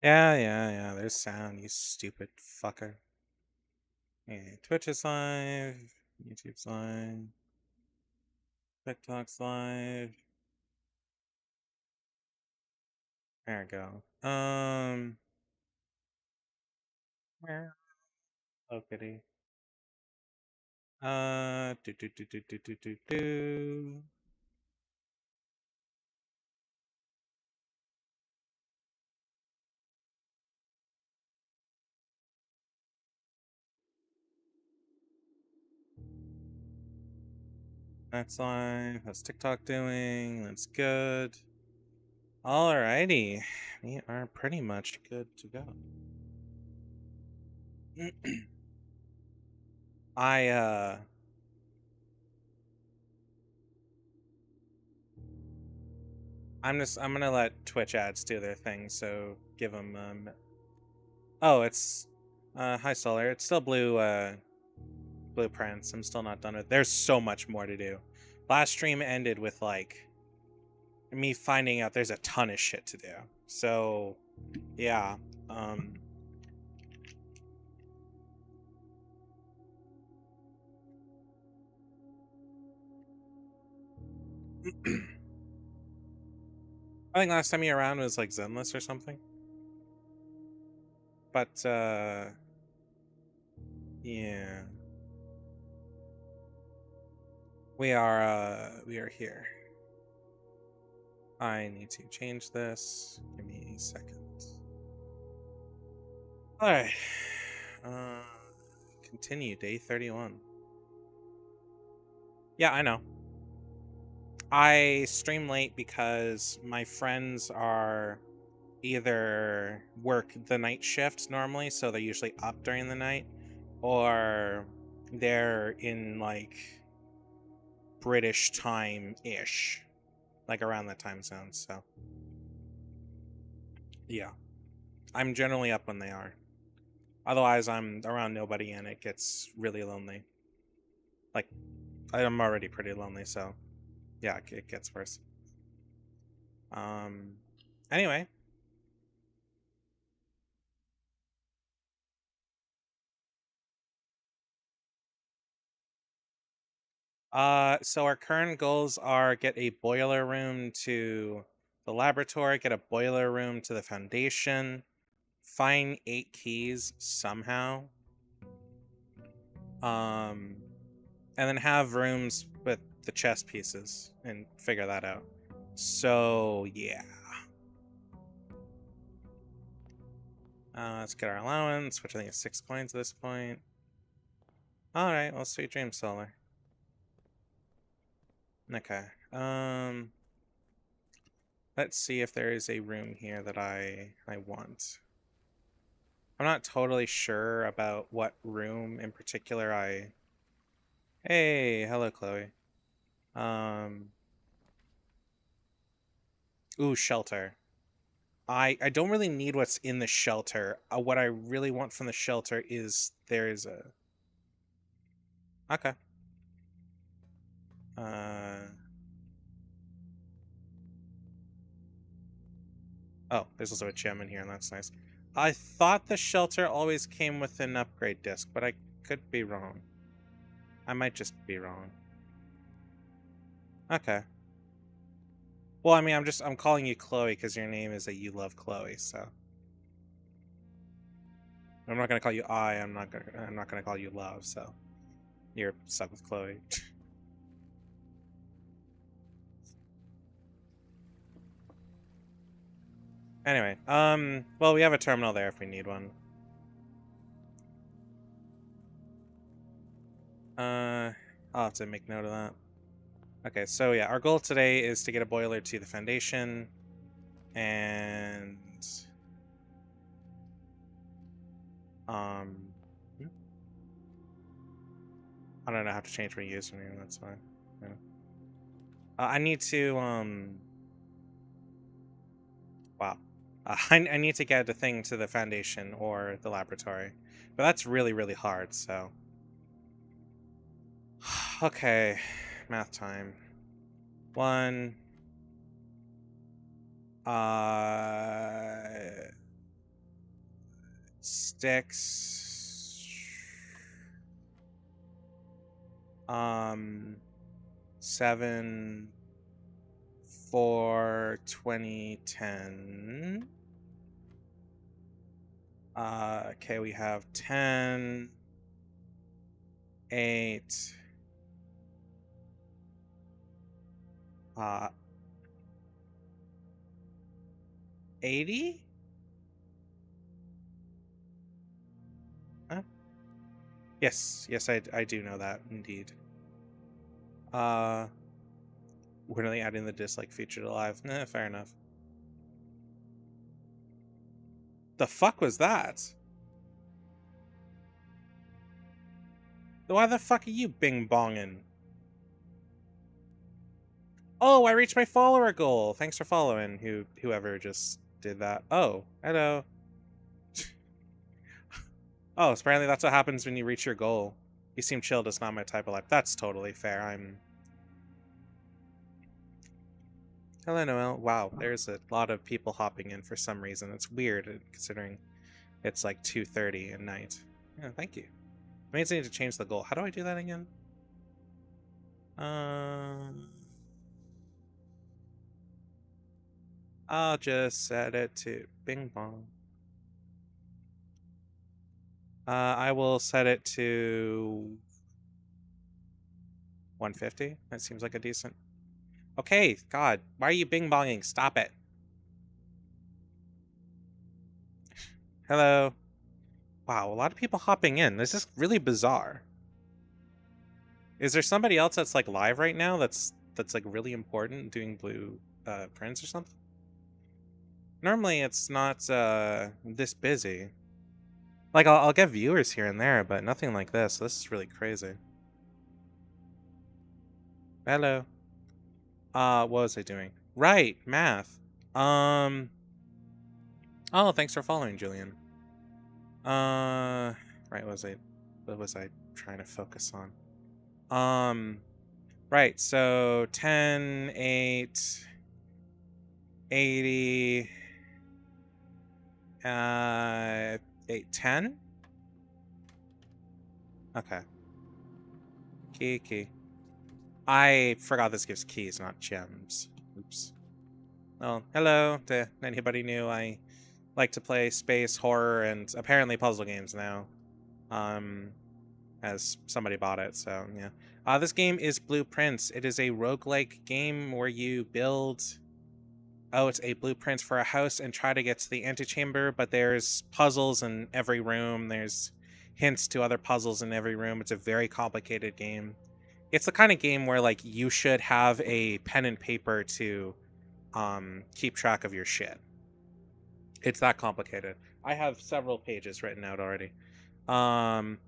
Yeah, there's sound, you stupid fucker. Okay, Twitch is live, YouTube's live, TikTok's live. There we go. Oh goody. Do. That's live. How's TikTok doing? That's good. Alrighty. We are pretty much good to go. I I'm gonna let Twitch ads do their thing, so give them oh, it's hi Solar. It's still blueprints. I'm still not done with. There's so much more to do. Last stream ended with like me finding out there's a ton of shit to do. So, yeah. I think last time you were around was like Zenless or something. But yeah. We are here. I need to change this. Give me a second. Alright. Uh continue day 31. Yeah, I know. I stream late because my friends are either work the night shift normally, so they're usually up during the night, or they're in like British time ish, like around that time zone. So, yeah, I'm generally up when they are. Otherwise, I'm around nobody and it gets really lonely. Like, I'm already pretty lonely, so yeah, it gets worse. Um, anyway. So our current goals are get a boiler room to the laboratory, get a boiler room to the foundation, find 8 keys somehow, um, and then have rooms with the chess pieces and figure that out. So yeah, let's get our allowance, which I think is 6 coins at this point. All right, well, sweet dreams, Solar. Okay. Let's see if there is a room here that I want. I'm not totally sure about what room in particular I. Hey, hello, Chloe. Um. Ooh, shelter. I don't really need what's in the shelter. What I really want from the shelter is there is a. Okay. Uh. Oh, there's also a gem in here, and that's nice. I thought the shelter always came with an upgrade disc, but I could be wrong. I might just be wrong. Okay. Well, I mean, I'm calling you Chloe because your name is that you love Chloe, so I'm not gonna call you I'm not gonna call you Love, so you're stuck with Chloe. Anyway, well, we have a terminal there if we need one. I'll have to make note of that. Okay, so yeah, our goal today is to get a boiler to the foundation, and um, hmm? I don't know how to change my username. That's fine. Yeah. I need to wow. I need to get a thing to the foundation or the laboratory, but that's really hard. So okay, math time. One. Uh, 6 7 4 2010. Okay, we have 10 8 80. Huh? Yes, I do know that indeed. We're really adding the dislike feature to live. Nah, fair enough. The fuck was that? Why the fuck are you bing bonging? Oh, I reached my follower goal. Thanks for following. Whoever just did that. Oh, hello. Oh, apparently that's what happens when you reach your goal. You seem chilled. It's not my type of life. That's totally fair. Hello, Noel. Wow, there's a lot of people hopping in for some reason. It's weird considering it's like 2:30 at night. Yeah, thank you. I mean, I need to change the goal. How do I do that again? I'll just set it to bing bong. I will set it to 150. That seems like a decent. Okay, God, why are you bing bonging? Stop it. Hello. Wow, a lot of people hopping in. This is really bizarre. Is there somebody else that's like live right now that's like really important doing blue prints or something? Normally it's not this busy. Like I'll get viewers here and there, but nothing like this. This is really crazy. Hello. What was I doing? Right, math. Oh, thanks for following, Julian. Right, what was I trying to focus on? Right, so 10, 8, 80, 8, 10? Okay. Key. I forgot this gives keys, not gems. Oops. Well, hello to anybody new. I like to play space, horror, and apparently puzzle games now. As somebody bought it, so yeah. This game is Blueprints. It is a roguelike game where you build out a blueprint for a house and try to get to the antechamber, but there's puzzles in every room. There's hints to other puzzles in every room. It's a very complicated game. It's the kind of game where like you should have a pen and paper to keep track of your shit. It's that complicated. I have several pages written out already.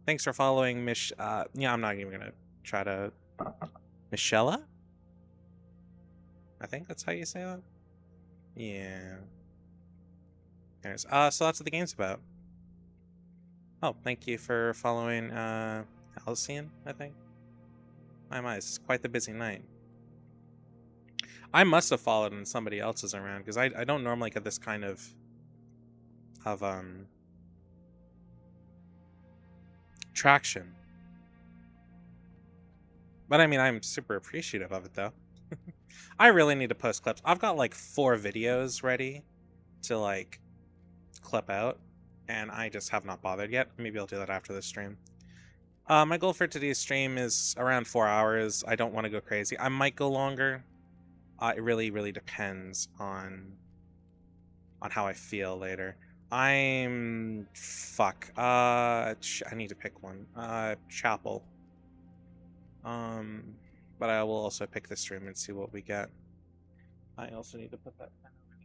Thanks for following yeah, I'm not even gonna try to Michella? I think that's how you say that. Yeah. There's so that's what the game's about. Oh, thank you for following Alcyon, I think. My, this is quite the busy night. I must have followed when somebody else is around, because I don't normally get this kind of traction. But I mean, I'm super appreciative of it, though. I really need to post clips. I've got like 4 videos ready to like clip out, and I just have not bothered yet. Maybe I'll do that after this stream. My goal for today's stream is around 4 hours. I don't want to go crazy. I might go longer. It really depends on how I feel later. Fuck. I need to pick one. Chapel. But I will also pick this stream and see what we get. I also need to put that pen over.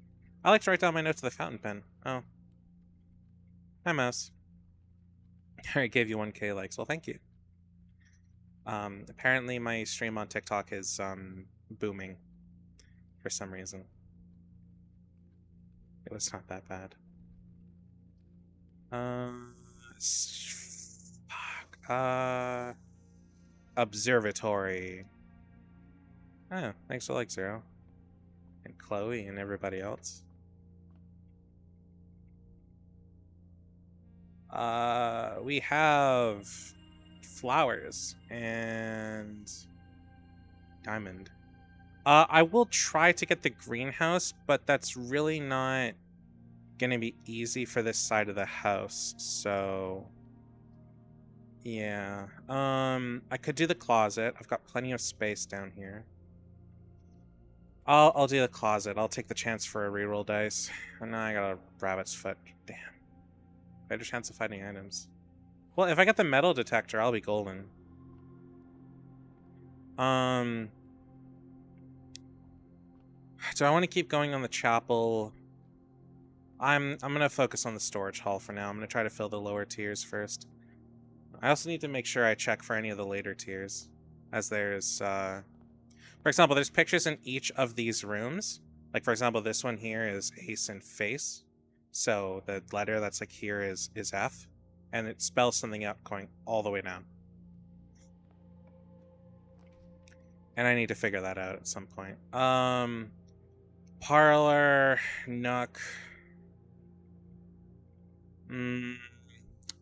I like to write down my notes with a fountain pen. Oh. Hi, mouse. I gave you 1K likes. Well, thank you. Apparently my stream on TikTok is booming for some reason. It was not that bad. Fuck. Observatory. Oh, thanks for like Zero. And Chloe and everybody else. We have flowers and diamond. I will try to get the greenhouse, but that's really not gonna be easy for this side of the house, so yeah. I could do the closet. I've got plenty of space down here. I'll do the closet. I'll take the chance for a reroll dice. And now I got a rabbit's foot. Damn. Better chance of finding items. Well, if I get the metal detector, I'll be golden. Do I want to keep going on the chapel? I'm gonna focus on the storage hall for now. I'm gonna try to fill the lower tiers first. I also need to make sure I check for any of the later tiers, as there's for example, there's pictures in each of these rooms. Like for example, this one here is ace and face, so the letter that's like here is F, and it spells something out going all the way down. And I need to figure that out at some point. Parlor, Nook.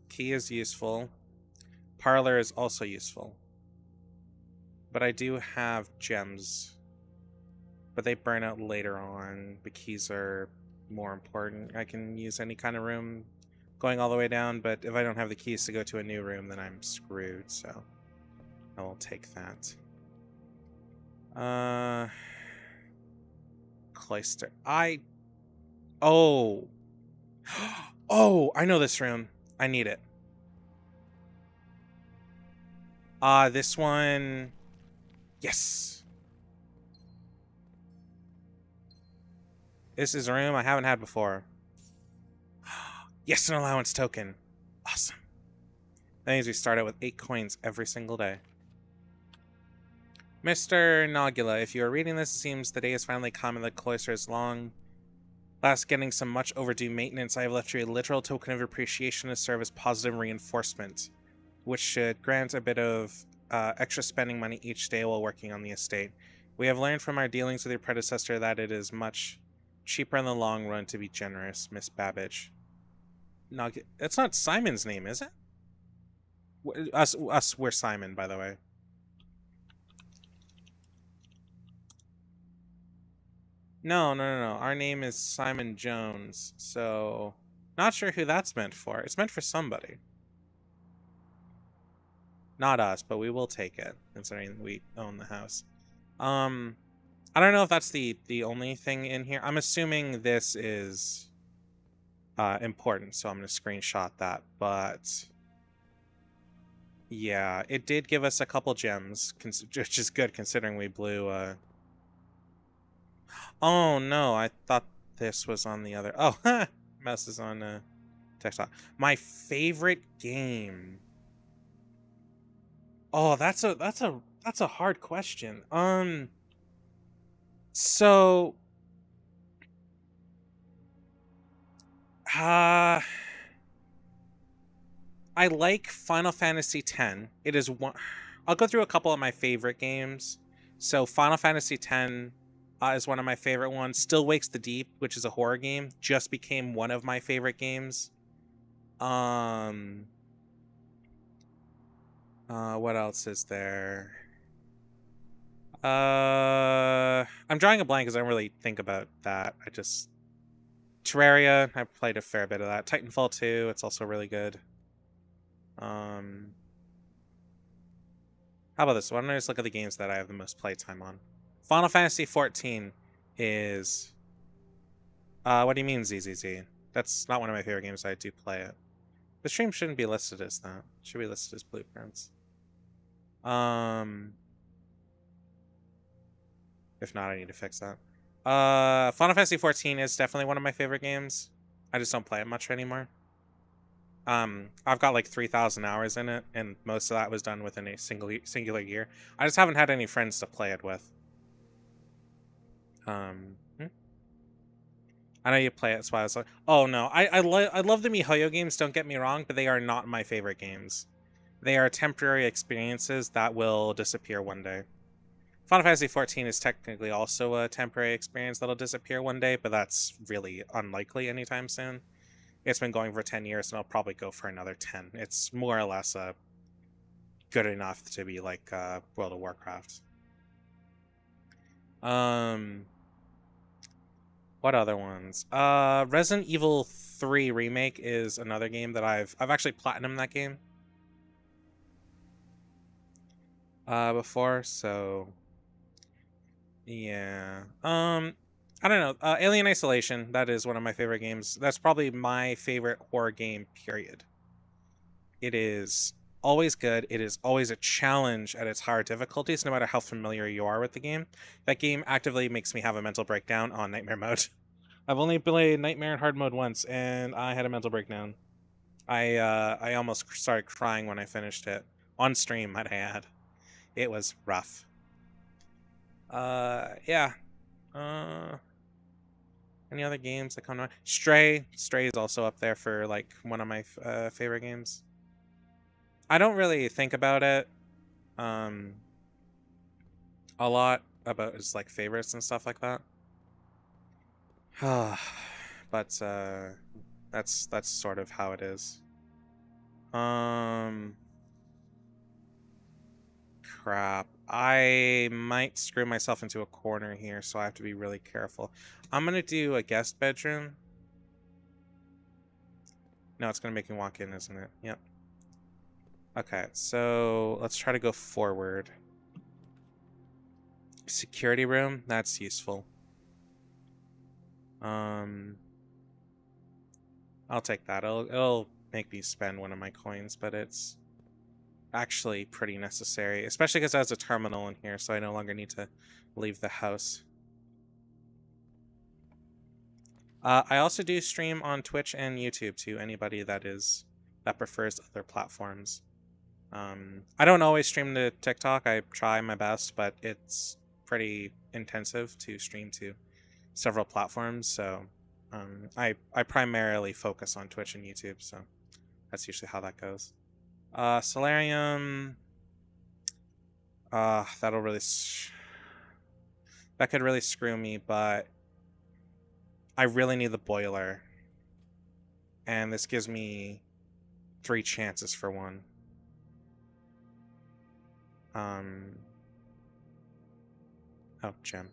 Key is useful. Parlor is also useful. But I do have gems. But they burn out later on. The keys are more important. I can use any kind of room going all the way down, but if I don't have the keys to go to a new room, then I'm screwed, so I will take that. Cloister. Oh! Oh, I know this room. I need it. This one... Yes! This is a room I haven't had before. Yes, an allowance token. Awesome. That means we start out with 8 coins every single day. Mr. Nogula, if you are reading this, it seems the day has finally come and the cloister is long. Last getting some much overdue maintenance, I have left you a literal token of appreciation to serve as positive reinforcement, which should grant a bit of extra spending money each day while working on the estate. We have learned from our dealings with your predecessor that it is much cheaper in the long run to be generous, Miss Babbage. It's not Simon's name, is it? We're Simon, by the way. No. Our name is Simon Jones, so not sure who that's meant for. It's meant for somebody. Not us, but we will take it, considering we own the house. I don't know if that's the only thing in here. I'm assuming this is important, so I'm going to screenshot that, but yeah, it did give us a couple gems, which is good considering we blew... Oh, no, I thought this was on the other... Oh, mouse is on desktop. My favorite game... Oh, that's a hard question. So... I like Final Fantasy X. It is one... I'll go through a couple of my favorite games. So Final Fantasy X is one of my favorite ones. Still Wakes the Deep, which is a horror game, just became one of my favorite games. What else is there? I'm drawing a blank because I don't really think about that. Terraria, I played a fair bit of that. Titanfall 2, it's also really good. How about this? Why don't I just look at the games that I have the most playtime on? Final Fantasy 14 is... what do you mean, ZZZ? That's not one of my favorite games, I do play it. The stream shouldn't be listed as that. It should be listed as Blueprints. If not, I need to fix that. Final Fantasy 14 is definitely one of my favorite games. I just don't play it much anymore. I've got like 3,000 hours in it, and most of that was done within a singular year. I just haven't had any friends to play it with. I know you play it, so I was like, oh no, I love the MiHoYo games, don't get me wrong, but they are not my favorite games. They are temporary experiences that will disappear one day. Final Fantasy 14 is technically also a temporary experience that'll disappear one day, but that's really unlikely anytime soon. it's been going for 10 years, and it'll probably go for another 10. It's more or less good enough to be like World of Warcraft. What other ones? Resident Evil 3 Remake is another game that I've actually platinumed that game before, so yeah. I don't know. Alien Isolation, that is one of my favorite games. That's probably my favorite horror game, period. It is always good. It is always a challenge at its higher difficulties, no matter how familiar you are with the game. That game actively makes me have a mental breakdown on Nightmare mode. I've only played Nightmare in hard mode once, and I had a mental breakdown. I almost started crying when I finished it. On stream, might I add. It was rough. Yeah. Any other games that come to mind? Stray is also up there for like one of my favorite games. I don't really think about it a lot about its like favorites and stuff like that. But that's sort of how it is. Crap. I might screw myself into a corner here, so I have to be really careful. I'm gonna do a guest bedroom. No, it's gonna make me walk in, isn't it? Yep. Okay, so let's try to go forward. Security room, that's useful. I'll take that. It'll make me spend one of my coins, but it's actually pretty necessary, especially because there's a terminal in here, so I no longer need to leave the house. I also do stream on Twitch and YouTube to anybody that prefers other platforms. I don't always stream to TikTok. I try my best, but it's pretty intensive to stream to several platforms, so I primarily focus on Twitch and YouTube, so that's usually how that goes. Solarium, that'll really that could really screw me, but I really need the boiler, and this gives me 3 chances for one. Oh, gem.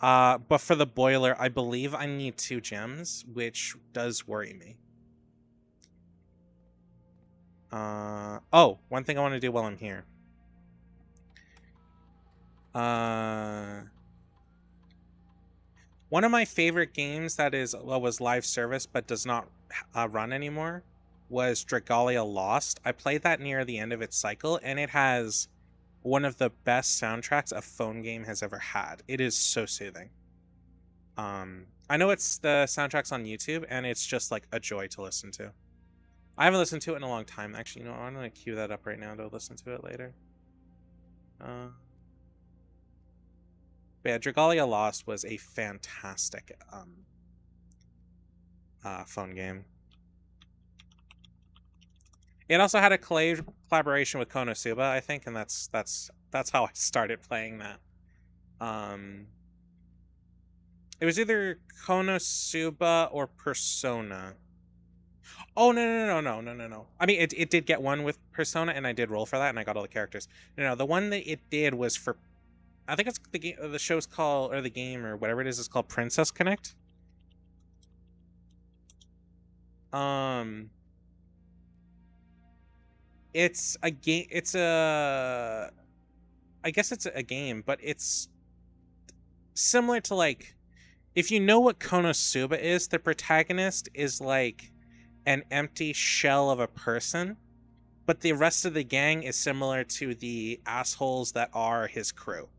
But for the boiler, I believe I need 2 gems, which does worry me. Oh, one thing I want to do while I'm here. One of my favorite games that was live service but does not run anymore was Dragalia Lost. I played that near the end of its cycle, and it has one of the best soundtracks a phone game has ever had. It is so soothing. I know it's the soundtrack's on YouTube, and it's just like a joy to listen to. I haven't listened to it in a long time. Actually, you know, I'm gonna cue that up right now to listen to it later. Yeah, Dragalia Lost was a fantastic phone game. It also had a collaboration with Konosuba, I think, and that's how I started playing that. It was either Konosuba or Persona. Oh, no. I mean, it did get one with Persona, and I did roll for that, and I got all the characters. No, the one that it did was for, I think it's the game, the show's called, or the game, or whatever it is called Princess Connect. It's a game, I guess it's a game, but it's similar to, like, if you know what Konosuba is, the protagonist is like an empty shell of a person, but the rest of the gang is similar to the assholes that are his crew.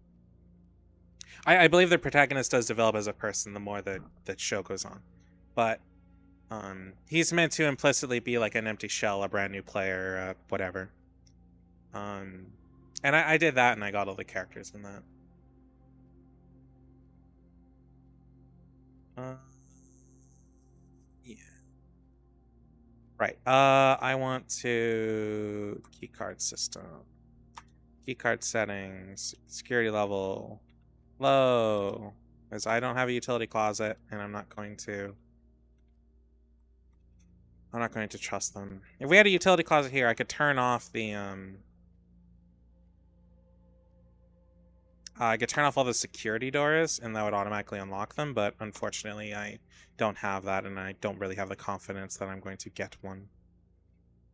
I believe the protagonist does develop as a person the more the show goes on, but he's meant to implicitly be like an empty shell, a brand new player, whatever. And I did that, and I got all the characters in that. Yeah. Right. I want to keycard system. Keycard settings. Security level. Low. Because I don't have a utility closet, and I'm not going to. I'm not going to trust them. If we had a utility closet here, I could turn off the I could turn off all the security doors and that would automatically unlock them, but unfortunately I don't have that and I don't really have the confidence that I'm going to get one.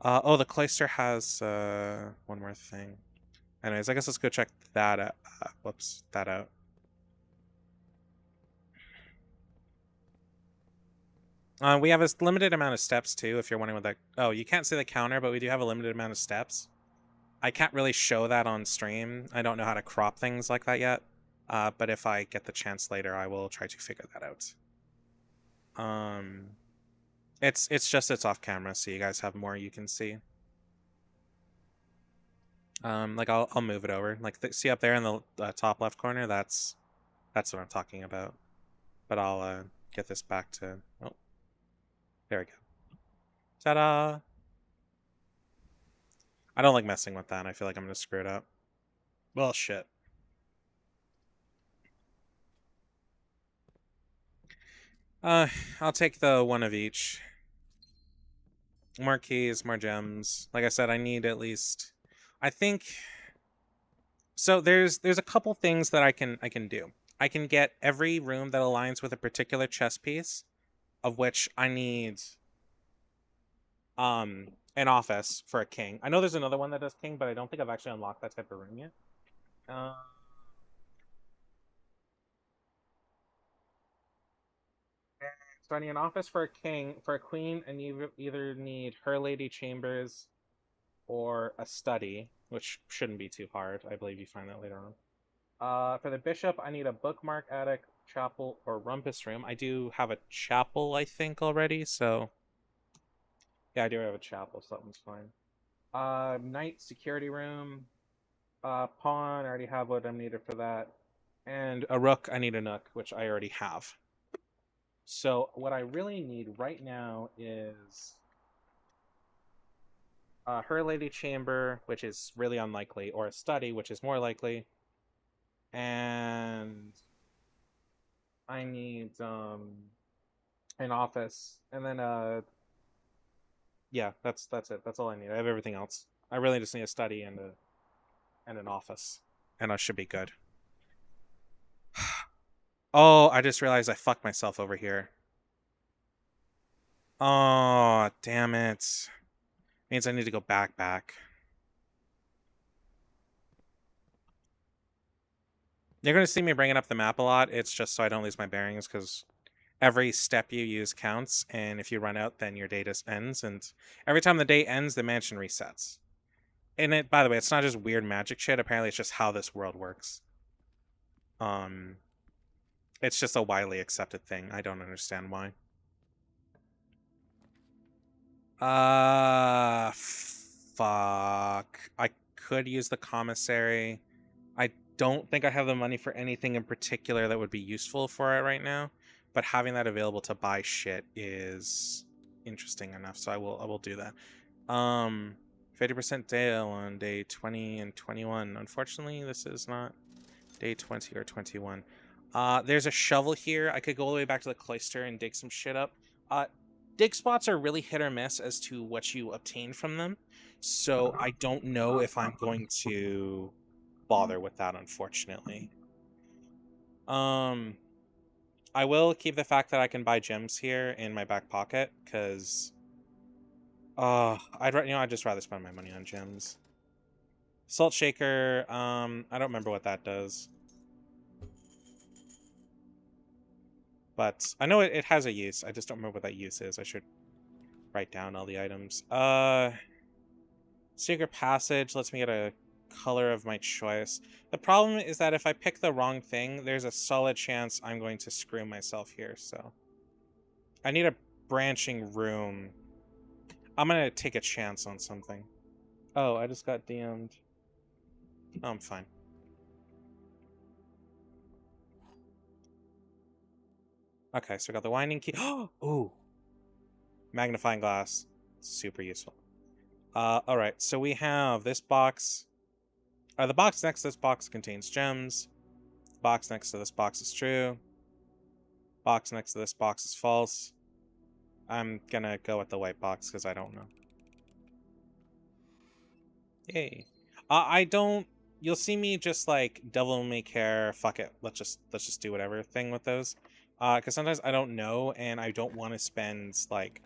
Oh, the cloister has one more thing. Anyways, I guess let's go check that out. Whoops, that out. We have a limited amount of steps too, if you're wondering what that... Oh, you can't see the counter, but we do have a limited amount of steps. I can't really show that on stream. I don't know how to crop things like that yet. But if I get the chance later, I will try to figure that out. It's off camera, so you guys have more you can see. Like I'll move it over. Like see up there in the top left corner. That's what I'm talking about. But I'll get this back to... Oh, there we go. Ta-da! I don't like messing with that. I feel like I'm gonna screw it up. Well, shit. I'll take the one of each. More keys, more gems. Like I said, I need at least... I think... So there's a couple things that I can do. I can get every room that aligns with a particular chess piece, of which I need an office for a king. I know there's another one that does king, but I don't think I've actually unlocked that type of room yet. So I need an office for a king, for a queen, and you either need her lady chambers or a study, which shouldn't be too hard. I believe you find that later on. For the bishop, I need a bookmark, attic, chapel, or rumpus room. I do have a chapel, I think, already, so... Yeah, I do have a chapel, so that one's fine. Knight, security room. Pawn, I already have what I'm needed for that. And a rook, I need a nook, which I already have. So what I really need right now is her lady chamber, which is really unlikely, or a study, which is more likely. And I need an office, and then yeah, that's it. That's all I need. I have everything else. I really just need a study and an office, and I should be good. Oh, I just realized I fucked myself over here. Oh, damn it. Means I need to go back. You're going to see me bringing up the map a lot. It's just so I don't lose my bearings, because every step you use counts, and if you run out, then your day just ends, and every time the day ends, the mansion resets. And it, by the way, it's not just weird magic shit. Apparently, it's just how this world works. It's just a widely accepted thing. I don't understand why. Fuck. I could use the commissary. I don't think I have the money for anything in particular that would be useful for it right now, but having that available to buy shit is interesting enough, so I will do that. 50% Dale on day 20 and 21. Unfortunately, this is not day 20 or 21. There's a shovel here. I could go all the way back to the cloister and dig some shit up. Dig spots are really hit or miss as to what you obtain from them, so I don't know if I'm going to bother with that, unfortunately. I will keep the fact that I can buy gems here in my back pocket, because I'd just rather spend my money on gems. Salt shaker, I don't remember what that does. But I know it has a use. I just don't remember what that use is. I should write down all the items. Secret passage lets me get a color of my choice. The problem is that if I pick the wrong thing, there's a solid chance I'm going to screw myself here, so... I need a branching room. I'm gonna take a chance on something. Oh, I just got DM'd. Oh, I'm fine. Okay, so I got the winding key. Ooh! Magnifying glass. Super useful. Alright, so we have this box. The box next to this box contains gems. The box next to this box is true. Box next to this box is false. I'm gonna go with the white box because I don't know. Yay. I don't. You'll see me just like devil may care. Fuck it. Let's just do whatever thing with those. Because sometimes I don't know, and I don't want to spend like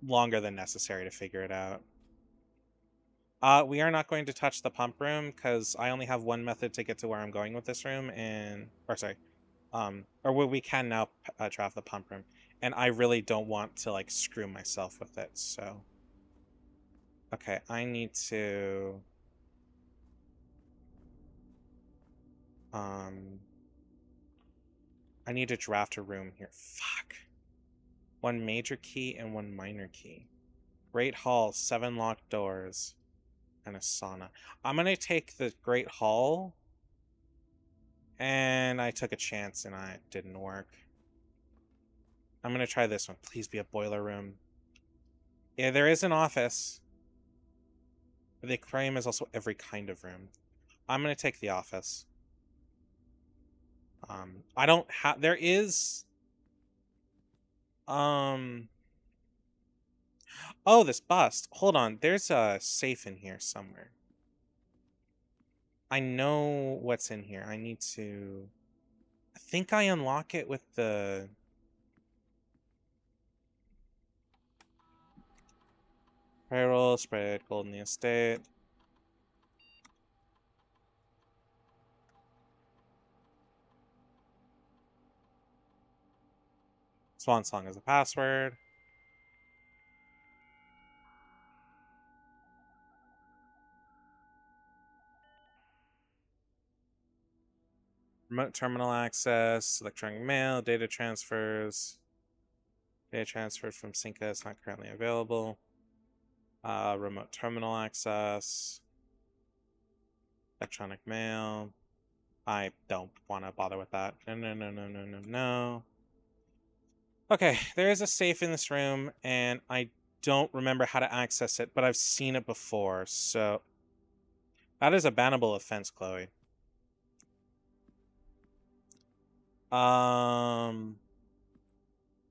longer than necessary to figure it out. We are not going to touch the pump room because I only have one method to get to where I'm going with this room, or we can now draft the pump room, and I really don't want to like screw myself with it. So, okay, I need to, I need to draft a room here. Fuck. One major key and one minor key. Great hall, 7 locked doors, and a sauna. I'm gonna take the Great Hall. And I took a chance and it didn't work. I'm gonna try this one. Please be a boiler room. Yeah, there is an office. But the aquarium is also every kind of room. I'm gonna take the office. I don't have. There is. Oh, this bust. Hold on. There's a safe in here somewhere. I know what's in here. I need to. I think I unlock it with the. Payroll, spread gold in the estate. Swan song is a password. Remote terminal access, electronic mail, data transfers. Data transferred from Synca is not currently available. Remote terminal access. Electronic mail. I don't want to bother with that. No. Okay, there is a safe in this room, and I don't remember how to access it, but I've seen it before, so... That is a bannable offense, Chloe.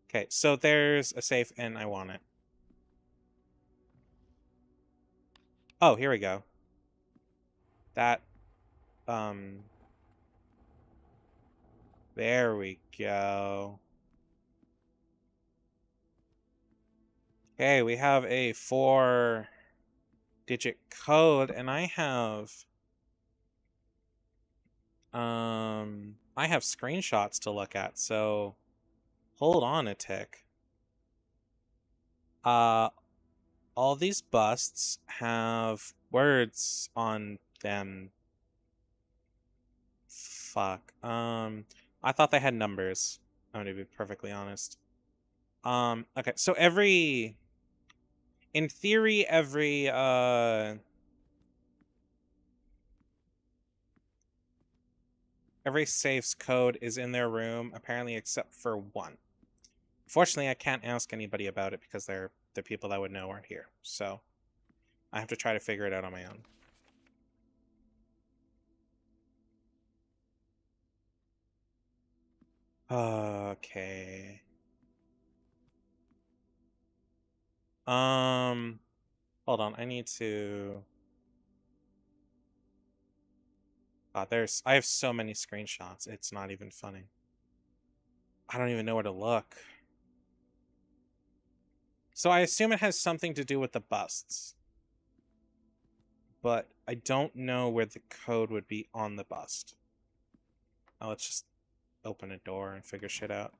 Okay, so there's a safe, and I want it. Oh, here we go. That, there we go. Okay, we have a 4-digit code, and I have screenshots to look at, so hold on a tick. All these busts have words on them. Fuck. I thought they had numbers. I'm gonna be perfectly honest. Okay, so in theory, every safe's code is in their room, apparently except for one. Fortunately, I can't ask anybody about it because the people that would know aren't here. So I have to try to figure it out on my own. Okay. Hold on. I need to... I have so many screenshots. It's not even funny. I don't even know where to look. So I assume it has something to do with the busts. But I don't know where the code would be on the bust. Oh, let's just open a door and figure shit out.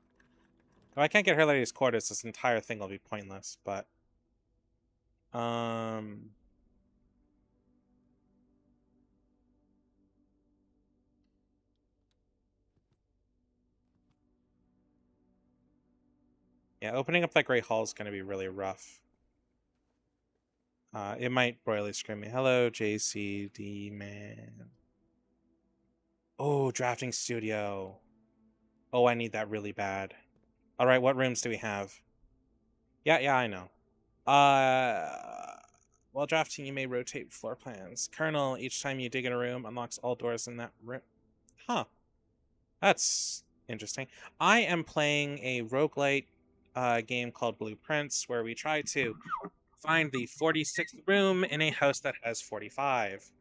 If I can't get her lady's quarters, this entire thing will be pointless, but... Yeah, opening up that Great Hall is going to be really rough. It might royally scream me. Hello, JCD man. Oh, drafting studio. Oh, I need that really bad. All right, what rooms do we have? Yeah, I know. While drafting, you may rotate floor plans. Colonel, each time you dig in a room, unlocks all doors in that room. Huh. That's interesting. I am playing a roguelite game called Blueprints, where we try to find the 46th room in a house that has 45.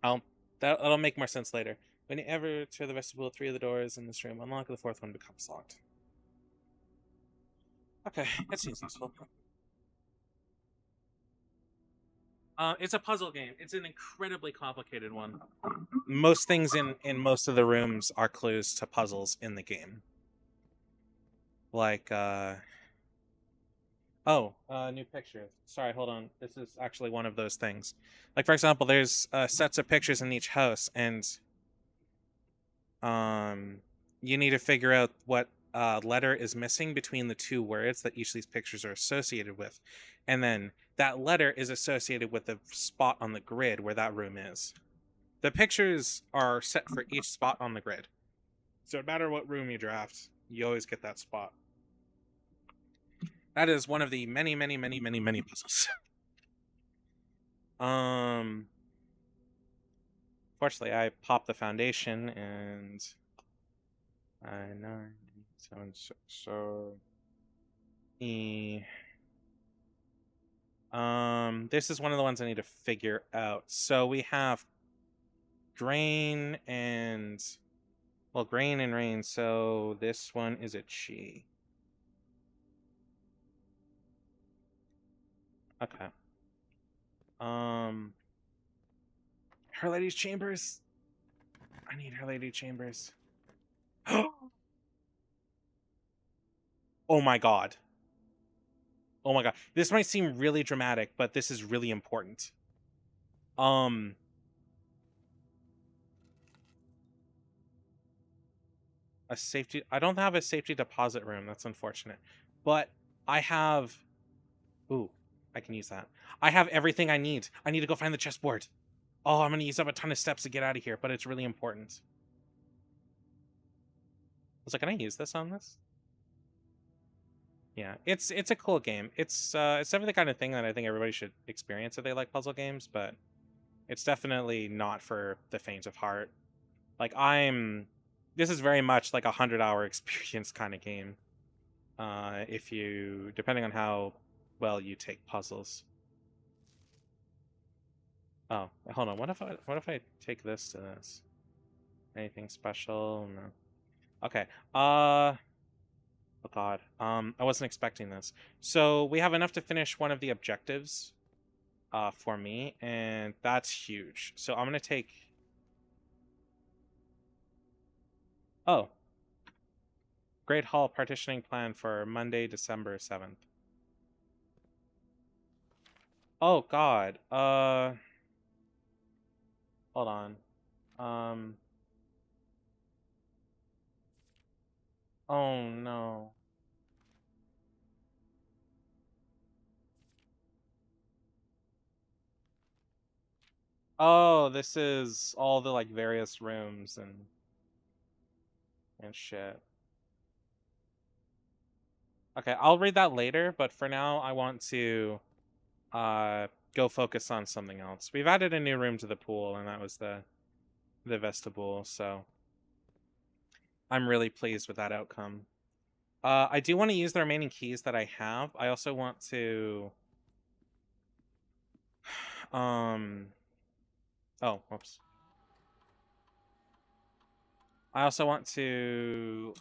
I'll that'll make more sense later. When you enter the vestibule, 3 of the doors in this room unlock, the 4th one becomes locked. Okay, that seems useful. It's a puzzle game. It's an incredibly complicated one. Most things in most of the rooms are clues to puzzles in the game. Like, new picture. Sorry, hold on. This is actually one of those things. Like, for example, there's sets of pictures in each house, and um, you need to figure out what letter is missing between the two words that each of these pictures are associated with. And then that letter is associated with the spot on the grid where that room is. The pictures are set for each spot on the grid. So no matter what room you draft, you always get that spot. That is one of the many, many, many, many, many puzzles. Fortunately, I popped the foundation and I know so E. This is one of the ones I need to figure out. So we have grain and grain and rain. So this one is a chi. Okay. Her Lady's Chambers. I need Her Lady Chambers. Oh my god. Oh my god. This might seem really dramatic, but this is really important. A safety. I don't have a safety deposit room. That's unfortunate. But I have. Ooh, I can use that. I have everything I need. I need to go find the chessboard. Oh, I'm gonna use up a ton of steps to get out of here, but it's really important. I was like, can I use this on this? Yeah, it's a cool game. It's definitely the kind of thing that I think everybody should experience if they like puzzle games, but it's definitely not for the faint of heart. Like this is very much like 100-hour experience kind of game. If you, depending on how well you take puzzles. Oh, hold on. What if I take this to this? Anything special? No. Okay. Oh god. I wasn't expecting this. So we have enough to finish one of the objectives for me, and that's huge. So I'm gonna take. Oh. Great Hall partitioning plan for Monday, December 7th. Oh god. Hold on. Um Oh no. Oh, this is all the like various rooms and shit. Okay, I'll read that later, but for now I want to go focus on something else. We've added a new room to the pool, and that was the vestibule, so I'm really pleased with that outcome. I do want to use the remaining keys that I have. I also want to oh, whoops. I also want to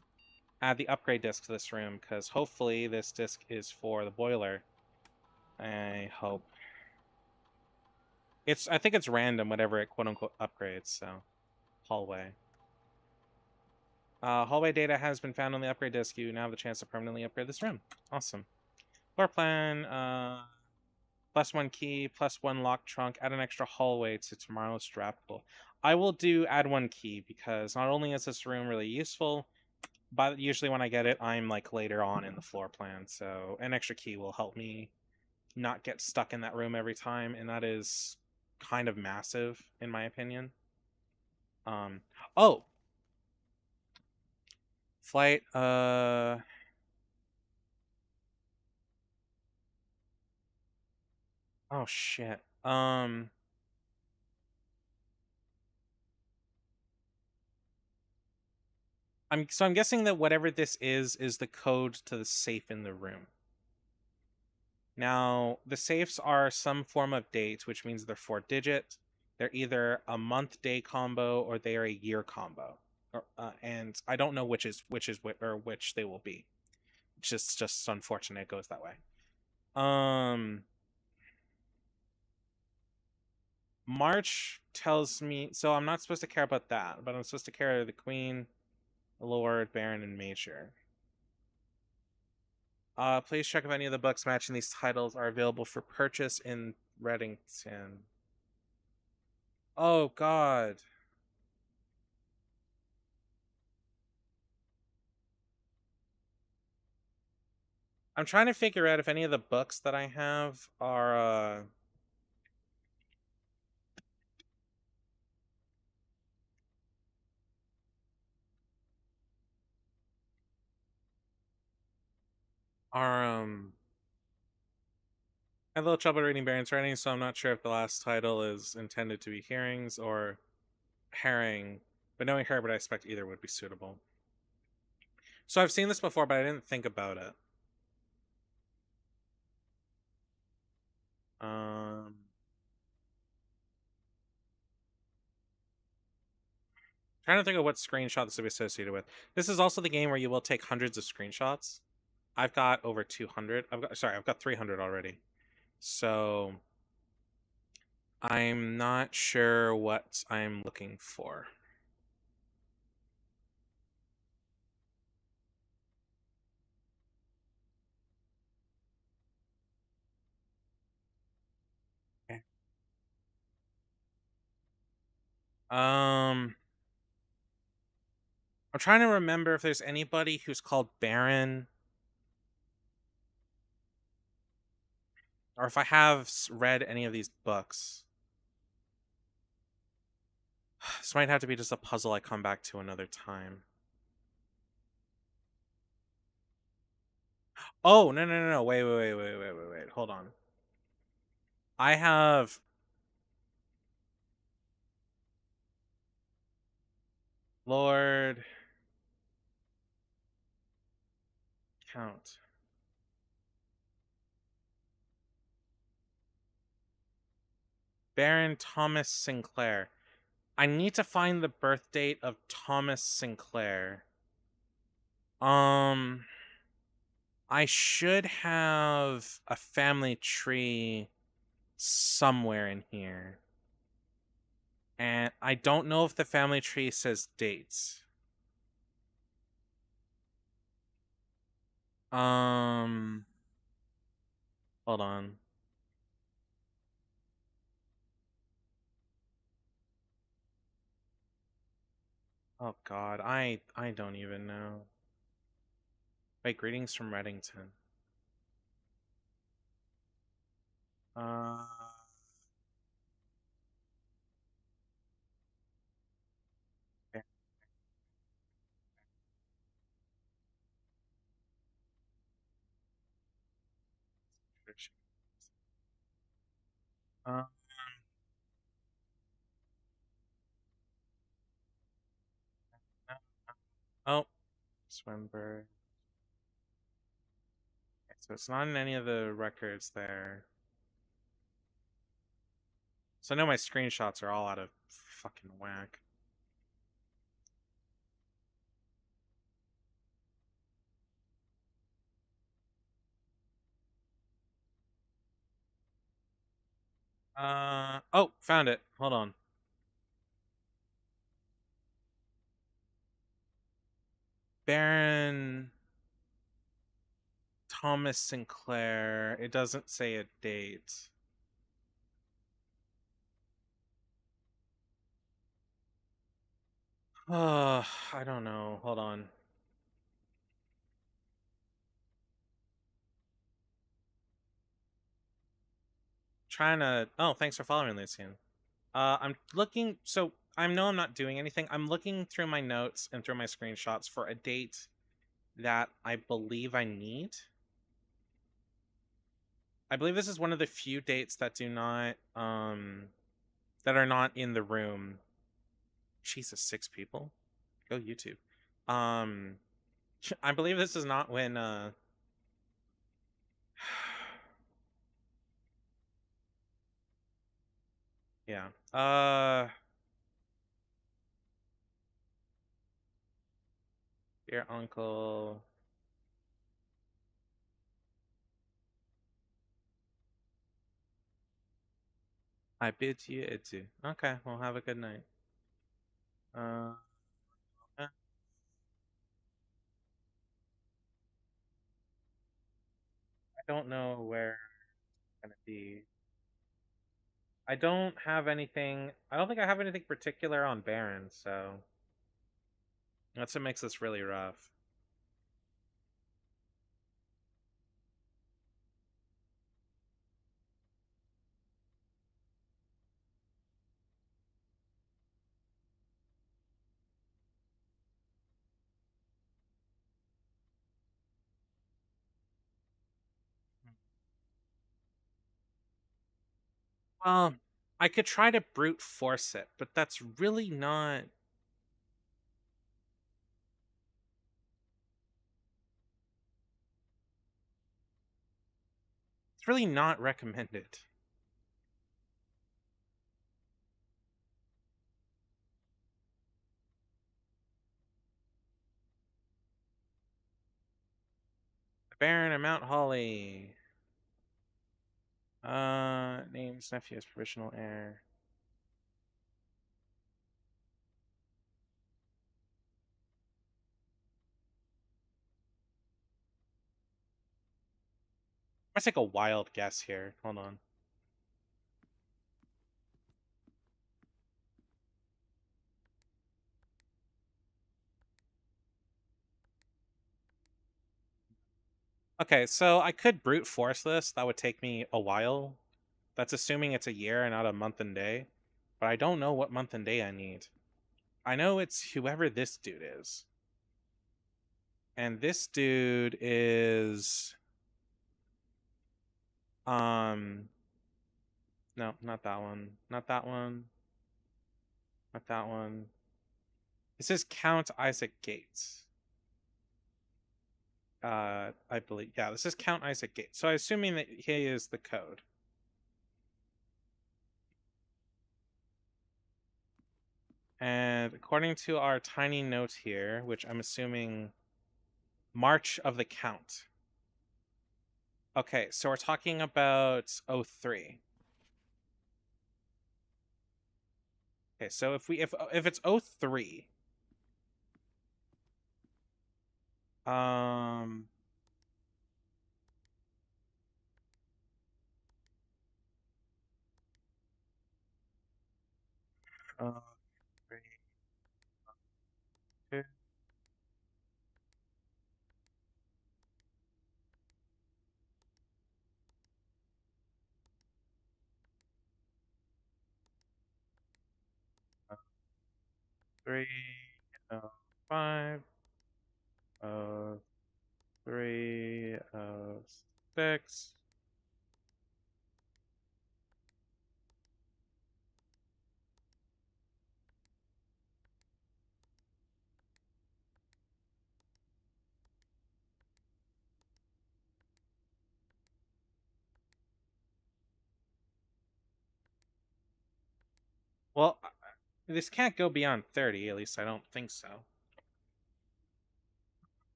add the upgrade disc to this room, because hopefully this disc is for the boiler. I hope. I think it's random, whatever it quote-unquote upgrades, so. Hallway. Hallway data has been found on the upgrade disk. You now have the chance to permanently upgrade this room. Awesome. Floor plan, +1 key, +1 lock trunk, add an extra hallway to tomorrow's draft pool. I will do add 1 key, because not only is this room really useful, but usually when I get it, I'm like later on in the floor plan, so an extra key will help me not get stuck in that room every time, and that is kind of massive, in my opinion. Oh! Flight, oh shit. I'm guessing that whatever this is the code to the safe in the room. Now, the safes are some form of date, which means they're 4 digit. They're either a month day combo or they are a year combo. And I don't know which they will be. It's just unfortunate it goes that way. March tells me, so I'm not supposed to care about that, but I'm supposed to care the Queen, Lord, Baron, and Major. Please check if any of the books matching these titles are available for purchase in Reddington. Oh God. I'm trying to figure out if any of the books that I have are. I have a little trouble reading Baron's writing, so I'm not sure if the last title is intended to be Hearings or Herring. But knowing Herbert, I expect either would be suitable. So I've seen this before, but I didn't think about it. Trying to think of what screenshot this would be associated with. This is also the game where you will take hundreds of screenshots. I've got over 200. I've got 300 already. So I'm not sure what I'm looking for. Okay. I'm trying to remember if there's anybody who's called Baron, or if I have read any of these books. This might have to be just a puzzle I come back to another time. Oh, no. Wait. Hold on. I have Lord Count. Baron Thomas Sinclair. I need to find the birth date of Thomas Sinclair. I should have a family tree somewhere in here. And I don't know if the family tree says dates. Hold on. Oh God, I don't even know. Wait, greetings from Reddington. Uh, uh, oh, Swinburne. So it's not in any of the records there. So I know my screenshots are all out of fucking whack. Oh, found it. Hold on. Baron Thomas Sinclair. It doesn't say a date. I don't know. Hold on. Trying to. Oh, thanks for following, Lucian. I'm looking. So I know I'm not doing anything. I'm looking through my notes and through my screenshots for a date that I believe I need. I believe this is one of the few dates that do not that are not in the room. Jesus, 6 people. Go YouTube. Um, I believe this is not when yeah. Your uncle. I bid you adieu. Okay, well, have a good night. Uh, I don't know where it's gonna be. I don't have anything. I don't think I have anything particular on Baron, so that's what makes this really rough. Well, I could try to brute force it, but that's really not. It's really not recommended. Baron of Mount Holly. Names nephew as provisional heir. Let's take a wild guess here. Hold on. Okay, so I could brute force this. That would take me a while. That's assuming it's a year and not a month and day. But I don't know what month and day I need. I know it's whoever this dude is. And this dude is um no, not that one. Not that one. Not that one. This is Count Isaac Gates. I believe, yeah, this is Count Isaac Gates. So I'm assuming that he is the code. And according to our tiny note here, which I'm assuming March of the Count. Okay, so we're talking about 03. Okay, so if it's 03, um uh, 3, 2, 3, 5, 3, 6. Well, this can't go beyond 30, at least I don't think so.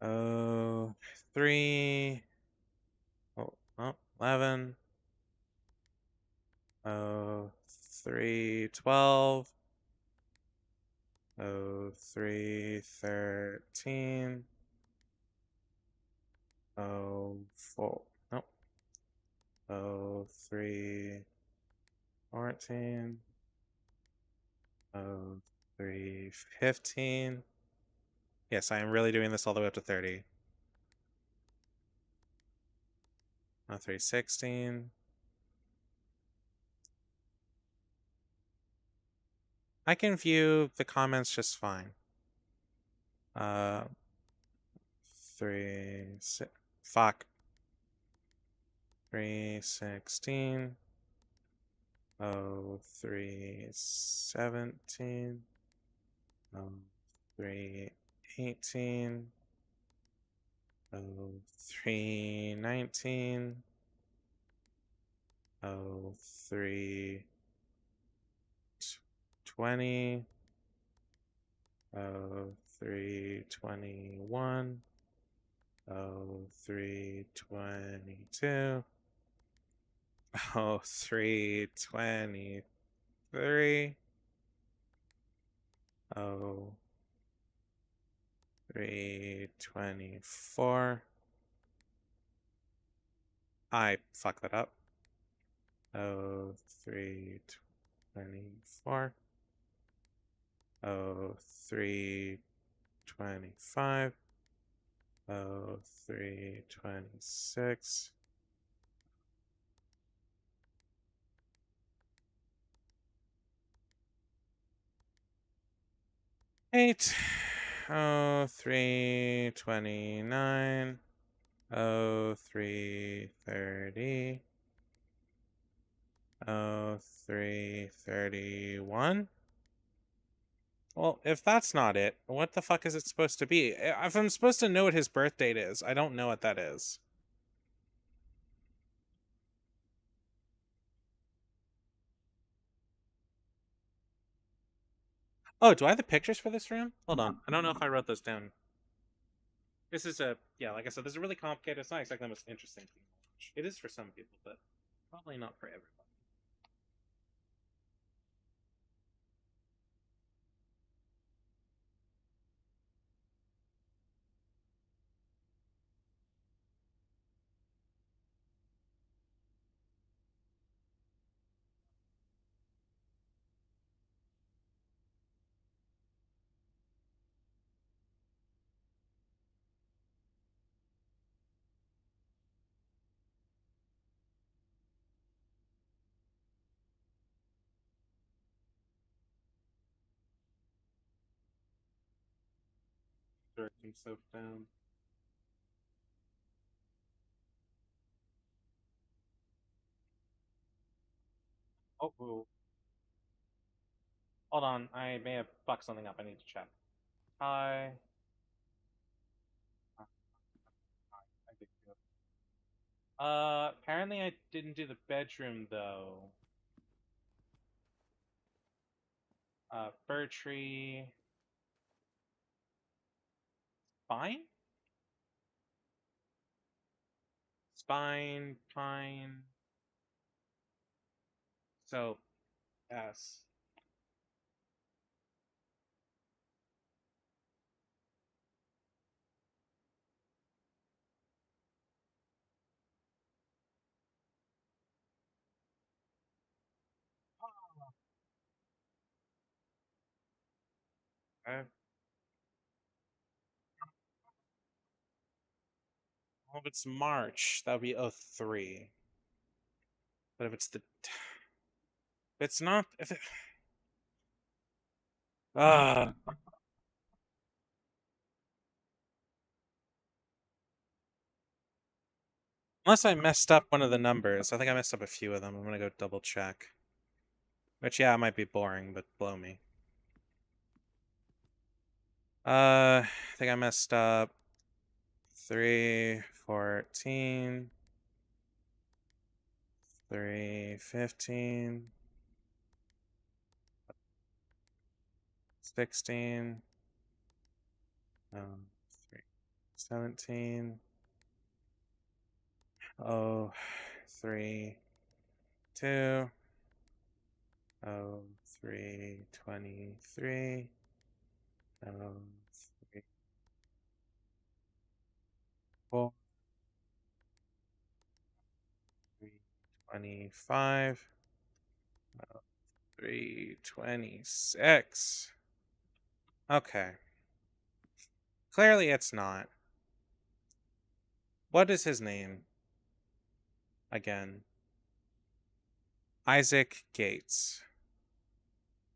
Oh, 3, oh, 11, oh, 3, 12, oh, 3, 13, oh, 4, no, oh, 3, 14, oh, 3, 15. Yes, I am really doing this all the way up to 30. Oh, 3, 16. I can view the comments just fine. 3, 6, fuck. 316. Oh, 317. 318. 0319. 0320. 0321. 0322. 0323. 0324. I fucked that up. 0324. 0325. 0326. 8. 0329. 0330. 0331. Well, if that's not it, what the fuck is it supposed to be? If I'm supposed to know what his birth date is, I don't know what that is. Oh, do I have the pictures for this room? Hold on. I don't know if I wrote those down. This is yeah, like I said, this is really complicated. It's not exactly the most interesting thing to watch. It is for some people, but probably not for everybody. Directing stuff down. Oh, ooh. Hold on. I may have fucked something up. I need to check. Hi. I did good. Apparently I didn't do the bedroom though. Fir tree. Spine? Spine, pine. So, S. Okay. Well, if it's March, that would be 03. But if it's the. If it's not. If it. Ah. Unless I messed up one of the numbers. I think I messed up a few of them. I'm gonna go double check. Which, yeah, it might be boring, but blow me. I think I messed up 314, 315, 16, 317, 3, 2, 323, 3, 4, 325, 326. Okay. Clearly it's not. What is his name? Again. Isaac Gates.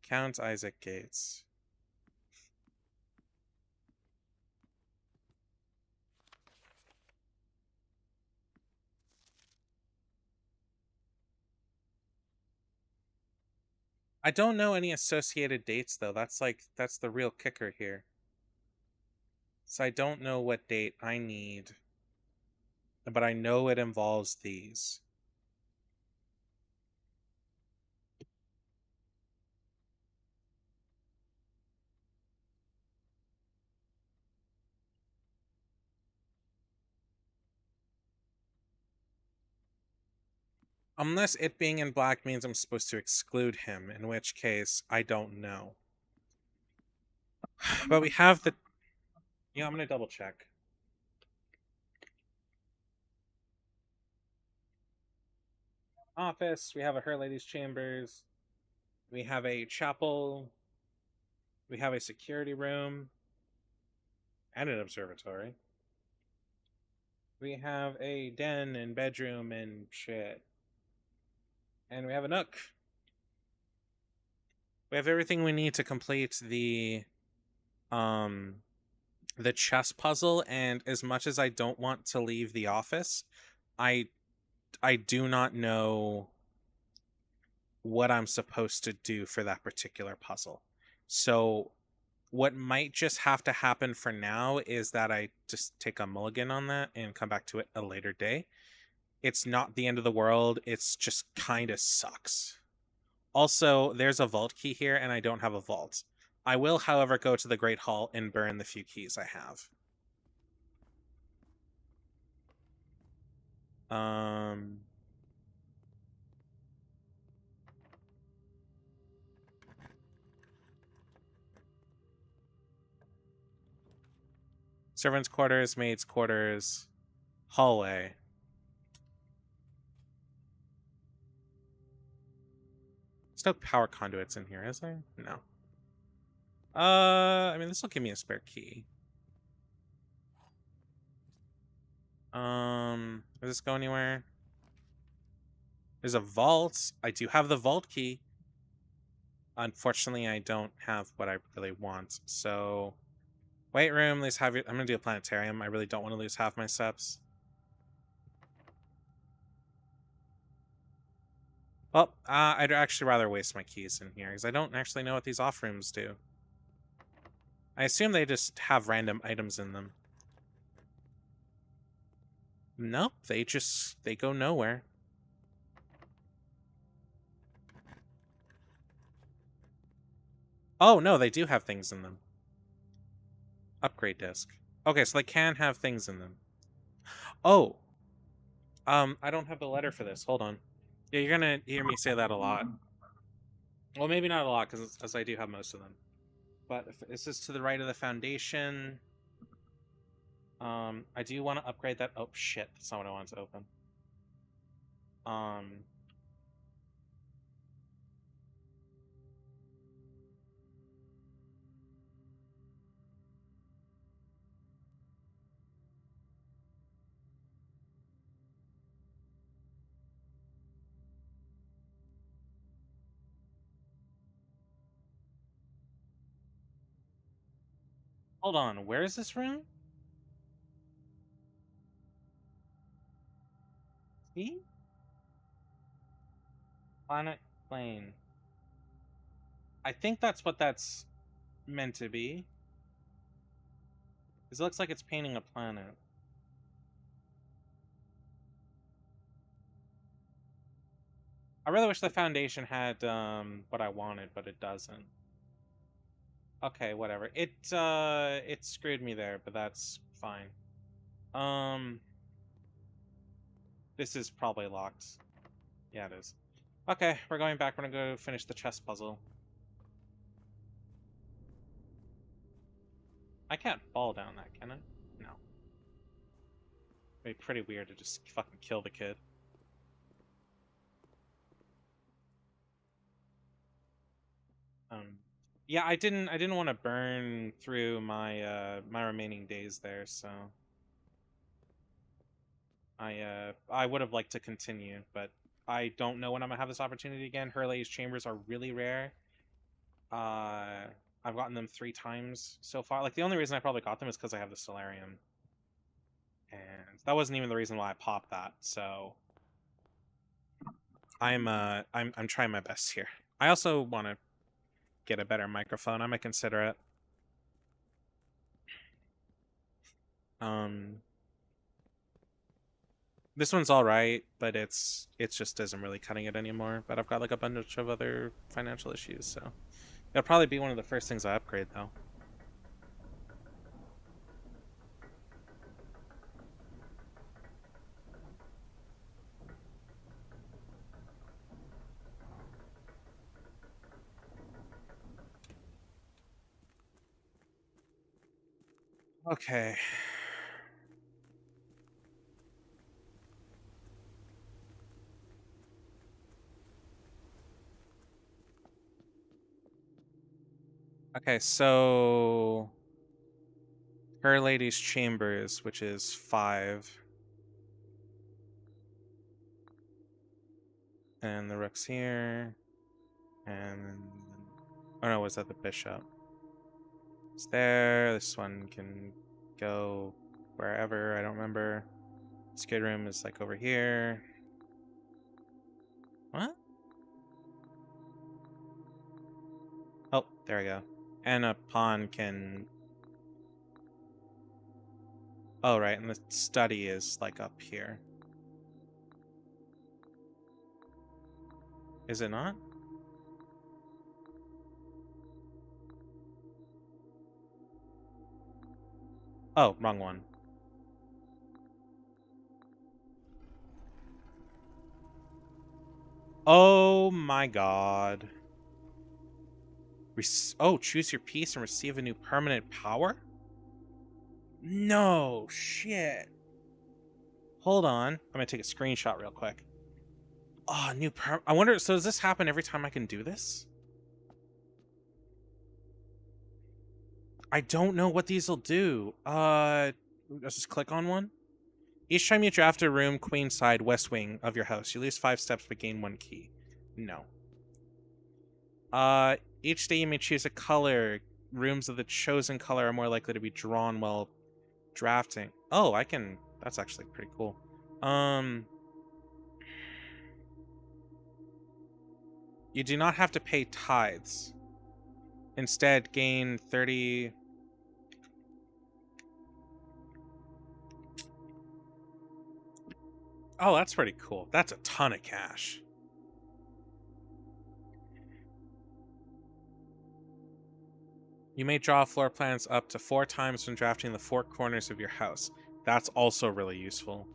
Count Isaac Gates. I don't know any associated dates though. That's the real kicker here. So I don't know what date I need, but I know it involves these. Unless it being in black means I'm supposed to exclude him, in which case I don't know. But we have the. Yeah, I'm gonna double check. Office. We have a Her Lady's Chambers. We have a chapel. We have a security room and an observatory. We have a den and bedroom and shit. And we have a nook. We have everything we need to complete um the chess puzzle, and as much as I don't want to leave the office, I I do not know what I'm supposed to do for that particular puzzle. So what might just have to happen for now is that I just take a mulligan on that and come back to it a later day. It's not the end of the world. It's just kind of sucks. Also, there's a vault key here, and I don't have a vault. I will, however, go to the Great Hall and burn the few keys I have. Um, servants' quarters, maids' quarters, hallway. There's no power conduits in here, is there? No. I mean, this will give me a spare key. Does this go anywhere? There's a vault. I do have the vault key. Unfortunately, I don't have what I really want. So, weight room. Let's have it. I'm gonna do a planetarium. I really don't want to lose half my steps. Well, I'd actually rather waste my keys in here because I don't actually know what these off rooms do. I assume they just have random items in them. Nope, they go nowhere. Oh no, they do have things in them. Upgrade disc. Okay, so they can have things in them. Oh, I don't have the letter for this. Hold on. Yeah, you're gonna hear me say that a lot. Well, maybe not a lot, because I do have most of them. But if this is to the right of the foundation. I do want to upgrade that. Oh shit, that's not what I wanted to open. Um, hold on. Where is this room? See? Planet plane. I think that's what that's meant to be. Because it looks like it's painting a planet. I really wish the foundation had what I wanted, but it doesn't. Okay, whatever. It screwed me there, but that's fine. Um this is probably locked. Yeah, it is. Okay, we're going back. We're gonna go finish the chess puzzle. I can't fall down that, can I? No. It'd be pretty weird to just fucking kill the kid. Um, yeah, I didn't want to burn through my remaining days there, so I would have liked to continue, but I don't know when I'm gonna have this opportunity again. Hurley's chambers are really rare. Uh, I've gotten them 3 times so far. Like the only reason I probably got them is because I have the Solarium, and that wasn't even the reason why I popped that. So I'm trying my best here. I also want to get a better microphone. I might consider it. Um, this one's all right, but it just isn't really cutting it anymore. But I've got like a bunch of other financial issues, so it'll probably be one of the first things I upgrade though. Okay. Okay, so Her Lady's Chambers, which is 5. And the rook's here. And oh no, was that the bishop? It's there. This one can go wherever, I don't remember. This good room is like over here. What? Oh, there we go. And a pawn can... Oh, right, and the study is like up here. Is it not? Oh, wrong one. Oh my god. Oh, choose your piece and receive a new permanent power? No, shit. Hold on. I'm gonna take a screenshot real quick. Oh, I wonder, so does this happen every time I can do this? I don't know what these will do. Let's just click on one. Each time you draft a room, queen side, west wing of your house, you lose 5 steps but gain 1 key. No. Each day you may choose a color. Rooms of the chosen color are more likely to be drawn while drafting. Oh, I can... That's actually pretty cool. You do not have to pay tithes. Instead, gain 30... Oh, that's pretty cool. That's a ton of cash. You may draw floor plans up to 4 times when drafting the 4 corners of your house. That's also really useful.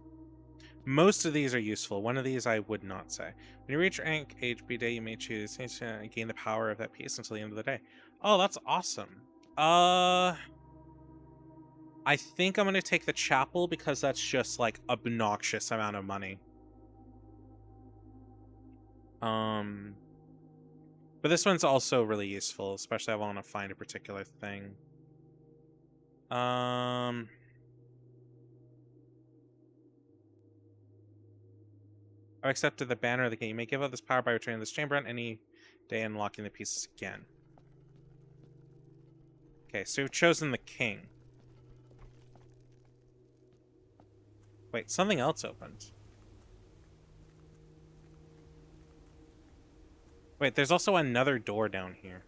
Most of these are useful. One of these I would not say. When you reach rank HB day, you may choose to gain the power of that piece until the end of the day. Oh, that's awesome. I think I'm going to take the chapel because that's just like obnoxious amount of money. But this one's also really useful, especially if I want to find a particular thing. I accepted the banner of the game. You may give up this power by returning this chamber on any day and unlocking the pieces again. Okay, so we've chosen the king. Wait, something else opened. Wait, there's also another door down here.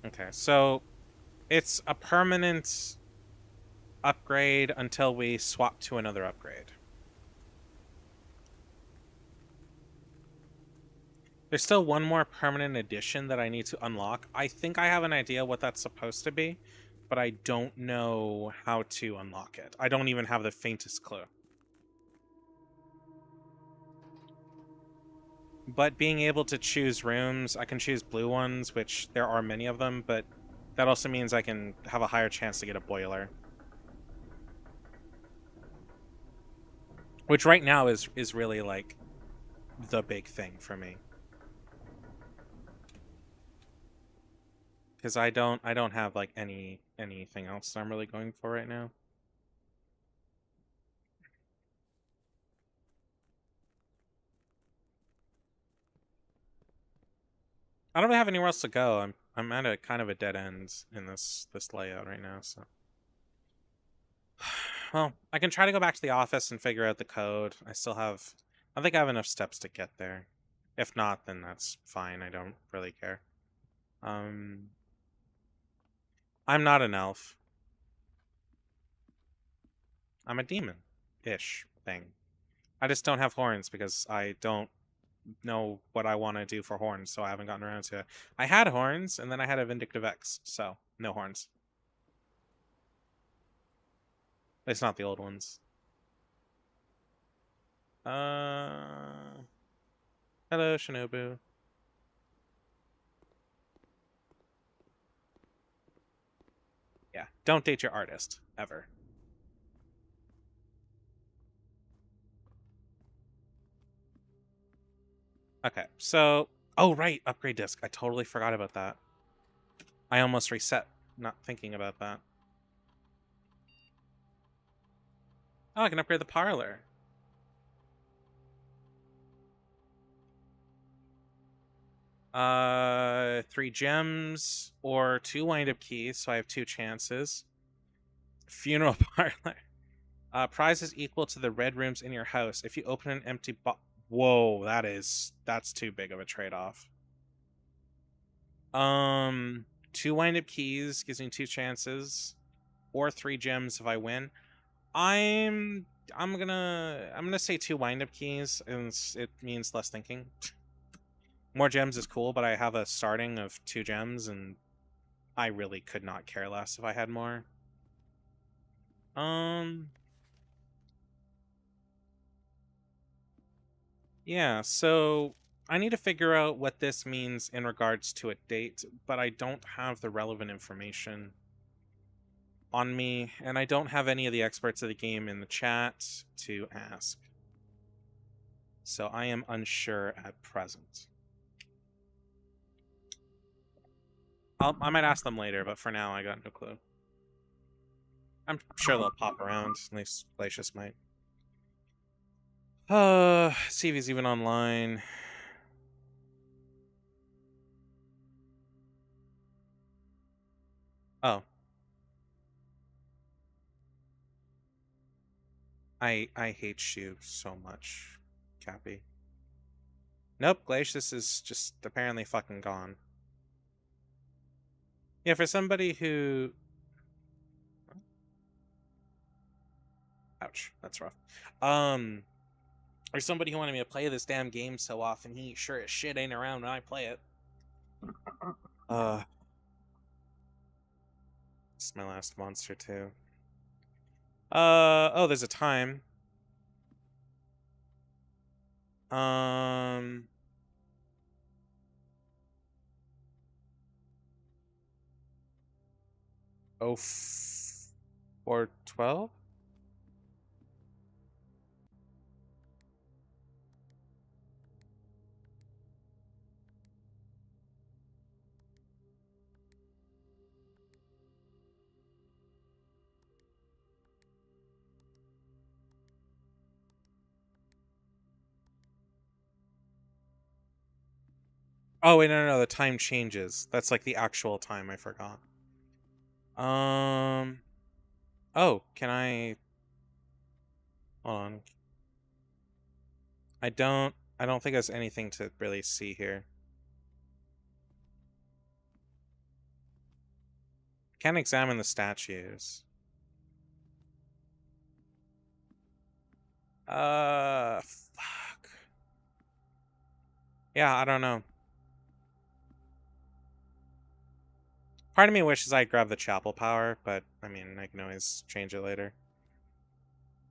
Okay, so it's a permanent upgrade until we swap to another upgrade. There's still one more permanent addition that I need to unlock. I think I have an idea what that's supposed to be, but I don't know how to unlock it. I don't even have the faintest clue. But being able to choose rooms, I can choose blue ones, which there are many of them, but that also means I can have a higher chance to get a boiler. Which right now is really like the big thing for me. Because I don't have like anything else I'm really going for right now. I don't really have anywhere else to go. I'm at a kind of a dead end in this layout right now, so. Well, I can try to go back to the office and figure out the code. I think I have enough steps to get there. If not, then that's fine. I don't really care. Um, I'm not an elf. I'm a demon-ish thing. I just don't have horns because I don't know what I want to do for horns, so I haven't gotten around to it. I had horns, and then I had a Vindictive X, so no horns. It's not the old ones. Hello, Shinobu. Yeah, don't date your artist, ever. Okay, so... Oh, right, upgrade disc. I totally forgot about that. I almost reset, not thinking about that. Oh, I can upgrade the parlor. Three gems or 2 wind-up keys, so I have 2 chances. Funeral parlor. Prizes equal to the red rooms in your house. If you open an empty box... Whoa, that's too big of a trade-off. 2 wind-up keys gives me 2 chances, or 3 gems if I win. I'm gonna say 2 wind-up keys, and it means less thinking. More gems is cool, but I have a starting of 2 gems, and I really could not care less if I had more. Yeah, so I need to figure out what this means in regards to a date, but I don't have the relevant information on me, and I don't have any of the experts of the game in the chat to ask. So I am unsure at present. I might ask them later, but for now I got no clue. I'm sure they'll pop around, at least Glacius might. See if he's even online. Oh. I hate you so much, Cappy. Nope, Glacius is just apparently fucking gone. Yeah, for somebody who... Ouch, that's rough. For somebody who wanted me to play this damn game so often, he sure as shit ain't around when I play it. It's my last monster, too. Oh, there's a time. Oh, 412? Oh, wait, no, the time changes. That's like the actual time, I forgot. Oh, can I... Hold on. I don't think there's anything to really see here. Can't examine the statues. Fuck. Yeah, I don't know. Part of me wishes I'd grab the chapel power, but, I mean, I can always change it later.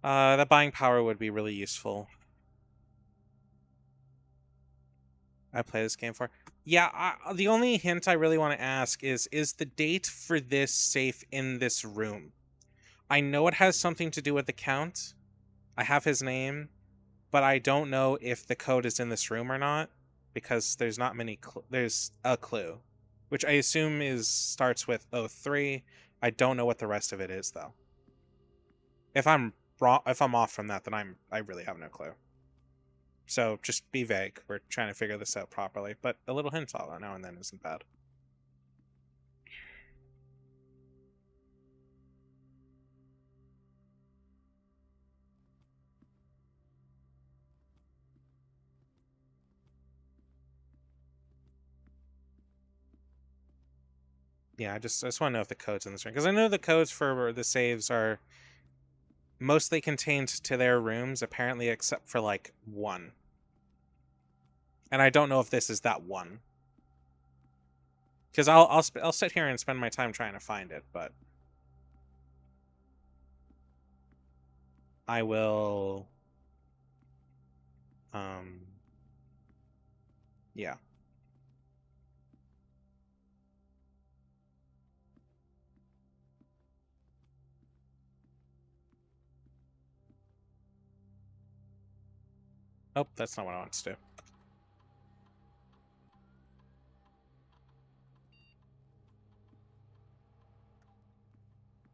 That buying power would be really useful. I play this game for. Yeah, the only hint I really want to ask is the date for this safe in this room? I know it has something to do with the Count. I have his name, but I don't know if the code is in this room or not, because there's not many there's a clue, which I assume starts with 03. I don't know what the rest of it is, though. If I'm wrong, if I'm off from that, then I really have no clue. So just be vague. We're trying to figure this out properly, but a little hint all now and then isn't bad. Yeah, I just want to know if the code's in this room, because I know the codes for the saves are mostly contained to their rooms, apparently, except for like one. And I don't know if this is that one, because I'll sit here and spend my time trying to find it, but I will. Um, yeah. Oh, that's not what I want to do.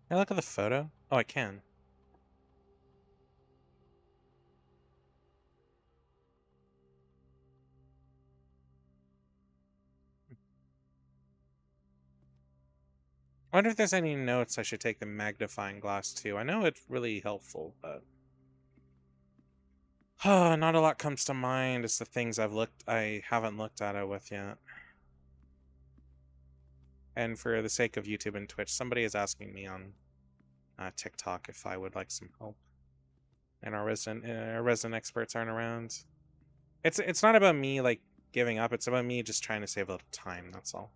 Can I look at the photo? Oh, I can. I wonder if there's any notes I should take the magnifying glass to. I know it's really helpful, but not a lot comes to mind. It's the things I haven't looked at it with yet. And for the sake of YouTube and Twitch, somebody is asking me on TikTok if I would like some help, and our resident experts aren't around. It's not about me like giving up. It's about me just trying to save a little time. That's all.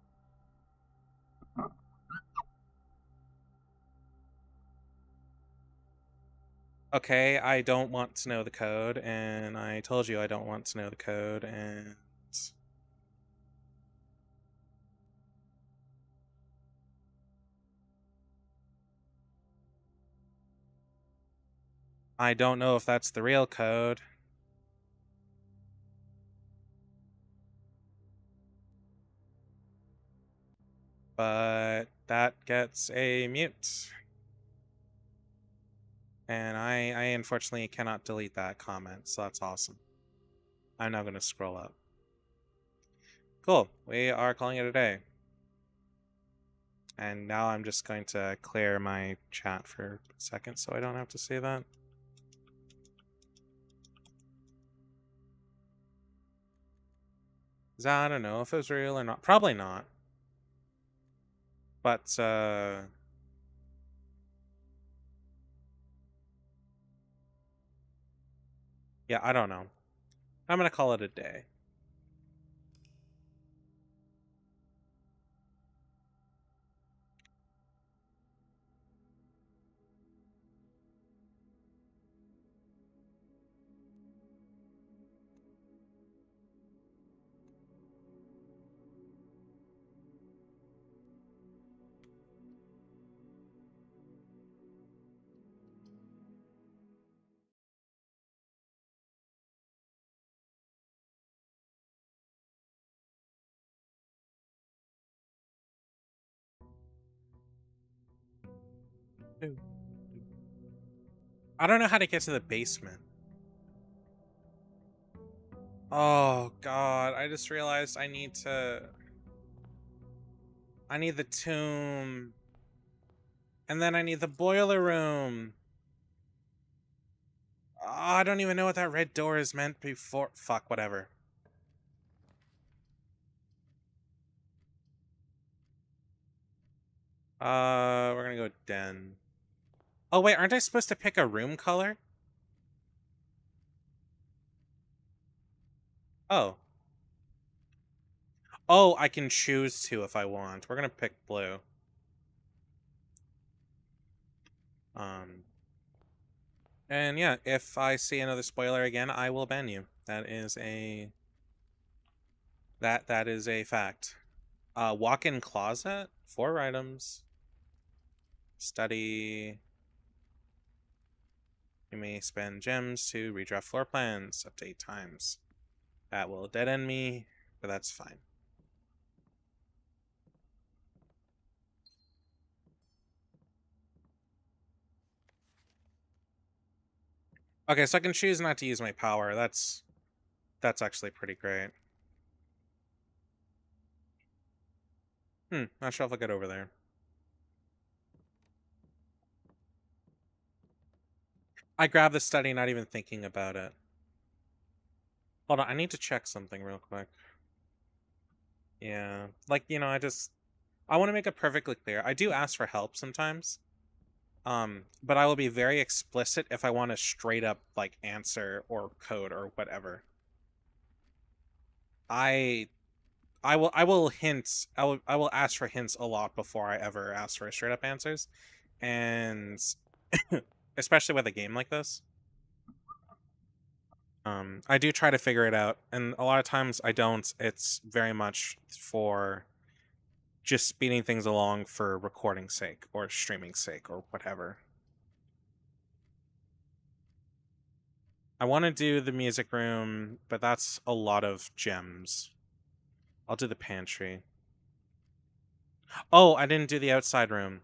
Okay, I don't want to know the code, and I told you I don't want to know the code, and I don't know if that's the real code. But that gets a mute. And I unfortunately cannot delete that comment, so that's awesome. I'm now going to scroll up. Cool, we are calling it a day. And now I'm just going to clear my chat for a second so I don't have to say that. I don't know if it was real or not. Probably not. But, yeah, I don't know. I'm going to call it a day. I don't know how to get to the basement. Oh, God. I just realized I need the tomb. And then I need the boiler room. Oh, I don't even know what that red door is meant before. Fuck, whatever. We're gonna go den. Oh, wait, aren't I supposed to pick a room color? Oh. Oh, I can choose to if I want. We're gonna pick blue. Um, and yeah, if I see another spoiler again, I will ban you. That is a that is a fact. Walk-in closet, 4 items. Study. You may spend gems to redraft floor plans up to 8 times. That will dead end me, but that's fine. Okay, so I can choose not to use my power. That's actually pretty great. Not sure if I'll get over there. I grabbed the study, not even thinking about it. Hold on, I need to check something real quick. Yeah, like, I want to make it perfectly clear. I do ask for help sometimes. But I will be very explicit if I want a straight up like answer or code or whatever. I I will ask for hints a lot before I ever ask for straight up answers. And especially with a game like this. I do try to figure it out, and a lot of times I don't. It's very much for just speeding things along for recording sake or streaming sake or whatever. I want to do the music room, but that's a lot of gems. I'll do the pantry. Oh, I didn't do the outside room.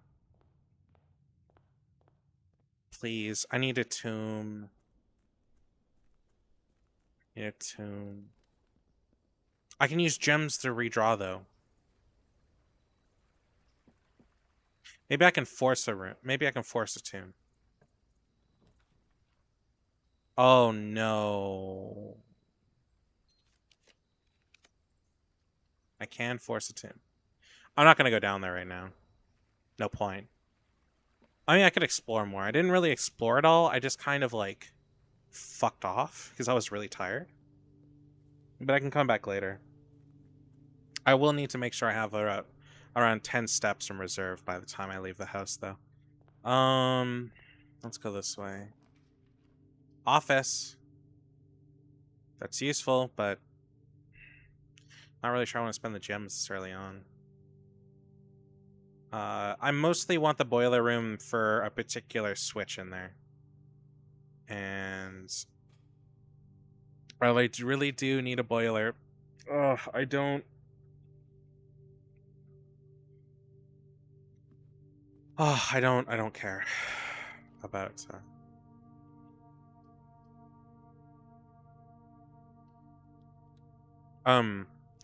Please, I need a tomb. Need a tomb. I can use gems to redraw, though. Maybe I can force a room. Maybe I can force a tomb. Oh, no. I can force a tomb. I'm not going to go down there right now. No point. I mean, I could explore more. I didn't really explore it all. I just kind of, like, fucked off because I was really tired. But I can come back later. I will need to make sure I have around 10 steps in reserve by the time I leave the house, though. Let's go this way. Office. That's useful, but not really sure I want to spend the gems this early on. I mostly want the boiler room for a particular switch in there. And I really do need a boiler. Ugh, I don't... Oh, I don't care about...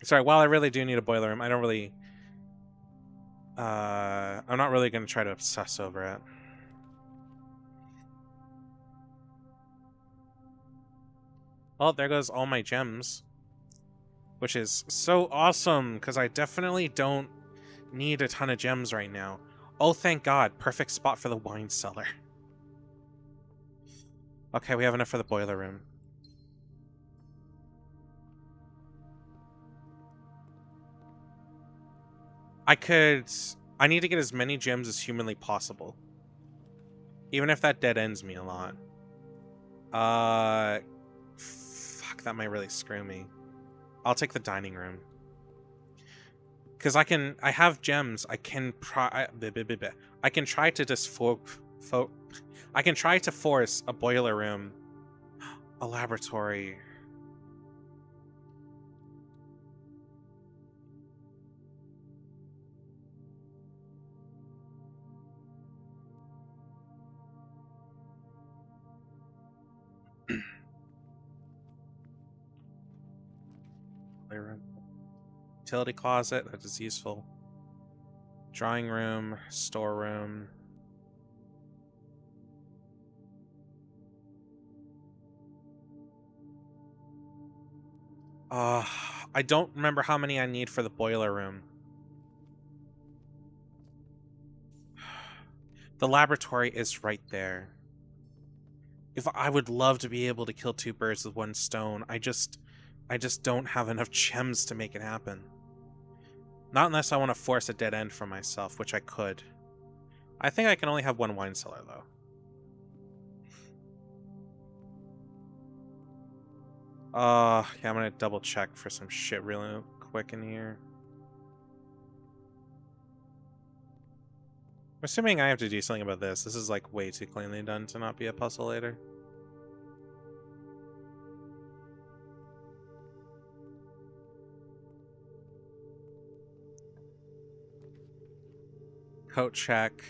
Sorry, while I really do need a boiler room, I don't really... I'm not really going to try to obsess over it. Well, there goes all my gems. Which is so awesome, because I definitely don't need a ton of gems right now. Oh, thank God. Perfect spot for the wine cellar. Okay, we have enough for the boiler room. I need to get as many gems as humanly possible. Even if that dead ends me a lot. Fuck, that might really screw me. I'll take the dining room. Because I have gems. I can try to just I can try to force a boiler room. A laboratory. Utility closet, that is useful. Drawing room, storeroom. I don't remember how many I need for the boiler room. The laboratory is right there. I would love to be able to kill two birds with one stone. I just don't have enough gems to make it happen. Not unless I want to force a dead end for myself, which I could. I think I can only have one wine cellar, though. Yeah, I'm gonna double check for some shit really quick in here. I'm assuming I have to do something about this. This is like way too cleanly done to not be a puzzle later. Coat check.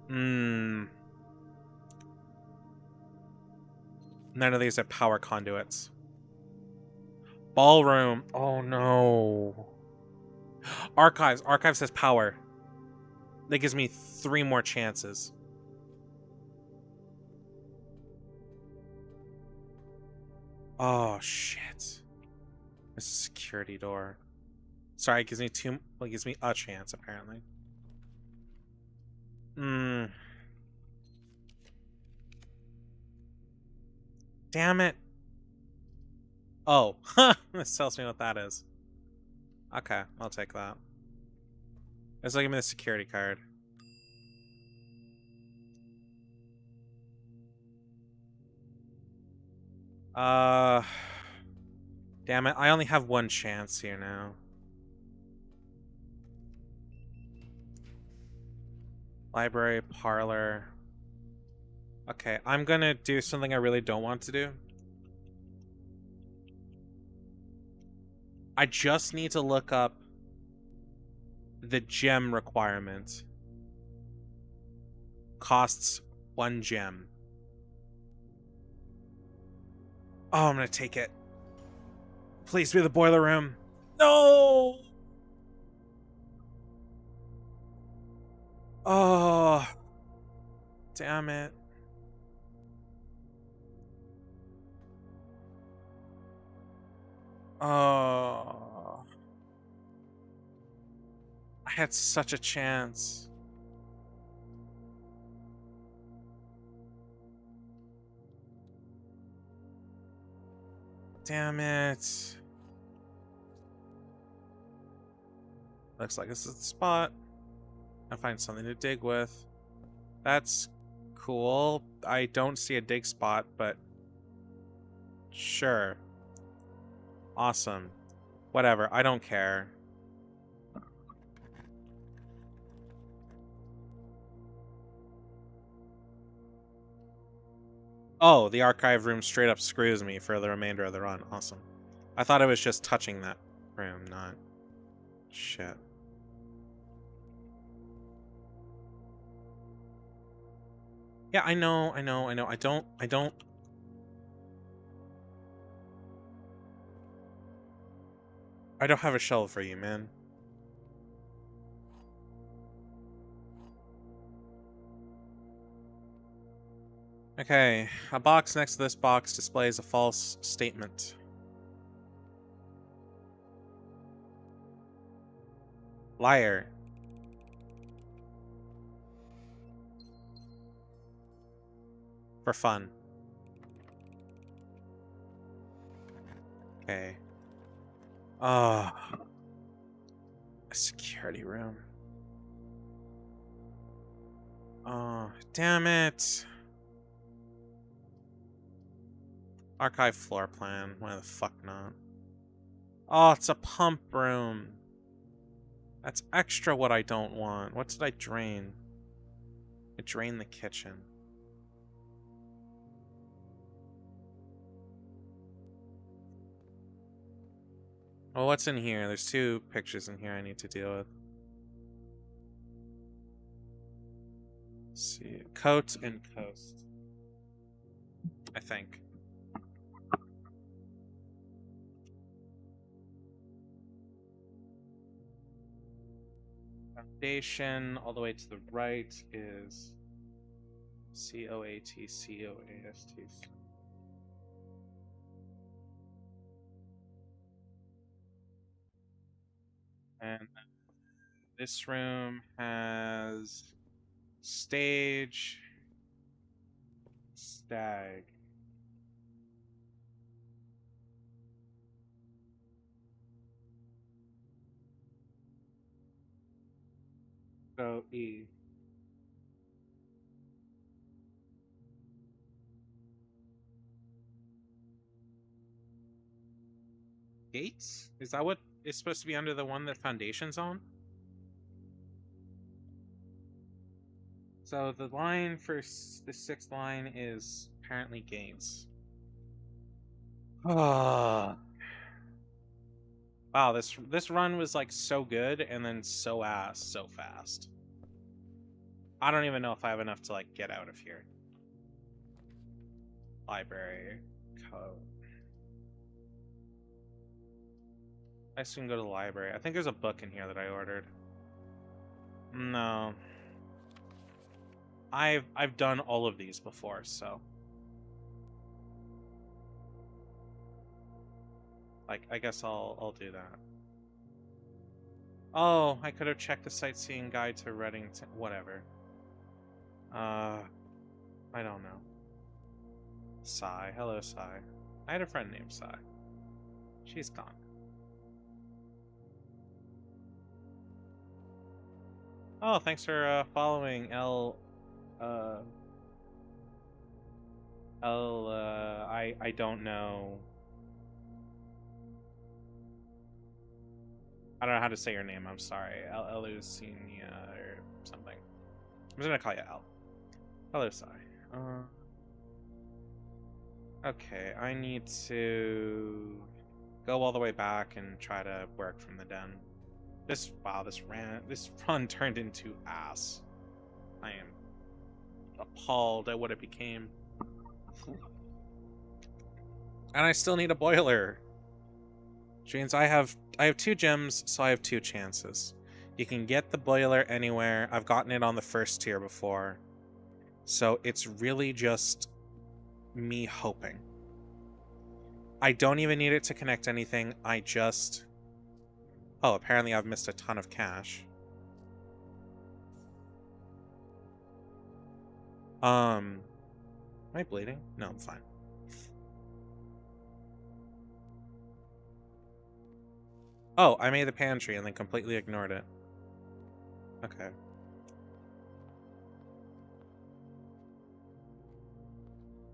None of these are power conduits. Ballroom. Oh no. Archives. Archives has power. That gives me 3 more chances. Oh shit. This is a security door. Sorry, it gives me two. Well, it gives me a chance apparently. Hmm. Damn it. Oh, this tells me what that is. Okay, I'll take that. It's like give me the security card. Uh, damn it! I only have one chance here now. Library, parlor. Okay, I'm gonna do something I really don't want to do. I just need to look up the gem requirement. Costs 1 gem. Oh, I'm gonna take it. Please be the boiler room. No! Oh, damn it. Oh. I had such a chance. Damn it. Looks like this is the spot. I find something to dig with. That's cool. I don't see a dig spot, but sure. Awesome. Whatever, I don't care. Oh, the archive room straight up screws me for the remainder of the run. Awesome. I thought it was just touching that room, not... Shit. Yeah, I know. I don't... I don't have a shovel for you, man. Okay, a box next to this box displays a false statement. Liar. For fun. Okay. Oh. A security room. Oh, damn it. Archive floor plan. Why the fuck not? Oh, it's a pump room. That's extra what I don't want. What did I drain? I drained the kitchen. Well, what's in here? There's 2 pictures in here I need to deal with. Let's see. Coat and coast. I think. Foundation all the way to the right is COAT. And this room has stage, stag. So E. Gates? Is that what is supposed to be under the one that foundation's on? So the line for the 6th line is apparently gates. Ah. Wow, this run was like so good and then so ass so fast. I don't even know if I have enough to like get out of here. Library code. I just can go to the library. I think there's a book in here that I ordered. No. I've done all of these before, so like I guess I'll do that. Oh, I could have checked the sightseeing guide to Reddington. Whatever. I don't know. Sai. Hello, Sai. I had a friend named Sai. She's gone. Oh, thanks for following uh, I don't know. I don't know how to say your name. I'm sorry. Elucinia or something. I'm just gonna call you Al. Hello, Sai. Okay, I need to go all the way back and try to work from the den. This this run turned into ass. I am appalled at what it became. And I still need a boiler. Which means I have 2 gems, so I have 2 chances. You can get the boiler anywhere. I've gotten it on the first tier before. So it's really just me hoping. I don't even need it to connect anything. I just... Oh, apparently I've missed a ton of cash. Am I bleeding? No, I'm fine. Oh, I made the pantry and then completely ignored it. Okay.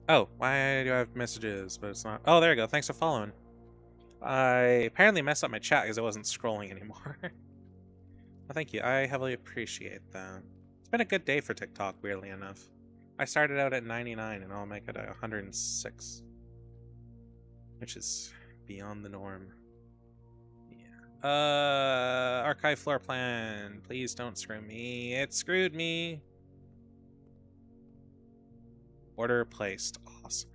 Oh, why do I have messages, but it's not... Oh, there you go. Thanks for following. I apparently messed up my chat because it wasn't scrolling anymore. Well, thank you. I heavily appreciate that. It's been a good day for TikTok, weirdly enough. I started out at 99 and I'll make it 106. Which is beyond the norm. Yeah. Archive floor plan. Please don't screw me. It screwed me. Order placed. Awesome.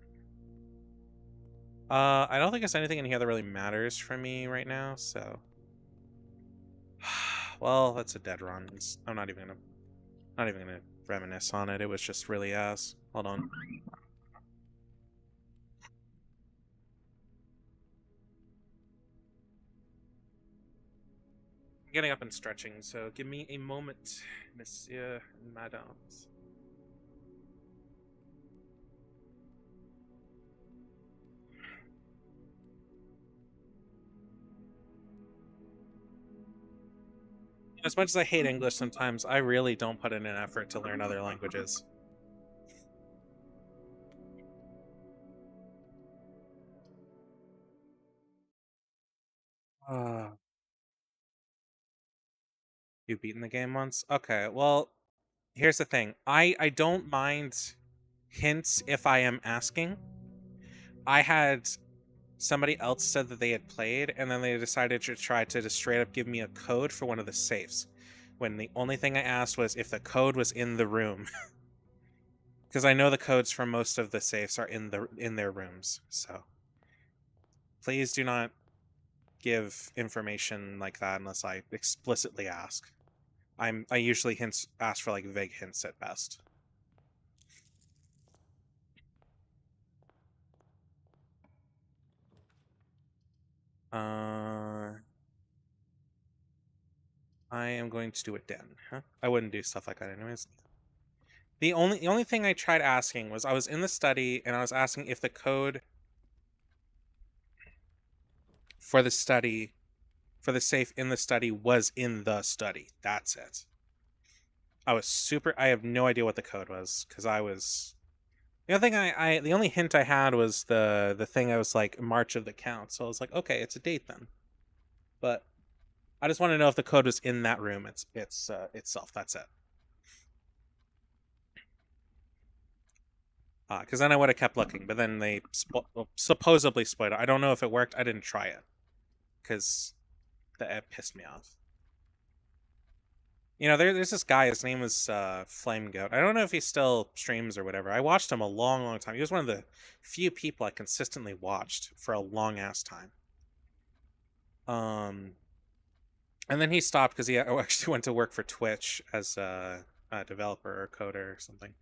I don't think there's anything in here that really matters for me right now, so... Well, that's a dead run. I'm not even gonna reminisce on it. It was just really ass. Hold on. I'm getting up and stretching, so give me a moment, monsieur and madams. As much as I hate English sometimes, I really don't put in an effort to learn other languages. Uh, you've beaten the game once? Okay, well, here's the thing. I don't mind hints if I am asking. I had somebody else said that they had played, and then they decided to try to just straight up give me a code for one of the safes, when the only thing I asked was if the code was in the room. Because I know the codes for most of the safes are in their rooms, so please do not give information like that unless I explicitly ask. I usually ask for like vague hints at best. I am going to do it then. Huh? I wouldn't do stuff like that anyways. The only thing I tried asking was I was in the study and I was asking if the code for the study for the safe in the study was in the study. That's it. I have no idea what the code was because I was the only thing the only hint I had was the thing I was like March of the Count. So I was like, okay, it's a date then. But I just want to know if the code was in that room. It's itself. That's it. Because then I would have kept looking, but then they supposedly spoiled it. I don't know if it worked. I didn't try it because it pissed me off. You know, there's this guy. His name was Flame Goat. I don't know if he still streams or whatever. I watched him a long, long time. He was one of the few people I consistently watched for a long ass time. And then he stopped because he actually went to work for Twitch as a developer or coder or something.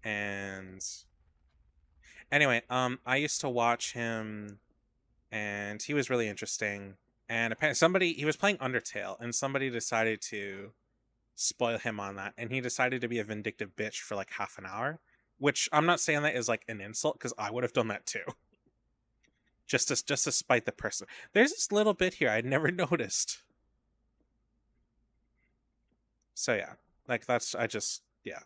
And anyway, I used to watch him, and he was really interesting. And apparently he was playing Undertale, and somebody decided to spoil him on that, and he decided to be a vindictive bitch for like half an hour, which I'm not saying that is like an insult, because I would have done that too. Just to spite the person. There's this little bit here I'd never noticed. So yeah, like that's yeah.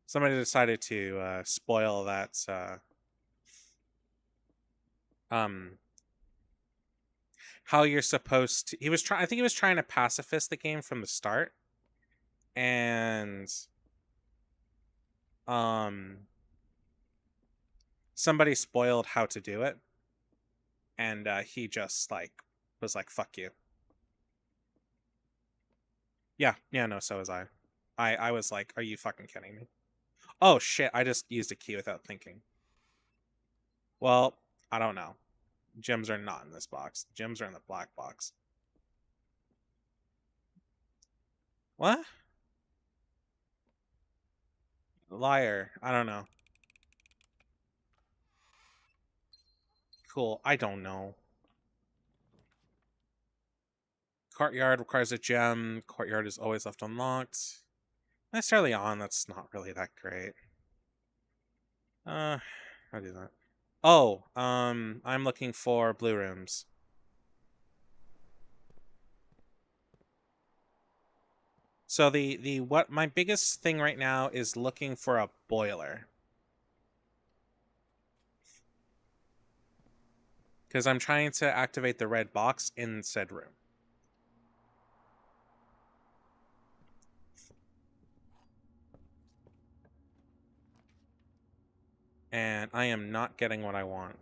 Somebody decided to spoil that um how you're supposed to. I think he was trying to pacifist the game from the start, and um somebody spoiled how to do it, and he just like was like, fuck you. Yeah, no, so was I was like, are you fucking kidding me? Oh shit, I just used a key without thinking. Well, I don't know. Gems are not in this box. Gems are in the black box. What? Liar. I don't know. Cool. I don't know. Courtyard requires a gem. Courtyard is always left unlocked. Necessarily on, that's not really that great. I'll do that. Oh, I'm looking for blue rooms. So the what my biggest thing right now is looking for a boiler. Because I'm trying to activate the red box in said room. And I am not getting what I want.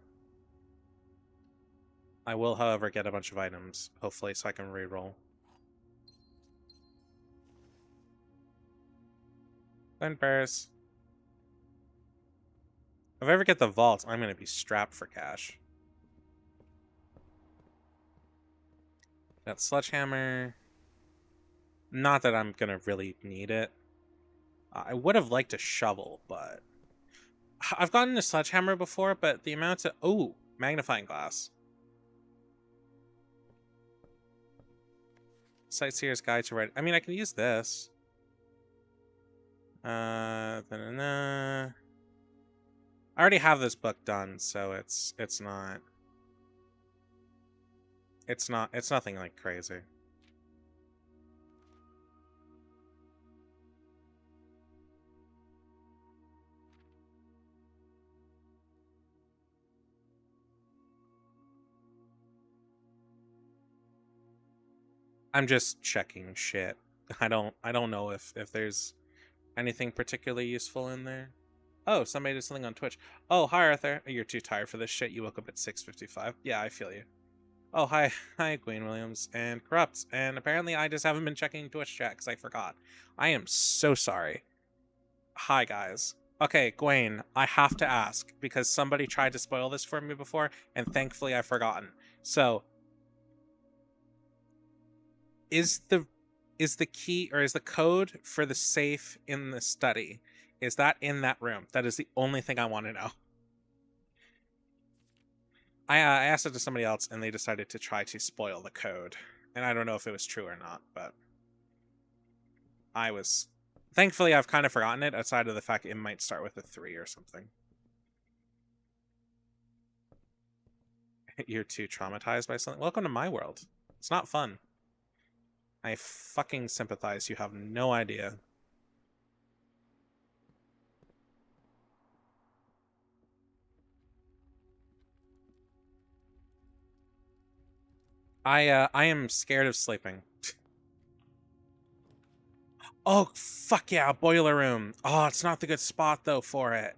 I will, however, get a bunch of items, hopefully, so I can reroll. Then Paris. If I ever get the vault, I'm going to be strapped for cash. That sledgehammer. Not that I'm going to really need it. I would have liked a shovel, but I've gotten a sledgehammer before, but the amount of... Oh, magnifying glass. Sightseer's Guide to Red. I mean, I can use this. I already have this book done, so it's nothing like crazy. I'm just checking shit. I don't know if there's anything particularly useful in there. Oh, somebody did something on Twitch. Oh, hi Arthur. You're too tired for this shit. You woke up at 6:55. Yeah, I feel you. Oh, hi, Gwen Williams and Corrupt. And apparently I just haven't been checking Twitch chat because I forgot. I am so sorry. Hi guys. Okay, Gwen, I have to ask because somebody tried to spoil this for me before, and thankfully I've forgotten. So, is the key or is the code for the safe in the study, is that in that room? That is the only thing I want to know. I asked it to somebody else and they decided to try to spoil the code, and I don't know if it was true or not, but thankfully I've kind of forgotten it, outside of the fact it might start with a 3 or something. You're too traumatized by something? Welcome to my world. It's not fun. I fucking sympathize. You have no idea. I am scared of sleeping. Oh, fuck yeah, boiler room. Oh, it's not the good spot, though, for it.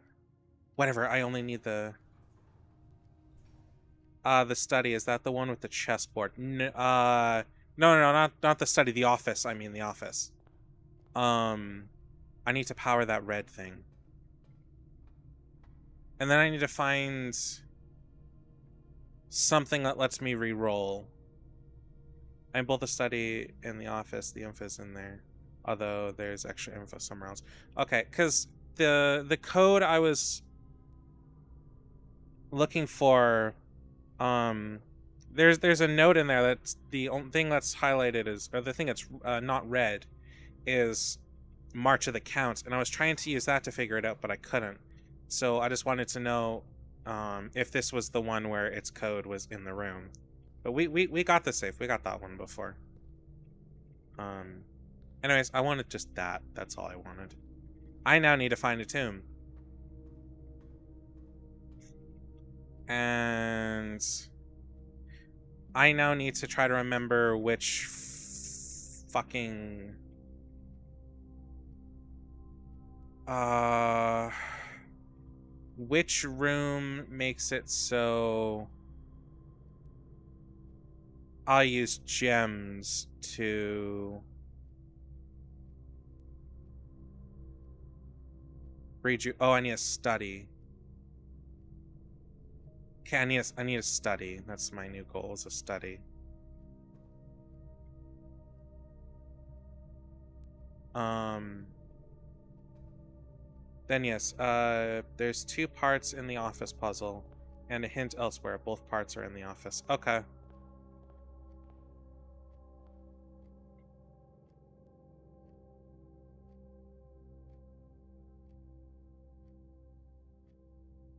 Whatever, I only need the study. Is that the one with the chessboard? No, not the study, the office. I mean, the office. I need to power that red thing. And then I need to find something that lets me re-roll. I'm both the study and the office. The info is in there. Although there's extra info somewhere else. Okay, because the code I was looking for, There's a note in there that's the only thing that's highlighted is, or the thing that's not red is March of the Counts, and I was trying to use that to figure it out, but I couldn't. So I just wanted to know if this was the one where its code was in the room. But we got the safe. We got that one before. Um, anyways, I wanted just that. That's all I wanted. I now need to find a tomb. And I now need to try to remember which fucking which room makes it so I use gems to read you. Oh, I need a study. Okay, I need a study. That's my new goal, is a study. Then yes, there's 2 parts in the office puzzle and a hint elsewhere. Both parts are in the office. Okay.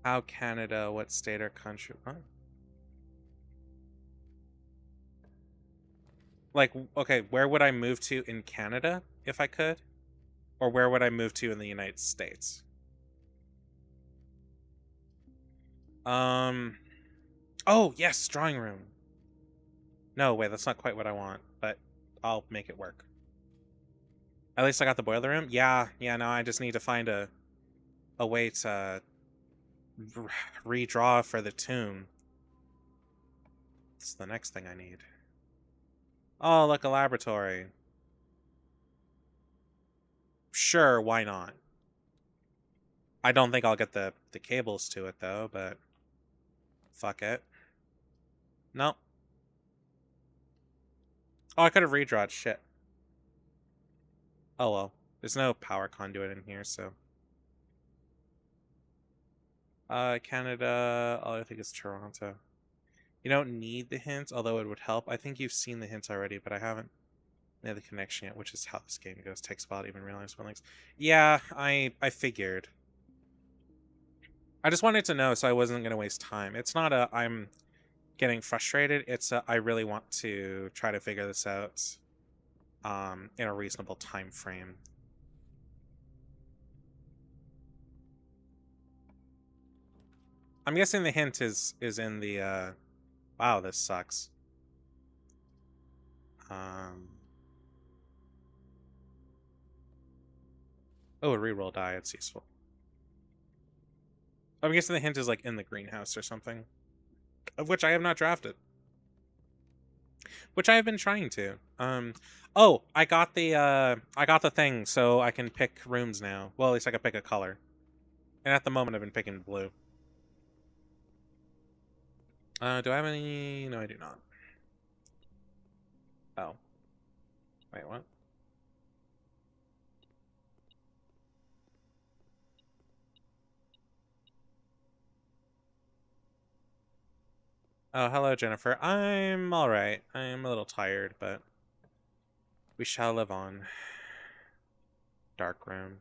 How Canada, what state or country? What? Like, okay, where would I move to in Canada if I could? Or where would I move to in the United States? Oh, yes, drawing room. No, wait, that's not quite what I want, but I'll make it work. At least I got the boiler room? Yeah, no, I just need to find a way to redraw for the tomb. It's the next thing I need. Oh, look, a laboratory. Sure, why not? I don't think I'll get the cables to it, though, but fuck it. Nope. Oh, I could have redrawn shit. Oh well. There's no power conduit in here, so. Canada. Oh, I think it's Toronto. You don't need the hints, although it would help. I think you've seen the hints already, but I haven't made the connection yet, which is how this game goes. Takes a while to even realize one links. Yeah, I figured. I just wanted to know so I wasn't going to waste time. It's not a I'm getting frustrated. It's a I really want to try to figure this out in a reasonable time frame. I'm guessing the hint is in the wow, this sucks. Oh, a reroll die, it's useful. I'm guessing the hint is like in the greenhouse or something. Of which I have not drafted. Which I have been trying to. Oh, I got the thing, so I can pick rooms now. Well, at least I can pick a color. And at the moment I've been picking blue. Do I have any? No, I do not. Oh. Wait, what? Oh, hello, Jennifer. I'm alright. I'm a little tired, but we shall live on. Dark room.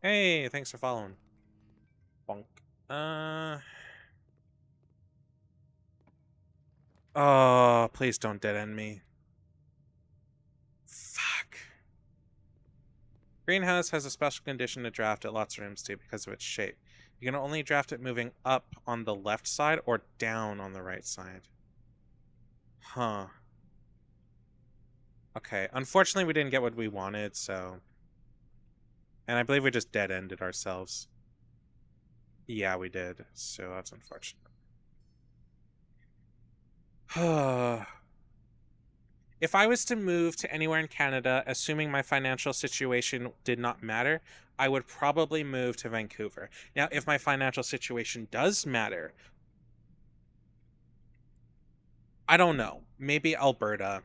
Hey, thanks for following. Bonk. Oh, please don't dead end me. Fuck. Greenhouse has a special condition to draft at lots of rooms too because of its shape. You can only draft it moving up on the left side or down on the right side. Huh. Okay, unfortunately we didn't get what we wanted, so... And I believe we just dead-ended ourselves. Yeah, we did, so that's unfortunate. If I was to move to anywhere in Canada, assuming my financial situation did not matter, I would probably move to Vancouver. Now, if my financial situation does matter, I don't know. Maybe Alberta,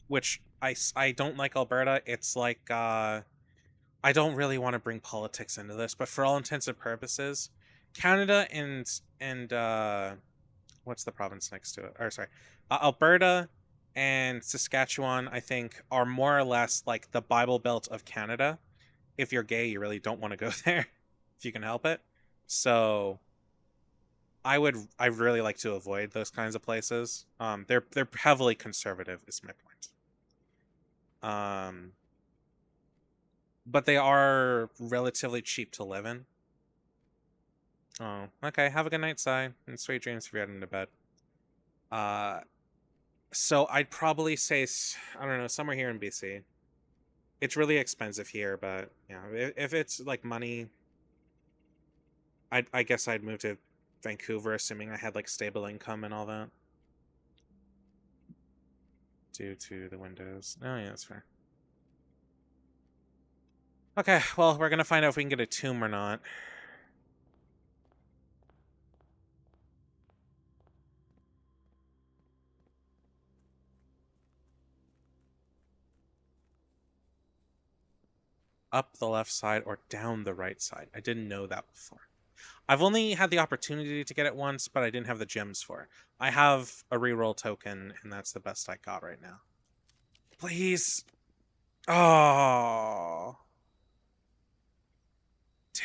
which I don't like Alberta. It's like, I don't really want to bring politics into this, but for all intents and purposes, Canada and what's the province next to it? Or sorry, Alberta and Saskatchewan, I think, are more or less like the Bible Belt of Canada. If you're gay, you really don't want to go there if you can help it. So I really like to avoid those kinds of places. They're heavily conservative, is my point. Um, but they are relatively cheap to live in. Oh, okay. Have a good night, Si, and sweet dreams if you're heading to bed. Uh, so I'd probably say I don't know, somewhere here in BC. It's really expensive here, but yeah, if it's like money, I guess I'd move to Vancouver, assuming I had like stable income and all that. Due to the windows. Oh yeah, that's fair. Okay, well, we're gonna find out if we can get a tomb or not. Up the left side or down the right side. I didn't know that before. I've only had the opportunity to get it once, but I didn't have the gems for it. I have a reroll token, and that's the best I got right now. Please. Oh.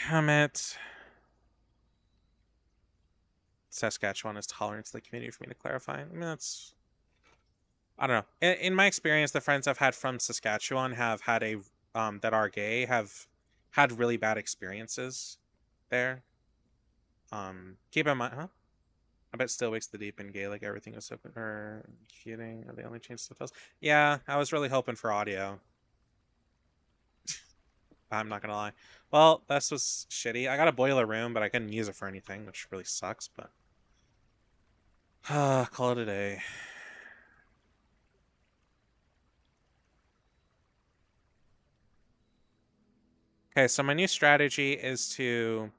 Damn it. Saskatchewan is tolerant to the community for me to clarify. I mean, that's... I don't know. In my experience, the friends I've had from Saskatchewan have had that are gay have had really bad experiences there. Keep in mind, huh? I bet still wakes the deep in gay, like everything is open or kidding. Are they only changed subtitles? Yeah, I was really hoping for audio. I'm not gonna lie. Well, this was shitty. I got a boiler room, but I couldn't use it for anything, which really sucks, but call it a day. Okay, so my new strategy is to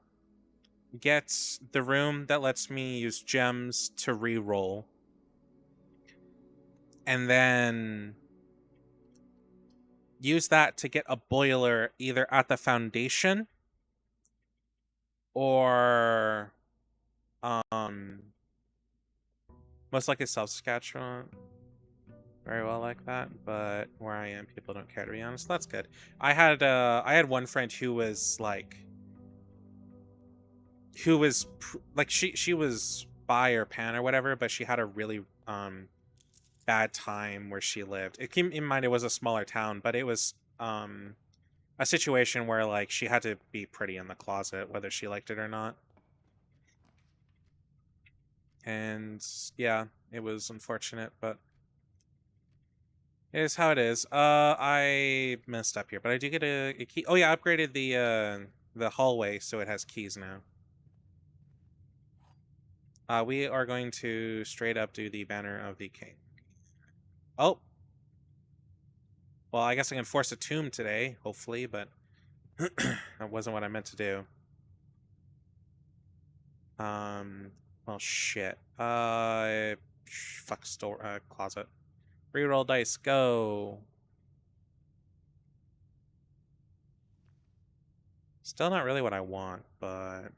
get the room that lets me use gems to re-roll. And then use that to get a boiler either at the foundation or most likely South Saskatchewan. Very well like that, but where I am, people don't care, to be honest. That's good. I had one friend who was like, she was bi or pan or whatever, but she had a really bad time where she lived. It came in mind it was a smaller town, but it was a situation where like she had to be pretty in the closet whether she liked it or not. And yeah, it was unfortunate, but it is how it is. I messed up here, but I do get a key. Oh yeah, I upgraded the hallway so it has keys now. We are going to straight up do the banner of the king. Oh. Well, I guess I can force a tomb today, hopefully, but that wasn't what I meant to do. Well, shit. Fuck store closet. Reroll dice, go. Still not really what I want, but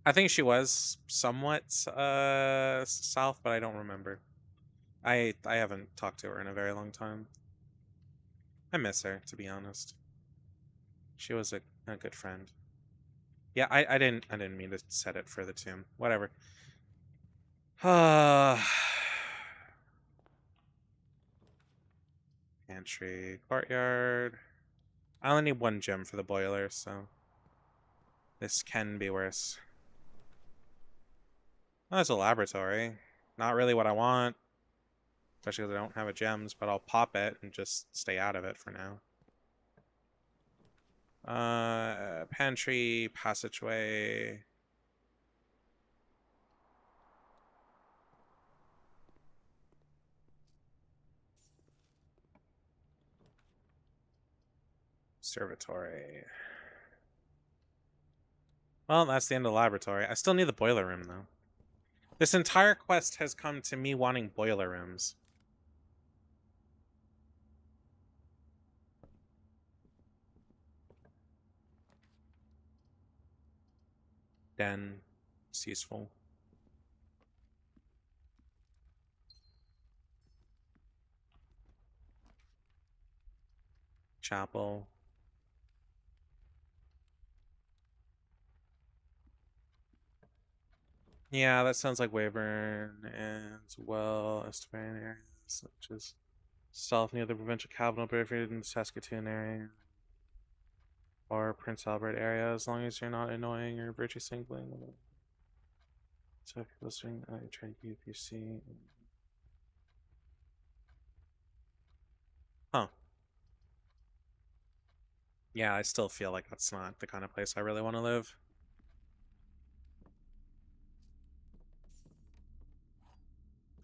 I think she was somewhat south, but I don't remember. I haven't talked to her in a very long time. I miss her, to be honest. She was a good friend. Yeah, I didn't mean to set it for the tomb. Whatever. Pantry, courtyard. I only need one gem for the boiler, so this can be worse. Oh, there's a laboratory. Not really what I want. Especially because I don't have a gems, but I'll pop it and just stay out of it for now. Pantry, passageway. Observatory. Well, that's the end of the laboratory. I still need the boiler room, though. This entire quest has come to me wanting boiler rooms. Den. It's useful. Chapel. Yeah, that sounds like Weyburn as well as Estimating areas such as south near the provincial capital, Brayford in the Saskatoon area, or Prince Albert area, as long as you're not annoying or virtue signaling. So if you're listening, I try to keep you see. Huh. Yeah, I still feel like that's not the kind of place I really want to live.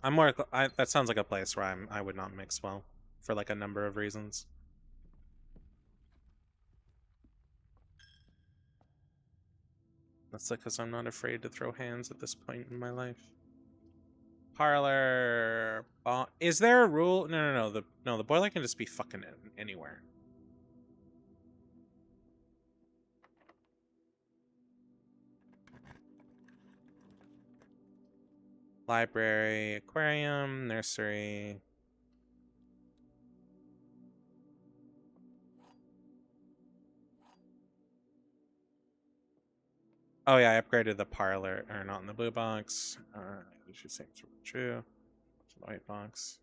I'm more. That sounds like a place where I would not mix well, for like a number of reasons. That's because I'm not afraid to throw hands at this point in my life. Parlor. Is there a rule? No. The boiler can just be fucking anywhere. Library, aquarium, nursery. Oh yeah, I upgraded the parlor, or not in the blue box. It should say it's true. It's the white box.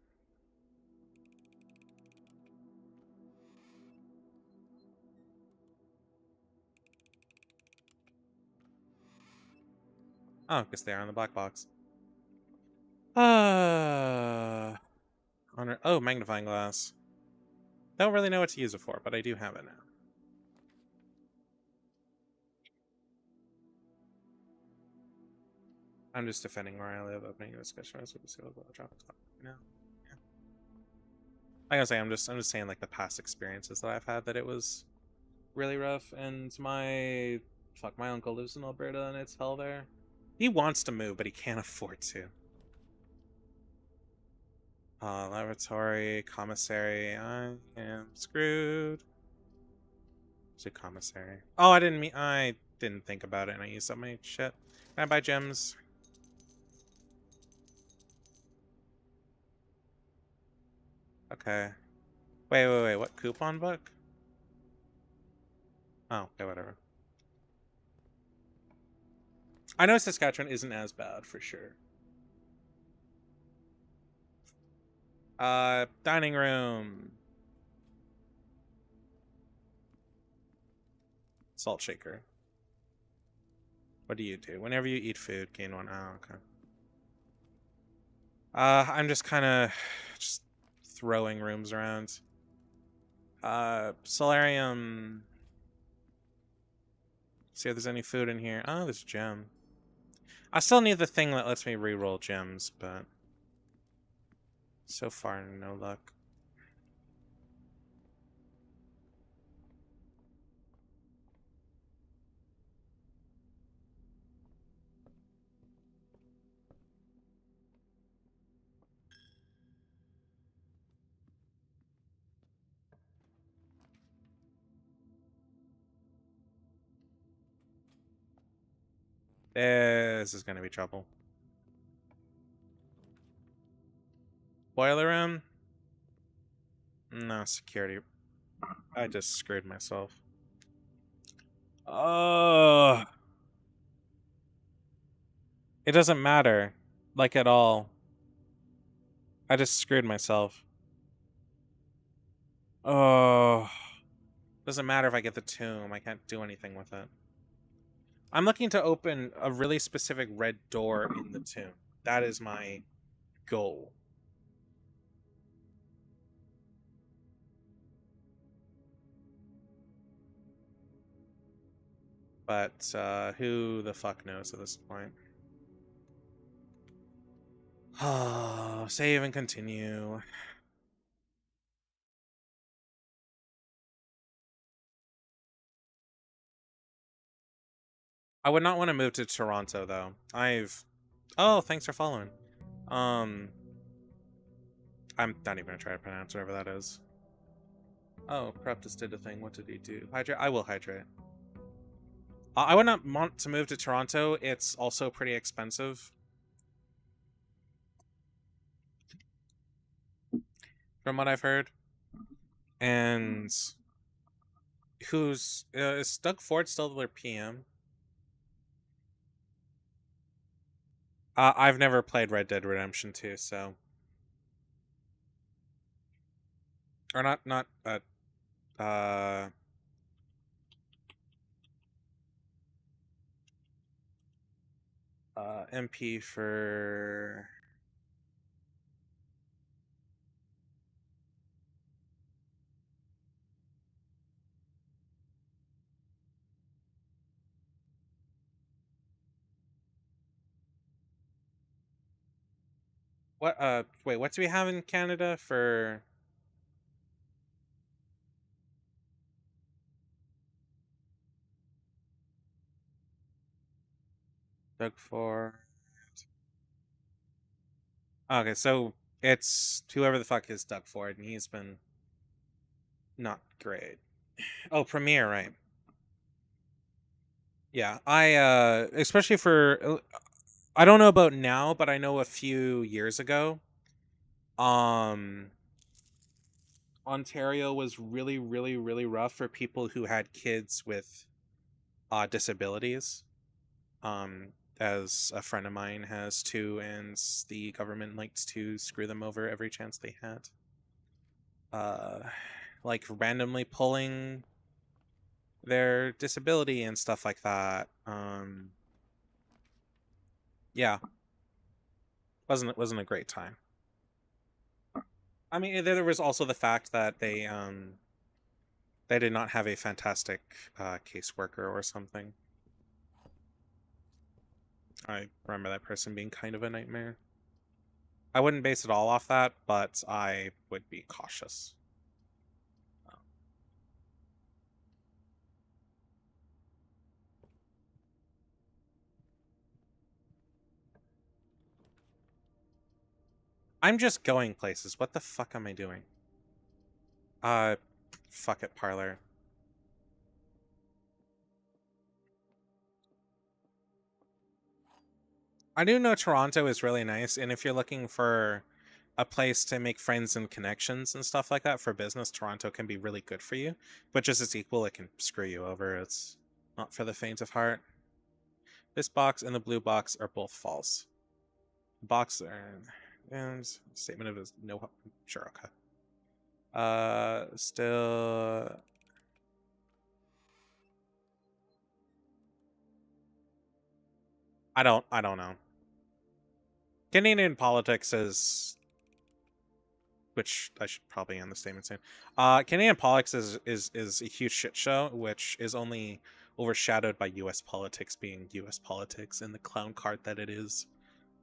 Oh, because they are on the black box. Oh, magnifying glass. Don't really know what to use it for, but I do have it now. I'm just defending where I live, opening a discussion with the seal drop top. You know? Yeah. Like I was saying, I'm just saying like the past experiences that I've had that it was really rough, and my uncle lives in Alberta and it's hell there. He wants to move, but he can't afford to. Laboratory, commissary. I am screwed. It's a commissary. Oh, I didn't think about it and I used up my shit. Can I buy gems? Okay. Wait. What coupon book? Oh, okay, whatever. I know Saskatchewan isn't as bad for sure. Dining room. Salt shaker. What do you do? Whenever you eat food, gain one. Oh, okay. I'm just kind of just throwing rooms around. Solarium. See if there's any food in here. Oh, there's a gem. I still need the thing that lets me reroll gems, but so far no luck. This is gonna be trouble. Boiler room? No, security. I just screwed myself. Oh, it doesn't matter, like at all. I just screwed myself. Oh, doesn't matter if I get the tomb. I can't do anything with it. I'm looking to open a really specific red door in the tomb. That is my goal. But who the fuck knows at this point? Oh, save and continue. I would not want to move to Toronto though. Oh, thanks for following. Um I'm not even gonna try to pronounce whatever that is. Oh, Prep just did a thing. What did he do? Hydrate? I will hydrate. I would not want to move to Toronto. It's also pretty expensive, from what I've heard. And is Doug Ford still their PM? I've never played Red Dead Redemption 2, so or not uh MP for what? Wait, what do we have in Canada for? Doug Ford. Okay, so it's whoever the fuck is Doug Ford, and he's been not great. Oh, Premiere, right? Yeah, I especially for I don't know about now, but I know a few years ago, um, Ontario was really, really, really rough for people who had kids with disabilities. Um, as a friend of mine has two, and the government likes to screw them over every chance they had. Uh, like randomly pulling their disability and stuff like that. Yeah, wasn't a great time. I mean, there was also the fact that they did not have a fantastic caseworker or something. I remember that person being kind of a nightmare. I wouldn't base it all off that, but I would be cautious. I'm just going places. What the fuck am I doing? Uh, fuck it, Parlor. I do know Toronto is really nice, and if you're looking for a place to make friends and connections and stuff like that for business, Toronto can be really good for you. But just as equal, it can screw you over. It's not for the faint of heart. This box and the blue box are both false. Box and statement of his no. Sure, okay. Still. I don't know. Canadian politics is, which I should probably end the statement soon. Canadian politics is a huge shit show, which is only overshadowed by U.S. politics being U.S. politics and the clown cart that it is.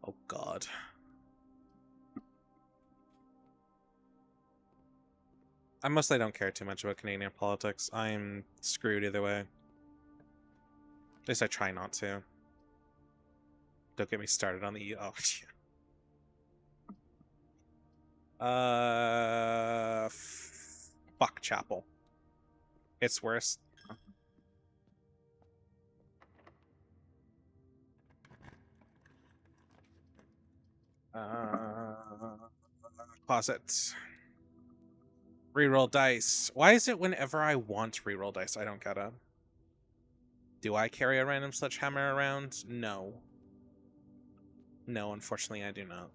Oh God. I mostly don't care too much about Canadian politics. I'm screwed either way. At least I try not to. Don't get me started on the oh fuck Chapel. It's worse. Uh, closet. Reroll dice. Why is it whenever I want reroll dice? I don't get it. Do I carry a random sledgehammer around? No. No, unfortunately, I do not.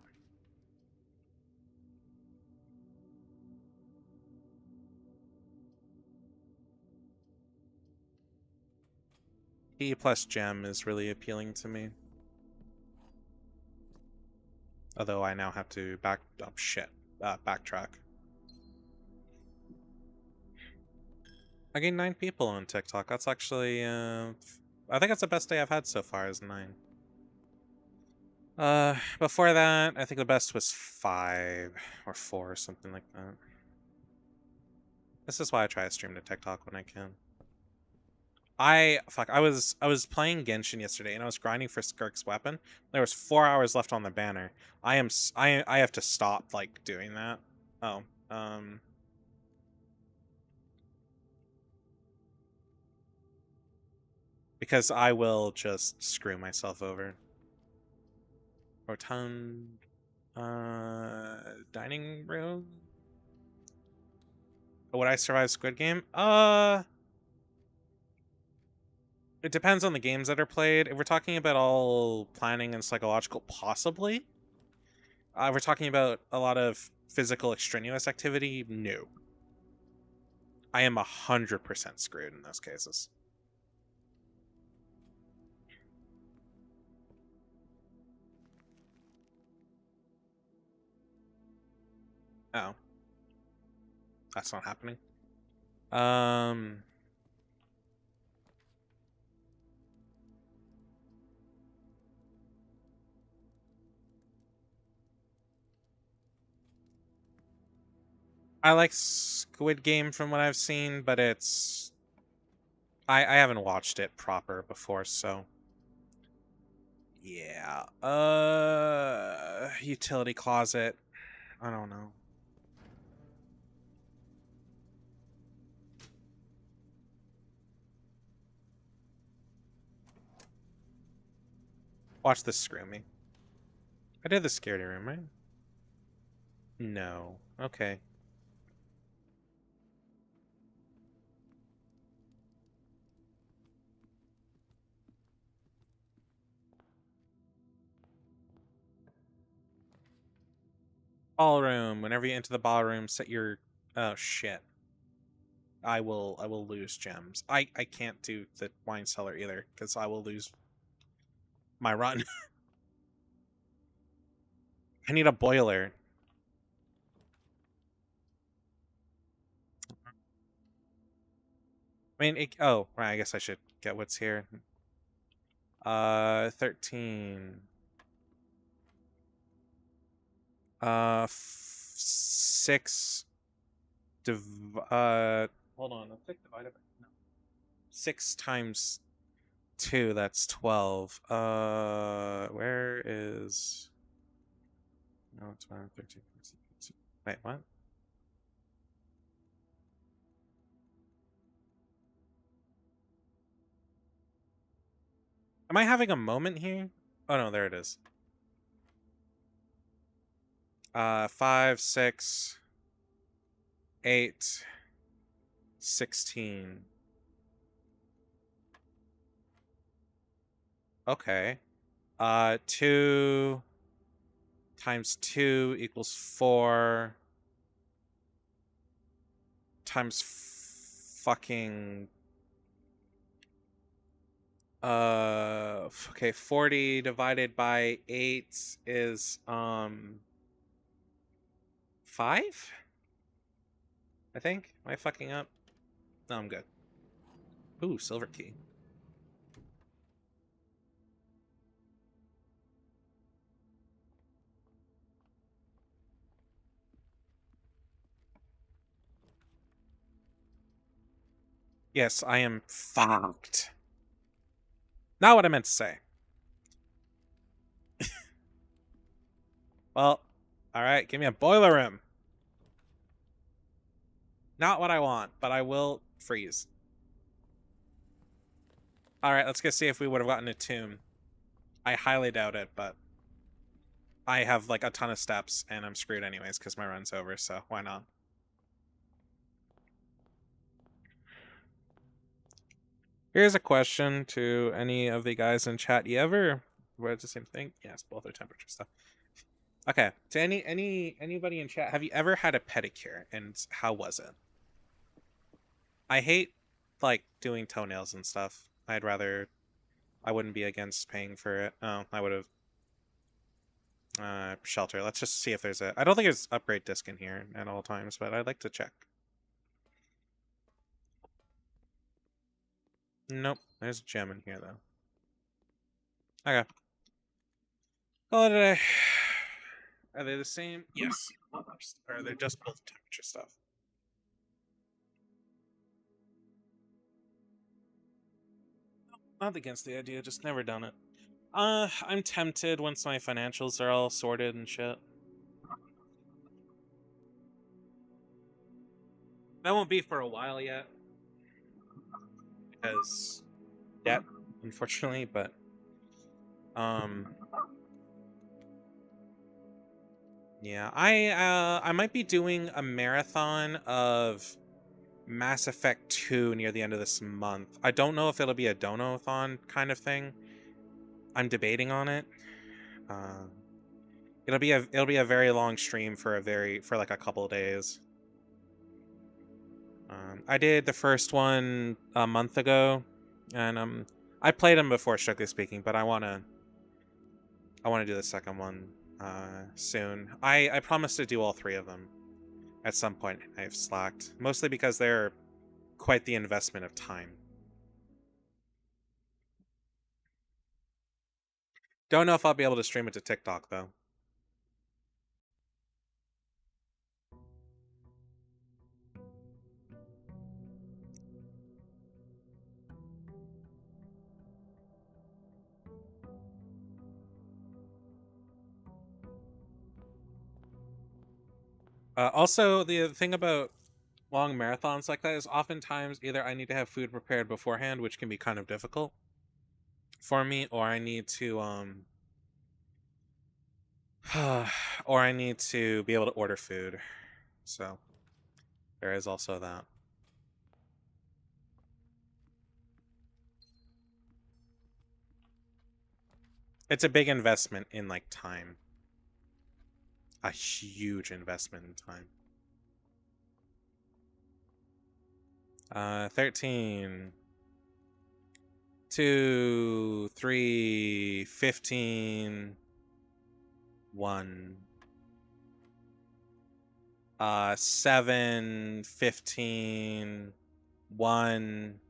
E plus gem is really appealing to me. Although I now have to backtrack. I gained 9 people on TikTok. That's actually, I think that's the best day I've had so far is 9. Before that, I think the best was 5 or 4 or something like that. This is why I try to stream to TikTok when I can. I was playing Genshin yesterday and I was grinding for Skirk's weapon. There was 4 hours left on the banner. I have to stop like doing that. Oh, Because I will just screw myself over. Rotund. Dining room? Would I survive Squid Game? It depends on the games that are played. If we're talking about all planning and psychological, possibly. We're talking about a lot of physical extraneous activity, no. I am 100% screwed in those cases. Oh. That's not happening. I like Squid Game from what I've seen, but it's... I haven't watched it proper before, so... Yeah. Utility closet. I don't know. Watch this screw me. I did the scaredy room, right? No. Okay. Ballroom. Whenever you enter the ballroom, set your... Oh, shit. I will lose gems. I can't do the wine cellar either, because I will lose my run. I need a boiler. I mean, oh, right, I guess I should get what's here. 13. 6 hold on, 6 divided by... No. 6 times 2, that's 12. Where is... No, it's 12, 13, 14, 15. Wait, what? Am I having a moment here? Oh no, there it is. 5, 6, 8, 16. Okay. 2 times 2 equals 4 times fucking... okay, 40 divided by 8 is, 5? I think? Am I fucking up? No, I'm good. Ooh, silver key. Yes, I am fucked. Not what I meant to say. Well, alright, give me a boiler room. Not what I want, but I will freeze. Alright, let's go see if we would have gotten a tomb. I highly doubt it, but I have like a ton of steps and I'm screwed anyways because my run's over, so why not? Here's a question to any of the guys in chat. You ever read the same thing? Yes, both are temperature stuff. Okay, to anybody in chat, have you ever had a pedicure and how was it? I hate like doing toenails and stuff. I wouldn't be against paying for it. Oh, I would have shelter. Let's just see if there's a... I don't think there's upgrade disc in here at all times, but I'd like to check. Nope, there's a gem in here though. Okay. Call it a day. Are they the same? Yes. Or are they just both temperature stuff? Not against the idea, just never done it. I'm tempted once my financials are all sorted and shit. That won't be for a while yet. Because debt unfortunately, but yeah, I might be doing a marathon of Mass Effect 2 near the end of this month. I don't know if it'll be a dono-thon kind of thing. I'm debating on it. Uh, it'll be a very long stream for like a couple of days. I did the first one a month ago, and I played them before, strictly speaking, but I wanna do the second one soon. I promised to do all three of them at some point. I've slacked, mostly because they're quite the investment of time. Don't know if I'll be able to stream it to TikTok though. Also, the thing about long marathons like that is oftentimes either I need to have food prepared beforehand, which can be kind of difficult for me, or I need to or I need to be able to order food. So there is also that. It's a big investment in like time. A huge investment in time. 13, 2, 3, 15, 1. 7, 15, 1.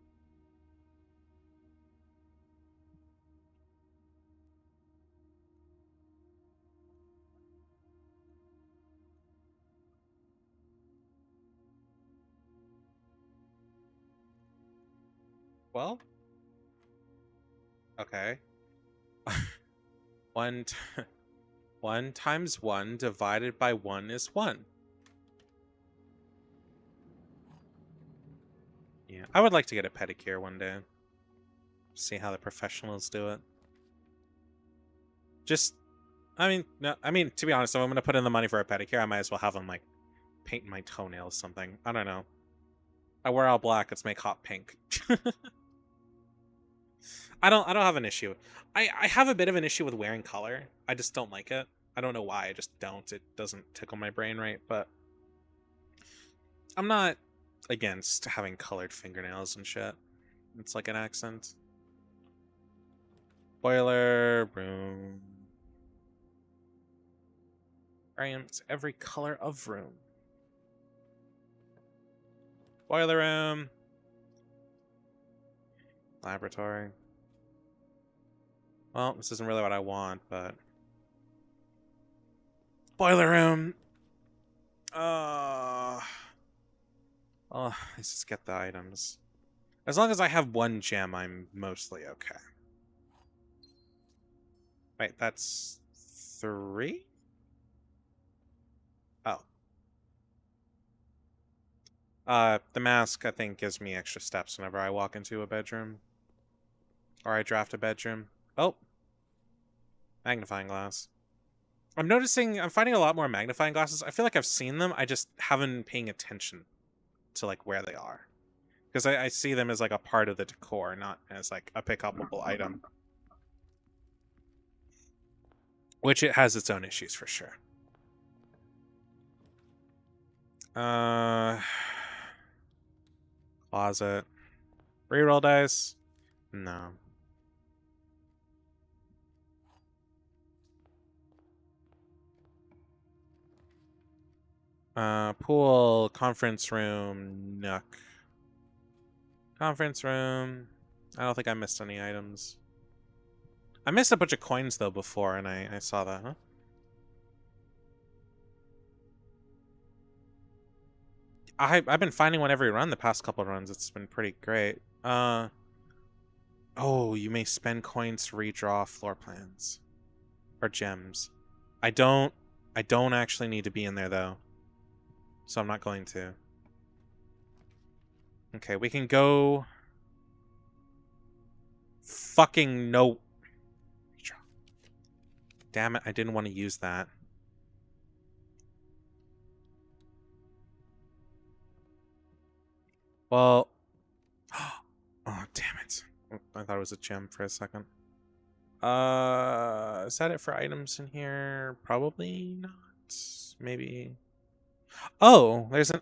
Well, okay. 1 1 times 1 divided by 1 is 1. Yeah, I would like to get a pedicure one day. See how the professionals do it. Just, I mean, no, I mean, to be honest, if I'm gonna put in the money for a pedicure, I might as well have them like paint my toenails something. I don't know. I wear all black. Let's make hot pink. I don't have an issue. I have a bit of an issue with wearing color. I just don't like it. I don't know why. I just don't. It doesn't tickle my brain right. But I'm not against having colored fingernails and shit. It's like an accent. Boiler room. Variants every color of room. Boiler room. Laboratory. Well, this isn't really what I want, but boiler room. Oh, let's just get the items. As long as I have one gem, I'm mostly okay. Wait, that's 3? Oh. The mask, I think, gives me extra steps whenever I walk into a bedroom. Or I draft a bedroom. Oh. Magnifying glass. I'm finding a lot more magnifying glasses. I feel like I've seen them, I just haven't been paying attention to, like, where they are. Because I see them as, like, a part of the decor, not as, like, a pick-upable item. Which it has its own issues, for sure. Closet. Reroll dice? No. Pool, conference room, nook. Conference room. I don't think I missed any items. I missed a bunch of coins, though, before, and I saw that, huh? I've been finding one every run the past couple runs. It's been pretty great. Oh, you may spend coins to redraw floor plans. Or gems. I don't actually need to be in there, though. So I'm not going to. Okay, we can go... Fucking no. Damn it, I didn't want to use that. Well. Oh, damn it. I thought it was a gem for a second. Is that it for items in here? Probably not. Maybe. Oh, there's an.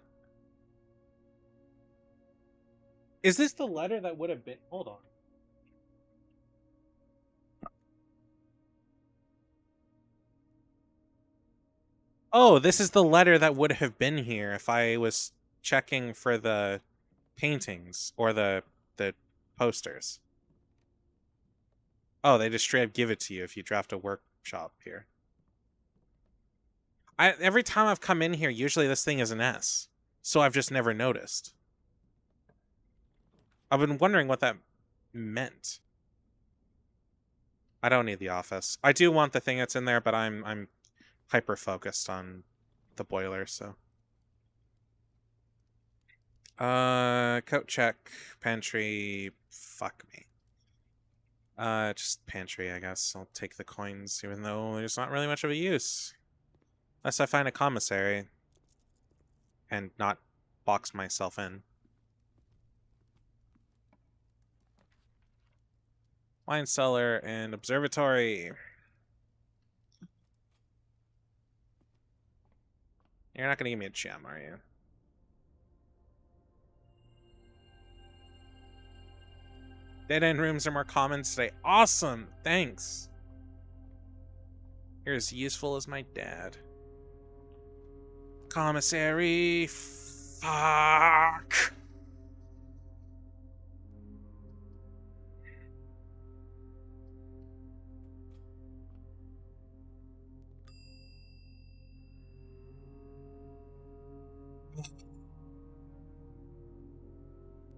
Is this the letter that would have been? Hold on. Oh, this is the letter that would have been here if I was checking for the paintings or the posters. Oh, they just straight up give it to you if you draft a workshop here. Every time I've come in here, usually this thing is an S, so I've just never noticed. I've been wondering what that meant. I don't need the office. I do want the thing that's in there, but I'm hyper focused on the boiler, so. Coat check, pantry, fuck me. Just pantry, I guess. I'll take the coins, even though there's not really much of a use. Unless I find a commissary and not box myself in. Wine cellar and observatory. You're not gonna give me a gem, are you? Dead end rooms are more common today. Awesome! Thanks! You're as useful as my dad. Commissary. Fuck!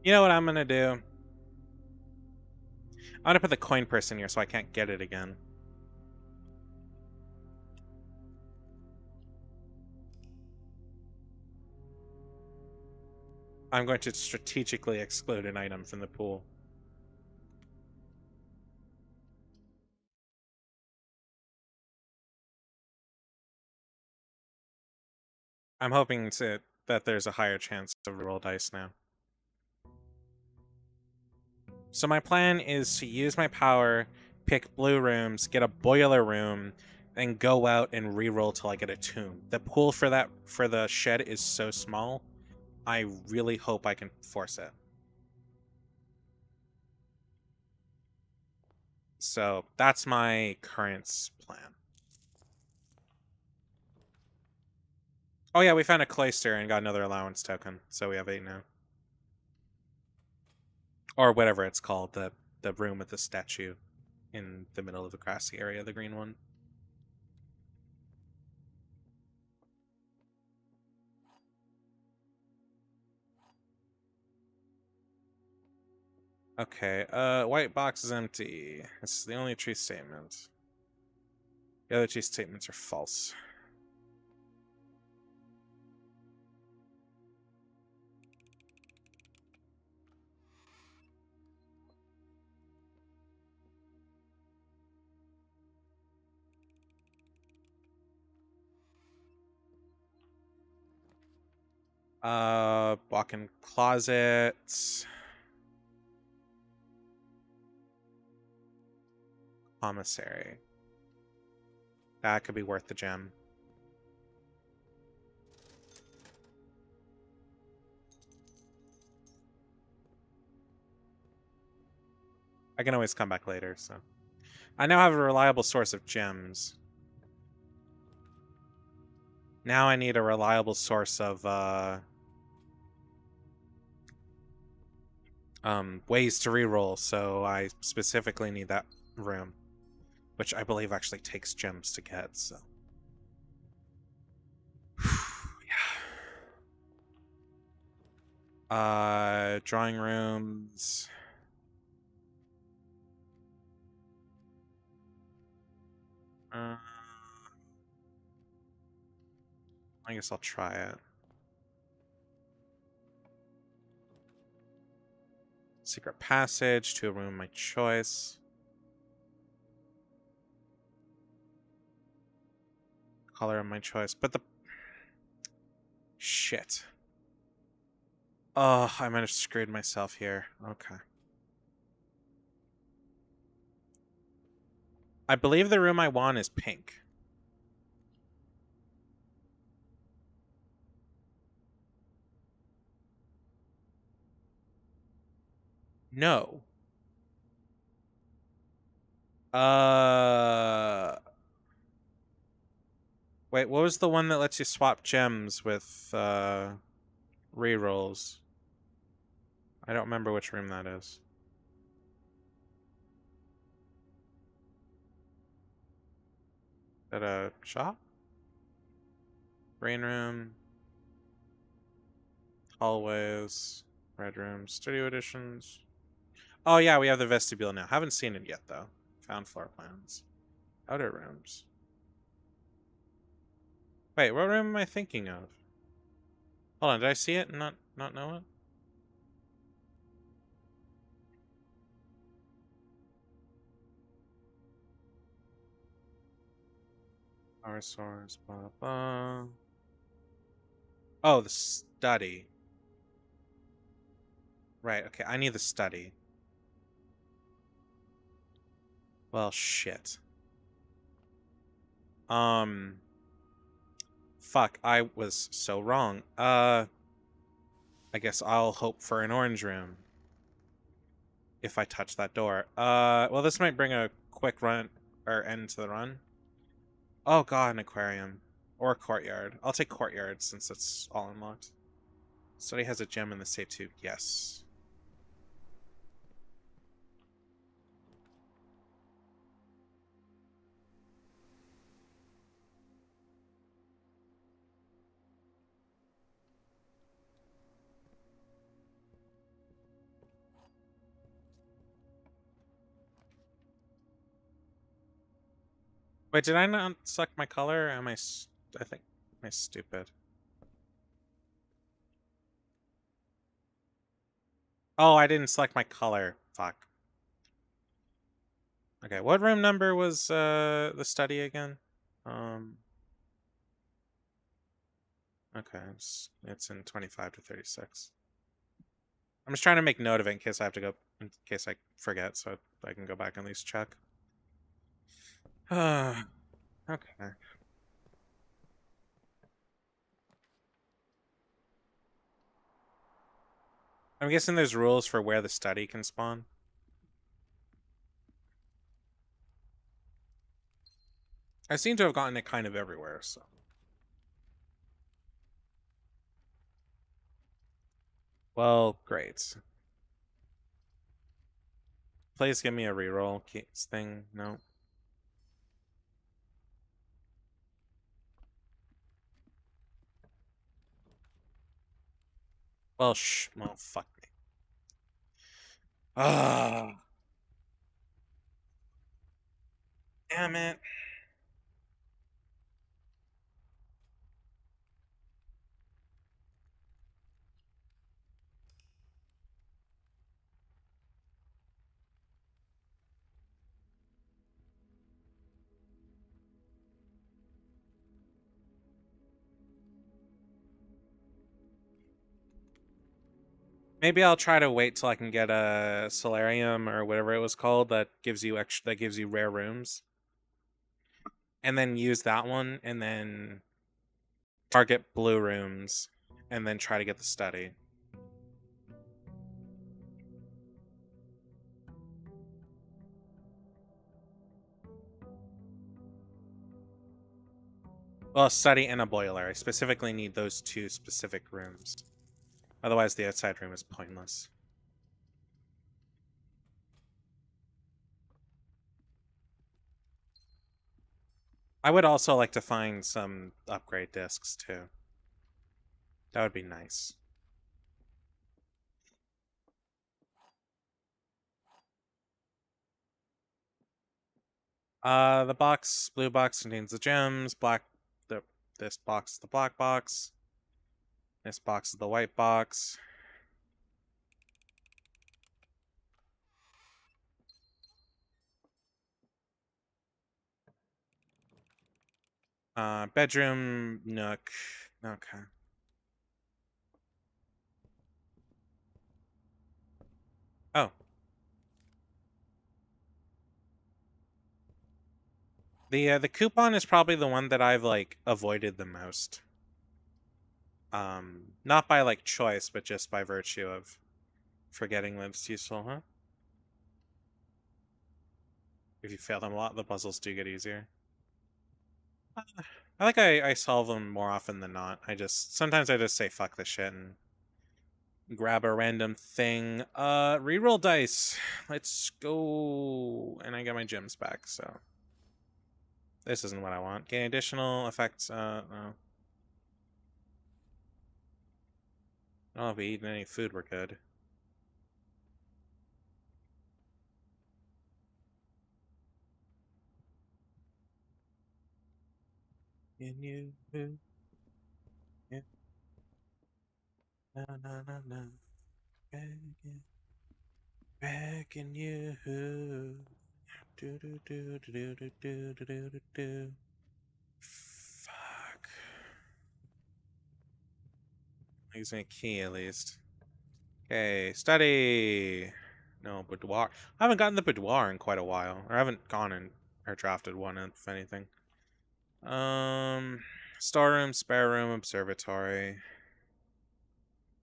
You know what I'm gonna do? I'm gonna put the coin purse in here so I can't get it again. I'm going to strategically exclude an item from the pool. I'm hoping that there's a higher chance of roll dice now. So my plan is to use my power, pick blue rooms, get a boiler room, and go out and re-roll till I get a tomb. The pool for the shed is so small, I really hope I can force it. So that's my current plan. Oh yeah, we found a cloister and got another allowance token, so we have 8 now. Or whatever it's called, the room with the statue in the middle of the grassy area, the green one. Okay, white box is empty. This is the only true statement. The other two statements are false. Walk-in closet. Commissary. That could be worth the gem. I can always come back later, so. I now have a reliable source of gems. Now I need a reliable source of, ways to reroll, so I specifically need that room. Which I believe actually takes gems to get, so. Yeah. Drawing rooms. I guess I'll try it. Secret passage to a room of my choice. Color of my choice. But the... Shit. Oh, I might have screwed myself here. Okay. I believe the room I want is pink. No. Wait, what was the one that lets you swap gems with rerolls? I don't remember which room that is. Is that a shop? Rain room. Hallways. Red room. Studio editions. Oh yeah, we have the vestibule now. Haven't seen it yet though. Found floor plans. Outer rooms. Wait, what room am I thinking of? Hold on, did I see it and not know it? Power source, blah blah. Oh, the study. Right, okay, I need the study. Well, shit. Fuck, I was so wrong. I guess I'll hope for an orange room. If I touch that door. Well, this might bring a quick run, or end to the run. Oh god, an aquarium. Or a courtyard. I'll take courtyard since it's all unlocked. Study has a gem in the safe too. Yes. Wait, did I not select my color? Am I... I think... Am I stupid? Oh, I didn't select my color. Fuck. Okay, what room number was the study again? Okay, it's in 25 to 36. I'm just trying to make note of it in case I have to go, in case I forget, so I can go back and at least check. Okay. I'm guessing there's rules for where the study can spawn. I seem to have gotten it kind of everywhere, so. Well, great. Please give me a reroll case thing. No. Well, well, fuck me. Ah. Damn it. Maybe I'll try to wait till I can get a solarium or whatever it was called that gives you that gives you rare rooms. And then use that one and then target blue rooms and then try to get the study. Well, a study and a boiler. I specifically need those two specific rooms. Otherwise, the outside room is pointless. I would also like to find some upgrade discs, too. That would be nice. The blue box contains the gems. This box is the black box. This box is the white box. Bedroom nook. Okay. Oh. The coupon is probably the one that I've like avoided the most. Not by like choice, but just by virtue of forgetting that it's useful, huh? If you fail them a lot, the puzzles do get easier. I solve them more often than not. Sometimes I just say fuck this shit and grab a random thing. Reroll dice. Let's go. And I get my gems back, so this isn't what I want. Gain additional effects. No. Oh, if we eaten any food, we're good. Can you? Yeah. Na na na na. Begging you. Do do do do do do do do do. Fuck. Using a key at least. Okay, study. No, boudoir. I haven't gotten the boudoir in quite a while. Or I haven't gone in or drafted one, if anything. Storeroom, spare room, observatory.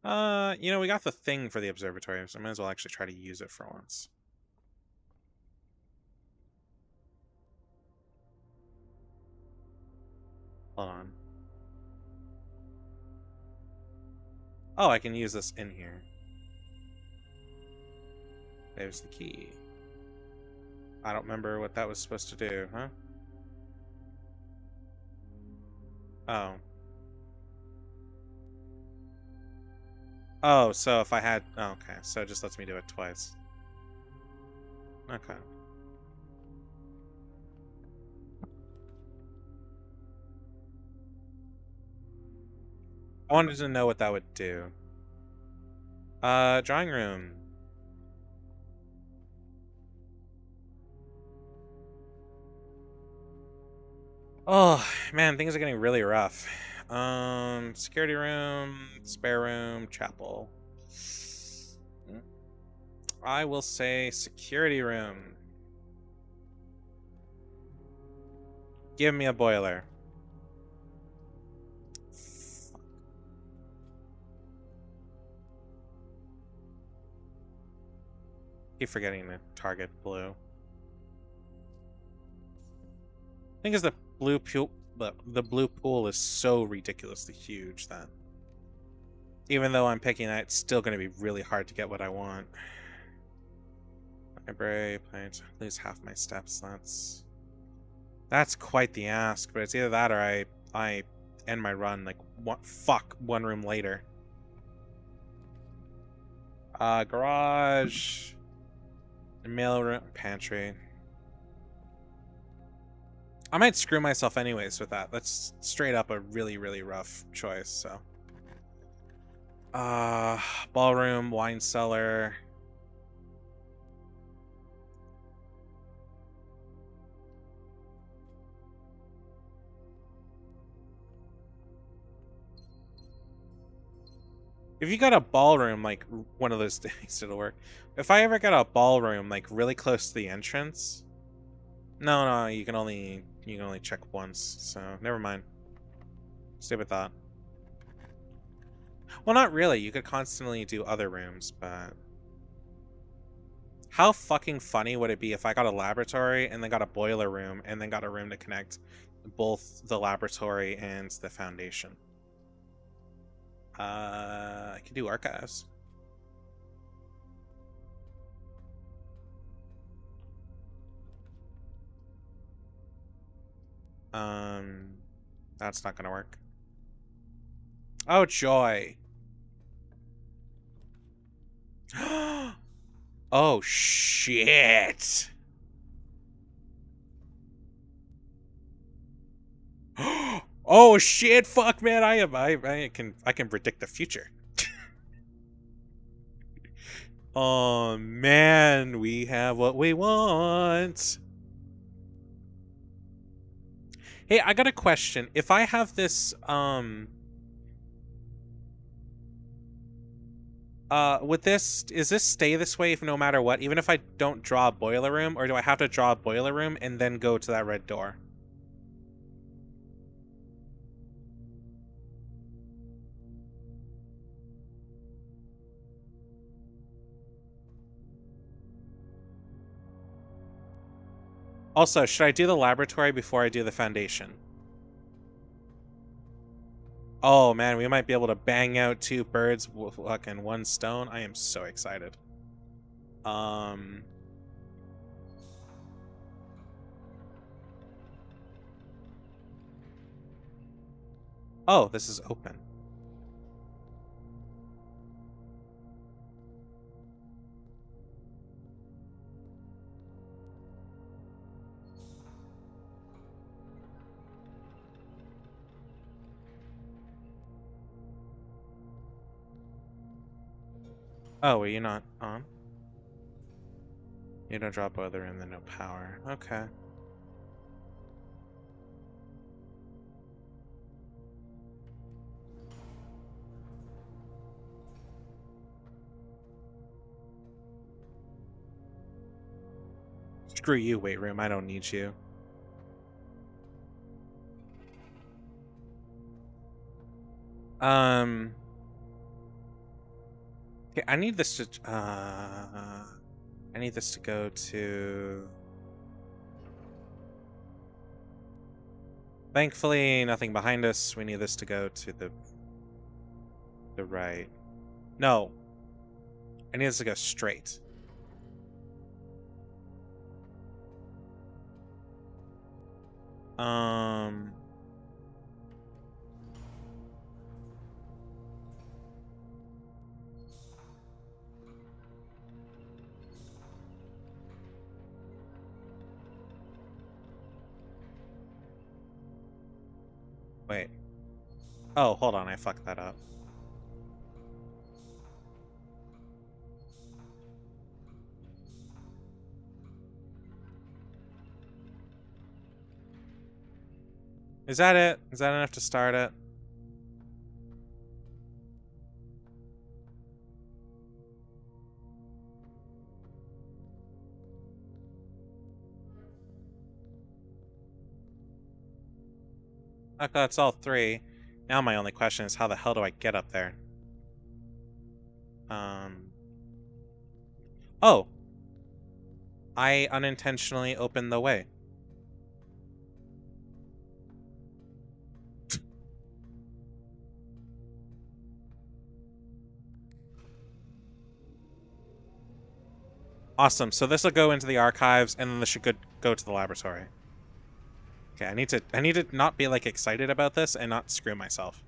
We got the thing for the observatory, so I might as well actually try to use it for once. Hold on. Oh, I can use this in here. There's the key. I don't remember what that was supposed to do, huh? Oh. Oh, so if I had... Oh, okay, so it just lets me do it twice. Okay. I wanted to know what that would do. Drawing room. Oh, man, things are getting really rough. Security room, spare room, chapel. I will say security room. Give me a boiler. Keep forgetting to target blue. I think is the blue pool. The blue pool is so ridiculously huge that even though I'm picking that, it's still going to be really hard to get what I want. Library, point, lose half my steps. That's quite the ask, but it's either that or I end my run like one room later. Garage, mail room, pantry. I might screw myself anyways with that. That's straight up a really, really rough choice, so. Ballroom, wine cellar. If you got a ballroom, like one of those days, it'll work. If I ever got a ballroom, like really close to the entrance, no, you can only check once. So never mind. Stay with that. Well, not really. You could constantly do other rooms, but how fucking funny would it be if I got a laboratory and then got a boiler room and then got a room to connect both the laboratory and the foundation? I can do archives. That's not gonna work. Oh, joy. Oh, shit. Oh, shit. Fuck, man. I can predict the future. Oh, man. We have what we want. Hey, I got a question. If I have this, would this, is this stay this way if no matter what, even if I don't draw a boiler room, or do I have to draw a boiler room and then go to that red door? Also, should I do the laboratory before I do the foundation? Oh man, we might be able to bang out 2 birds with fucking 1 stone. I am so excited. Oh, this is open. Oh, were you not on? You don't drop boiler room, then no power. Okay. Screw you, weight room. I don't need you. Okay, I need this to, I need this to go to... Thankfully, nothing behind us. We need this to go to the right. No. I need this to go straight. Wait. Oh, hold on. I fucked that up. Is that it? Is that enough to start it? Okay, that's all 3. Now my only question is how the hell do I get up there? Oh! I unintentionally opened the way. Awesome. So this will go into the archives, and then this should go to the laboratory. Okay, I need to not be like excited about this and not screw myself.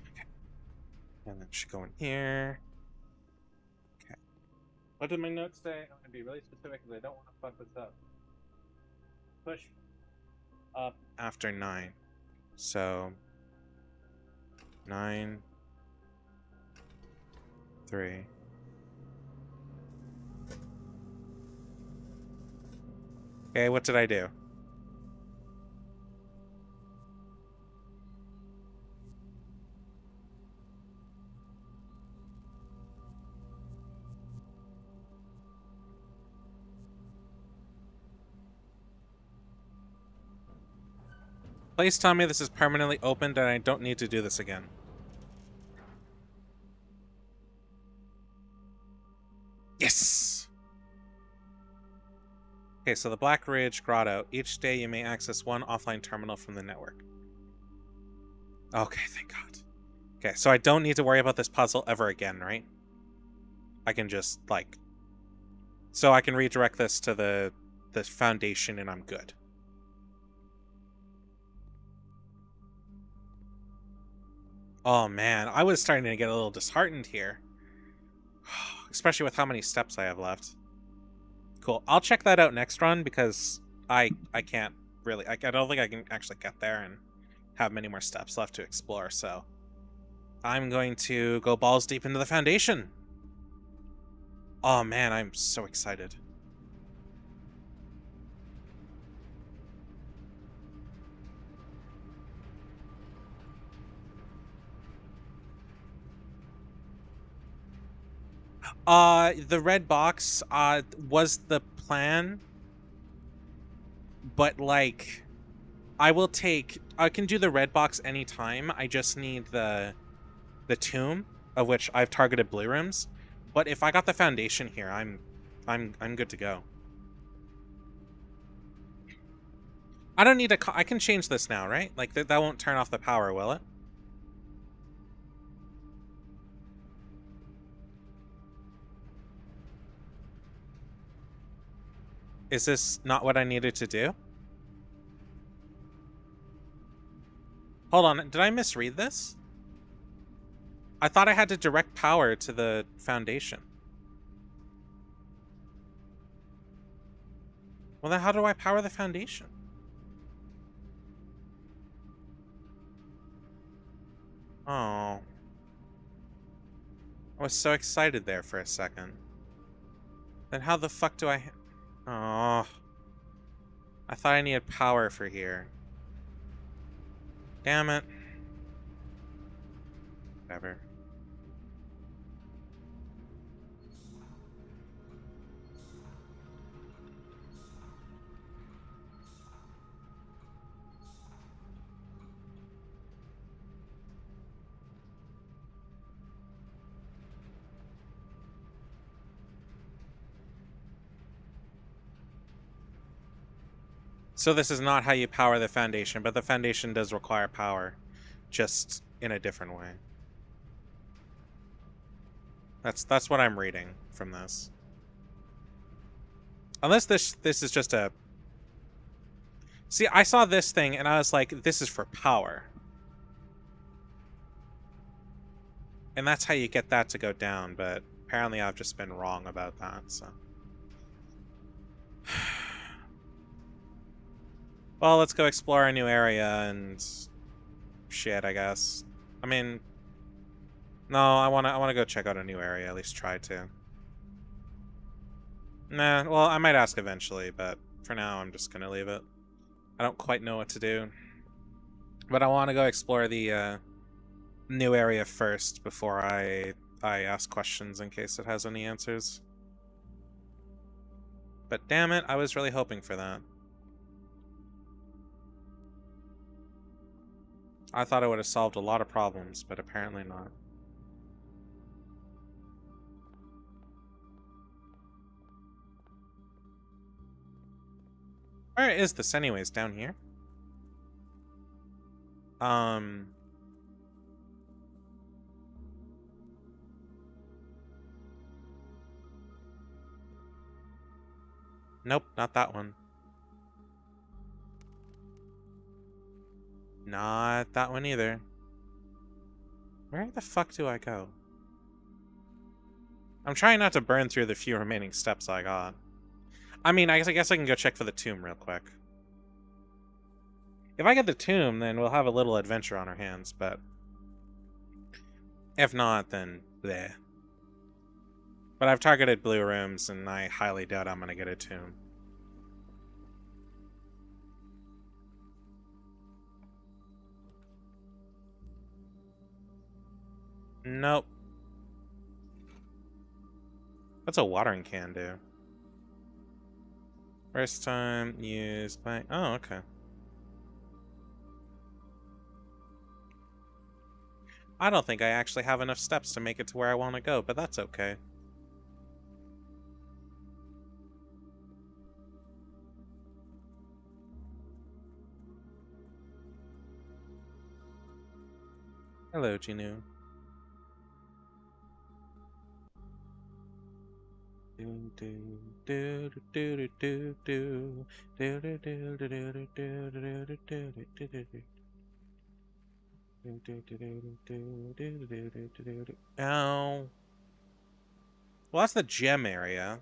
Okay. And then it should go in here. Okay. What did my notes say? I'm gonna be really specific because I don't want to fuck this up. Push up after 9. So 9, 3. Okay, what did I do? Please tell me this is permanently opened and I don't need to do this again. Yes! Okay, so the Black Ridge Grotto. Each day you may access 1 offline terminal from the network. Okay, thank God. Okay, so I don't need to worry about this puzzle ever again, right? I can just, like... So I can redirect this to the foundation and I'm good. Oh man, I was starting to get a little disheartened here. Especially with how many steps I have left. Cool. I'll check that out next run because I can't really... I don't think I can actually get there and have many more steps left to explore, so... I'm going to go balls deep into the foundation. Oh man, I'm so excited. The red box was the plan, but like I can do the red box anytime. I just need the tomb, of which I've targeted blue rooms. But if I got the foundation here, I'm good to go. I don't need I can change this now, right? Like that won't turn off the power, will it? Is this not what I needed to do? Hold on, did I misread this? I thought I had to direct power to the foundation. Well, then how do I power the foundation? Oh. I was so excited there for a second. Then how the fuck do I... Oh. I thought I needed power for here. Damn it. Whatever. So this is not how you power the foundation, but the foundation does require power, just in a different way. That's what I'm reading from this. Unless this is just a... See, I saw this thing and I was like, this is for power. And that's how you get that to go down, but apparently I've just been wrong about that, so... Well, let's go explore a new area and... shit, I guess. I mean... No, I wanna go check out a new area, at least try to. Nah, well, I might ask eventually, but for now I'm just gonna leave it. I don't quite know what to do. But I want to go explore the new area first before I ask questions in case it has any answers. But damn it, I was really hoping for that. I thought it would have solved a lot of problems, but apparently not. Where is this anyways? Down here? Nope, not that one. Not that one either. Where the fuck do I go? I'm trying not to burn through the few remaining steps I got. I mean, I guess I can go check for the tomb real quick. If I get the tomb, then we'll have a little adventure on our hands, but... if not, then bleh. But I've targeted blue rooms, and I highly doubt I'm gonna get a tomb. Nope. What's a watering can do? First time used by... oh, okay. I don't think I actually have enough steps to make it to where I want to go, but that's okay. Hello, Genu. Ow. Well, that's the gem area.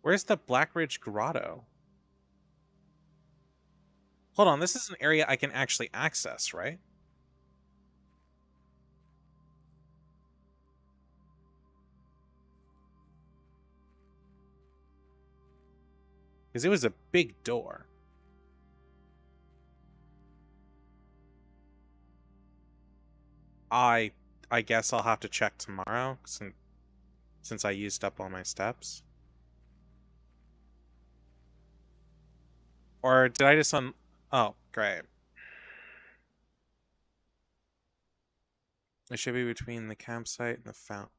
Where's the Blackridge Grotto? Hold on, this is an area I can actually access, right? Because it was a big door. I I guess I'll have to check tomorrow since I used up all my steps. Or did I just Oh, great. It should be between the campsite and the fountain.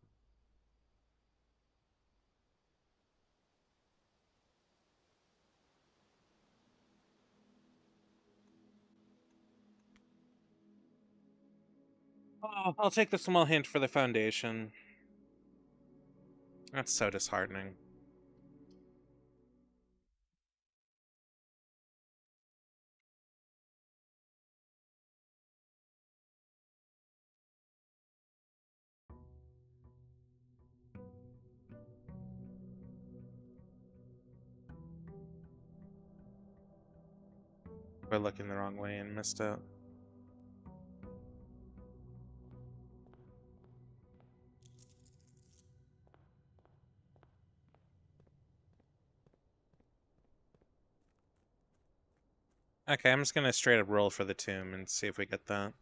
Oh, I'll take the small hint for the foundation. That's so disheartening. We're looking the wrong way and missed out. Okay, I'm just gonna straight up roll for the tomb and see if we get that.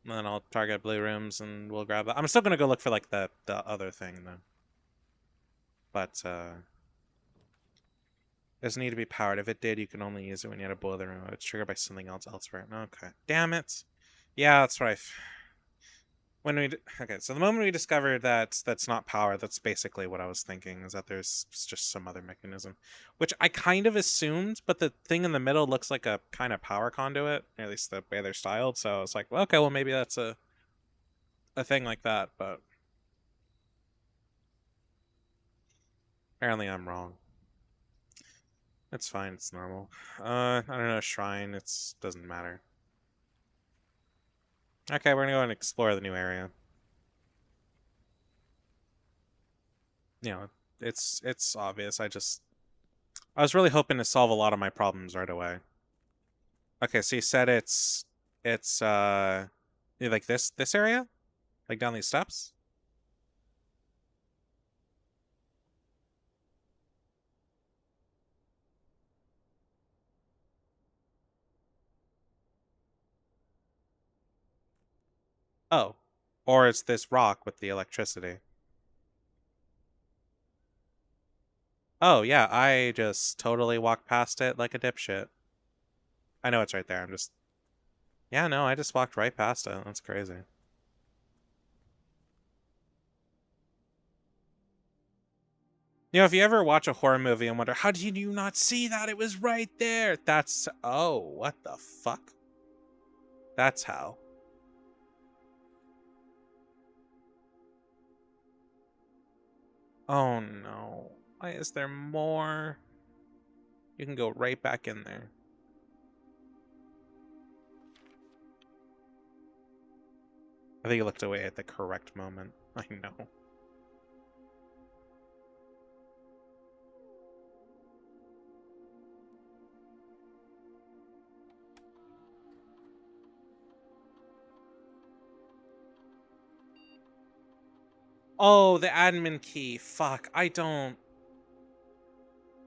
And then I'll target blue rooms and we'll grab that. I'm still gonna go look for like the other thing though. But doesn't need to be powered. If it did, you can only use it when you had a boiler room. It's triggered by something else elsewhere. Okay. Damn it. Yeah, that's right. When we okay, so the moment we discovered that that's not power, that's basically what I was thinking, is that there's just some other mechanism, which I kind of assumed, but the thing in the middle looks like a kind of power conduit, at least the way they're styled. So I was like, well, okay, well maybe that's a thing like that, but apparently I'm wrong. It's fine, it's normal. I don't know, shrine, it's doesn't matter. Okay, we're gonna go and explore the new area. You know, it's obvious. I was really hoping to solve a lot of my problems right away. Okay, so you said it's like this area? Like down these steps? Oh. Or it's this rock with the electricity. Oh, yeah, I just totally walked past it like a dipshit. I know it's right there. I'm just Yeah, no, I just walked right past it. That's crazy. You know, if you ever watch a horror movie and wonder, how did you not see that? It was right there. That's oh, what the fuck? That's how. Oh no. Why is there more? You can go right back in there. I think you looked away at the correct moment. I know. Oh, the admin key. Fuck. I don't.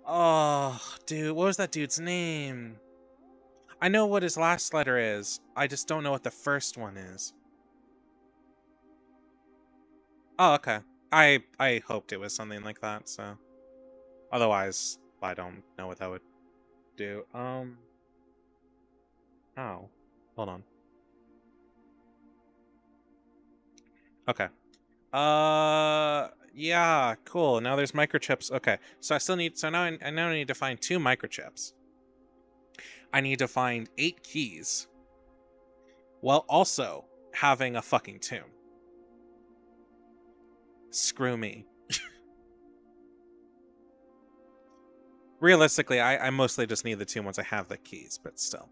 Oh, dude. What was that dude's name? I know what his last letter is. I just don't know what the first one is. Oh, okay. I hoped it was something like that, so. Otherwise, I don't know what that would do. How? Hold on. Okay. Yeah, cool. Now there's microchips. Okay, so I still need. So now I now need to find 2 microchips. I need to find 8 keys, while also having a fucking tomb. Screw me. Realistically, I mostly just need the tomb once I have the keys, but still.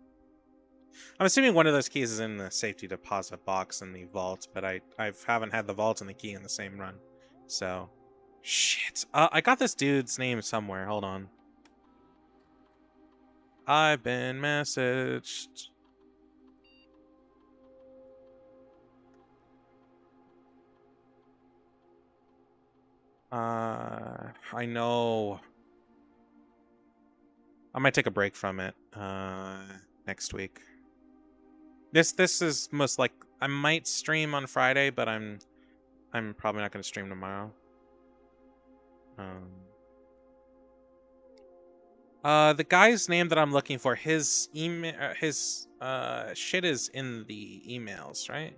I'm assuming one of those keys is in the safety deposit box in the vault, but I haven't had the vault and the key in the same run, so. Shit. I got this dude's name somewhere. Hold on. I've been messaged. I know. I might take a break from it next week. This is most like I might stream on Friday, but I'm probably not going to stream tomorrow. The guy's name that I'm looking for, his email, his shit is in the emails, right?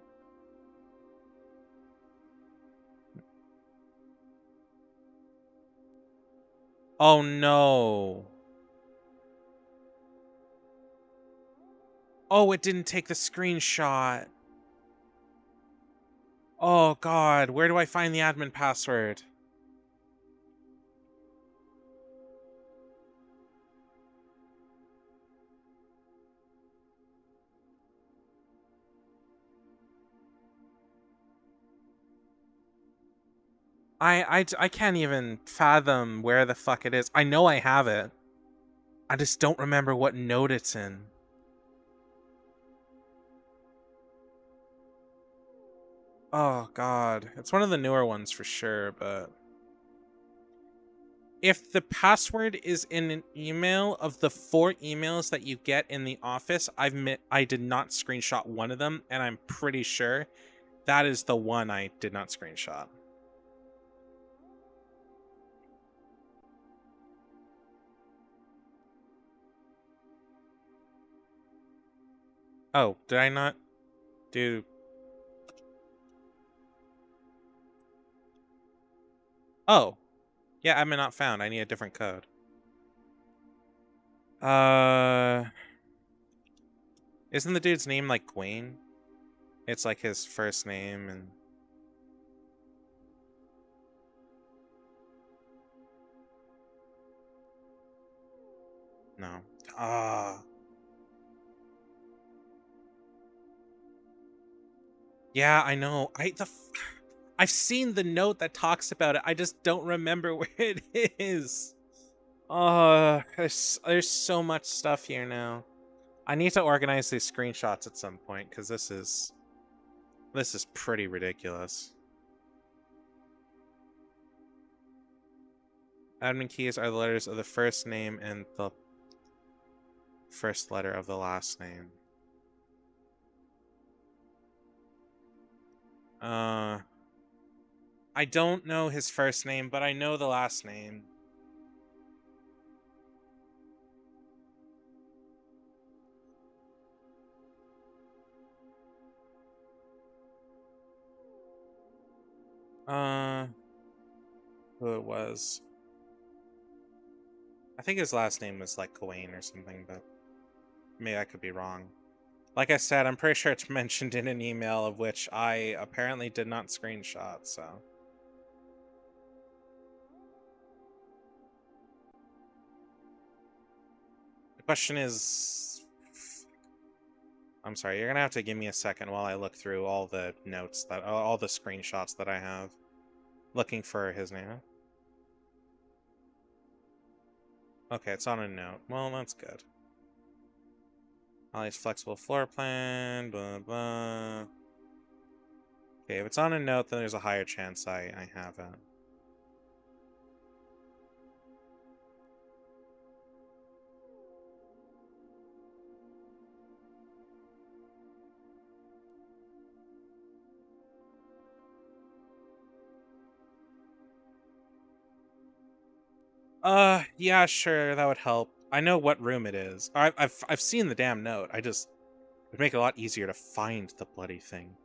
Oh no. Oh, it didn't take the screenshot. Oh god, where do I find the admin password? I can't even fathom where the fuck it is. I know I have it. I just don't remember what note it's in. Oh god, it's one of the newer ones for sure, but if the password is in an email of the 4 emails that you get in the office, I did not screenshot one of them, and I'm pretty sure that is the one I did not screenshot. Oh, did I not do... Oh, yeah, admin not found. I need a different code. Isn't the dude's name like Gwaine? It's like his first name and... No. Yeah, I know. I've seen the note that talks about it. I just don't remember where it is. There's so much stuff here now. I need to organize these screenshots at some point because this is pretty ridiculous. Admin keys are the letters of the first name and the first letter of the last name. I don't know his first name, but I know the last name. Who it was. I think his last name was like Gawain or something, but maybe I could be wrong. Like I said, I'm pretty sure it's mentioned in an email of which I apparently did not screenshot, so. The question is... I'm sorry, you're gonna have to give me a second while I look through all the notes, all the screenshots that I have. Looking for his name. Okay, it's on a note. Well, that's good. Ollie's flexible floor plan, blah, blah. Okay, if it's on a note, then there's a higher chance I have it. Yeah, sure, that would help. I know what room it is. I've seen the damn note. It'd make it a lot easier to find the bloody thing.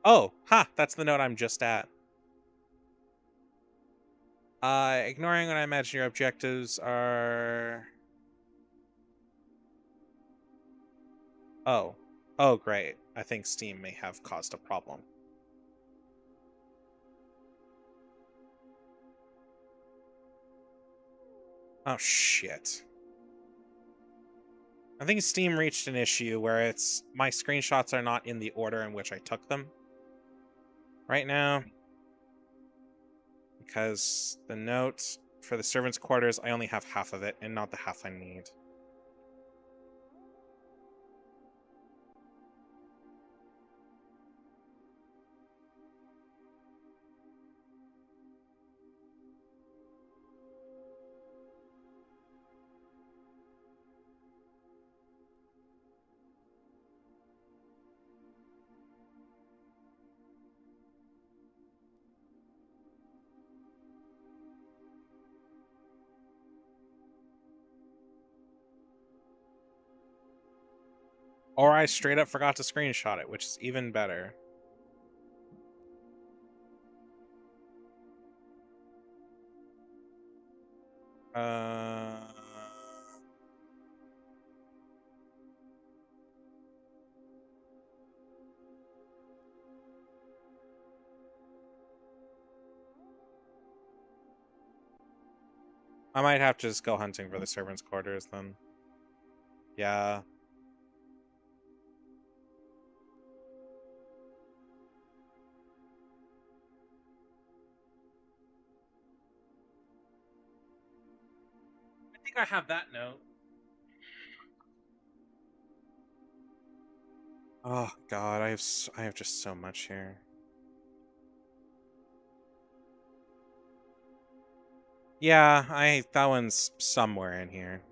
Oh, ha, that's the note I'm just at. Ignoring what I imagine your objectives are... Oh. Oh, great. I think Steam may have caused a problem. Oh, shit. I think Steam reached an issue where it's... my screenshots are not in the order in which I took them right now. Because the note for the servants' quarters, I only have half of it, and not the half I need. Or I straight up forgot to screenshot it, which is even better. I might have to just go hunting for the servants' quarters then. Yeah. I think I have that note. Oh god, I have just so much here. Yeah, that one's somewhere in here.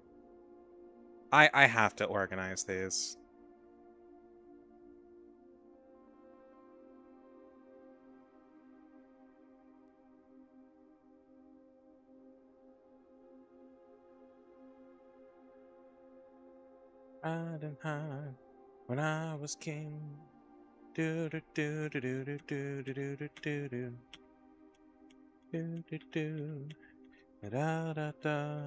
I have to organize these. I didn't hide when I was king. Do do do do do do do do do do do do do do da da da.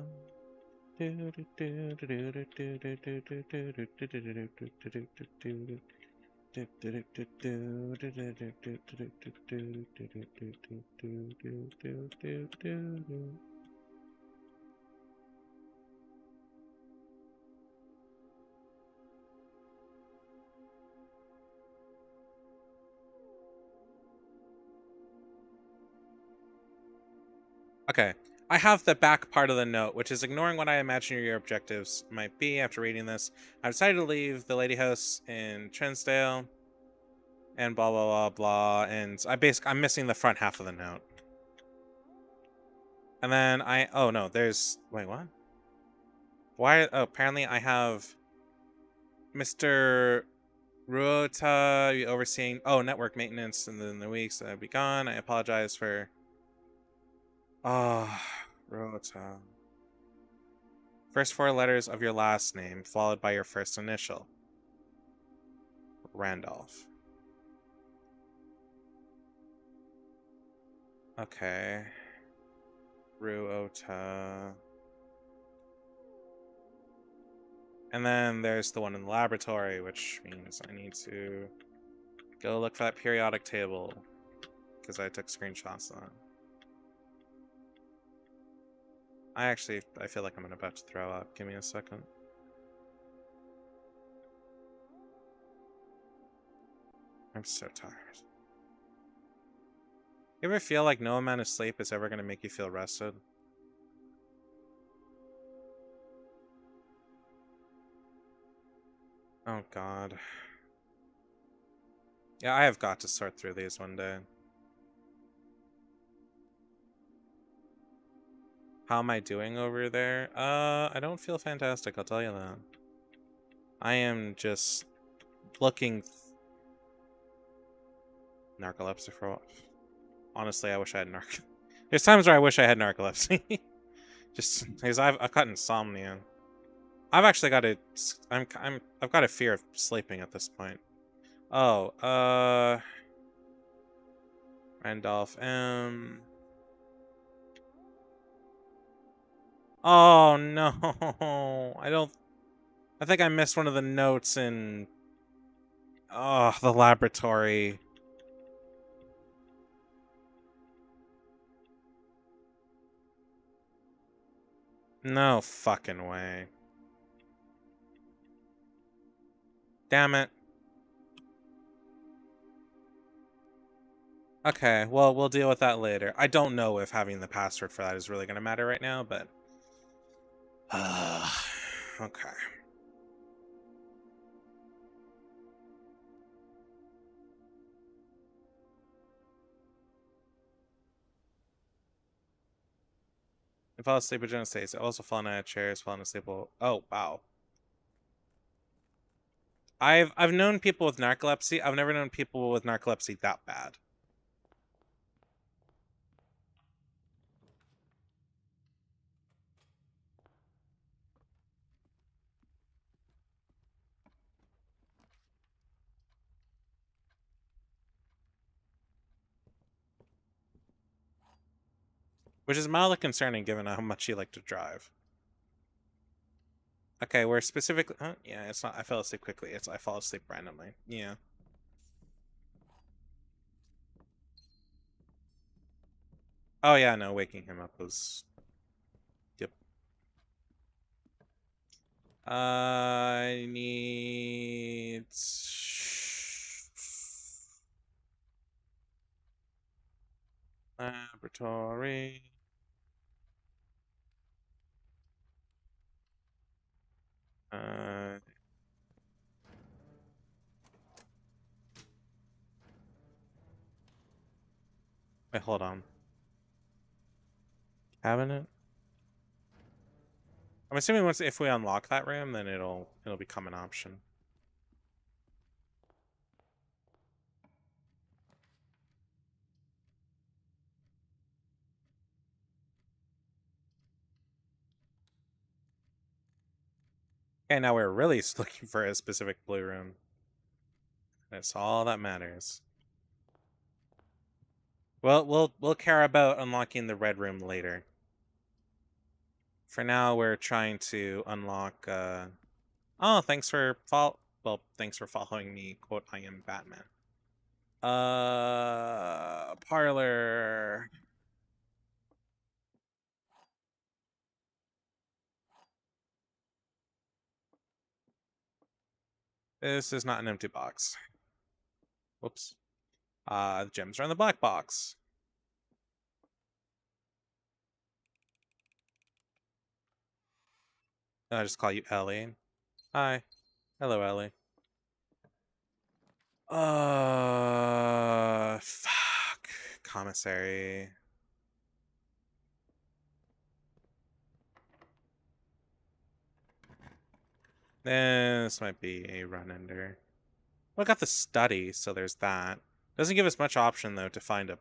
Okay, I have the back part of the note, which is ignoring what I imagine your objectives might be after reading this. I've decided to leave the lady house in Trinsdale, and blah blah blah blah. And I'm missing the front half of the note. And then oh no, wait, what? Why? Oh, apparently I have Mr. Ruota overseeing network maintenance in the weeks that I'll be gone. I apologize for. Oh, Ruota. First four letters of your last name, followed by your first initial. Randolph. Okay. Ruota. And then there's the one in the laboratory, which means I need to go look for that periodic table, because I took screenshots of that. I feel like I'm about to throw up. Give me a second. I'm so tired. You ever feel like no amount of sleep is ever going to make you feel rested? Oh god. Yeah, I have got to sort through these one day. How am I doing over there? I don't feel fantastic, I'll tell you that. I am just looking narcolepsy for what? Honestly, I wish I had There's times where I wish I had narcolepsy. Just because I've got insomnia. I've actually got I've got a fear of sleeping at this point. Oh, Randolph M. Oh no. I think I missed one of the notes in the laboratory. No fucking way. Damn it. Okay, well, we'll deal with that later. I don't know if having the password for that is really going to matter right now, but... okay. I fall asleep at general states. I also fallen out of chairs, fallen asleep. Oh, wow. I've known people with narcolepsy. I've never known people with narcolepsy that bad. which is mildly concerning given how much you like to drive. Okay, we're specifically. Yeah, it's not. I fell asleep quickly. It's I fall asleep randomly. Yeah. Oh yeah, no, waking him up was. Yep. I need laboratory. Wait, hold on. Cabinet. I'm assuming once if we unlock that room, then it'll become an option. Okay, now we're really looking for a specific blue room. That's all that matters. Well, we'll care about unlocking the red room later. For now, we're trying to unlock. Oh, thanks for thanks for following me. Quote: I am Batman. Parlor. This is not an empty box. Whoops. The gems are in the black box. I'll just call you Ellie. Hi. Hello, Ellie. Fuck. Commissary. This might be a run-ender. Well, I got the study, so there's that. Doesn't give us much option, though, to find a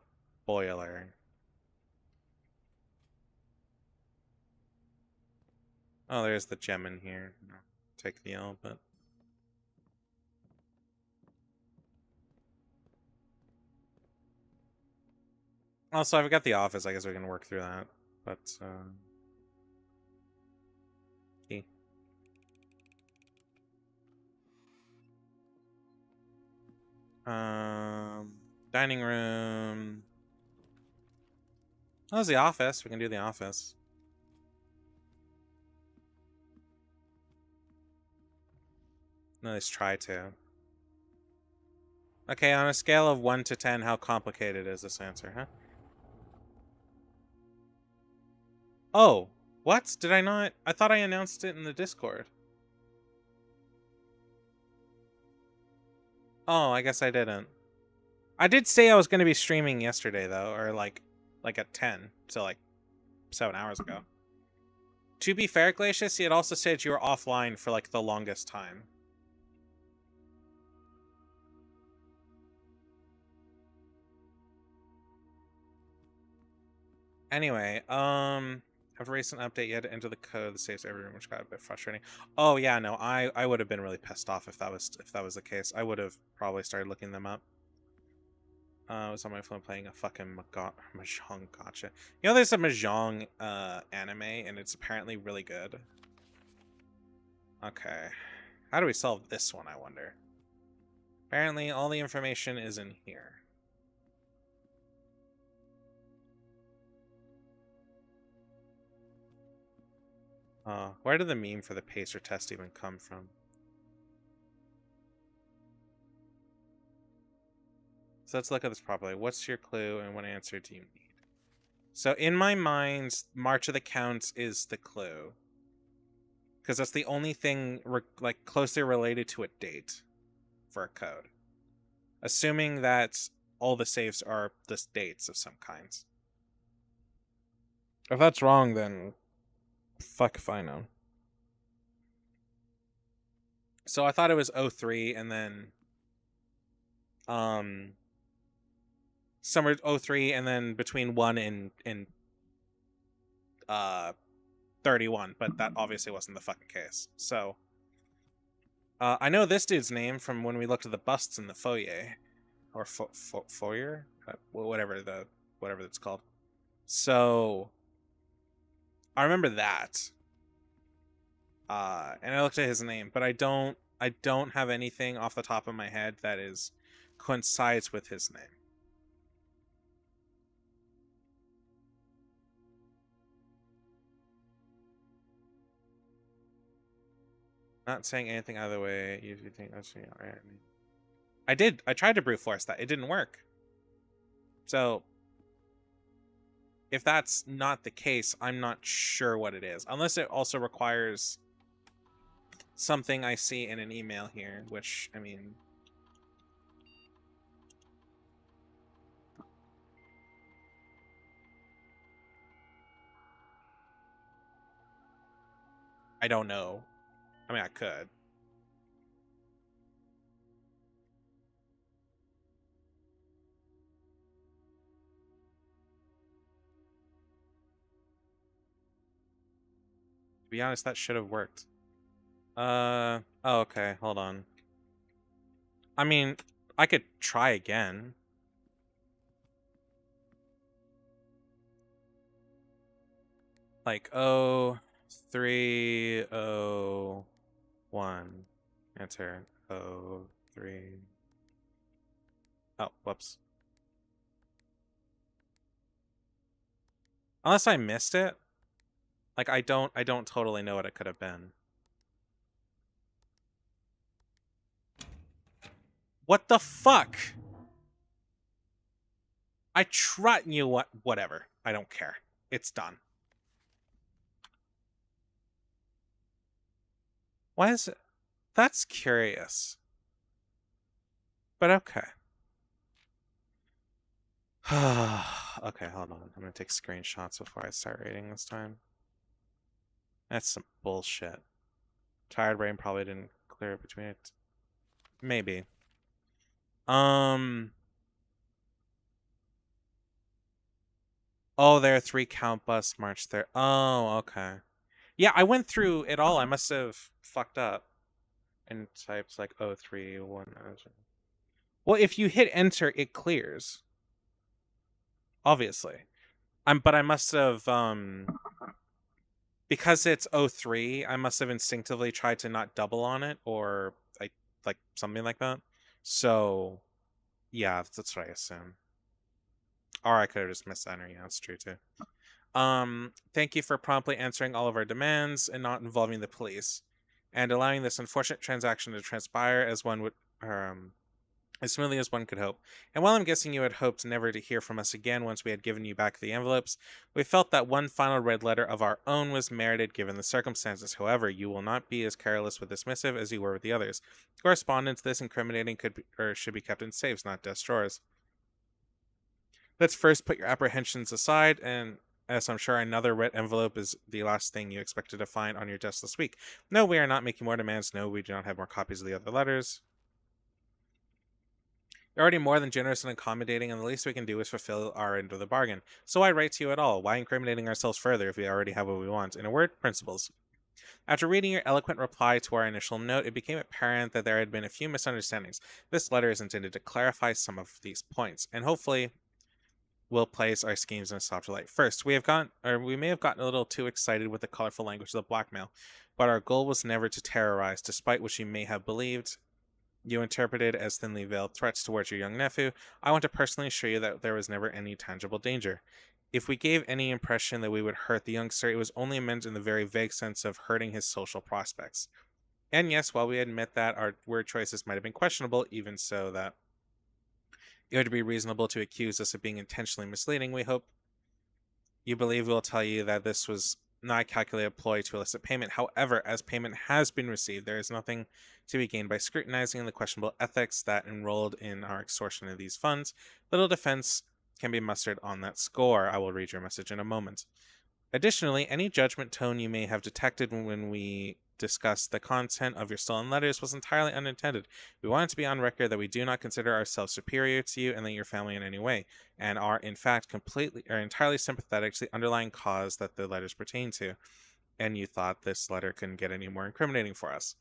boiler. Oh, there's the gem in here. Take the L, but... Also, I've got the office. I guess we can work through that. But, key. Dining room. Oh, there's the office. We can do the office. At least try to. Okay, on a scale of 1 to 10, how complicated is this answer, huh? Oh, what? Did I not? I thought I announced it in the Discord. Oh, I guess I didn't. I did say I was going to be streaming yesterday, though, or like at 10, so like 7 hours ago. To be fair, Glacius, it also said you were offline for like the longest time. Anyway, have a recent update. You had to enter the code that saves every room, which got a bit frustrating. Oh yeah, no, I would have been really pissed off if that was the case. I would have probably started looking them up. I was on my phone playing a fucking Mahjong gotcha. You know, there's a Mahjong anime, and it's apparently really good. Okay. How do we solve this one, I wonder? Apparently, all the information is in here. Where did the meme for the pacer test even come from? So let's look at this properly. What's your clue and what answer do you need? So in my mind, March of the Counts is the clue. Because that's the only thing like closely related to a date for a code. Assuming that all the saves are the dates of some kinds. If that's wrong, then fuck if I know. So I thought it was 03 and then summer 03 and then between 1 and 31, but that obviously wasn't the fucking case. So I know this dude's name from when we looked at the busts in the foyer or foyer, whatever it's called. So I remember that. And I looked at his name, but I don't have anything off the top of my head that is coincides with his name. Not saying anything either way. You think that's all right? I did. I tried to brute force that. It didn't work. So if that's not the case, I'm not sure what it is. Unless it also requires something I see in an email here, which, I mean, I don't know. I mean, I could. To be honest, that should have worked. Oh, okay, hold on. I mean, I could try again. Like, 0301. Enter 03. Oh, whoops. Unless I missed it. Like, I don't totally know what it could have been. What the fuck? I tried. You know what? Whatever. I don't care. It's done. Why is it? That's curious. But okay. Okay, hold on. I'm gonna take screenshots before I start reading this time. That's some bullshit. Tired brain probably didn't clear it between it. Maybe. Oh, there are 3 count bus march there. Oh, okay. Yeah, I went through it all. I must have fucked up and typed like 031. Well, if you hit enter, it clears. Obviously. But I must have because it's 03, I must have instinctively tried to not double on it or like something like that. So yeah, that's what I assume. Or I could have just missed enter. Yeah, that's true too. Thank you for promptly answering all of our demands and not involving the police, and allowing this unfortunate transaction to transpire as smoothly as one could hope. And while I'm guessing you had hoped never to hear from us again once we had given you back the envelopes, we felt that one final red letter of our own was merited given the circumstances. However, you will not be as careless with this missive as you were with the others. Correspondence this incriminating could be, or should be kept in safes, not desk drawers. Let's first put your apprehensions aside, and as I'm sure another red envelope is the last thing you expected to find on your desk this week. No, we are not making more demands. No, we do not have more copies of the other letters. You're already more than generous and accommodating, and the least we can do is fulfill our end of the bargain. So why write to you at all? Why incriminating ourselves further if we already have what we want? In a word, principles. After reading your eloquent reply to our initial note, it became apparent that there had been a few misunderstandings. This letter is intended to clarify some of these points, and hopefully will place our schemes in a softer light. First, we may have gotten a little too excited with the colorful language of the blackmail, but our goal was never to terrorize, despite what you may have believed you interpreted as thinly veiled threats towards your young nephew. I want to personally assure you that there was never any tangible danger. If we gave any impression that we would hurt the youngster, it was only meant in the very vague sense of hurting his social prospects. And yes, while we admit that our word choices might have been questionable, even so that it would be reasonable to accuse us of being intentionally misleading, we hope you believe we'll tell you that this was not a calculated ploy to elicit payment. However, as payment has been received, there is nothing to be gained by scrutinizing the questionable ethics that enrolled in our extortion of these funds. Little defense can be mustered on that score. I will read your message in a moment. Additionally, any judgment tone you may have detected when we discussed the content of your stolen letters was entirely unintended. We wanted to be on record that we do not consider ourselves superior to you and your family in any way, and are in fact entirely sympathetic to the underlying cause that the letters pertain to. And you thought this letter couldn't get any more incriminating for us.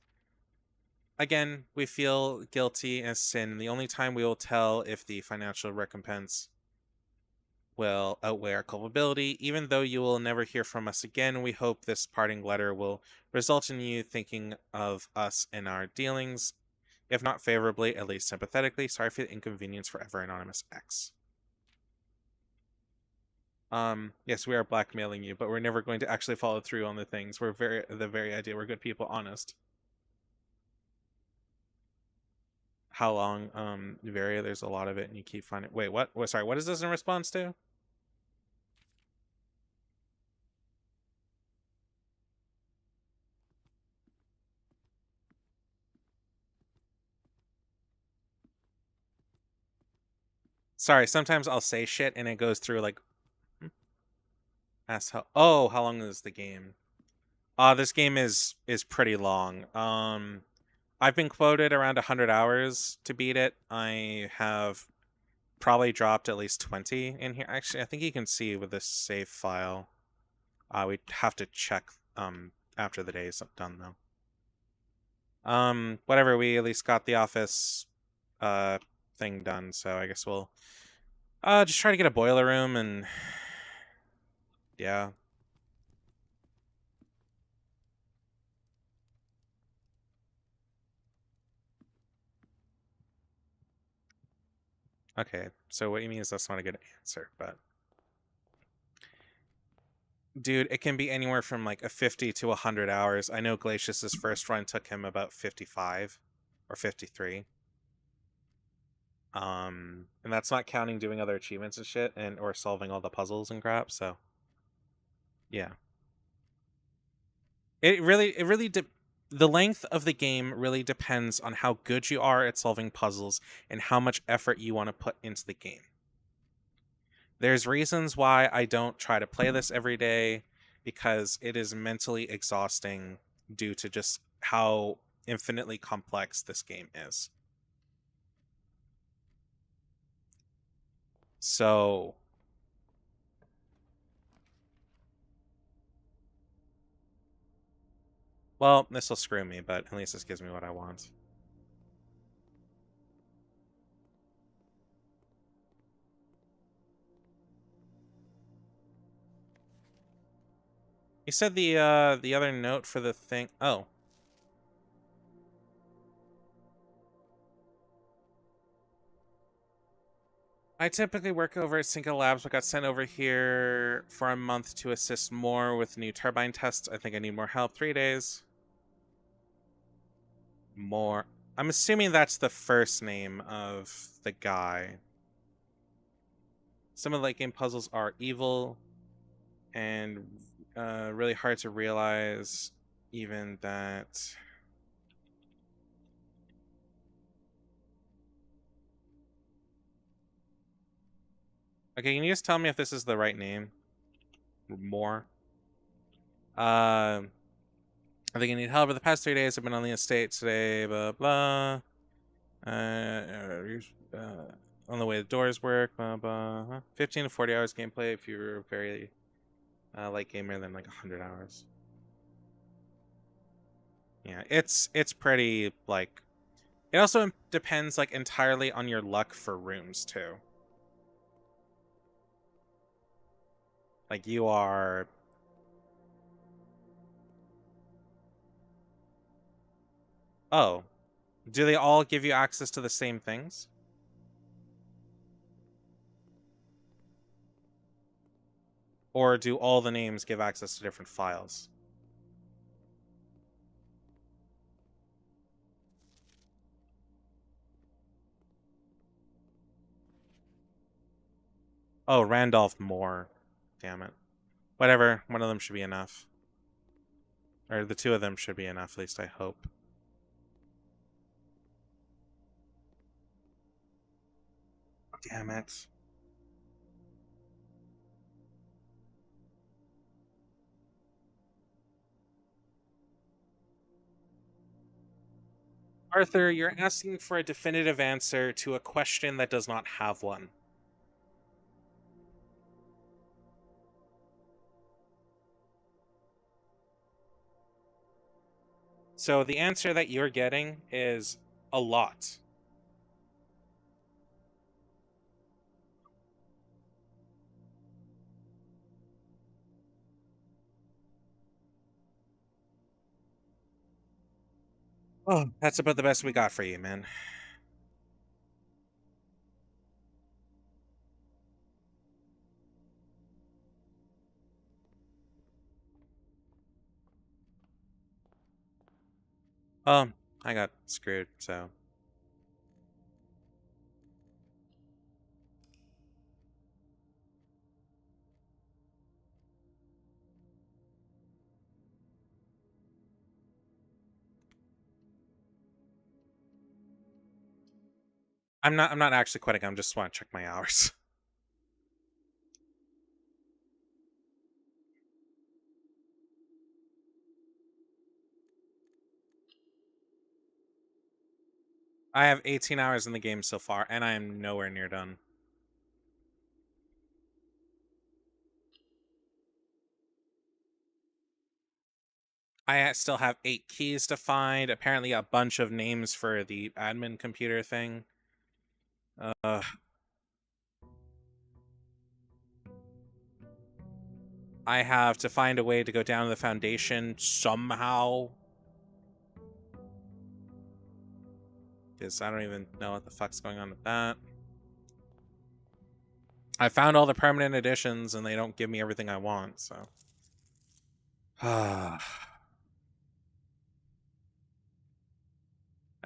Again, we feel guilty as sin. The only time we will tell if the financial recompense will outweigh our culpability. Even though you will never hear from us again, we hope this parting letter will result in you thinking of us and our dealings, if not favorably, at least sympathetically. Sorry for the inconvenience. Forever Anonymous X. Yes, we are blackmailing you, but we're never going to actually follow through on the things. We're the very idea. We're good people, honest. How long? Varia, there's a lot of it, and you keep finding. Wait, what? Sorry, what is this in response to? Sorry, sometimes I'll say shit and it goes through like. Ask how. Oh, how long is the game? This game is pretty long. I've been quoted around 100 hours to beat it. I have probably dropped at least 20 in here. Actually, I think you can see with this save file. We'd have to check after the day is done though. Whatever, we at least got the office thing done, so I guess we'll just try to get a boiler room and yeah. Okay, so what you mean is that's not a good answer, but dude, it can be anywhere from like a 50 to 100 hours. I know Glacius's first run took him about 55 or 53. And that's not counting doing other achievements and shit and or solving all the puzzles and crap, so yeah. The length of the game really depends on how good you are at solving puzzles and how much effort you want to put into the game. There's reasons why I don't try to play this every day, because it is mentally exhausting due to just how infinitely complex this game is. So, well, this will screw me, but at least this gives me what I want. You said the other note for the thing. Oh. I typically work over at Cinco Labs, but got sent over here for a month to assist more with new turbine tests. I think I need more help. 3 days. More. I'm assuming that's the first name of the guy. Some of the late game puzzles are evil and really hard to realize, even that. Okay, can you just tell me if this is the right name? More. I think I need help. For the past 3 days, I've been on the estate today. Blah blah. On the way the doors work. Blah blah. 15 to 40 hours gameplay if you're a very light gamer, than like 100 hours. Yeah, it's pretty like. It also depends like entirely on your luck for rooms too. Like you are. Oh, do they all give you access to the same things? Or do all the names give access to different files? Oh, Randolph Moore. Damn it. Whatever, one of them should be enough. Or the two of them should be enough, at least I hope. Damn it. Arthur, you're asking for a definitive answer to a question that does not have one. So the answer that you're getting is a lot. Oh, that's about the best we got for you, man. Um, I got screwed, so. I'm not actually quitting. I'm just want to check my hours. I have 18 hours in the game so far, and I am nowhere near done. I still have 8 keys to find. Apparently, a bunch of names for the admin computer thing. Uh, I have to find a way to go down to the foundation somehow. Because I don't even know what the fuck's going on with that. I found all the permanent additions, and they don't give me everything I want, so. Alright,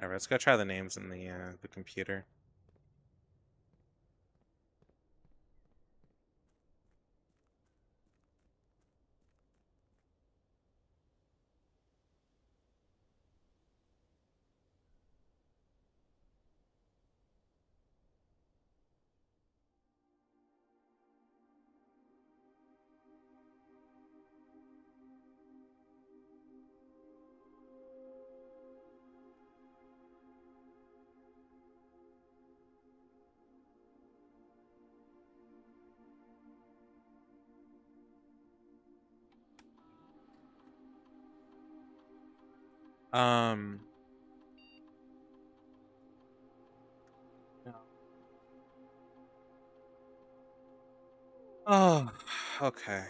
let's go try the names in the computer. Um. Oh, okay.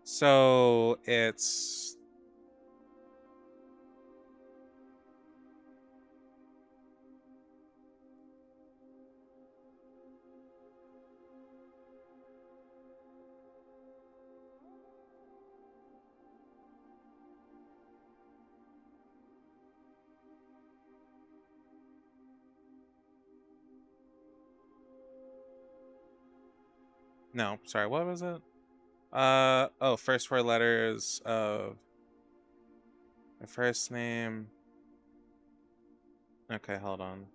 So it's no, sorry, what was it? Oh, first 4 letters of my first name. Okay, hold on.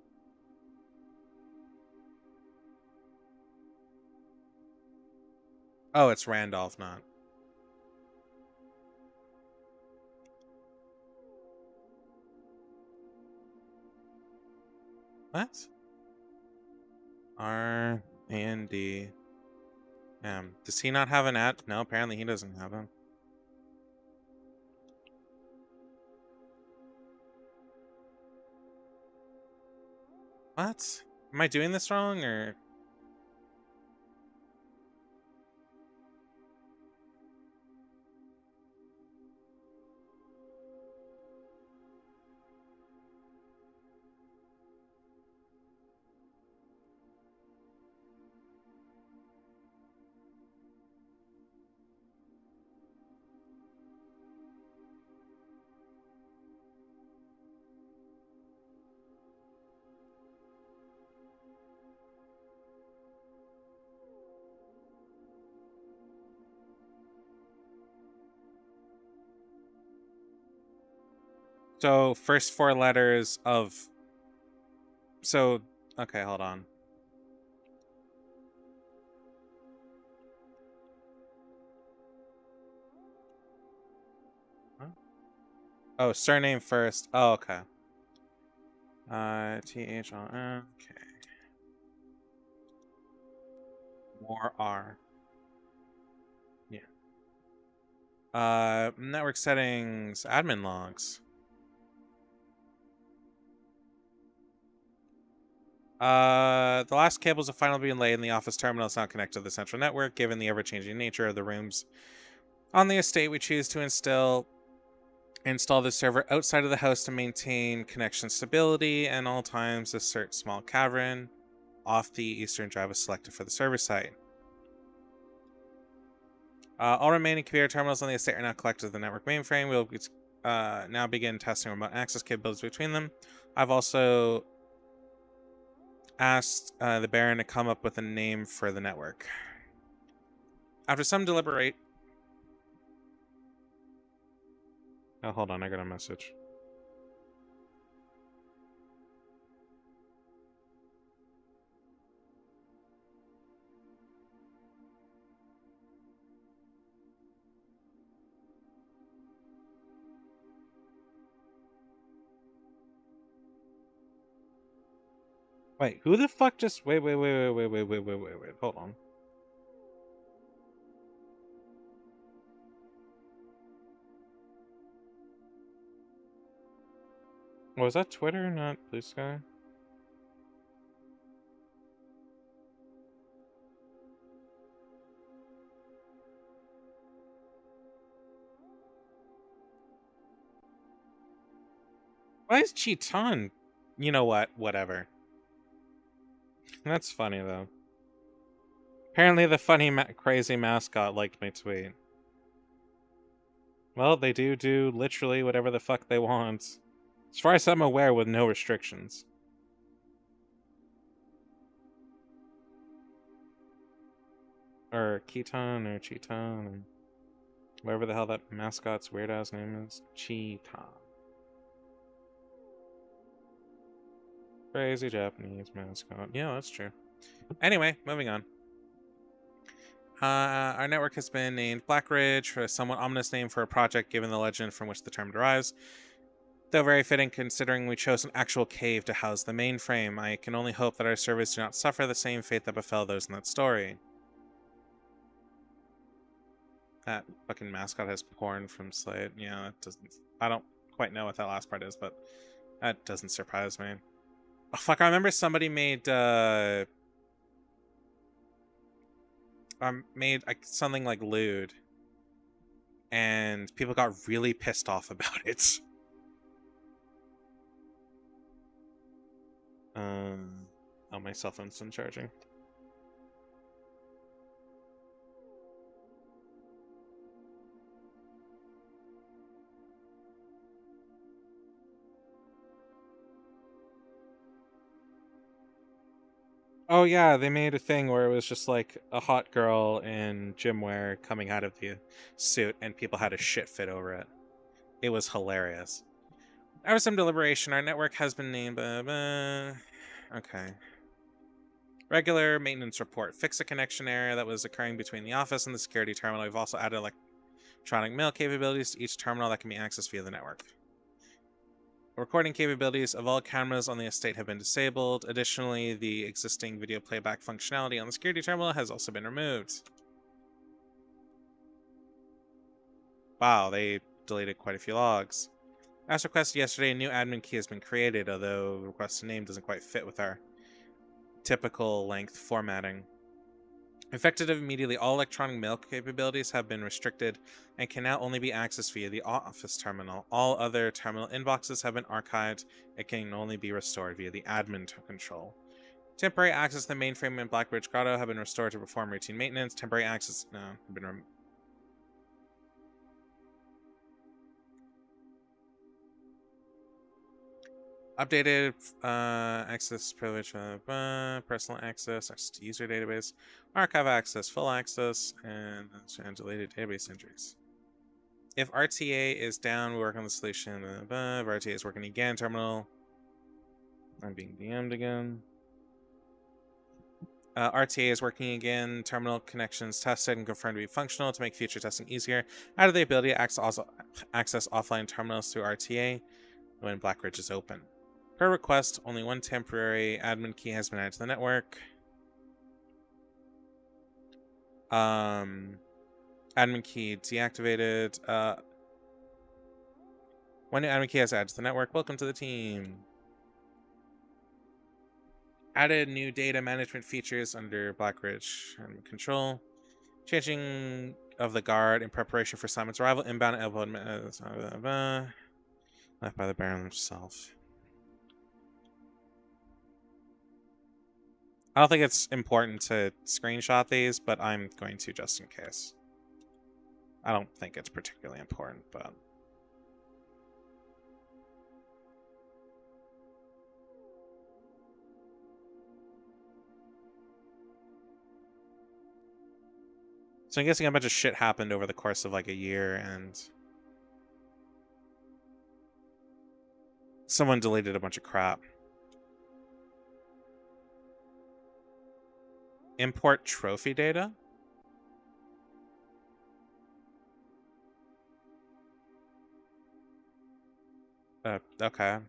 Oh, it's Randolph, not. What? R-A-N-D. Does he not have an ad? No, apparently he doesn't have him. What? Am I doing this wrong, or? So, first 4 letters of... So, okay, hold on. Huh? Oh, surname first. Oh, okay. T-H-O-N. Okay. More R. Yeah. Network settings, admin logs. The last cables have finally been laid, and the office terminal is now connected to the central network. Given the ever-changing nature of the rooms on the estate, we choose to install Install the server outside of the house to maintain connection stability, and all times assert small cavern off the eastern drive is selected for the server site. All remaining computer terminals on the estate are now collected to the network mainframe. We'll now begin testing remote access capabilities between them. I've also asked the Baron to come up with a name for the network. After some deliberate... Oh, hold on, I got a message. Wait, who the fuck just... Wait, hold on. Was that Twitter, not Blue Sky? Why is Cheaton? You know what? Whatever. That's funny, though. Apparently the funny, crazy mascot liked my tweet. Well, they do literally whatever the fuck they want. As far as I'm aware, with no restrictions. Or Keaton, or Cheaton, or whatever the hell that mascot's weird-ass name is. Cheaton. Crazy Japanese mascot. Yeah, that's true. Anyway, moving on. Our network has been named Blackridge, for a somewhat ominous name for a project given the legend from which the term derives. Though very fitting considering we chose an actual cave to house the mainframe, I can only hope that our servers do not suffer the same fate that befell those in that story. That fucking mascot has porn from Slate. Yeah, that doesn't... I don't quite know what that last part is, but that doesn't surprise me. Oh, fuck, I remember somebody made something like lewd, and people got really pissed off about it. Oh, my cell phone's still charging. Oh yeah, they made a thing where it was just like a hot girl in gym wear coming out of the suit, and people had a shit fit over it. It was hilarious. After some deliberation, our network has been named... okay. Regular maintenance report. Fix a connection error that was occurring between the office and the security terminal. We've also added electronic mail capabilities to each terminal that can be accessed via the network. Recording capabilities of all cameras on the estate have been disabled. Additionally, the existing video playback functionality on the security terminal has also been removed. Wow, they deleted quite a few logs. As requested yesterday, a new admin key has been created, although the requested name doesn't quite fit with our typical length formatting. Effective immediately, all electronic mail capabilities have been restricted and can now only be accessed via the office terminal. All other terminal inboxes have been archived and can only be restored via the admin control. Temporary access to the mainframe in Blackridge Grotto have been restored to perform routine maintenance. Temporary access have been updated access privilege, personal access to user database, archive access, full access, and deleted database entries. If RTA is down, we work on the solution. If RTA is working again, terminal. I'm being DM'd again. RTA is working again. Terminal connections tested and confirmed to be functional to make future testing easier. Added the ability to access offline terminals through RTA when Blackridge is open. Per request, only one temporary admin key has been added to the network. Admin key deactivated. One new admin key has added to the network. Welcome to the team. Added new data management features under Blackridge admin control. Changing of the guard in preparation for Simon's arrival. Inbound elbow left by the Baron himself. I don't think it's important to screenshot these, but I'm going to just in case. I don't think it's particularly important, but... So I'm guessing a bunch of shit happened over the course of like a year, and someone deleted a bunch of crap. Import trophy data? Okay.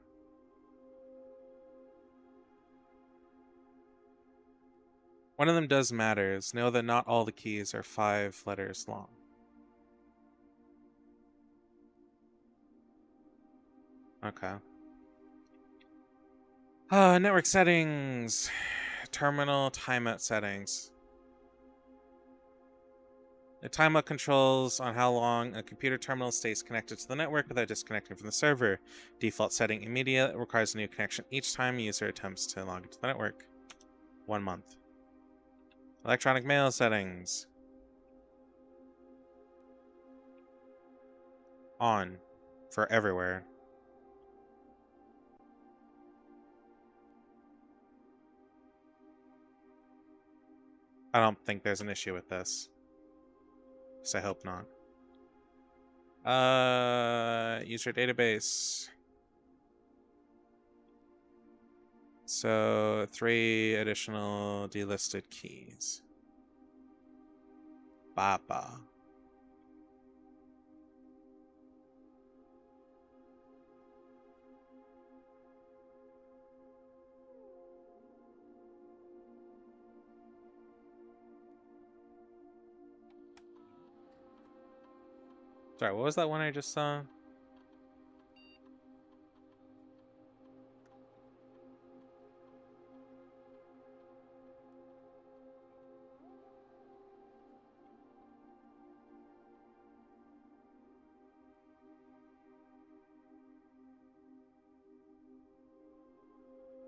One of them does matters. Know that not all the keys are 5 letters long. Okay. Network settings. Terminal timeout settings. The timeout controls on how long a computer terminal stays connected to the network without disconnecting from the server. Default setting immediate. Requires a new connection each time user attempts to log into the network. 1 month. Electronic mail settings. On. For everywhere. I don't think there's an issue with this. So I hope not. User database. So 3 additional delisted keys. Baba. Sorry, what was that one I just saw?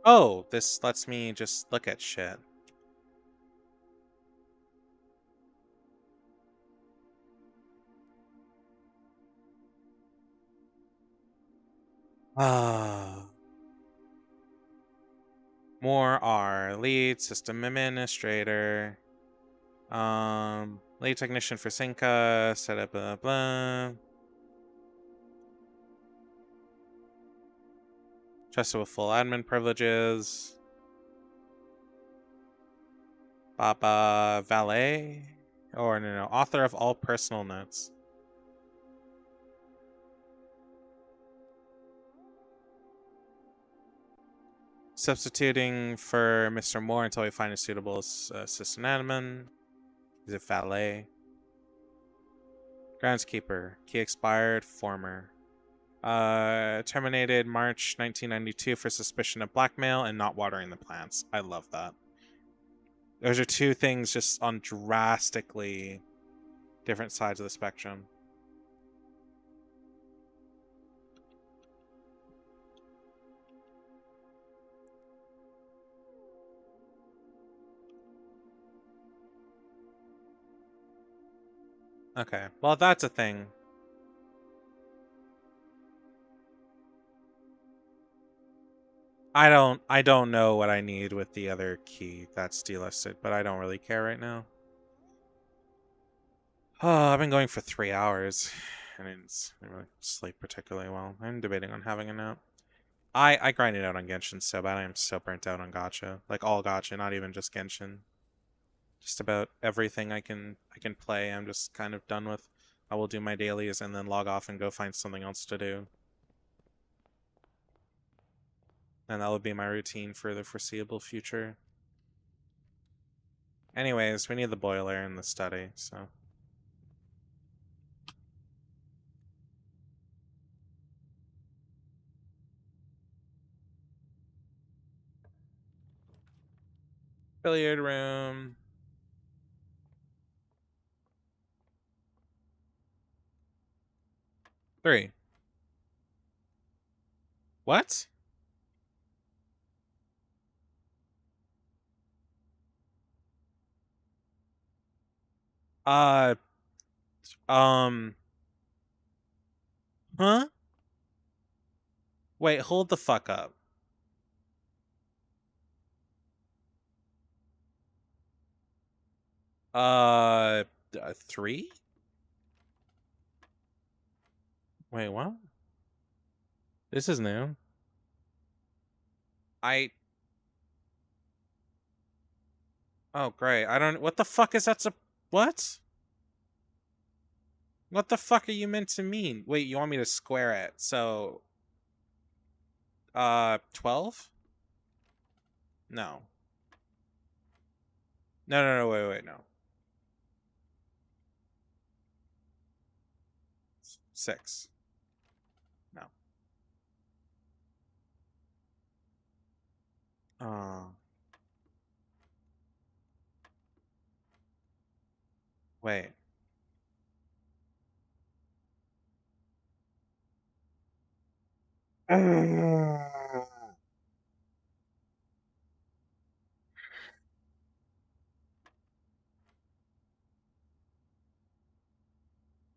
Oh, this lets me just look at shit. Ah. More are lead system administrator. Lead technician for Synca, setup, blah blah. Trusted with full admin privileges. Baba valet? Or no, author of all personal notes. Substituting for Mr. Moore until we find a suitable assistant admin. Is it valet? Groundskeeper. Key expired. Former. Terminated March 1992 for suspicion of blackmail and not watering the plants. I love that. Those are 2 things just on drastically different sides of the spectrum. Okay, well, that's a thing. I don't know what I need with the other key that's delisted, but I don't really care right now. Oh, I've been going for 3 hours. I didn't really sleep particularly well. I'm debating on having a nap. I grinded out on Genshin so bad. I am so burnt out on gacha. Like all gacha, not even just Genshin. Just about everything I can play, I'm just kind of done with. I will do my dailies and then log off and go find something else to do. And that will be my routine for the foreseeable future. Anyways, we need the boiler in the study, so. Billiard room. 3. What? Uh, um, huh? Wait, hold the fuck up. Uh, 3? Wait, what? This is new. I. Oh, great. I don't. What the fuck is that? What? What the fuck are you meant to mean? Wait, you want me to square it? So, 12? No. No, no, no, wait, no. 6. No. Oh, wait.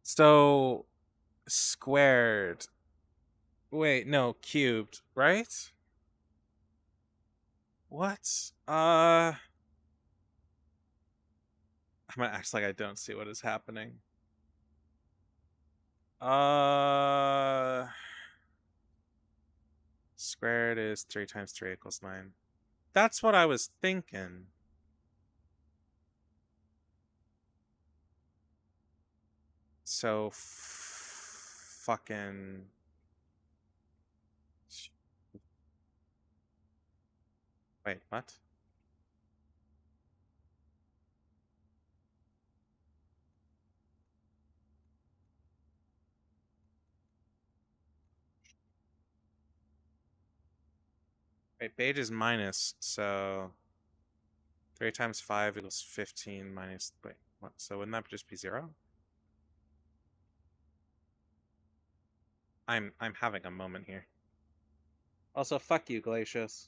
So, squared. Wait, no, cubed, right? What? I'm gonna act like I don't see what is happening. Uh, Squared is 3 times 3 equals 9. That's what I was thinking. So, fucking. Wait, what? Wait, beige is minus, so 3 times 5 equals 15 minus. Wait, what? So wouldn't that just be 0? I'm having a moment here. Also, fuck you, Glacius.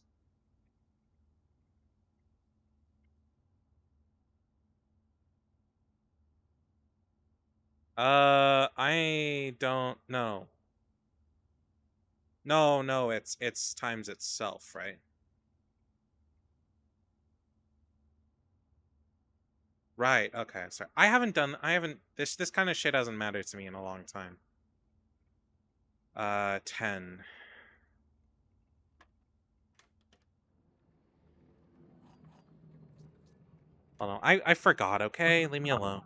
I don't know. No, no, it's times itself, right? Right. Okay. Sorry. I haven't this kind of shit hasn't mattered to me in a long time. 10. Hold on. I forgot, okay? Leave me alone.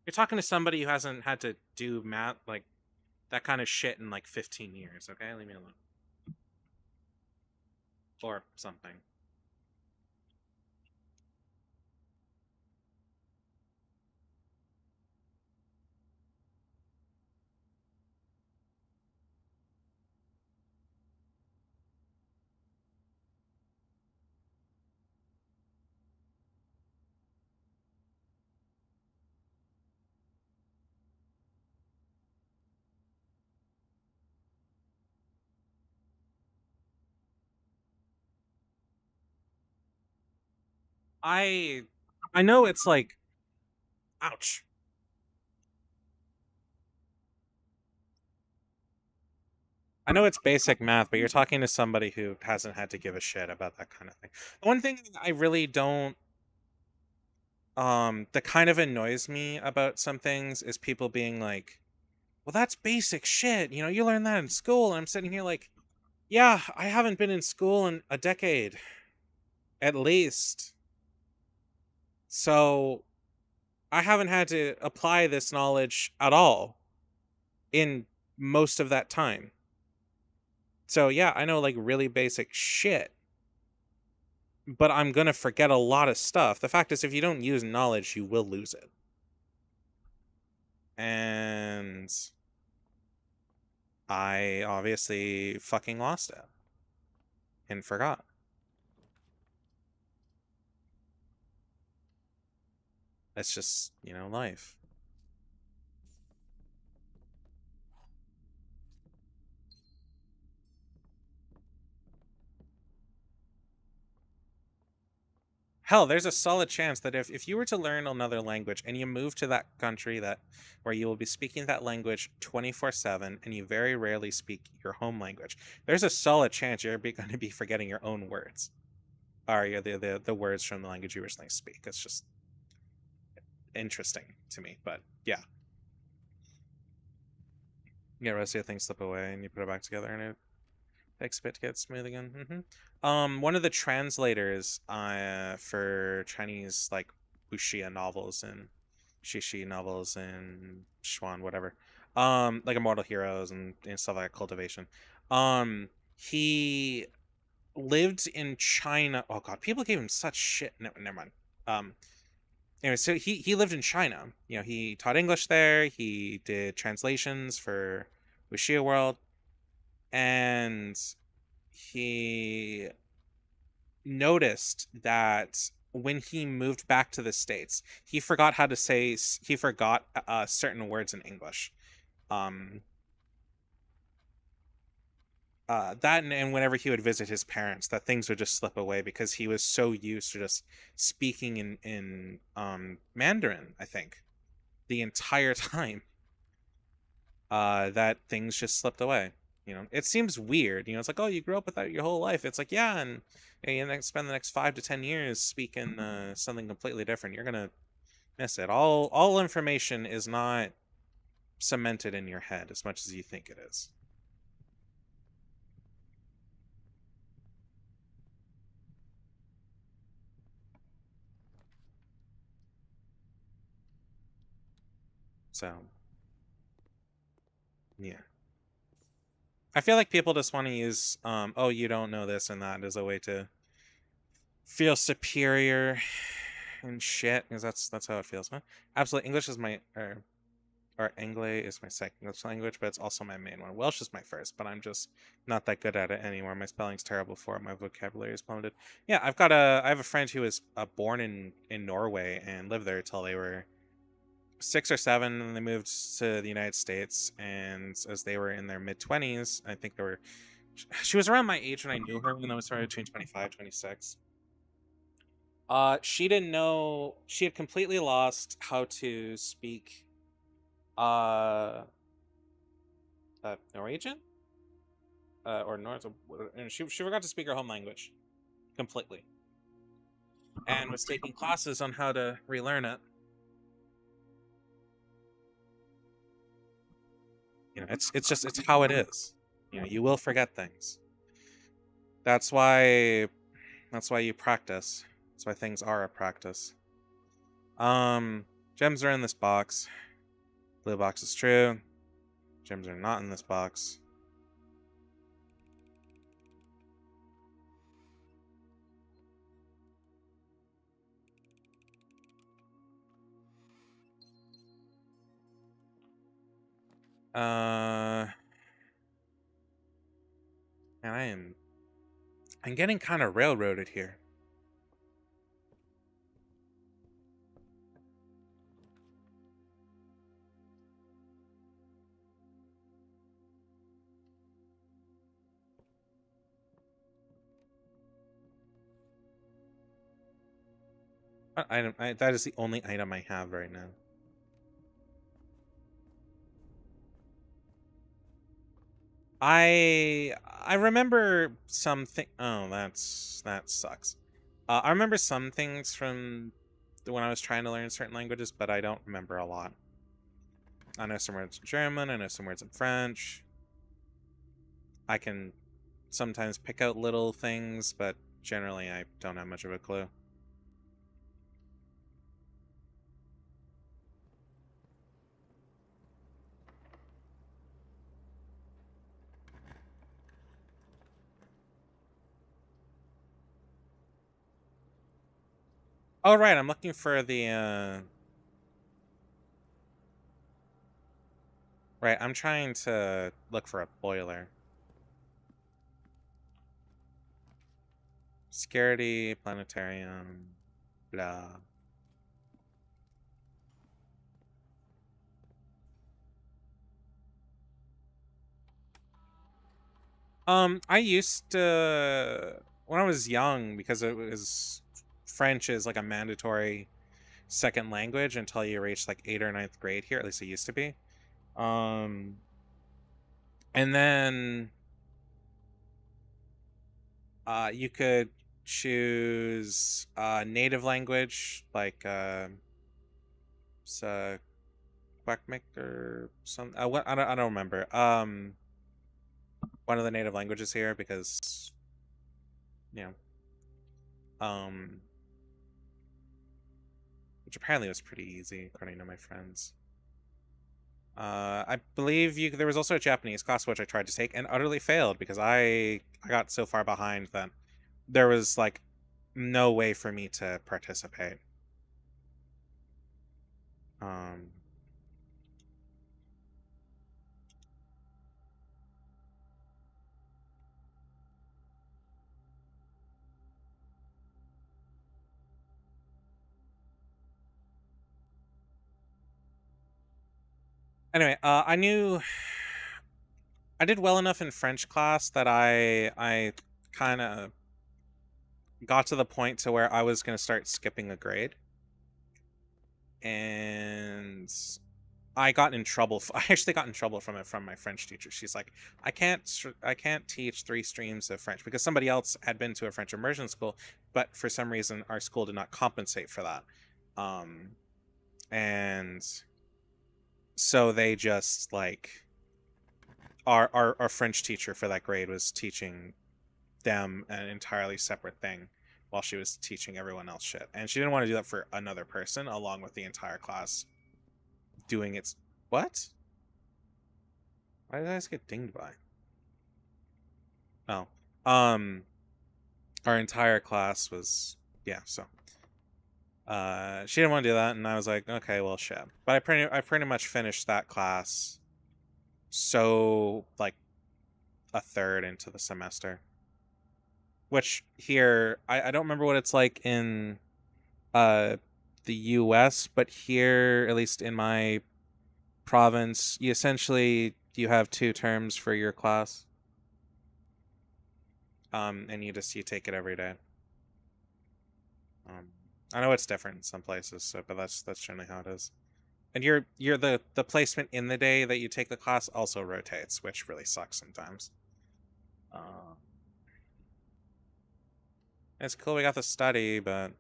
You're talking to somebody who hasn't had to do math like that kind of shit in like 15 years, okay? Leave me alone. Or something. I I know it's like ouch. I know it's basic math, but you're talking to somebody who hasn't had to give a shit about that kind of thing. The one thing I really don't that kind of annoys me about some things is people being like, "Well, that's basic shit. You know, you learn that in school." And I'm sitting here like, "Yeah, I haven't been in school in a decade at least." So, I haven't had to apply this knowledge at all in most of that time. So, yeah, I know like really basic shit, but I'm going to forget a lot of stuff. The fact is, if you don't use knowledge, you will lose it. And I obviously fucking lost it and forgot. It's just, life. Hell, there's a solid chance that if you were to learn another language and you move to that country that where you will be speaking that language 24/7 and you very rarely speak your home language, there's a solid chance you're going to be forgetting your own words. Or the words from the language you originally speak. It's just interesting to me. But yeah. You get rest of your things slip away and you put it back together and it takes a bit to get smooth again. One of the translators for Chinese like wuxia novels and shishi novels and Xuan whatever, like Immortal Heroes and stuff like Cultivation. He lived in China. Oh god, people gave him such shit. No, never mind. Um, anyway, so he lived in China. You know, he taught English there. He did translations for Wuxia World, and he noticed that when he moved back to the States, he forgot how to say, he forgot certain words in English. Um, that and whenever he would visit his parents, that things would just slip away because he was so used to just speaking in Mandarin, I think, the entire time, that things just slipped away. You know, it seems weird. You know, it's like, oh, you grew up with that your whole life. It's like, yeah, and you spend the next 5 to 10 years speaking something completely different. You're gonna miss it. All information is not cemented in your head as much as you think it is. So, yeah. I feel like people just want to use, oh, you don't know this and that as a way to feel superior and shit, because that's how it feels. Huh? Absolutely, English is my or Anglais is my second English language, but it's also my main one. Welsh is my first, but I'm just not that good at it anymore. My spelling's terrible for it. My vocabulary is plummeted. Yeah, I have a friend who was born in Norway and lived there till they were 6 or 7, and they moved to the United States. And as they were in their mid 20s, I think they were. She was around my age when I knew her, when I was started between 25, 26. She didn't know. She had completely lost how to speak uh Norwegian, or North. And she forgot to speak her home language completely, and was taking classes on how to relearn it. You know, it's how it is. You know, you will forget things. That's why you practice. That's why things are a practice. Gems are in this box. Blue box is true. Gems are not in this box. And I'm getting kind of railroaded here. What item? That is the only item I have right now. I remember something. Oh, that sucks. I remember some things from when I was trying to learn certain languages, but I don't remember a lot. I know some words in German. I know some words in French. I can sometimes pick out little things, but generally I don't have much of a clue. Oh, right, I'm looking for the, right, I'm trying to look for a boiler. Security, planetarium, blah. I used to, when I was young, because it was French is like a mandatory second language until you reach like 8th or ninth grade here. At least it used to be. Um, and then you could choose native language like Quackmic or some. What I don't remember. One of the native languages here because you know which apparently was pretty easy according to my friends. I believe there was also a Japanese class which I tried to take and utterly failed because I got so far behind that there was like no way for me to participate. Um, anyway, I did well enough in French class that I kind of got to the point to where I was going to start skipping a grade, and I got in trouble. I actually got in trouble from it from my French teacher. She's like, I can't teach 3 streams of French because somebody else had been to a French immersion school, but for some reason our school did not compensate for that, and so they just like our French teacher for that grade was teaching them an entirely separate thing while she was teaching everyone else shit, and she didn't want to do that for another person along with the entire class doing its what? Why did I just get dinged by? Oh. Um our entire class was yeah, so she didn't want to do that and I was like, okay, well shit. But I pretty much finished that class so like a third into the semester. Which here I don't remember what it's like in uh the US, but here, at least in my province, you have 2 terms for your class. And you take it every day. Um, I know it's different in some places, so but that's generally how it is. And you're the placement in the day that you take the class also rotates, which really sucks sometimes. Uh, it's cool we got the study, but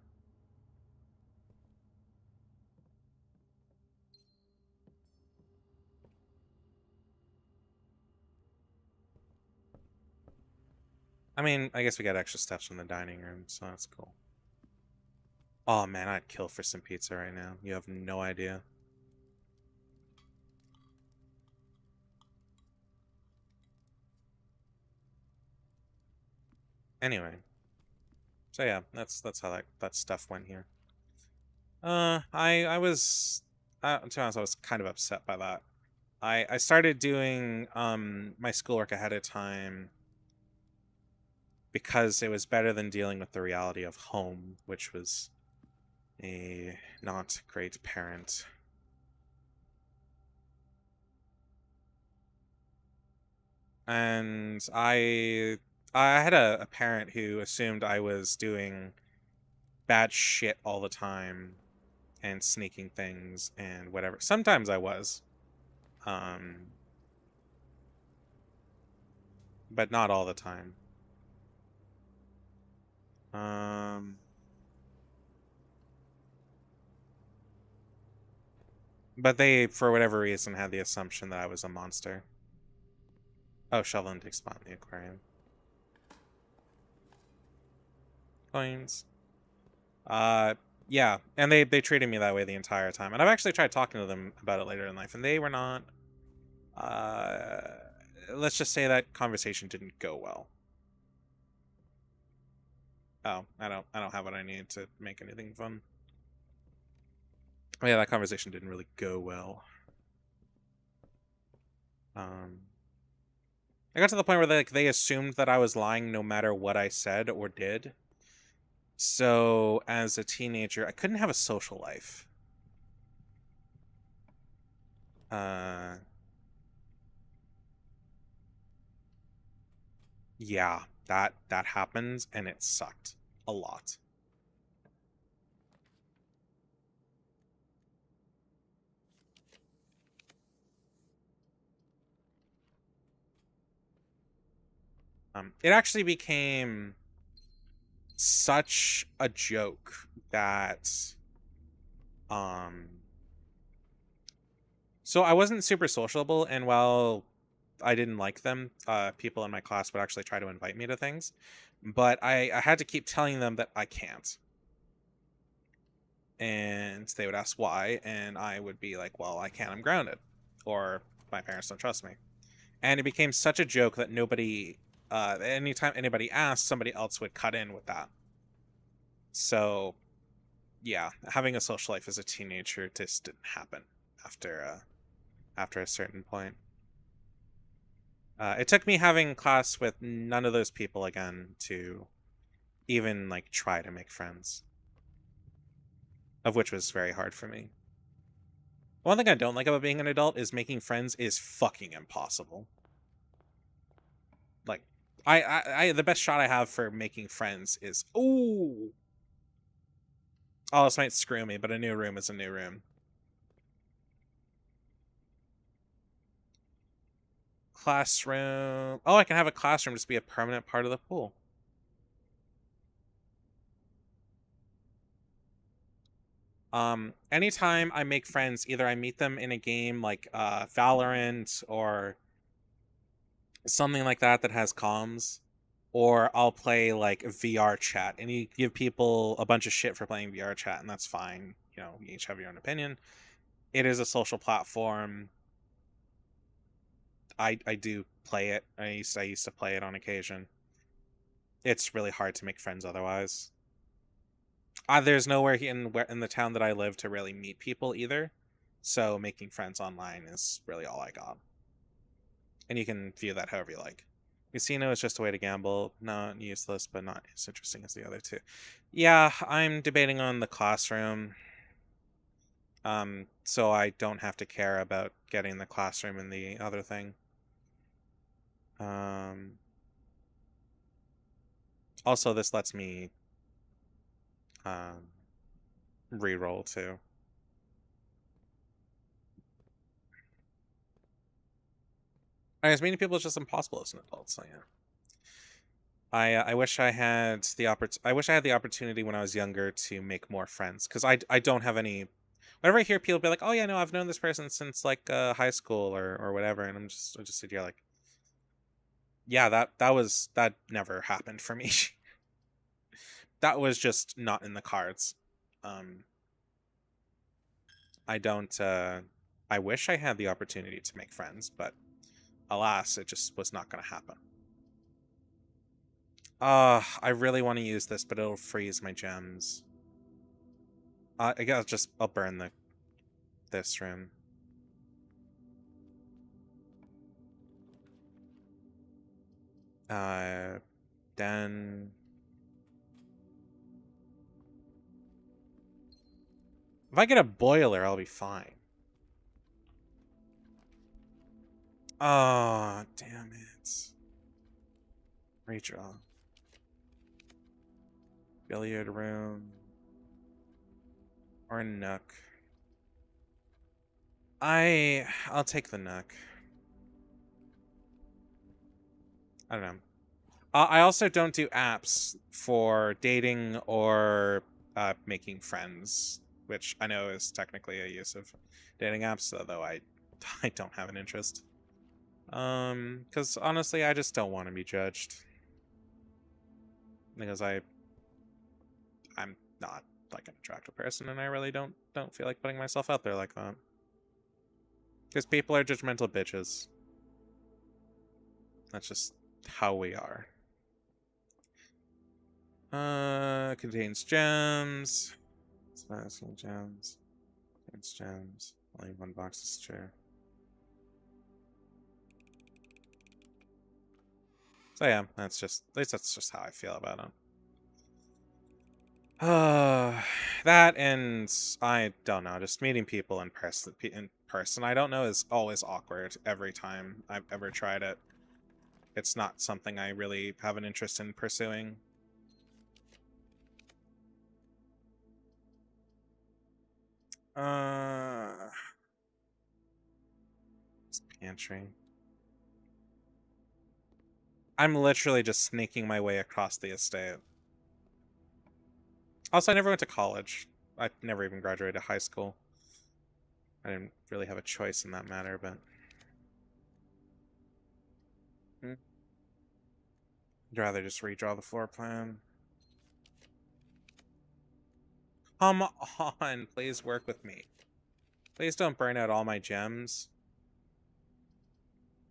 I mean, I guess we got extra steps from the dining room, so that's cool. Oh man, I'd kill for some pizza right now. You have no idea. Anyway, so yeah, that's how that stuff went here. I was, to be honest, I was kind of upset by that. I started doing my schoolwork ahead of time because it was better than dealing with the reality of home, which was a not great parent. And I had a parent who assumed I was doing bad shit all the time and sneaking things and whatever. Sometimes I was. Um but not all the time. Um but they for whatever reason had the assumption that I was a monster. Oh, shovel and dig spot in the aquarium. Coins. Uh, yeah, and they treated me that way the entire time, and I've actually tried talking to them about it later in life, and they were not. Uh, let's just say that conversation didn't go well. Oh, I don't have what I need to make anything fun. Oh, yeah, that conversation didn't really go well. Um, I got to the point where they assumed that I was lying no matter what I said or did. So as a teenager, I couldn't have a social life. Uh, yeah, that happens, and it sucked a lot. It actually became such a joke that um so I wasn't super sociable, and while I didn't like them, people in my class would actually try to invite me to things, but I had to keep telling them that I can't. And they would ask why, and I would be like, well, I can't, I'm grounded, or my parents don't trust me. And it became such a joke that nobody, anytime anybody asked, somebody else would cut in with that. So yeah, having a social life as a teenager just didn't happen after a certain point. It took me having class with none of those people again to even like try to make friends, of which was very hard for me. One thing I don't like about being an adult is making friends is fucking impossible. Like, the best shot I have for making friends is oh, this might screw me, but a new room is a new room. Classroom. Oh, I can have a classroom just be a permanent part of the pool. Anytime I make friends, either I meet them in a game like Valorant or something like that that has comms, or I'll play like VR chat, and you give people a bunch of shit for playing VR chat, and that's fine. You know, you each have your own opinion. It is a social platform. I do play it. I used to play it on occasion. It's really hard to make friends otherwise. There's nowhere in the town that I live to really meet people either, so making friends online is really all I got. And you can view that however you like. Casino is just a way to gamble, not useless, but not as interesting as the other two. Yeah, I'm debating on the classroom. So I don't have to care about getting the classroom and the other thing. Um, Also, this lets me um, re-roll too. I guess meeting people is just impossible as an adult. So yeah, I wish I had I wish I had the opportunity when I was younger to make more friends, because I don't have any. Whenever I hear people be like, "Oh yeah, no, I've known this person since like high school or whatever," and I just sit here like, yeah, that never happened for me. That was just not in the cards. Um, I don't. I wish I had the opportunity to make friends, but alas, it just was not going to happen. I really want to use this, but it'll freeze my gems. I guess I'll burn this room. Uh, then if I get a boiler, I'll be fine. Oh, damn it. Redraw. Billiard room. Or a nook. I'll take the nook. I don't know. I also don't do apps for dating or making friends, which I know is technically a use of dating apps, although I don't have an interest. Because honestly, I just don't want to be judged. Because I'm not like an attractive person, and I really don't feel like putting myself out there like that. Because people are judgmental bitches. That's just how we are. Contains gems. Spicy gems. Contains gems. Only one box is true. So yeah, at least that's just how I feel about it. That and I don't know, just meeting people in person. I don't know, is always awkward every time I've ever tried it. It's not something I really have an interest in pursuing. Uh, Pantry. I'm literally just sneaking my way across the estate. Also, I never went to college. I never even graduated high school. I didn't really have a choice in that matter, but I'd rather just redraw the floor plan. Come on, please work with me. Please don't burn out all my gems.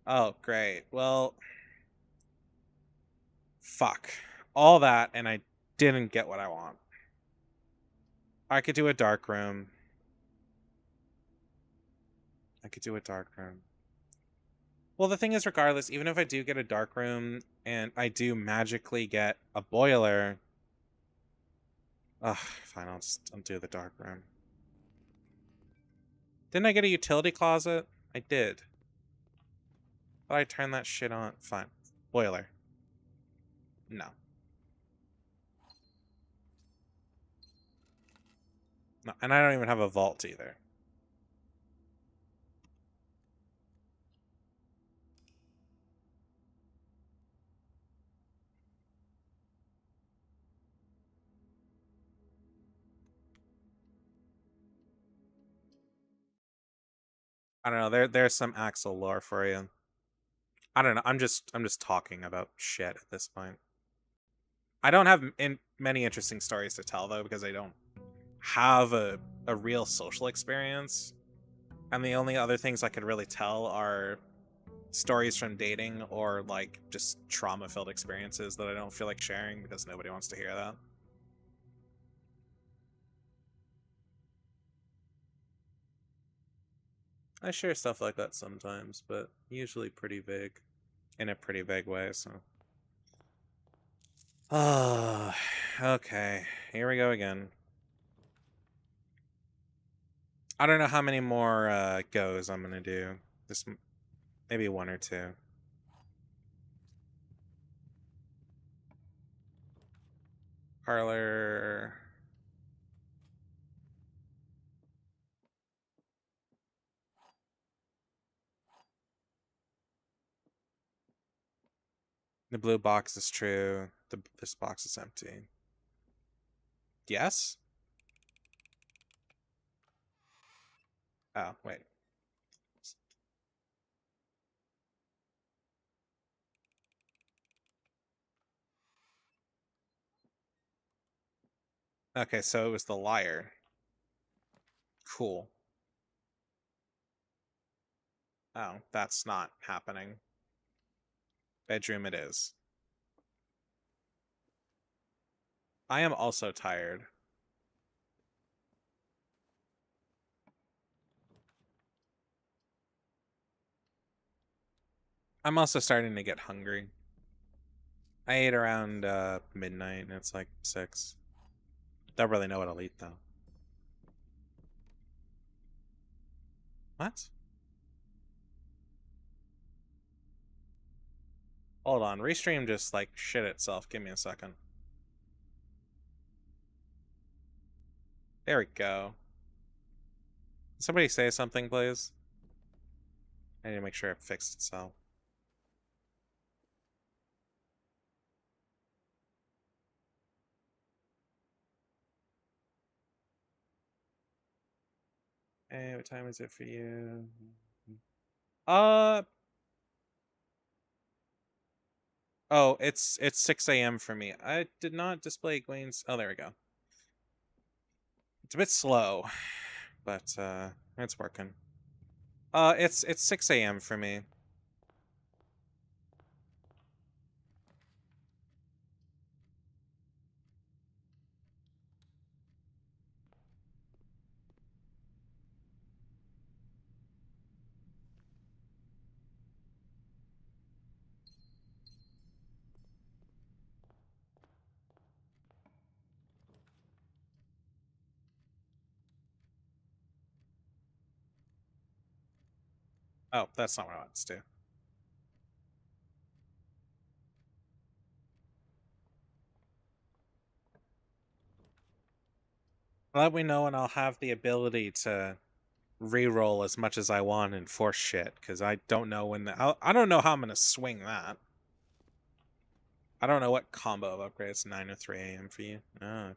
Oh, great. Well, fuck. All that, and I didn't get what I want. I could do a dark room. I could do a dark room. Well, the thing is, regardless, even if I do get a dark room and I do magically get a boiler, ugh, fine, I'll do the dark room. Didn't I get a utility closet? I did. But I turned that shit on. Fine. Boiler. No. No, and I don't even have a vault either. I don't know. There's some Axel lore for you. I don't know. I'm just talking about shit at this point. I don't have many interesting stories to tell though because I don't have a real social experience. And the only other things I could really tell are stories from dating or like just trauma filled experiences that I don't feel like sharing because nobody wants to hear that. I share stuff like that sometimes, but usually pretty vague. In a pretty vague way, so. Oh, okay. Here we go again. I don't know how many more goes I'm gonna do. This maybe one or two. Parlor. The blue box is true. This box is empty. Yes? Oh, wait. Okay, so it was the liar. Cool. Oh, that's not happening. Bedroom it is. I am also tired. I'm also starting to get hungry. I ate around midnight and it's like 6. Don't really know what I'll eat though. What? Hold on, Restream just like shit itself. Give me a second. There we go. Somebody say something, please. I need to make sure it fixed itself. Hey, what time is it for you? Uh oh, it's 6 a.m. for me. I did not display Gwen's. Oh, there we go. It's a bit slow, but it's working. It's 6 a.m. for me. Oh, that's not what I want to do. Let me know and I'll have the ability to re-roll as much as I want and force shit because I don't know when I don't know how I'm gonna swing that. I don't know what combo of upgrades 9 or 3 a.m. for you. Oh, okay.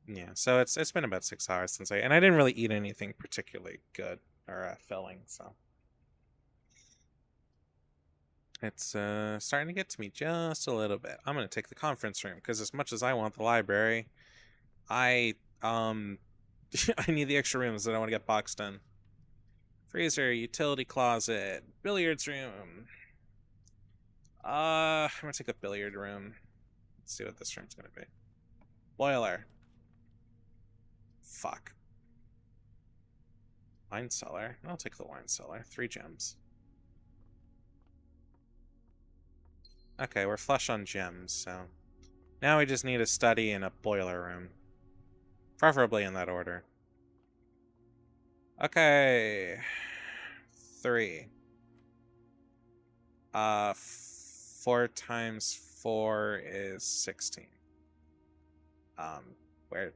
Yeah, so it's been about 6 hours since and I didn't really eat anything particularly good or filling, so it's starting to get to me just a little bit. I'm gonna take the conference room because as much as I want the library, I I need the extra rooms that I want to get boxed in. Freezer, utility closet, billiards room. I'm gonna take a billiard room. Let's see what this room's gonna be. Boiler. Fuck. Wine cellar. I'll take the wine cellar. 3 gems. Okay, we're flush on gems, so now we just need a study and a boiler room. Preferably in that order. Okay. 3. 4 times 4 is 16. Um, where's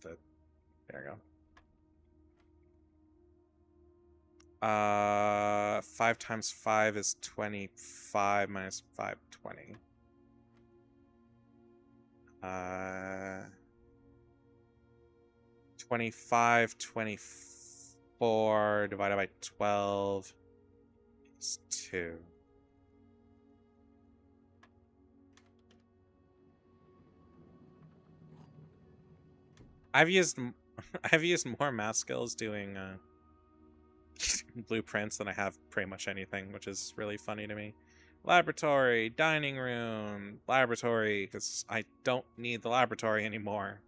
the... There we go. 5 times 5 is 25 minus 5, 20. 25, 24 divided by 12 is 2. I've used more math skills doing blueprints than I have pretty much anything, which is really funny to me. Laboratory, dining room, laboratory, because I don't need the laboratory anymore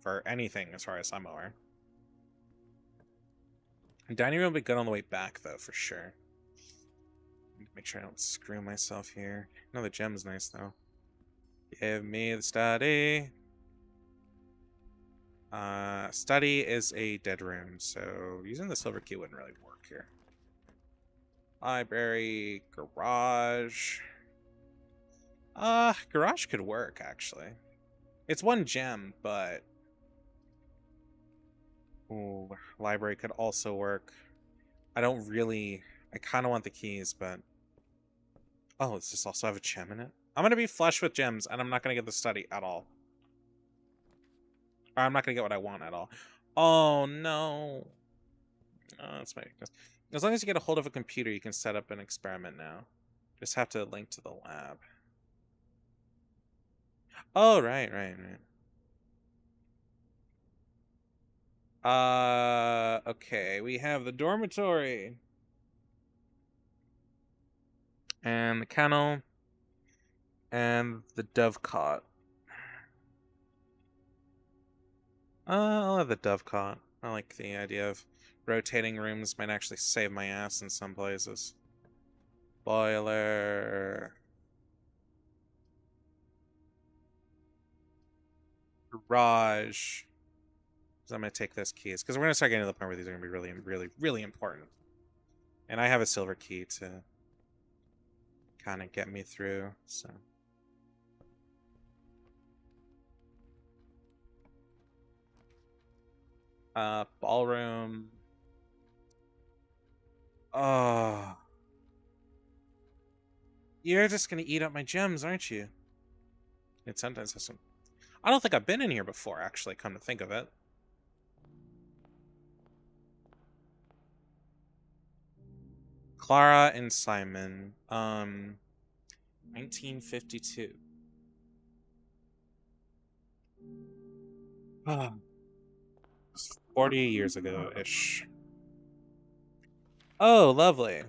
for anything as far as I'm aware. Dining room will be good on the way back, though, for sure. Make sure I don't screw myself here. No, the gem's nice, though. Give me the study. Study is a dead room, so using the silver key wouldn't really work here. Library, garage. Garage could work, actually. It's 1 gem, but... Ooh, library could also work. I don't really... I kind of want the keys, but... Oh, does this also have a gem in it? I'm going to be flush with gems, and I'm not going to get the study at all. Or I'm not going to get what I want at all. Oh, no. Oh, that's my weakness. As long as you get a hold of a computer, you can set up an experiment now. Just have to link to the lab. Oh, right. Okay. We have the dormitory. And the kennel. And the dovecot. I'll have the dovecot. I like the idea of rotating rooms might actually save my ass in some places. Boiler. Garage. So I'm going to take those keys. Because we're going to start getting to the point where these are going to be really, really, really important. And I have a silver key to kind of get me through, so... Ballroom. Oh. You're just gonna eat up my gems, aren't you? It sometimes has some... I don't think I've been in here before, actually, come to think of it. Clara and Simon. 1952. 40 years ago-ish. Oh, lovely.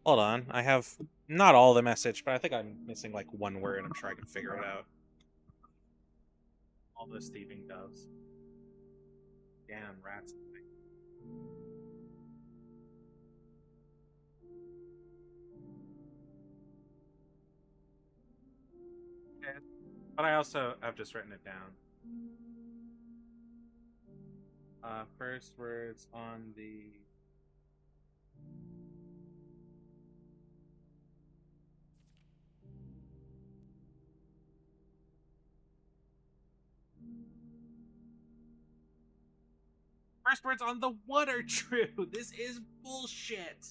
Hold on, I have not all the message, but I think I'm missing like 1 word. I'm sure I can figure it out. All those thieving doves. Damn rats. But I also have just written it down. First words on the... First words on the what are true? This is bullshit.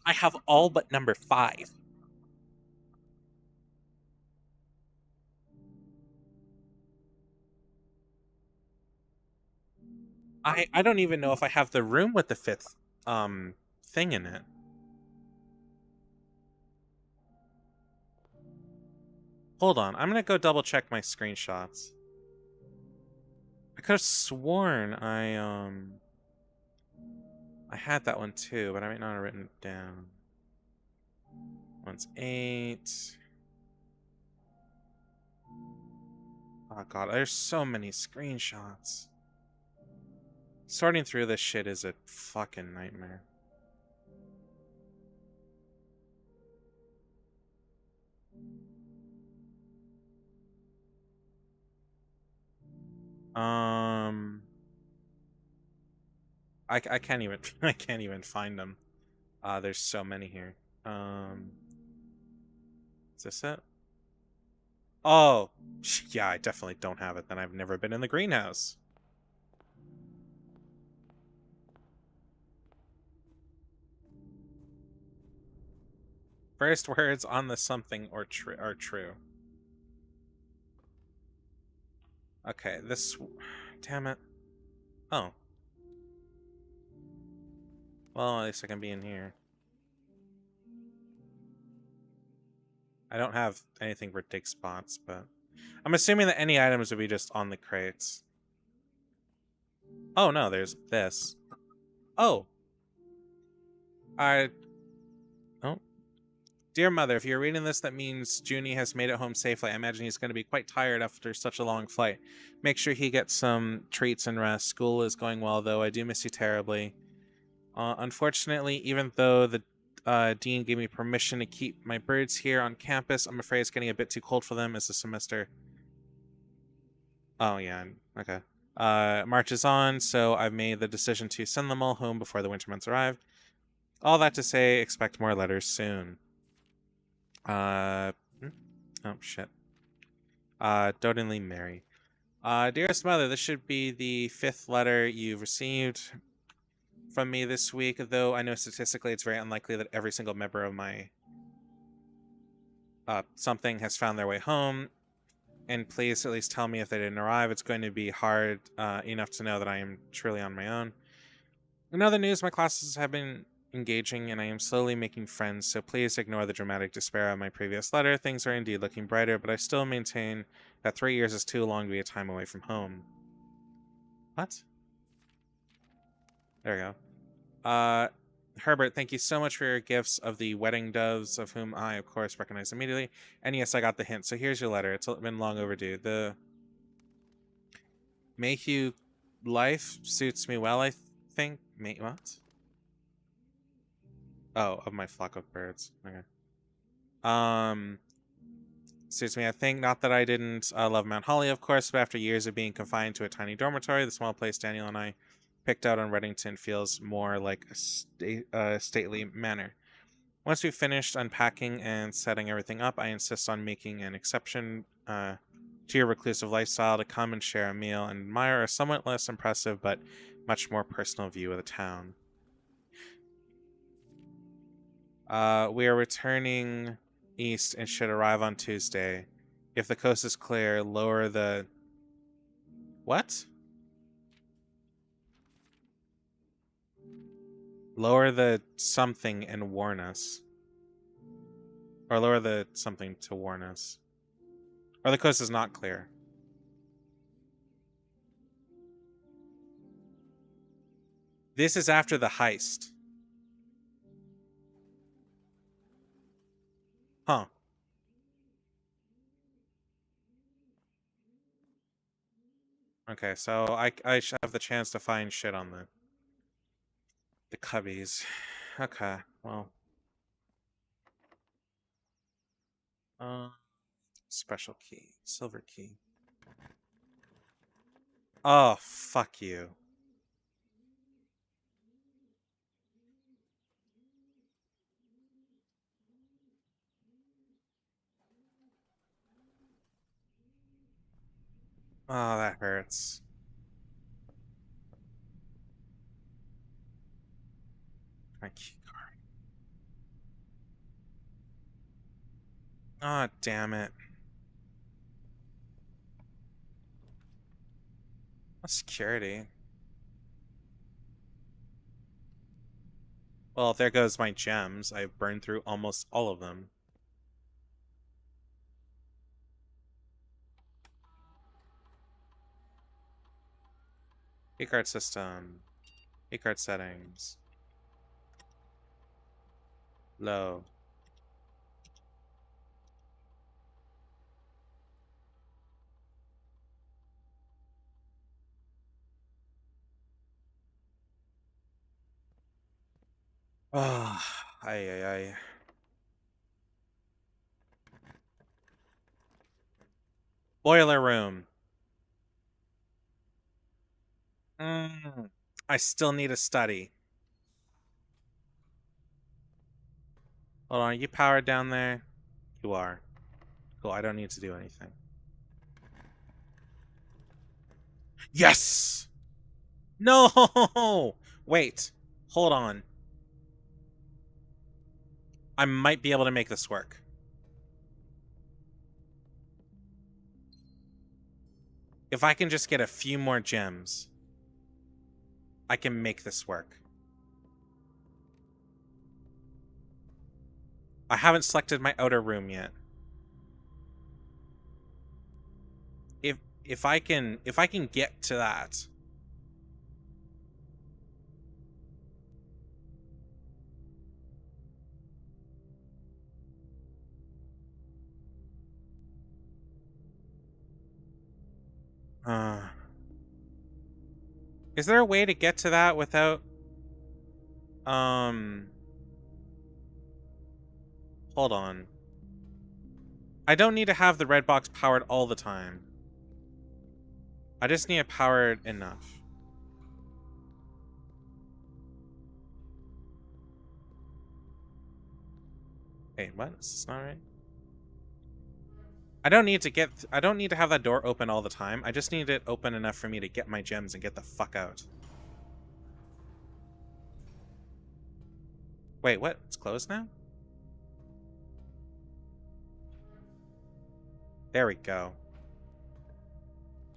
I have all but number 5. I don't even know if I have the room with the 5th thing in it. Hold on, I'm gonna go double check my screenshots. I could have sworn I had that one too, but I might not have written it down. One's 8. Oh god, there's so many screenshots. Sorting through this shit is a fucking nightmare. I can't even I can't even find them. There's so many here. Is this it? Oh, yeah, I definitely don't have it. Then I've never been in the greenhouse. First words on the something or are true. Okay, this. Damn it. Oh. Well, at least I can be in here. I don't have anything for dig spots, but I'm assuming that any items would be just on the crates. Oh no, there's this. Oh. I. Oh. Dear mother, if you're reading this, that means Junie has made it home safely. I imagine he's going to be quite tired after such a long flight. Make sure he gets some treats and rest. School is going well, though. I do miss you terribly. Unfortunately, even though the dean gave me permission to keep my birds here on campus, I'm afraid it's getting a bit too cold for them as the semester. Oh, yeah. Okay. Marches on, so I've made the decision to send them all home before the winter months arrive. All that to say, expect more letters soon. Uh, oh, shit. Dotingly Mary. Dearest mother, this should be the 5th letter you've received from me this week, though I know statistically it's very unlikely that every single member of my something has found their way home. And please at least tell me if they didn't arrive. It's going to be hard enough to know that I am truly on my own. In other news, my classes have been engaging and I am slowly making friends, so please ignore the dramatic despair of my previous letter. Things are indeed looking brighter, but I still maintain that 3 years is too long to be a time away from home. What? There we go. Herbert, thank you so much for your gifts of the wedding doves, of whom I, of course, recognize immediately. And yes, I got the hint. So here's your letter. It's been long overdue. The Mayhew life suits me well, I think. What? Oh, of my flock of birds. Okay. Um, suits me, I think. Not that I didn't love Mount Holly, of course, but after years of being confined to a tiny dormitory, the small place Daniel and I picked out on Reddington feels more like a stately manor. Once we've finished unpacking and setting everything up, I insist on making an exception to your reclusive lifestyle to come and share a meal and admire a somewhat less impressive but much more personal view of the town. We are returning east and should arrive on Tuesday. If the coast is clear, lower the... What? Lower the something and warn us. Or lower the something to warn us. Or the coast is not clear. This is after the heist. Huh. Okay, so I should have the chance to find shit on the cubbies. Okay, well. Uh, special key. Silver key. Oh, fuck you. Oh, that hurts. My key card. Ah, damn it. Security. Well, there goes my gems. I've burned through almost all of them. Keycard system. Keycard settings. Low. Ah, ay, ay, ay. Boiler room. I still need a study. Hold on, are you powered down there? You are. Cool, I don't need to do anything. Yes! No! Wait. Hold on. I might be able to make this work. If I can just get a few more gems, I can make this work. I haven't selected my outer room yet. If I can get to that. Is there a way to get to that without hold on. I don't need to have the red box powered all the time. I just need it powered enough. Wait, what? Is this not right? I don't need to have that door open all the time. I just need it open enough for me to get my gems and get the fuck out. Wait, what? It's closed now? There we go.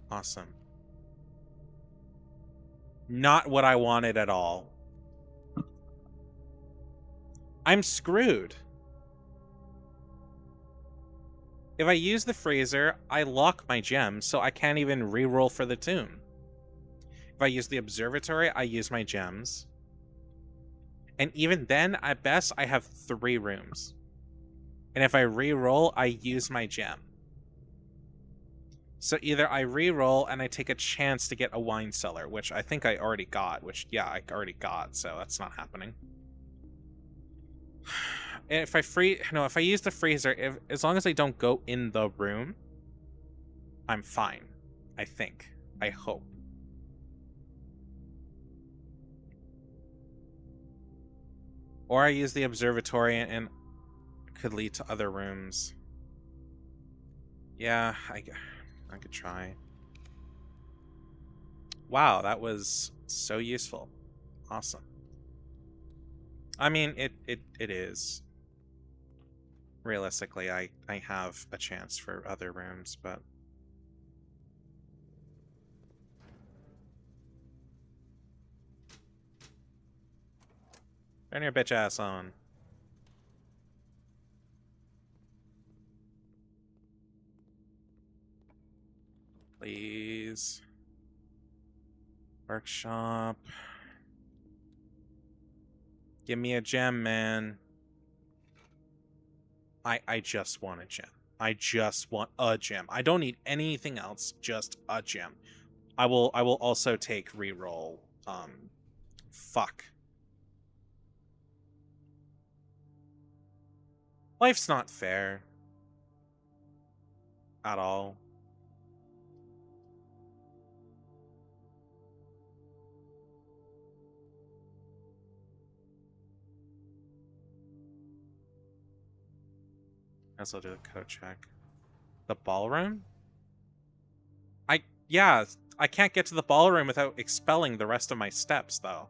Awesome. Not what I wanted at all. I'm screwed. If I use the freezer, I lock my gems, so I can't even re-roll for the tomb. If I use the observatory, I use my gems. And even then, at best, I have 3 rooms. And if I re-roll, I use my gem. So either I re-roll and I take a chance to get a wine cellar, which I think I already got, which, yeah, I already got, so that's not happening. And if I use the freezer, as long as I don't go in the room, I'm fine. I think. I hope. Or I use the observatory and it could lead to other rooms. Yeah, I could try. Wow, that was so useful. Awesome. I mean, it is. Realistically, I have a chance for other rooms, but... Turn your bitch ass on. Please. Workshop. Give me a gem, man. I just want a gem. I just want a gem. I don't need anything else, just a gem. I will also take reroll. Fuck. Life's not fair. At all. Guess I'll do a code check. The ballroom? Yeah, I can't get to the ballroom without expelling the rest of my steps, though.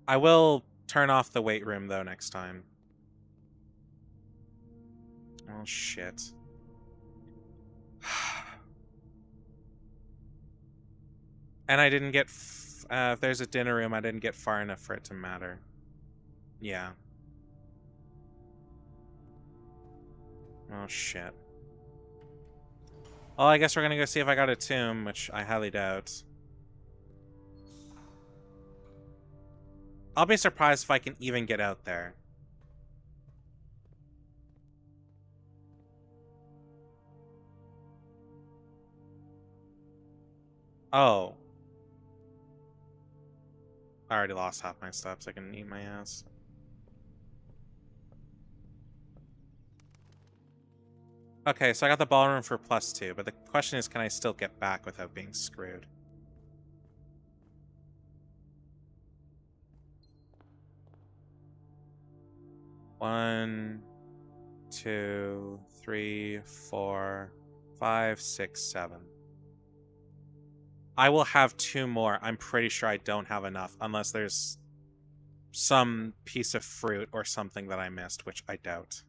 I will turn off the weight room, though, next time. Oh, shit. And I didn't get... if there's a dinner room, I didn't get far enough for it to matter. Yeah. Oh, shit. Well, I guess we're gonna go see if I got a tomb, which I highly doubt. I'll be surprised if I can even get out there. Oh. I already lost half my steps. I can eat my ass. Okay, so I got the ballroom for +2, but the question is, can I still get back without being screwed? One, 2, 3, 4, 5, 6, 7. I will have 2 more. I'm pretty sure I don't have enough, unless there's some piece of fruit or something that I missed, which I doubt.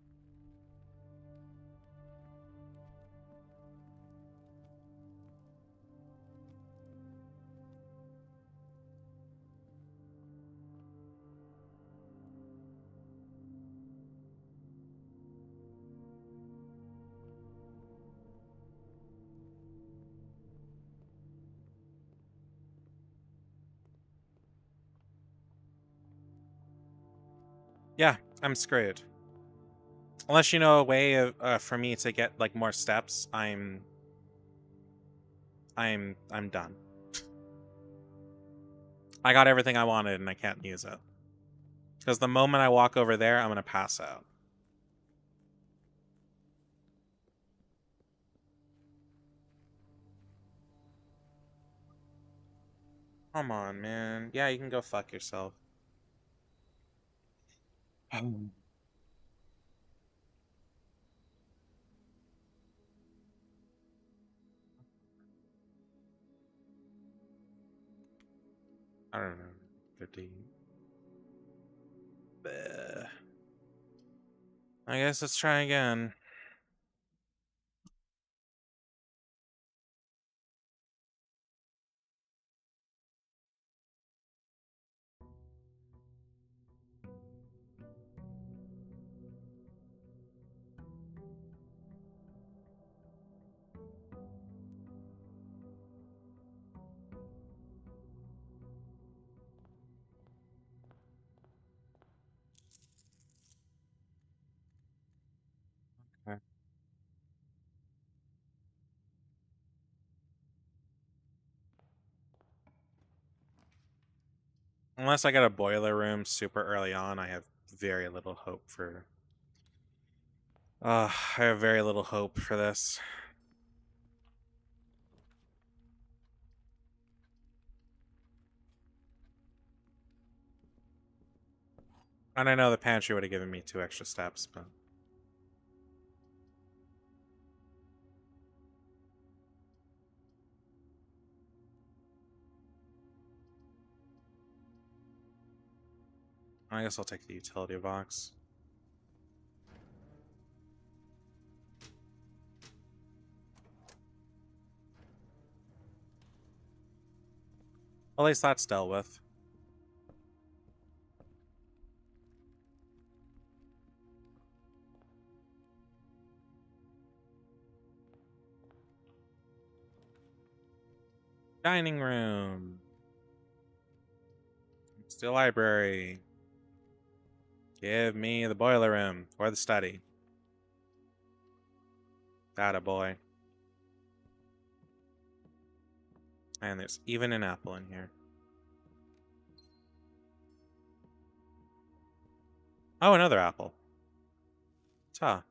Yeah, I'm screwed. Unless you know a way of, for me to get like more steps, I'm done. I got everything I wanted and I can't use it. Because the moment I walk over there, I'm gonna pass out. Come on, man. Yeah, you can go fuck yourself. I don't know. 50. Bleh. I guess let's try again. Okay. Unless I get a boiler room super early on, I have very little hope for... I have very little hope for this. And I know the pantry would have given me 2 extra steps, but... I guess I'll take the utility box. At least that's dealt with. Dining room. Still library. Give me the boiler room or the study. That boy. And there's even an apple in here. Oh, another apple. Ta.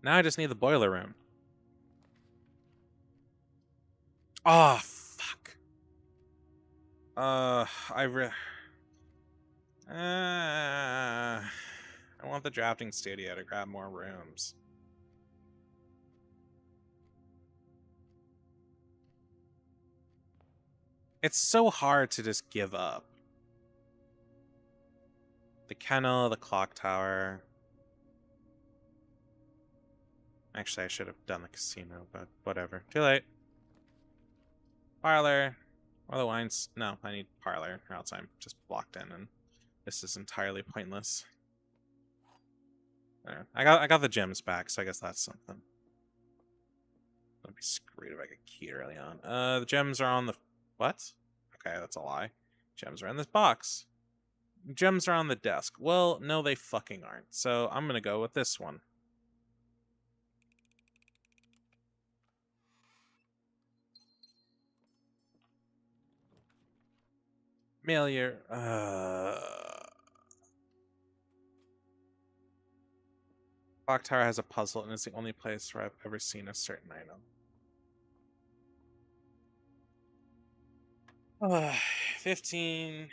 Now I just need the boiler room. Oh, fuck. I want the drafting studio to grab more rooms. It's so hard to just give up. The kennel, the clock tower. Actually, I should have done the casino, but whatever. Too late. Parlor. Or the wines. No, I need parlor, or else I'm just blocked in, and this is entirely pointless. There. I got the gems back, so I guess that's something. I'd be screwed if I get keyed early on. The gems are on the... What? Okay, that's a lie. Gems are in this box. Gems are on the desk. Well, no, they fucking aren't. So I'm gonna go with this one. Failure. Clock Tower has a puzzle, and it's the only place where I've ever seen a certain item. 15.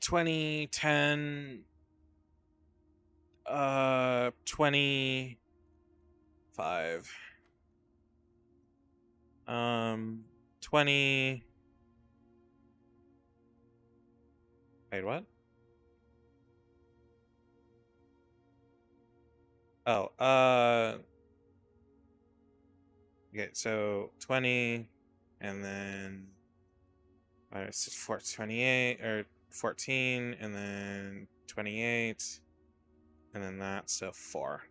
20, 10, 25. 20. Wait, what? Oh, okay, so 20, and then 28, or 14, and then 28, and then that, so 4.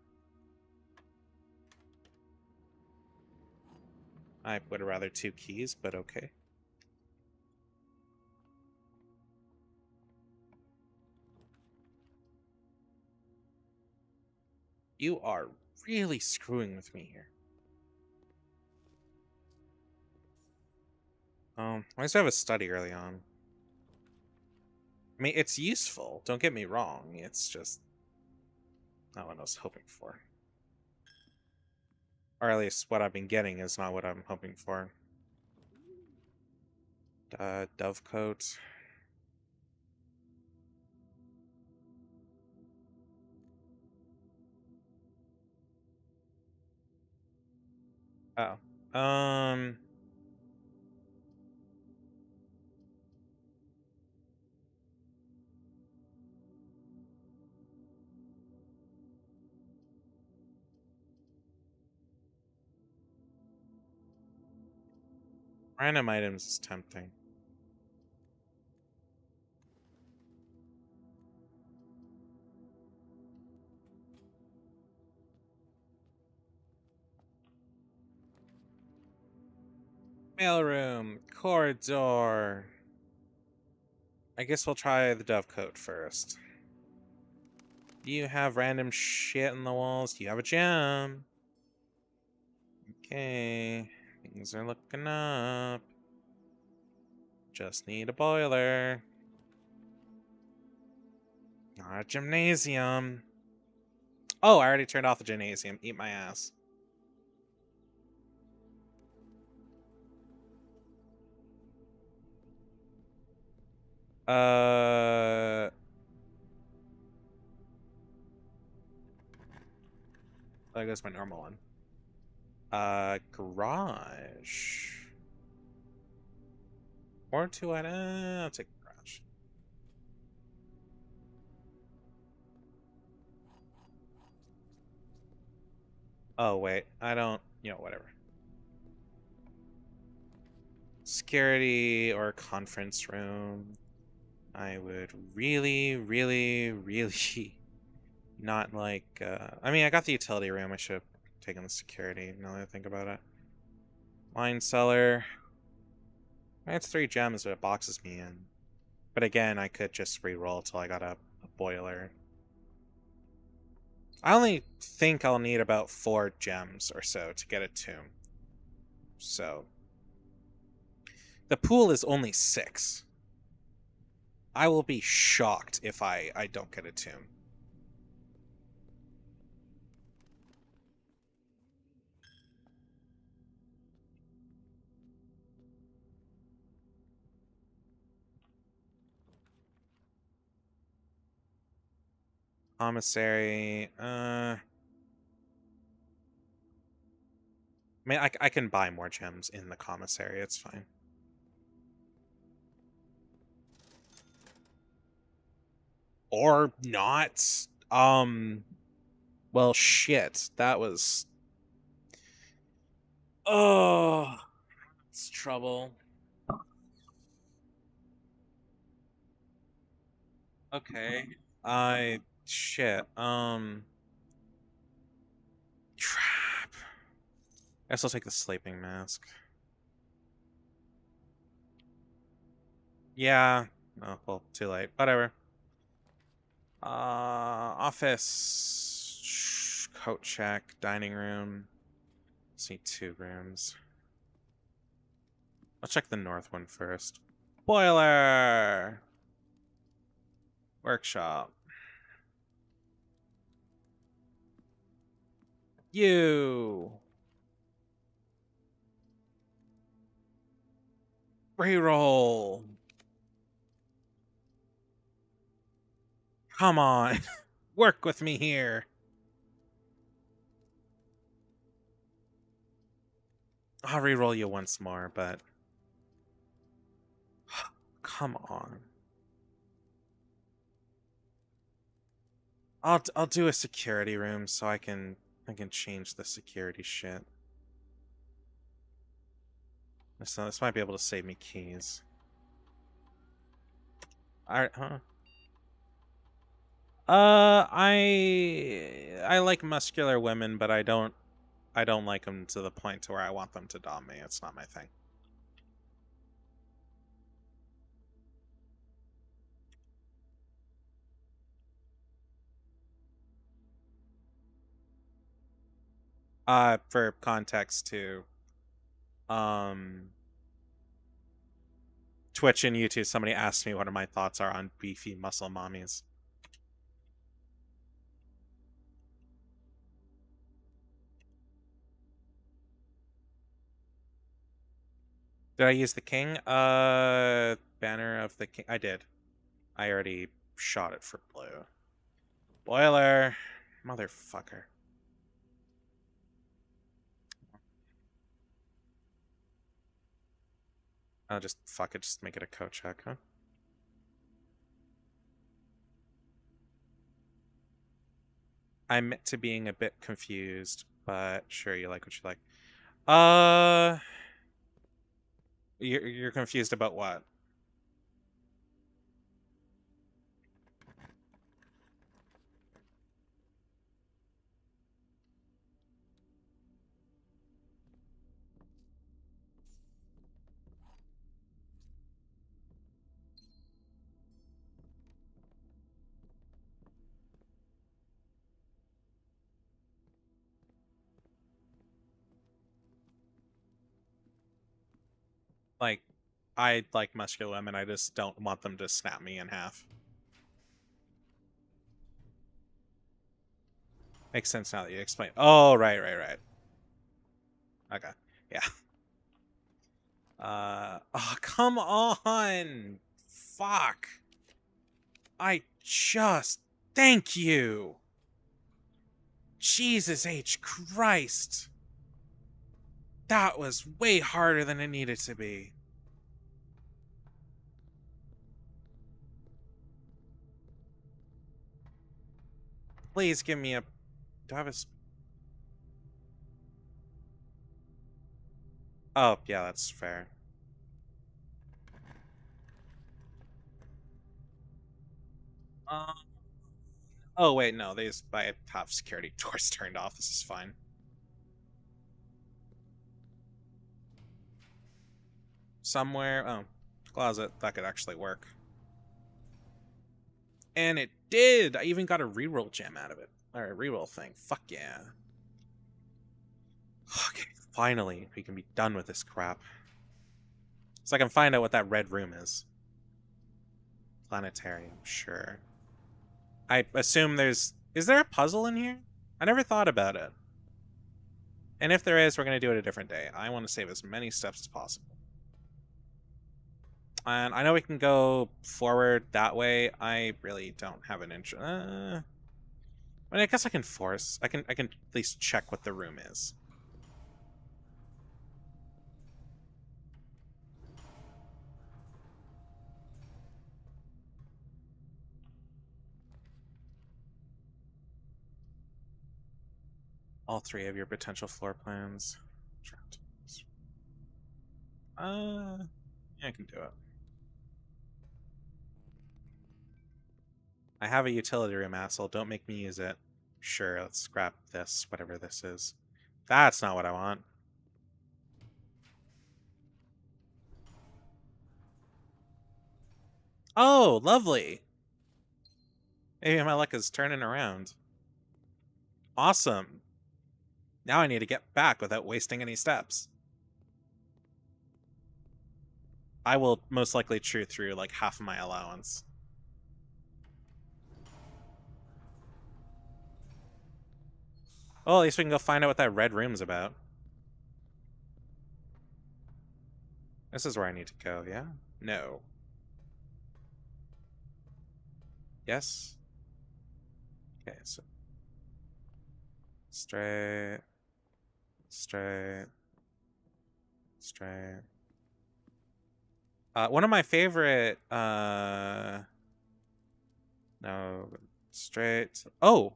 I would have rather 2 keys, but okay. You are really screwing with me here. I also have a study early on. I mean, it's useful, don't get me wrong. It's just not what I was hoping for. Or at least what I've been getting is not what I'm hoping for. Dovecoat. Oh. Random items is tempting. Mailroom. Corridor. I guess we'll try the Dovecoat first. Do you have random shit in the walls? Do you have a gem? Okay. Things are looking up. Just need a boiler. Not a gymnasium. Oh, I already turned off the gymnasium. Eat my ass. There goes my normal one. Garage. Or 2 at I'll take garage. Oh, wait. I don't... whatever. Security or conference room. I would really, really, really not like... I mean, I got the utility room. I should have taken the security, now that I think about it. Wine cellar. It's 3 gems, but it boxes me in. But again, I could just re-roll till I got a boiler. I only think I'll need about 4 gems or so to get a tomb. So... the pool is only 6. I will be shocked if I don't get a tomb. Commissary, I mean, I can buy more gems in the commissary. It's fine. Or not. Well, shit. That was. Oh, it's trouble. Okay. I shit. Crap. I guess I'll take the sleeping mask. Yeah. Oh, well, too late. Whatever. Office. Coat check. Dining room. See 2 rooms. I'll check the north one first. Boiler. Workshop. You. Reroll. Come on. Work with me here. I'll reroll you once more, but come on. I'll do a security room so I can change the security shit. This might be able to save me keys. Alright, huh? I like muscular women, but I don't like them to the point to where I want them to dom me. It's not my thing. For context too, Twitch and YouTube, somebody asked me what my thoughts are on beefy muscle mommies. Did I use the king? Banner of the king. I did. I already shot it for blue. Boiler. Motherfucker. I'll just, fuck it, just make it a coat check, huh? I'm to being a bit confused, but sure, you like what you like. You're confused about what? Like, I like muscular women, I just don't want them to snap me in half. Makes sense now that you explain. Oh, right. Okay, yeah. Oh, come on! Fuck! I just... Thank you! Jesus H. Christ! That was way harder than it needed to be. Please give me a... Do I have a... Oh, yeah, that's fair. Um... Oh, wait, no, I have security doors turned off. This is fine. Somewhere... Oh, closet. That could actually work. And it did! I even got a reroll gem out of it. Or a reroll thing. Fuck yeah. Okay, finally, we can be done with this crap. So I can find out what that red room is. Planetarium, sure. I assume there's... Is there a puzzle in here? I never thought about it. And if there is, we're going to do it a different day. I want to save as many steps as possible. And I know we can go forward that way. I really don't have an interest. I mean, I guess I can force. I can at least check what the room is. all three of your potential floor plans. Yeah, I can do it. I have a utility room, asshole. Don't make me use it. Sure, let's scrap this, whatever this is. That's not what I want. Oh, lovely. Maybe my luck is turning around. Awesome. Now I need to get back without wasting any steps. I will most likely chew through like half of my allowance. Well, at least we can go find out what that red room's about. This is where I need to go, yeah? No. Yes? Okay, so... Straight... Straight... Straight... one of my favorite, no, straight... Oh!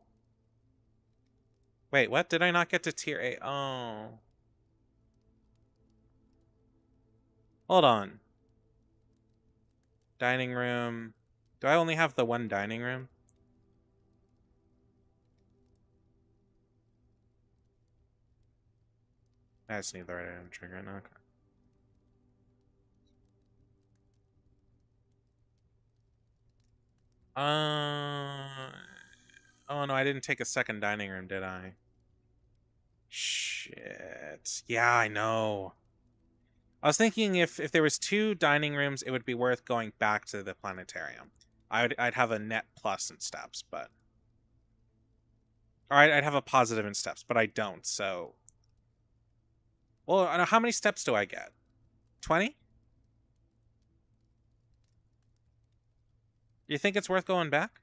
Wait, what? Did I not get to tier 8? Oh. Hold on. Dining room. Do I only have the one dining room? I just need the right item trigger. Okay. Oh no, I didn't take a second dining room, did I? Shit. Yeah, I know. I was thinking if there was two dining rooms, it would be worth going back to the planetarium. I'd have a net plus in steps, but or I'd have a positive in steps, but I don't. So, well, I don't know, how many steps do I get? 20? You think it's worth going back?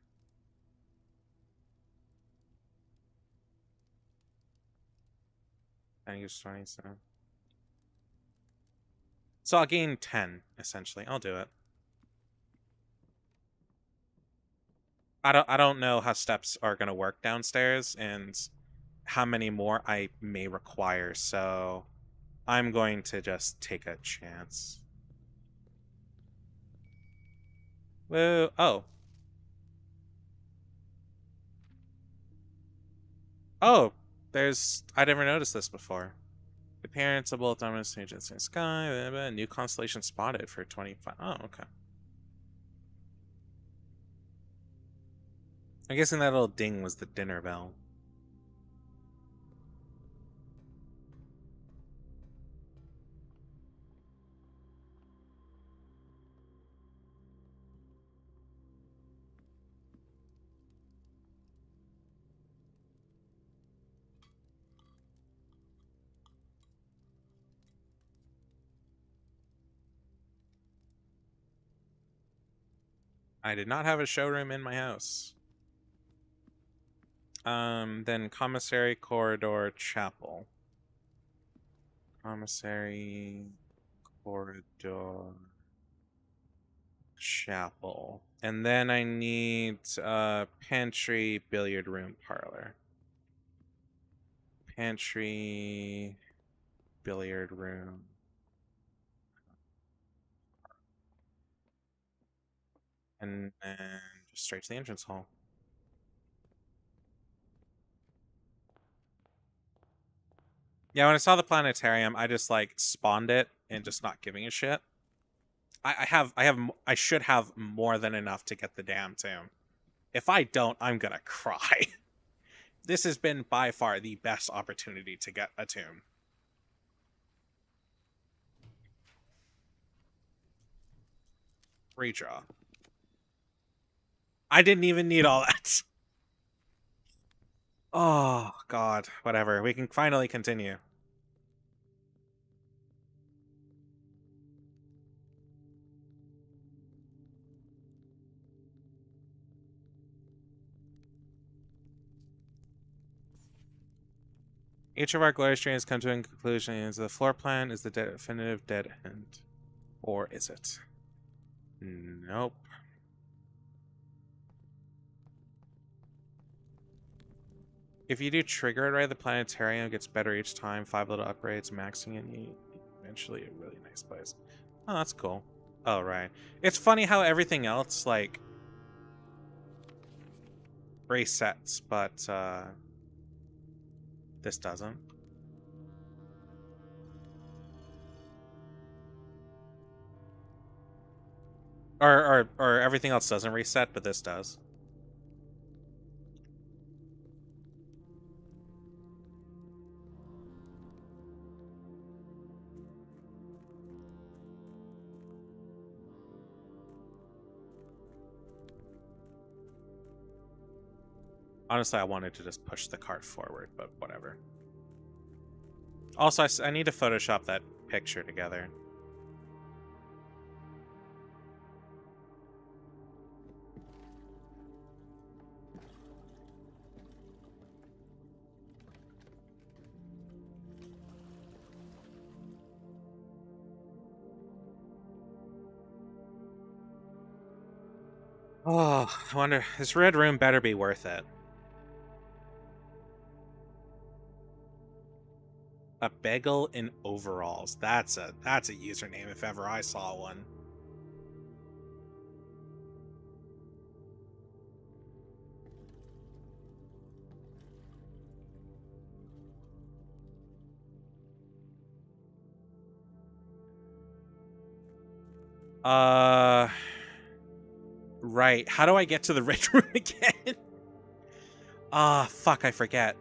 I use 20, so I'll gain 10 essentially. I'll do it. I don't know how steps are gonna work downstairs and how many more I may require, so I'm going to just take a chance. Whoa! Oh. Oh, I never noticed this before. Appearance of both dominant agents in the sky. Blah, blah, new constellation spotted for 25. Oh, okay. I'm guessing that little ding was the dinner bell. I did not have a showroom in my house. Then commissary, corridor, chapel. Commissary, corridor, chapel. And then I need pantry, billiard room, parlor. Pantry, billiard room. And then just straight to the entrance hall. Yeah, when I saw the planetarium, I just like spawned it and just not giving a shit. I should have more than enough to get the damn tomb. If I don't, I'm gonna cry. This has been by far the best opportunity to get a tomb. Redraw. I didn't even need all that. Oh, God. Whatever. We can finally continue. Each of our glory streams come to a conclusion. The floor plan is the definitive dead end. Or is it? Nope. If you do trigger it right, the planetarium gets better each time. 5 little upgrades, maxing it. Eventually a really nice place. Oh, that's cool. Oh, right. It's funny how everything else, like, resets, but this doesn't. Or everything else doesn't reset, but this does. Honestly, I wanted to just push the cart forward, but whatever. Also, I need to Photoshop that picture together. Oh, I wonder, this red room better be worth it. A bagel in overalls. That's a username if ever I saw one. Right. How do I get to the red room again? Fuck, I forget.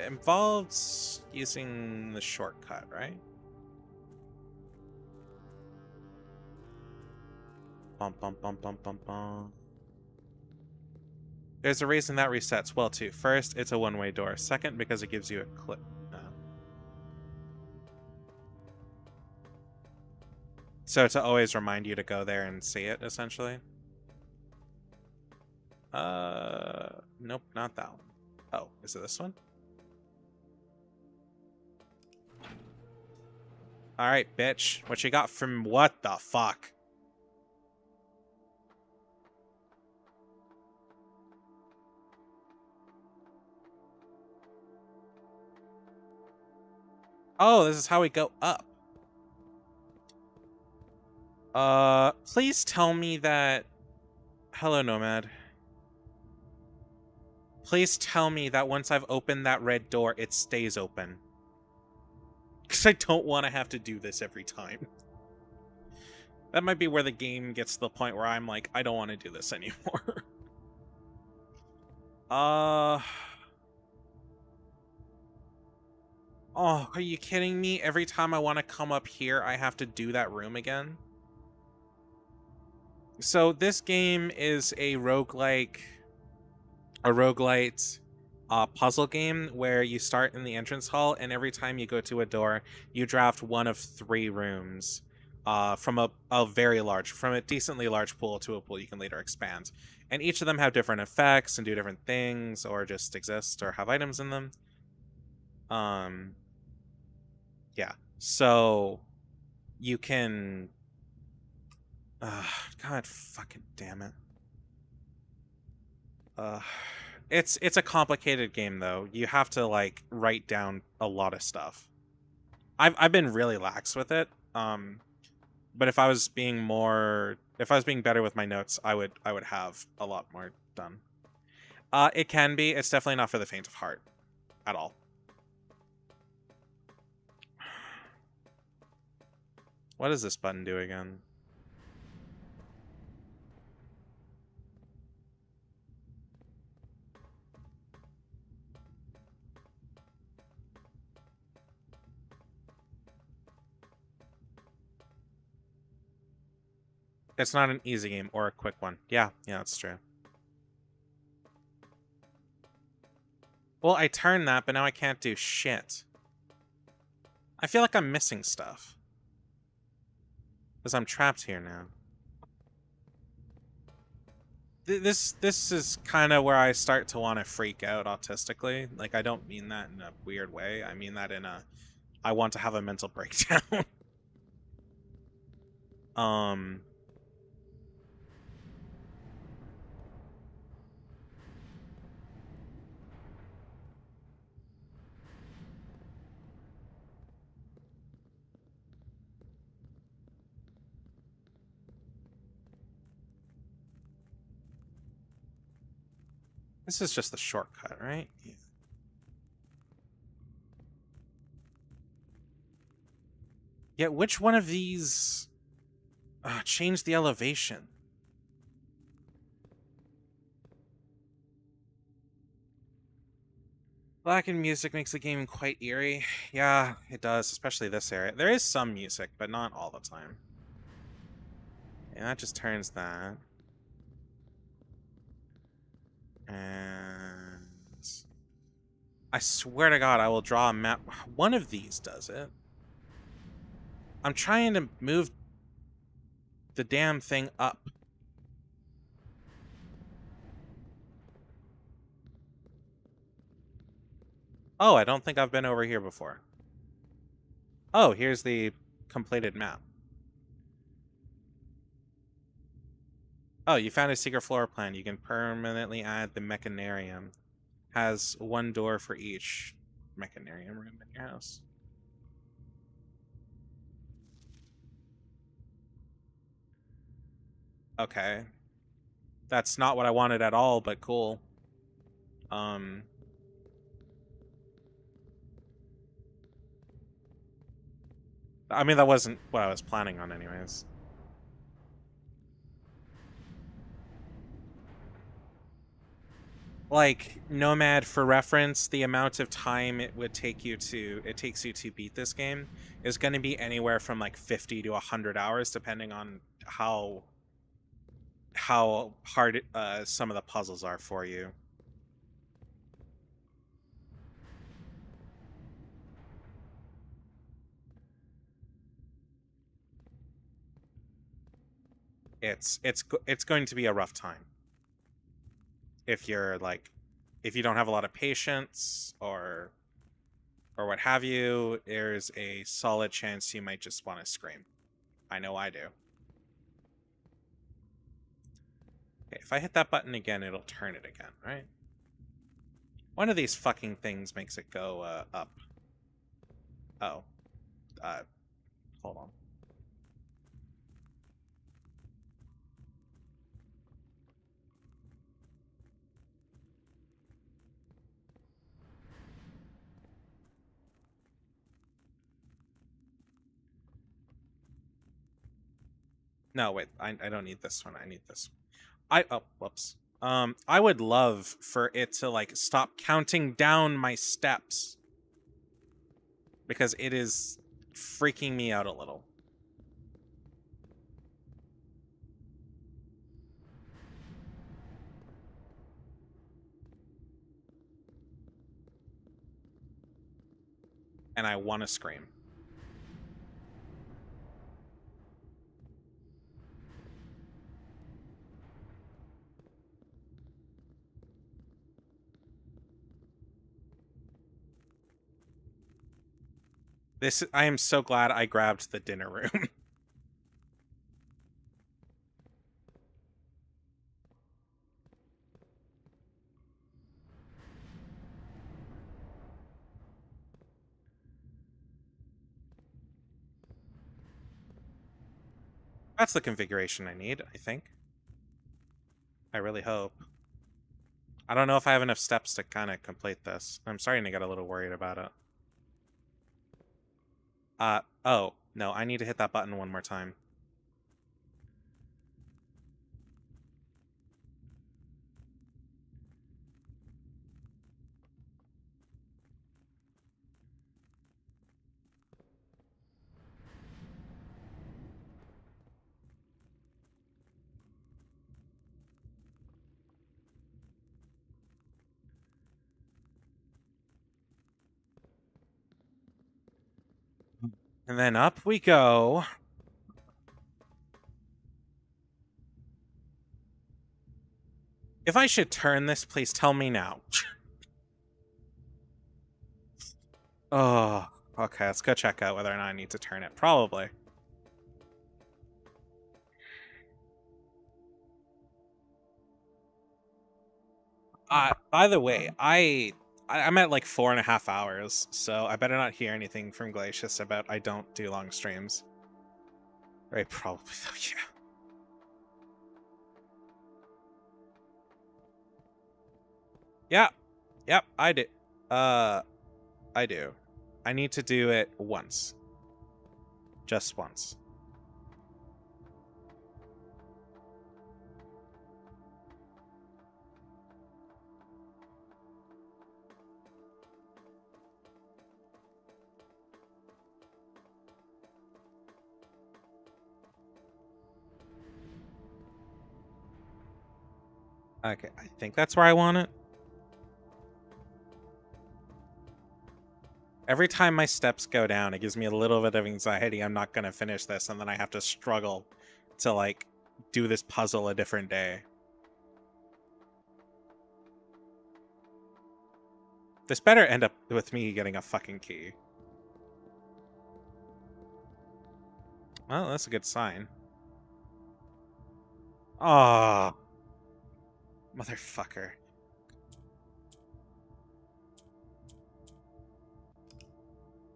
Involves using the shortcut, right? Bum bum bum bum bum bum. There's a reason that resets well too. First, it's a one-way door. Second, because it gives you a clip. So to always remind you to go there and see it, essentially. Nope, not that one. Oh, is it this one? Alright, bitch. What you got from what the fuck? Oh, this is how we go up. Please tell me that... Hello, Nomad. Please tell me that once I've opened that red door, it stays open. Because I don't want to have to do this every time. That might be where the game gets to the point where I'm like, I don't want to do this anymore. Oh, are you kidding me? Every time I want to come up here, I have to do that room again? So this game is a roguelite puzzle game where you start in the entrance hall, and every time you go to a door, you draft one of 3 rooms from from a decently large pool to a pool you can later expand. And each of them have different effects and do different things, or just exist or have items in them. Yeah. So you can God fucking damn it. It's a complicated game though. You have to like write down a lot of stuff. I've been really lax with it. But if I was being better with my notes, I would have a lot more done. It can be. It's definitely not for the faint of heart at all. What does this button do again? It's not an easy game or a quick one. Yeah, that's true. Well, I turned that, but now I can't do shit. I feel like I'm missing stuff. Because I'm trapped here now. This is kind of where I start to want to freak out autistically. Like, I don't mean that in a weird way. I mean that in a... I want to have a mental breakdown. This is just the shortcut, right? Yeah. Yeah, which one of these changed the elevation? Blackened music makes the game quite eerie. Yeah, it does, especially this area. There is some music, but not all the time. And that just turns that. And I swear to God, I will draw a map. One of these does it. I'm trying to move the damn thing up. Oh, I don't think I've been over here before. Oh, here's the completed map. Oh, you found a secret floor plan. You can permanently add the mechanarium. Has one door for each mechanarium room in your house. Okay. That's not what I wanted at all, but cool. Um I mean, that wasn't what I was planning on anyways. Like, Nomad, for reference, the amount of time it takes you to beat this game is going to be anywhere from like 50 to 100 hours, depending on how hard some of the puzzles are for you. It's going to be a rough time if you're like, if you don't have a lot of patience or what have you. There's a solid chance you might just want to scream. I know I do. Okay, if I hit that button again, it'll turn it again, right? One of these fucking things makes it go up. Oh. Uh, hold on. No, wait. I don't need this one. I need this one. Oh, whoops. I would love for it to, like, stop counting down my steps. Because it is freaking me out a little. And I want to scream. I am so glad I grabbed the dinner room. That's the configuration I need, I think. I really hope. I don't know if I have enough steps to kind of complete this. I'm starting to get a little worried about it. Oh, no, I need to hit that button one more time. And then up we go. If I should turn this, please tell me now. Oh, okay, let's go check out whether or not I need to turn it. Probably. By the way, I'm at like 4.5 hours, so I better not hear anything from Glacius about I don't do long streams. Right, probably though, yeah. Yeah. Yep, I do. I do. I need to do it once. Just once. Okay, I think that's where I want it. Every time my steps go down, it gives me a little bit of anxiety. I'm not gonna finish this, and then I have to struggle to, like, do this puzzle a different day. This better end up with me getting a fucking key. Well, that's a good sign. Oh, motherfucker.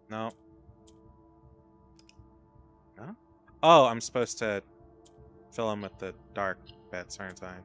No. No? Oh, I'm supposed to fill them with the dark bits, aren't I?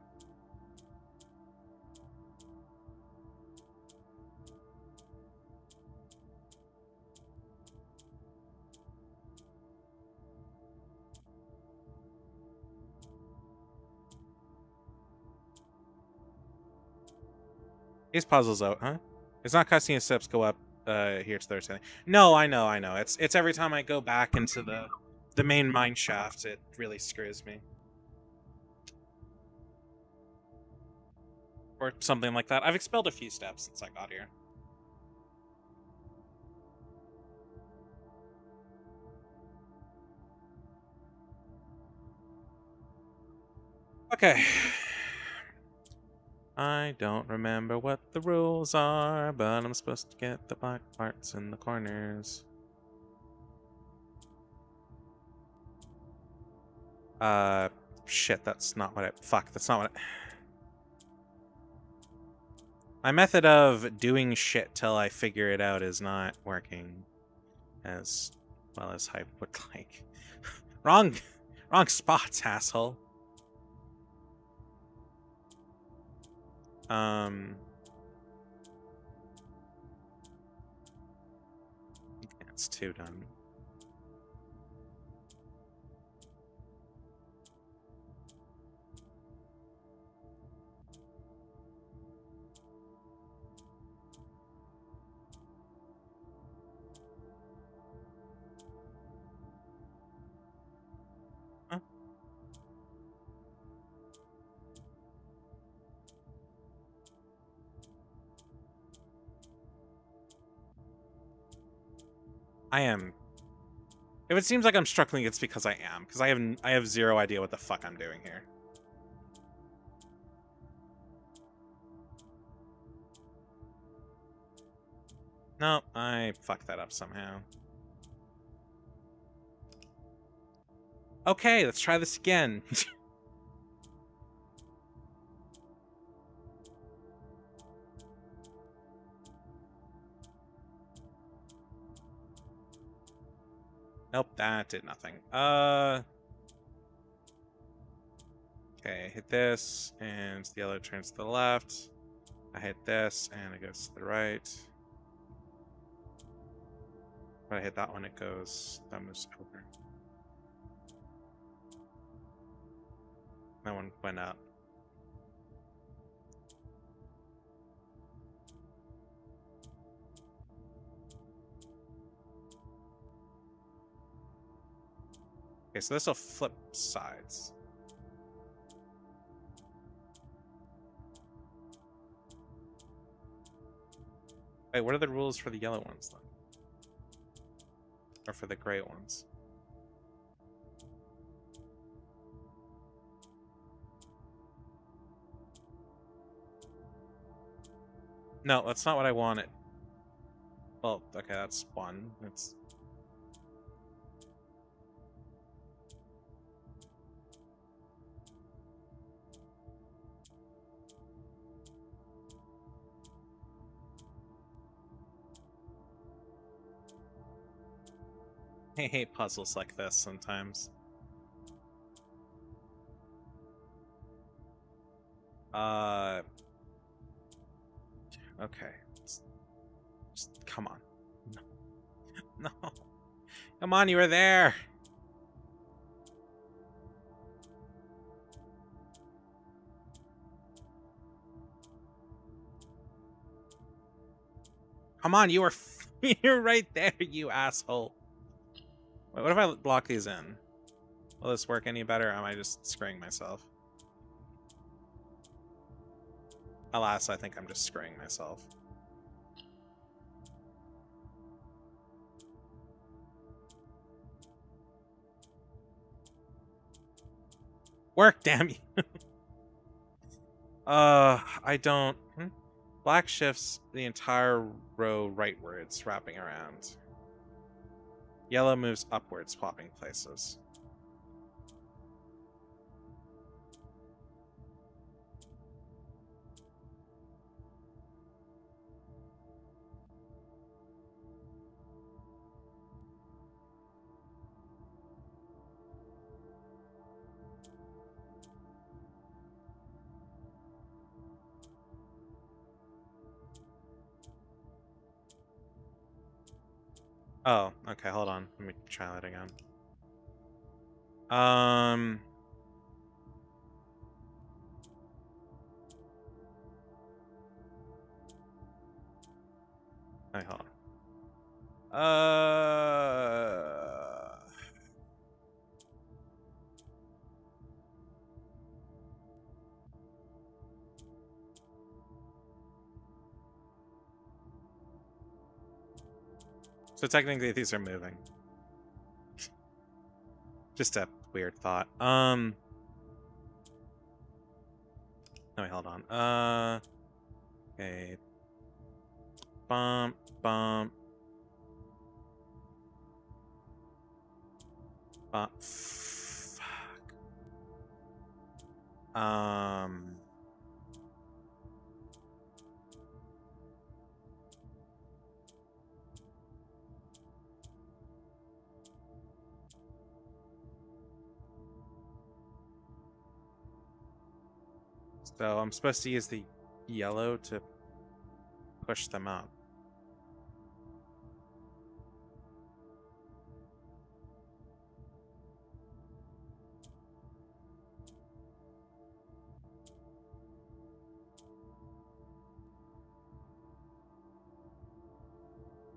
These puzzles out, huh? It's not cutscene steps go up here to Thursday. No, I know. It's every time I go back into the main mine shaft, it really screws me. Or something like that. I've expelled a few steps since I got here. Okay. I don't remember what the rules are, but I'm supposed to get the black parts in the corners. Shit, that's not what it... Fuck, that's not what it... My method of doing shit till I figure it out is not working as well as I would like. Wrong spots, asshole. That's two done. Huh? I am. If it seems like I'm struggling, it's because I am, because I have zero idea what the fuck I'm doing here. No, I fucked that up somehow. Okay, let's try this again. Nope, that did nothing. Okay, hit this, and the yellow turns to the left. I hit this, and it goes to the right. When I hit that one, it goes... That moves over. That one went up. Okay, so this will flip sides. Wait, what are the rules for the yellow ones, then? Or for the gray ones? No, that's not what I wanted. Well, okay, that's one. It's... I hate puzzles like this sometimes. Okay. Just come on. No. No. Come on, you were there. Come on, you were you're right there, you asshole. Wait, what if I block these in? Will this work any better, or am I just screwing myself? Alas, I think I'm just screwing myself. Work, damn you. I don't... Black shifts the entire row rightwards, wrapping around. Yellow moves upwards, swapping places. Oh, okay, hold on. Let me try that again. Wait, hold on. So technically these are moving. Just a weird thought. No, wait, hold on. Okay. Bump, bump. Fuck. So I'm supposed to use the yellow to push them up.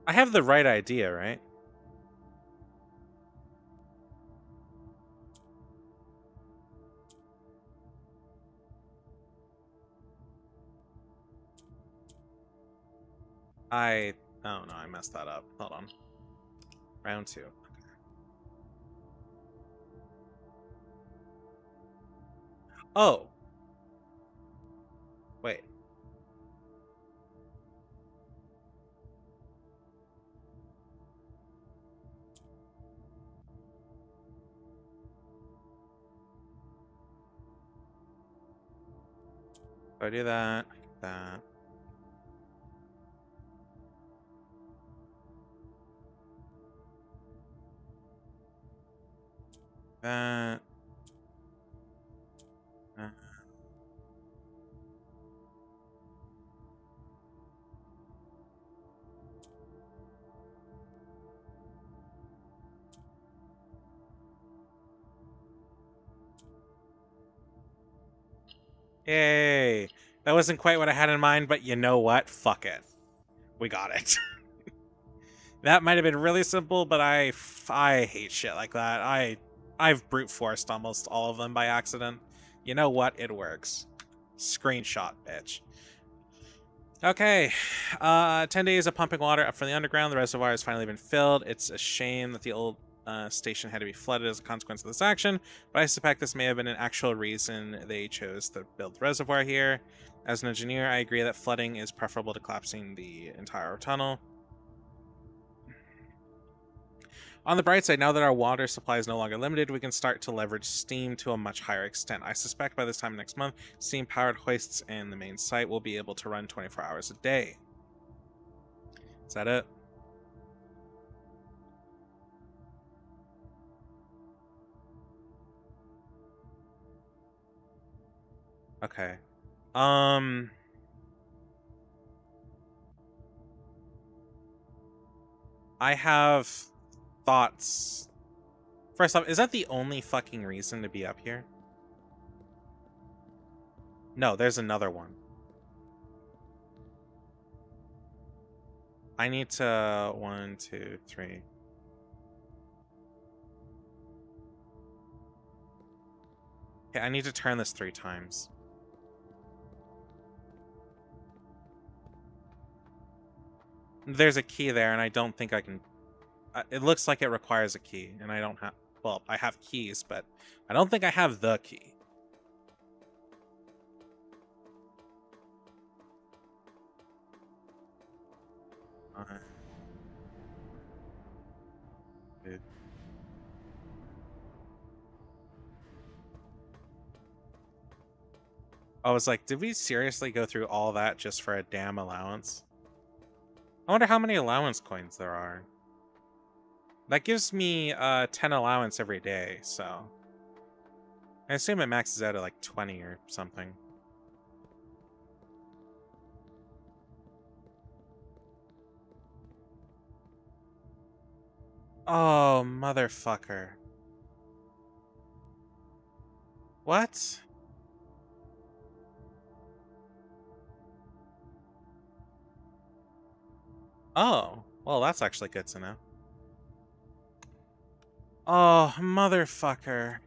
I have the right idea, right? Oh no, I messed that up. Hold on. Round 2. Oh. Wait. If I do that, that. That. Yay. That wasn't quite what I had in mind, but you know what? Fuck it. We got it. That might have been really simple, but I hate shit like that. I've brute forced almost all of them by accident. You know what? It works. Screenshot, bitch. Okay, 10 days of pumping water up from the underground. The reservoir has finally been filled. It's a shame that the old station had to be flooded as a consequence of this action, but I suspect this may have been an actual reason they chose to build the reservoir here. As an engineer, I agree that flooding is preferable to collapsing the entire tunnel. On the bright side, now that our water supply is no longer limited, we can start to leverage steam to a much higher extent. I suspect by this time next month, steam-powered hoists and the main site will be able to run 24 hours a day. Is that it? Okay. I have thoughts. First off, is that the only fucking reason to be up here? No, there's another one. I need to... 1, 2, 3. Okay, I need to turn this 3 times. There's a key there, and I don't think I can... It looks like it requires a key, and I don't have... Well, I have keys, but I don't think I have the key. Dude. I was like, did we seriously go through all that just for a damn allowance? I wonder how many allowance coins there are. That gives me 10 allowance every day, so... I assume it maxes out at like 20 or something. Oh, motherfucker. What? Oh, well, that's actually good to know. Oh, motherfucker.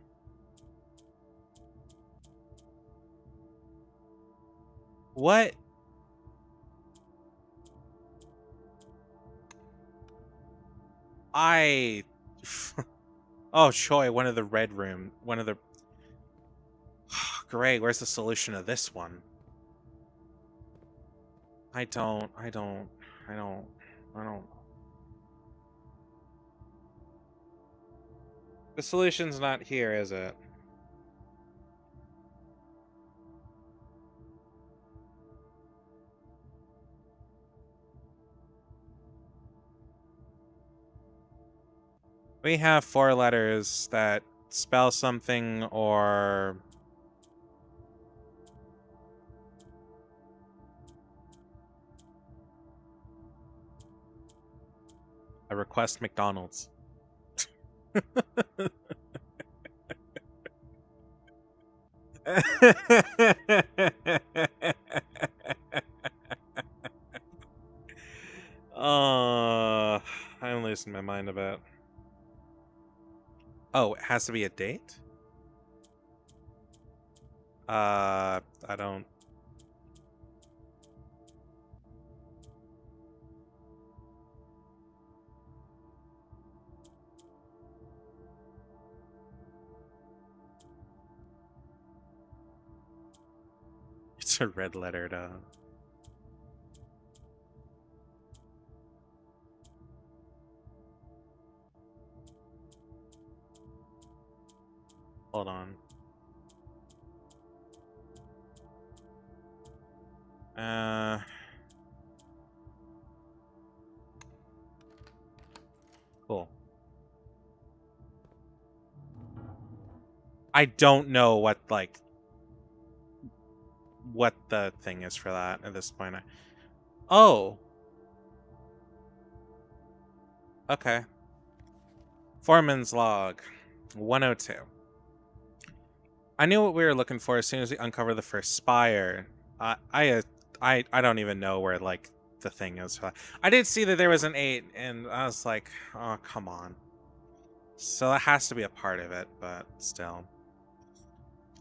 What? Oh, Choi, one of the red room. One of the... Great, where's the solution to this one? I don't... The solution's not here, is it? We have 4 letters that spell something or... I request McDonald's. I'm losing my mind about... Oh, it has to be a date? I don't... It's a red letter, though. Hold on. Cool. I don't know what, like... what the thing is for that at this point. Oh! Okay. Foreman's log. 102. I knew what we were looking for as soon as we uncovered the first spire. I don't even know where, like, the thing is. I did see that there was an 8, and I was like, oh, come on. So that has to be a part of it, but still.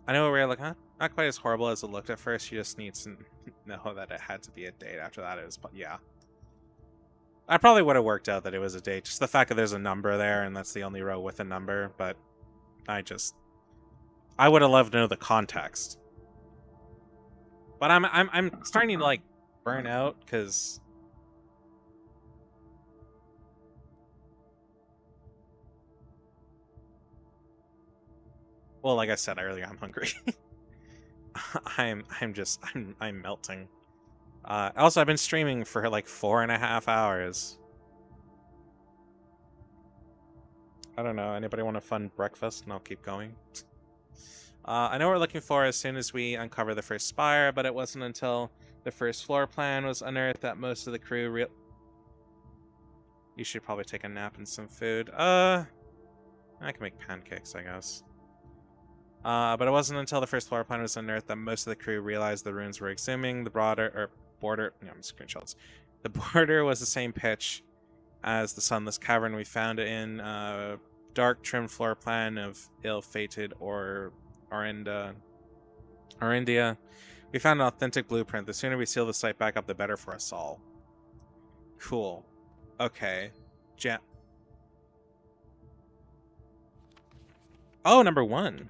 I know what we were looking at. Not quite as horrible as it looked at first. You just need to know that it had to be a date. After that, it was, yeah. I probably would have worked out that it was a date. Just the fact that there's a number there, and that's the only row with a number, but I would have loved to know the context. But I'm starting to, like, burn out, because... Well, like I said earlier, I'm hungry. I'm melting. Also, I've been streaming for, like, 4.5 hours. I don't know. Anybody want a fun breakfast? And I'll keep going. I know what we're looking for as soon as we uncover the first spire, but it wasn't until the first floor plan was unearthed that most of the crew You should probably take a nap and some food. I can make pancakes, I guess. But it wasn't until the first floor plan was unearthed that most of the crew realized the ruins were exhuming. The border, no, I'm screenshots. The border was the same pitch as the sunless cavern we found it in. Dark trimmed floor plan of ill-fated Orindia. We found an authentic blueprint. The sooner we seal the site back up, the better for us all. Cool. Okay. Oh, number 1.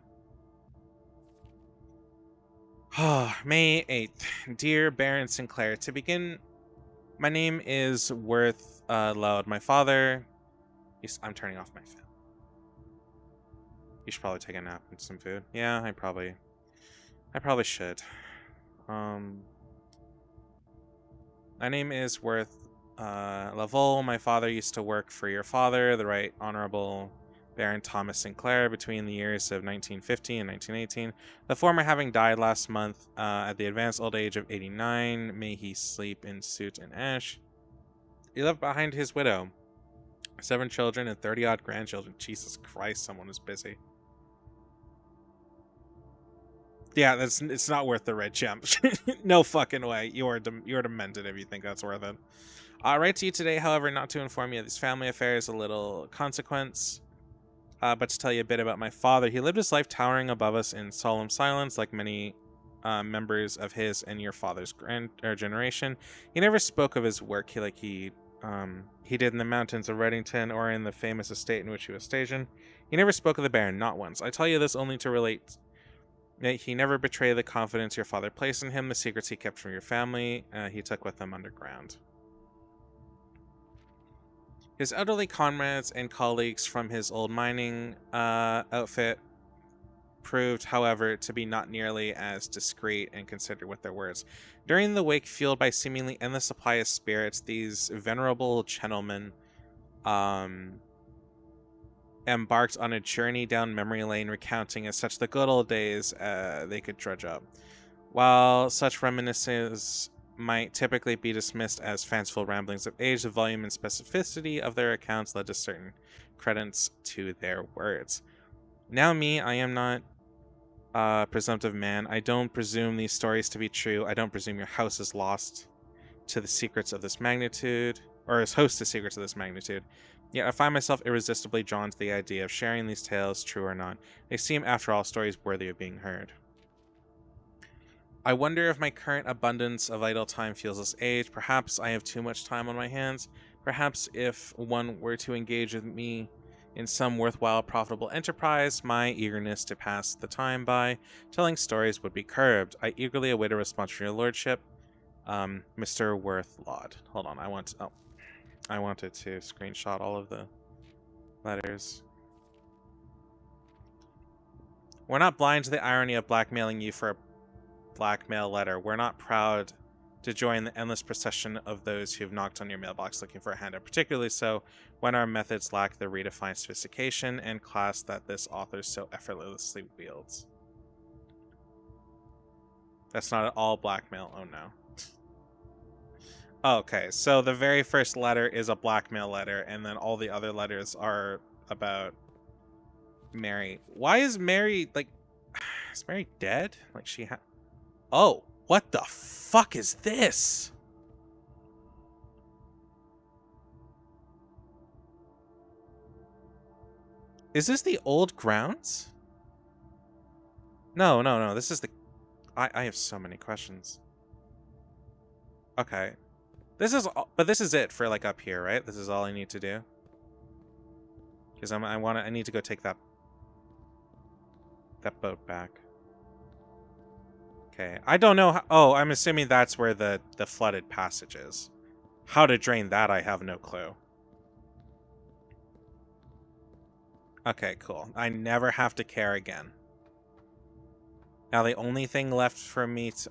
May 8th. Dear Baron Sinclair, to begin, my name is Worth Loud. My father... I'm turning off my fan. You should probably take a nap and some food. Yeah, I probably should. My name is Worth Lavole. My father used to work for your father, the Right Honorable Baron Thomas Sinclair, between the years of 1950 and 1918. The former having died last month at the advanced old age of 89. May he sleep in soot and ash. He left behind his widow, 7 children, and 30-odd grandchildren. Jesus Christ, someone was busy. Yeah, it's not worth the red gem. No fucking way. You're demented if you think that's worth it. I write to you today, however, not to inform you of these family affairs, a little consequence, but to tell you a bit about my father. He lived his life towering above us in solemn silence, like many members of his and your father's generation. He never spoke of his work like he did in the mountains of Reddington or in the famous estate in which he was stationed. He never spoke of the Baron, not once. I tell you this only to relate. He never betrayed the confidence your father placed in him. The secrets he kept from your family, he took with him underground. His elderly comrades and colleagues from his old mining outfit proved, however, to be not nearly as discreet and considerate with their words. During the wake fueled by seemingly endless supply of spirits, these venerable gentlemen embarked on a journey down memory lane, recounting as such the good old days they could drudge up. While such reminiscences might typically be dismissed as fanciful ramblings of age, the volume and specificity of their accounts led to certain credence to their words. Now me, I am not a presumptive man. I don't presume these stories to be true. I don't presume your house is lost to the secrets of this magnitude, or is host to secrets of this magnitude. Yet I find myself irresistibly drawn to the idea of sharing these tales, true or not. They seem, after all, stories worthy of being heard. I wonder if my current abundance of idle time feels this age. Perhaps I have too much time on my hands. Perhaps if one were to engage with me in some worthwhile, profitable enterprise, my eagerness to pass the time by telling stories would be curbed. I eagerly await a response from your lordship, Mr. Worth Laud. Hold on, I wanted to screenshot all of the letters. We're not blind to the irony of blackmailing you for a blackmail letter. We're not proud to join the endless procession of those who've knocked on your mailbox looking for a handout, particularly so when our methods lack the redefined sophistication and class that this author so effortlessly wields. That's not at all blackmail. Oh no. Okay, so the very first letter is a blackmail letter, and then all the other letters are about Mary. Why is Mary, like, is Mary dead? Like, oh, what the fuck is this? Is this the old grounds? No, this is the... I have so many questions. Okay. But this is it for, like, up here, right? This is all I need to do? Because I need to go take that boat back. Okay, I don't know how... Oh, I'm assuming that's where the flooded passage is. How to drain that, I have no clue. Okay, cool. I never have to care again. Now the only thing left for me to...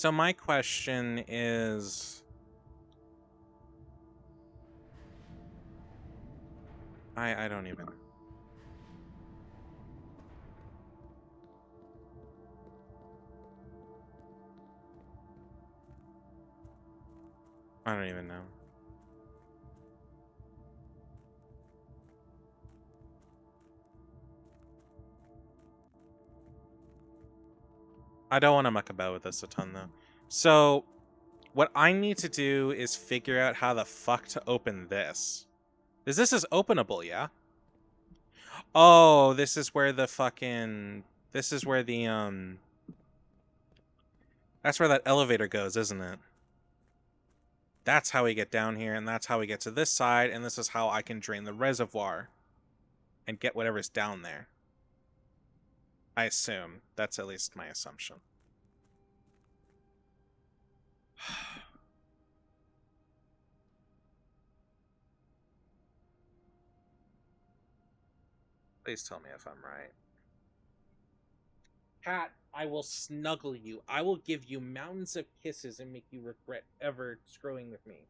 So my question is, I don't even. I don't even know. I don't want to muck about with this a ton though. So what I need to do is figure out how the fuck to open this. Because this is openable, yeah? Oh, this is where the fucking... This is where the, That's where that elevator goes, isn't it? That's how we get down here, and that's how we get to this side, and this is how I can drain the reservoir and get whatever's down there. I assume. That's at least my assumption. Please tell me if I'm right. Cat, I will snuggle you. I will give you mountains of kisses and make you regret ever screwing with me.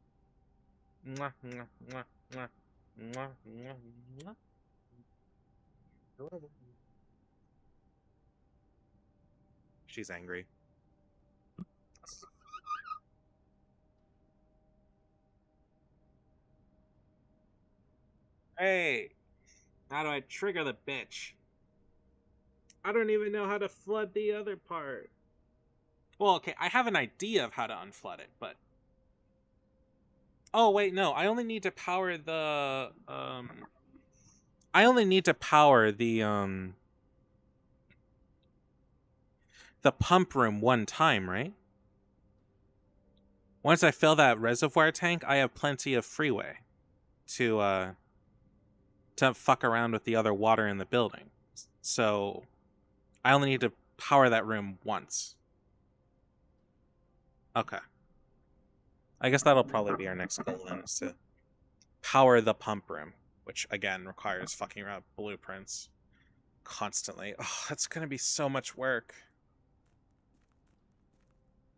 Mwah, mwah, mwah, mwah, mwah, mwah, mwah. She's angry. Hey, how do I trigger the bitch? I don't even know how to flood the other part. Well, okay, I have an idea of how to unflood it, but... Oh, wait, no, I only need to power the, I only need to power the pump room one time, right? Once I fill that reservoir tank, I have plenty of freeway to fuck around with the other water in the building. So I only need to power that room once. Okay. I guess that'll probably be our next goal then, is to power the pump room, which again requires fucking around blueprints constantly. Oh, that's gonna be so much work.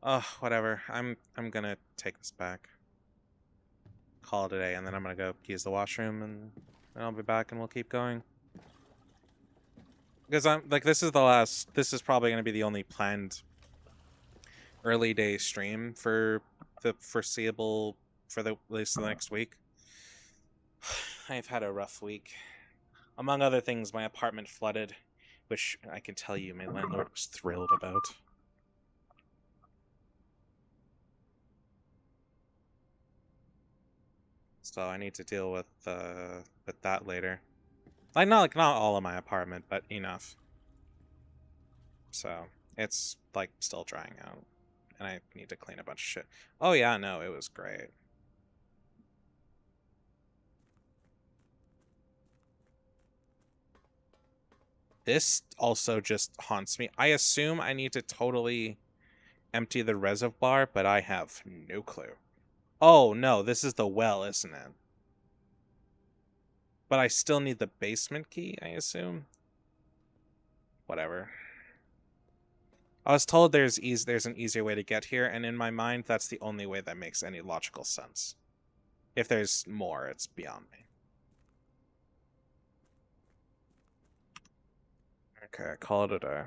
Oh, whatever. I'm gonna take this back. Call it a day, and then I'm gonna go use the washroom, and then I'll be back, and we'll keep going. Because I'm like, this is probably gonna be the only planned early day stream for the foreseeable, for the at least the next week. I've had a rough week. Among other things, my apartment flooded, which I can tell you my landlord was thrilled about. So I need to deal with that later. Like not all of my apartment, but enough. So it's like still drying out, and I need to clean a bunch of shit. Oh yeah, no, it was great. This also just haunts me. I assume I need to totally empty the reservoir, but I have no clue. Oh no, this is the well, isn't it? But I still need the basement key, I assume. Whatever. I was told there's an easier way to get here, and in my mind, that's the only way that makes any logical sense. If there's more, it's beyond me. Okay, call it a day.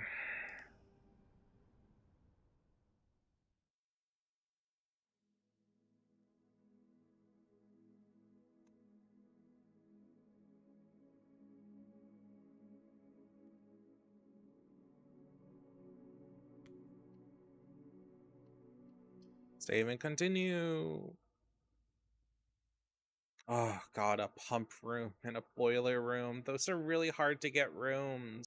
Save and continue. Oh god, a pump room and a boiler room. Those are really hard to get rooms.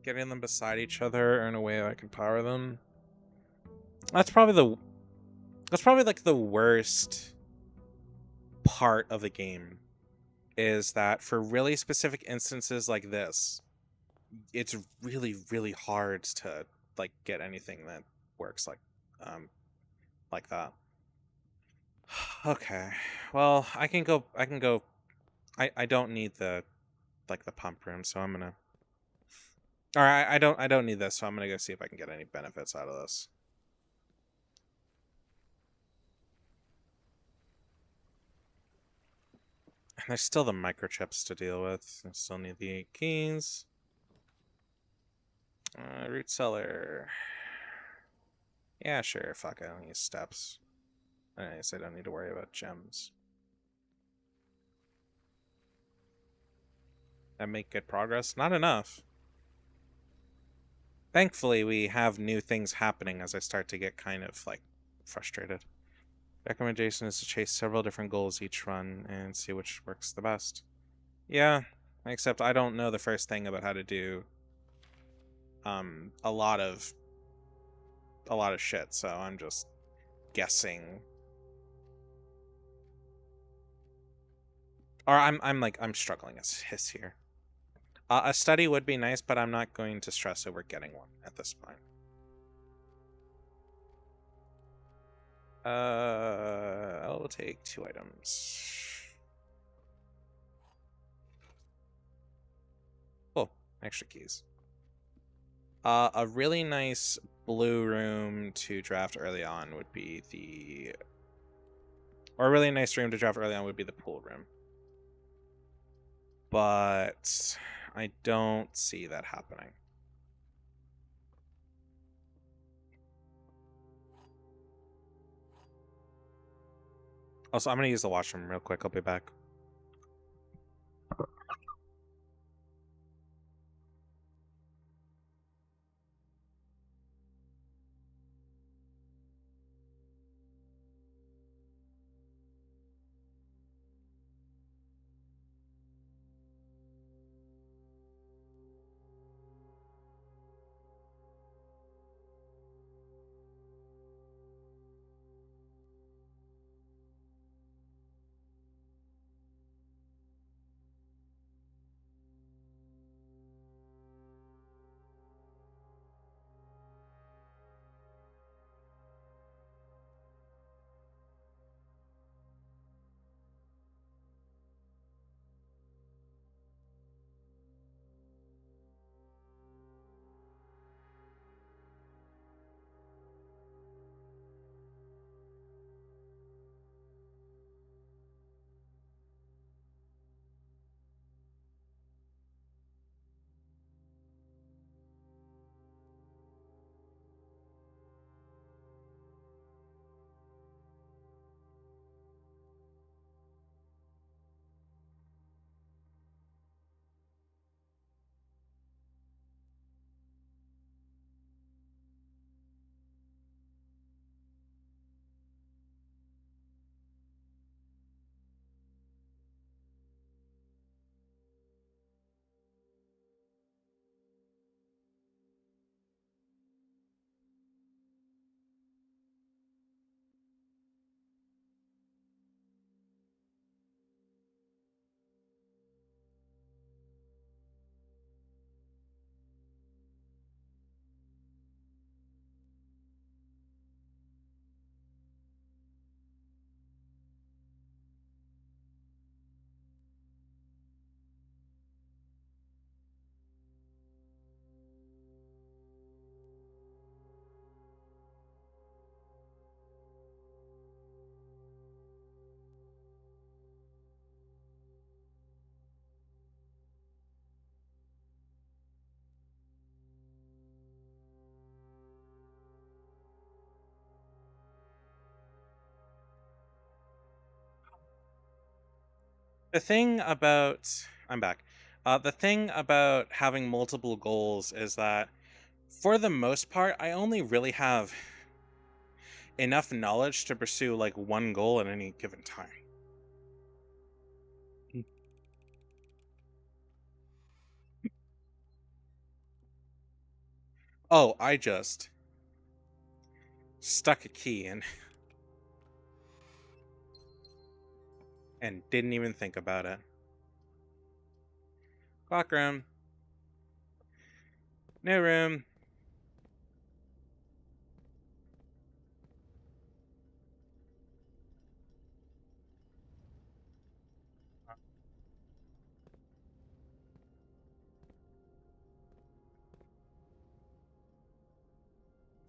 Getting them beside each other in a way I can power them. That's probably like the worst part of the game, is that for really specific instances like this, it's really, really hard to like get anything that works like that. Okay. Well, I can go I don't need the like the pump room, so I'm gonna. Or I don't need this, so I'm gonna go see if I can get any benefits out of this. And there's still the microchips to deal with. I still need the 8 keys. Root cellar. Yeah, sure. Fuck, I don't use steps. I guess I don't need to worry about gems. That make good progress? Not enough. Thankfully, we have new things happening as I start to get kind of, like, frustrated. Recommendation is to chase several different goals each run and see which works the best. Yeah, except I don't know the first thing about how to do a lot of shit, so I'm just guessing. Or I'm struggling as his here. A study would be nice, but I'm not going to stress over getting one at this point. I'll take 2 items. Oh, extra keys. A really nice blue room to draft early on would be the... Or a really nice room to draft early on would be the pool room. But I don't see that happening. Also, I'm going to use the washroom real quick. I'll be back. The thing about... I'm back. The thing about having multiple goals is that, for the most part, I only really have enough knowledge to pursue, like, one goal at any given time. Oh, I just stuck a key in and didn't even think about it. Clock room. New room.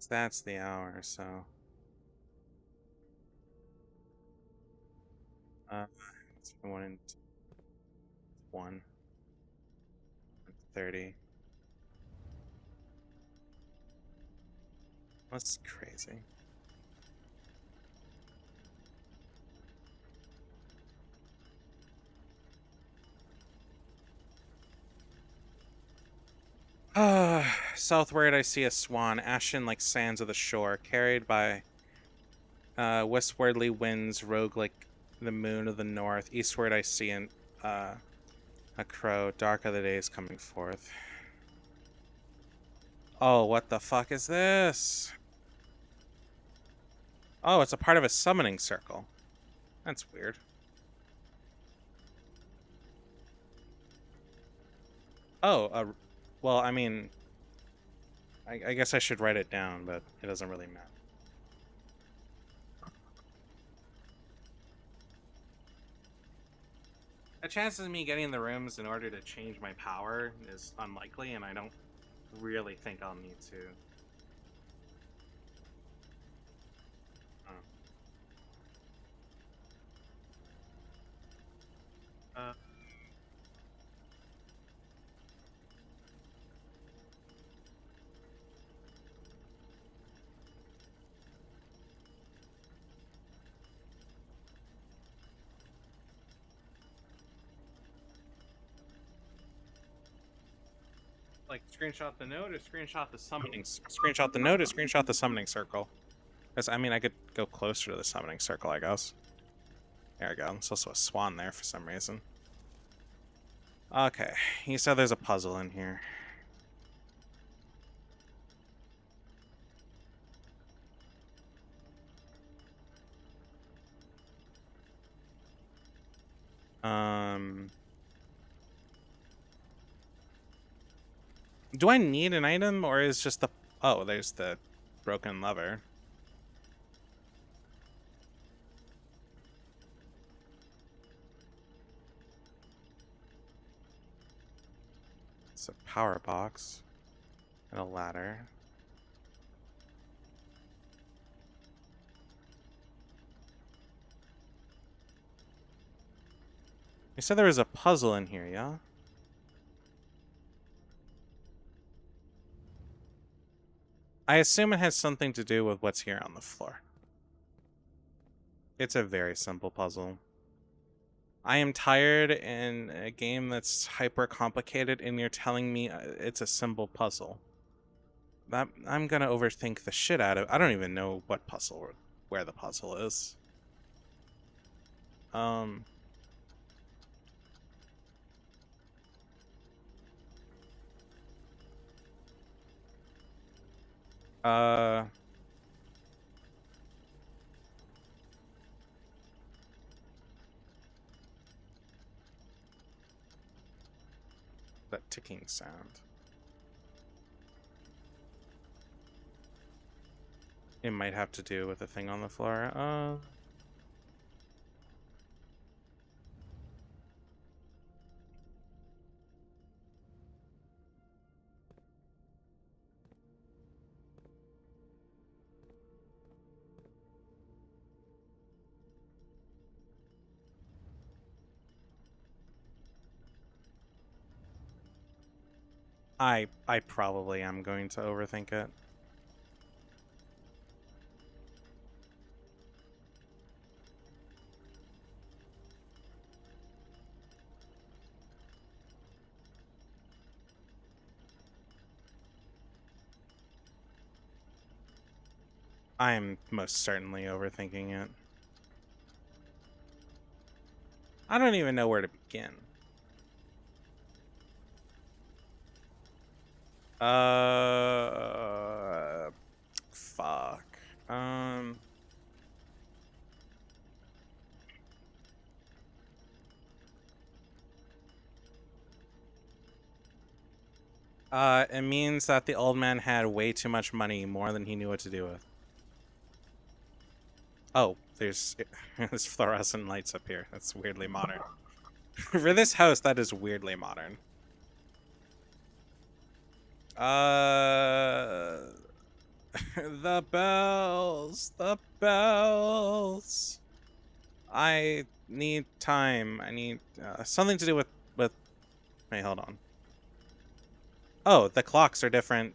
That's the hour, so it's 1:30. That's crazy. Southward I see a swan, ashen like sands of the shore, carried by westwardly winds, rogue like the moon of the north. Eastward I see a crow, dark are the days coming forth. Oh, what the fuck is this? Oh, it's a part of a summoning circle. That's weird. Oh, well, I mean, I guess I should write it down, but it doesn't really matter. The chances of me getting the rooms in order to change my power is unlikely, and I don't really think I'll need to. Uh, like screenshot the note or screenshot the summoning screenshot the note or screenshot the summoning circle. Because I mean I could go closer to the summoning circle, I guess. There we go. There's also a swan there for some reason. Okay, you said there's a puzzle in here. Um, do I need an item or is just the... Oh, there's the broken lever. It's a power box and a ladder. You said there was a puzzle in here, yeah? I assume it has something to do with what's here on the floor. It's a very simple puzzle. I am tired in a game that's hyper complicated and you're telling me it's a simple puzzle. That I'm gonna overthink the shit out of. I don't even know what puzzle or where the puzzle is. Um uh that ticking sound. It might have to do with the thing on the floor. I probably am going to overthink it. I am most certainly overthinking it. I don't even know where to begin. Fuck. Um, it means that the old man had way too much money, more than he knew what to do with. Oh, there's fluorescent lights up here. That's weirdly modern. For this house, that is weirdly modern. Uh, The bells! The bells! I need time. I need something to do with. Wait, hold on. Oh, the clocks are different.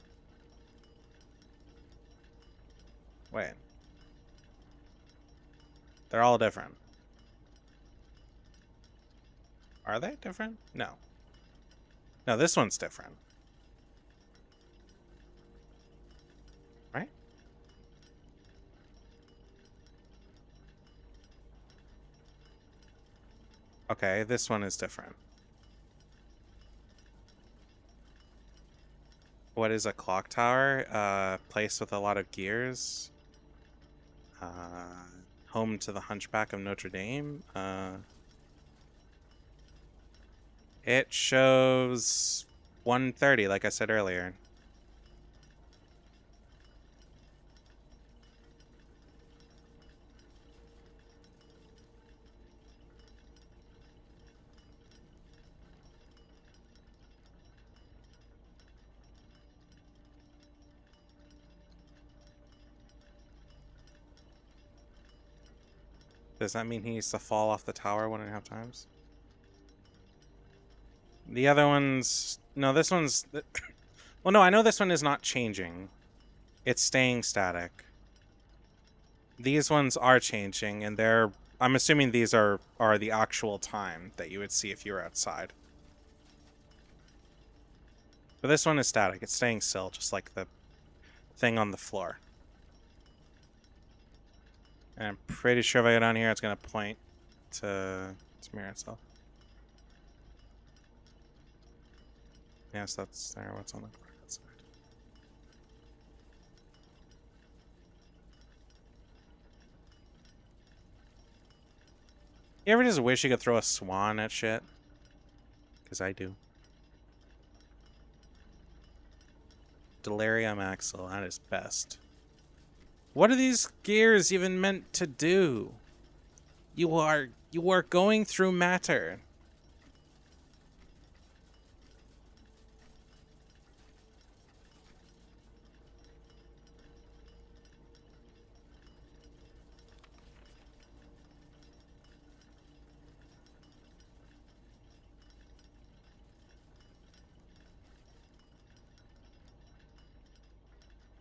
Wait. They're all different. Are they different? No. No, this one's different. Right? Okay, this one is different. What is a clock tower? Place with a lot of gears. Home to the Hunchback of Notre Dame. It shows 1:30, like I said earlier. Does that mean he needs to fall off the tower 1.5 times? The other one's... No, this one's... Well, no, I know this one is not changing. It's staying static. These ones are changing, and they're... I'm assuming these are the actual time that you would see if you were outside. But this one is static. It's staying still, just like the thing on the floor. And I'm pretty sure if I go down here, it's going to point to mirror itself. Yes, that's there. What's on the right side? You ever just wish you could throw a swan at shit? Because I do. Delirium Axle, that is best. What are these gears even meant to do? You are going through matter.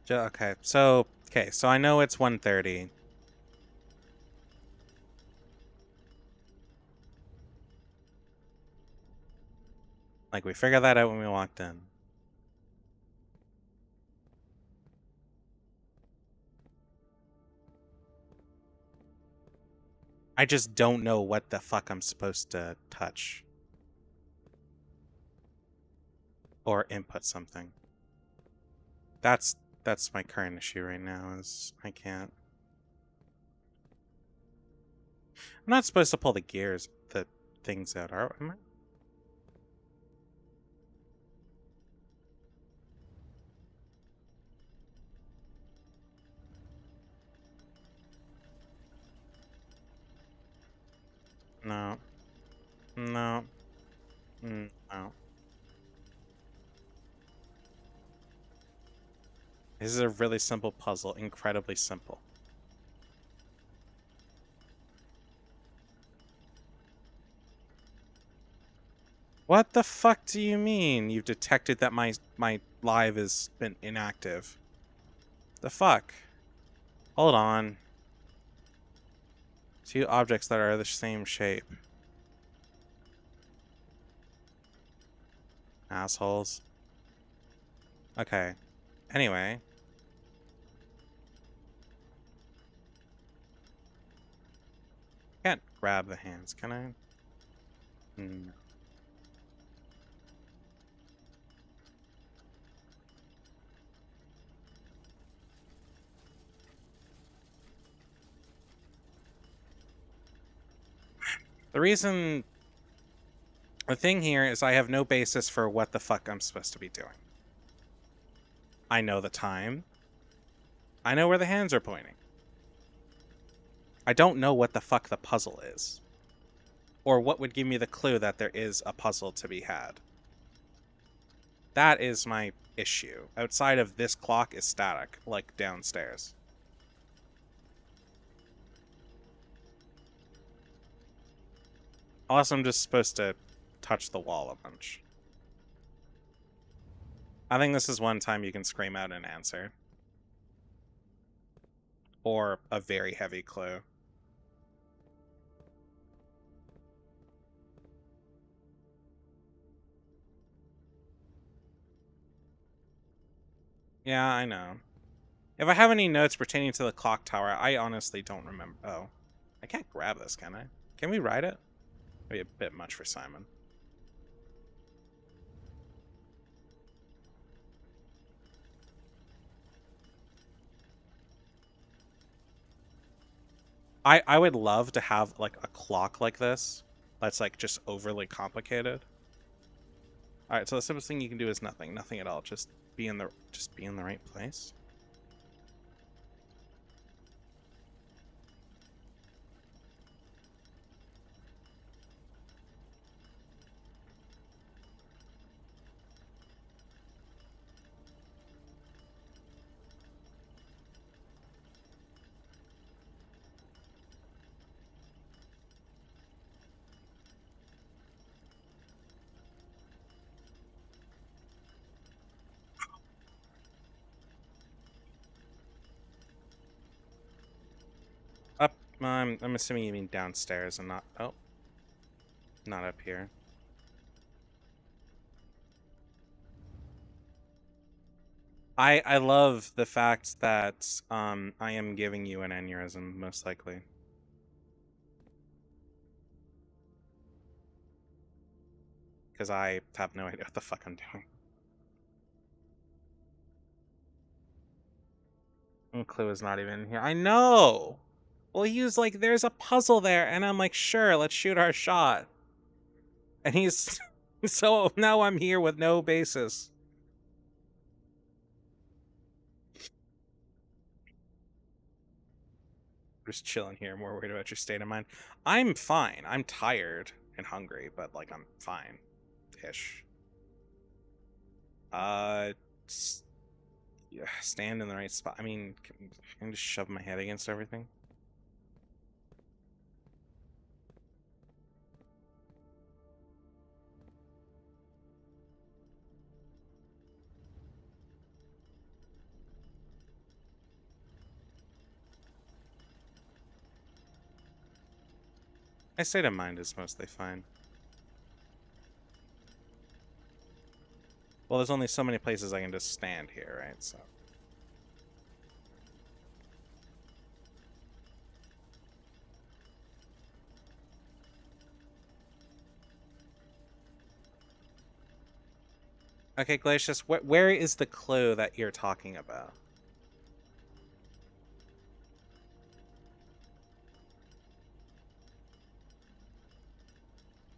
Okay, so I know it's 1:30. Like, we figured that out when we walked in. I just don't know what the fuck I'm supposed to touch. Or input something. That's my current issue right now, is I can't. I'm not supposed to pull the gears, the things out, am I? No. No. No. This is a really simple puzzle. Incredibly simple. What the fuck do you mean? You've detected that my live has been inactive. The fuck? Hold on. Two objects that are the same shape. Assholes. Okay. Anyway. Can't grab the hands, can I? No. The thing here is I have no basis for what the fuck I'm supposed to be doing. I know the time. I know where the hands are pointing. I don't know what the fuck the puzzle is. Or what would give me the clue that there is a puzzle to be had. That is my issue. Outside of this clock is static, like downstairs. Unless I'm just supposed to touch the wall a bunch. I think this is one time you can scream out an answer. Or a very heavy clue. Yeah, I know. If I have any notes pertaining to the clock tower, I honestly don't remember. Oh. I can't grab this, can I? Can we ride it? Maybe a bit much for Simon. I would love to have like a clock like this that's like just overly complicated. Alright, so the simplest thing you can do is nothing. Nothing at all. Just be in the right place. Up, I'm assuming you mean downstairs and not, oh, not up here. I love the fact that I am giving you an aneurysm, most likely. Because I have no idea what the fuck I'm doing. And Clue is not even here. I know! Well, he was like, there's a puzzle there, and I'm like, sure, let's shoot our shot. And he's... so now I'm here with no basis. Just chilling here, more worried about your state of mind. I'm fine. I'm tired and hungry, but like I'm fine. Ish. Yeah, stand in the right spot. I mean, can I just shove my head against everything? My state of mind is mostly fine. Well, there's only so many places I can just stand here, right? So. Okay, Glacius, where is the clue that you're talking about?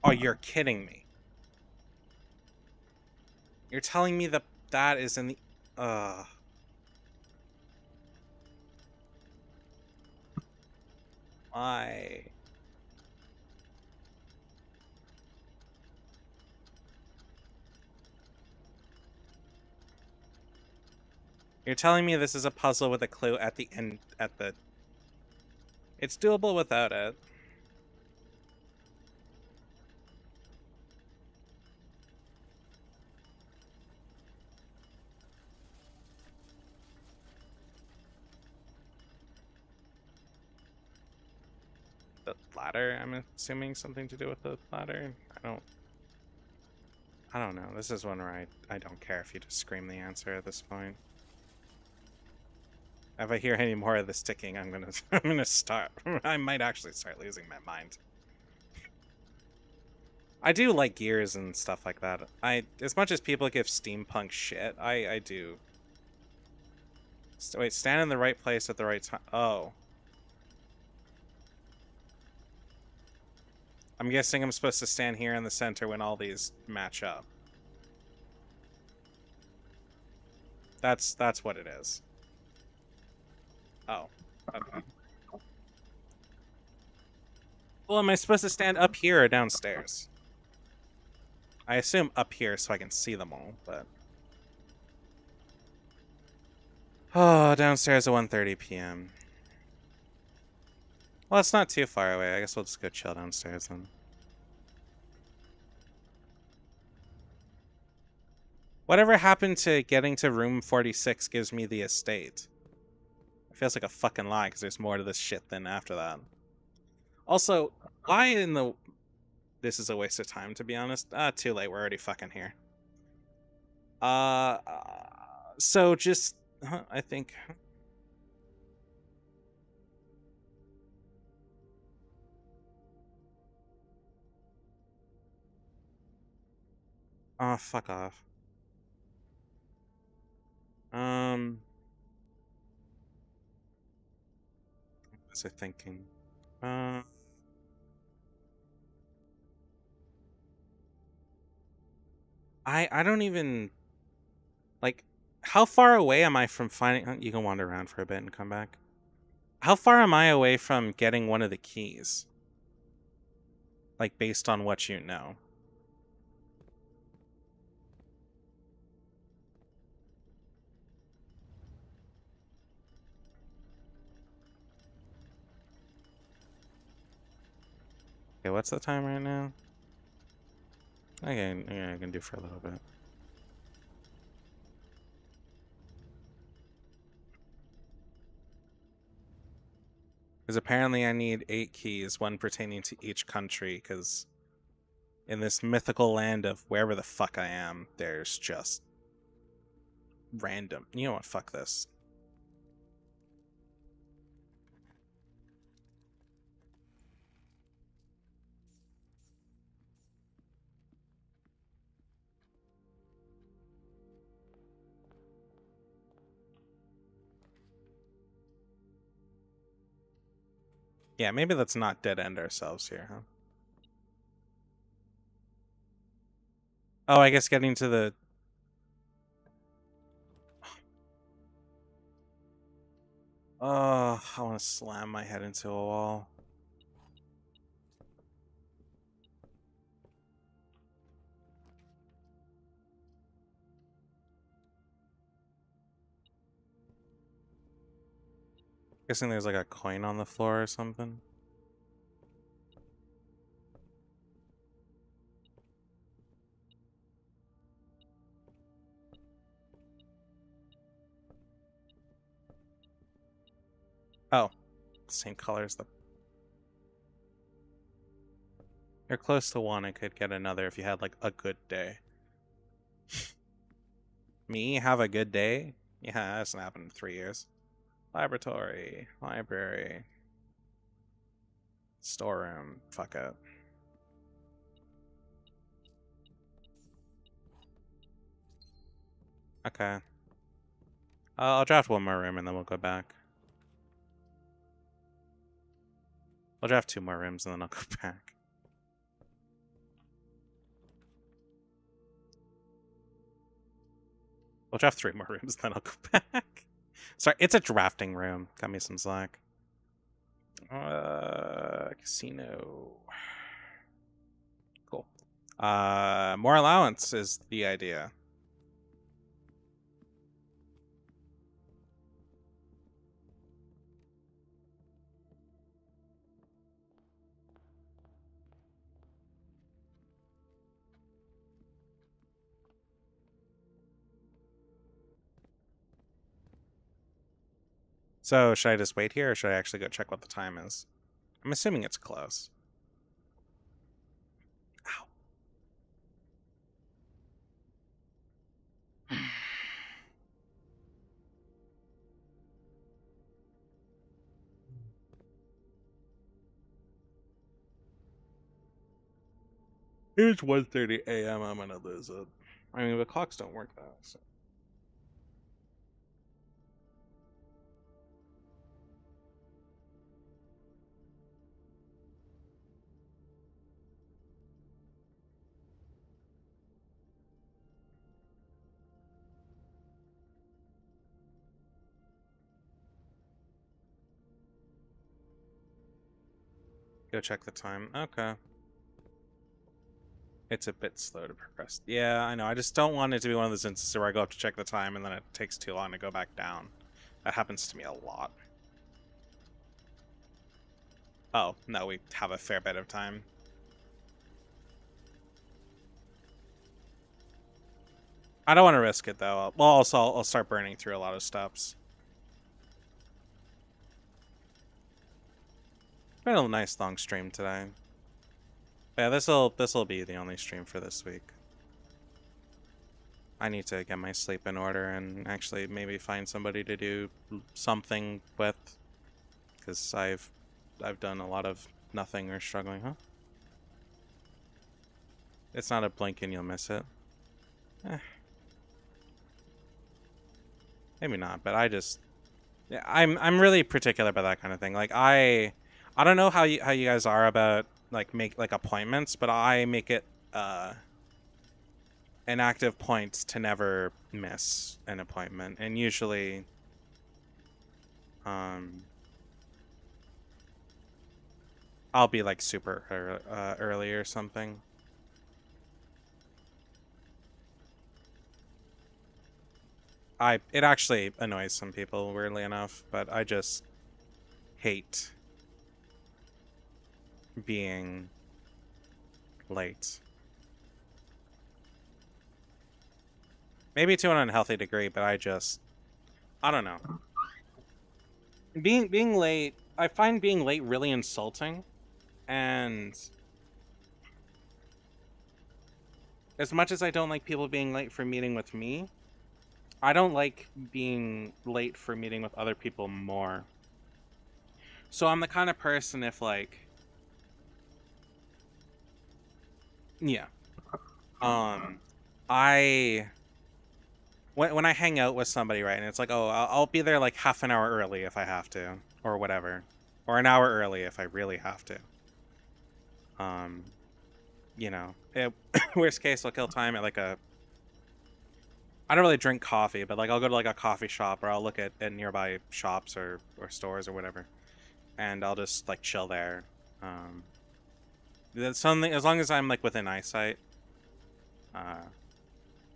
Oh, you're kidding me. You're telling me that that is in the... Why? You're telling me this is a puzzle with a clue at the end, at the... It's doable without it. The ladder, I'm assuming something to do with the ladder? I don't know. This is one where I don't care if you just scream the answer at this point. If I hear any more of this ticking, I'm gonna start. I might actually start losing my mind. I do like gears and stuff like that. As much as people give steampunk shit, I do. Wait, stand in the right place at the right time. Oh. I'm guessing I'm supposed to stand here in the center when all these match up. That's what it is. Oh. Okay. Well, am I supposed to stand up here or downstairs? I assume up here so I can see them all, but... Oh, downstairs at 1:30 p.m. Well, it's not too far away. I guess we'll just go chill downstairs then. Whatever happened to getting to room 46 gives me the estate? It feels like a fucking lie because there's more to this shit than after that. Also, why in the... This is a waste of time, to be honest. Too late. We're already fucking here. Uh, so just... I think... Oh, fuck off. What was I thinking? Uh... I don't even... Like, how far away am I from finding... You can wander around for a bit and come back. How far am I away from getting one of the keys? Like, based on what you know. Okay, what's the time right now? Okay, yeah, I can do for a little bit. Because apparently I need 8 keys, one pertaining to each country, because in this mythical land of wherever the fuck I am, there's just random. You know what? Fuck this. Yeah, maybe let's not dead end ourselves here, huh? Oh, I guess getting to the... Oh, I want to slam my head into a wall. Guessing there's like a coin on the floor or something. Oh, same color as the... You're close to one. I could get another if you had like a good day. Me have a good day? Yeah, that hasn't happened in 3 years. Laboratory, library, storeroom. Fuck it. Okay. I'll draft one more room and then we'll go back. I'll draft 2 more rooms and then I'll go back. I'll draft 3 more rooms and then I'll go back. Sorry, it's a drafting room. Got me some slack. Casino. Cool. More allowance is the idea. So, should I just wait here or should I actually go check what the time is? I'm assuming it's close. Ow. It's 1:30 a.m. I'm gonna lose it. I mean, the clocks don't work though. So. Go check the time. Okay. It's a bit slow to progress. Yeah, I know. I just don't want it to be one of those instances where I go up to check the time and then it takes too long to go back down. That happens to me a lot. Oh, no, we have a fair bit of time. I don't want to risk it, though. Well, also, I'll start burning through a lot of steps. Been a nice long stream today. Yeah, this'll be the only stream for this week. I need to get my sleep in order and actually maybe find somebody to do something with, because I've done a lot of nothing or struggling, huh? It's not a blink and you'll miss it. Maybe not, but yeah, I'm really particular about that kind of thing. Like I don't know how you guys are about like make like appointments, but I make it an active point to never miss an appointment, and usually I'll be like super early or something. It actually annoys some people, weirdly enough, but I just hate being late. Maybe to an unhealthy degree, but I don't know. Being late, I find being late really insulting, and as much as I don't like people being late for meeting with me, I don't like being late for meeting with other people more. So I'm the kind of person, if like, yeah, I when I hang out with somebody, right, and it's like, oh, I'll be there like half an hour early if I have to, or whatever, or an hour early if I really have to. You know, worst case, I'll kill time at like I don't really drink coffee, but like I'll go to like a coffee shop, or I'll look at nearby shops or stores or whatever, and I'll just like chill there. That's something, as long as I'm like within eyesight.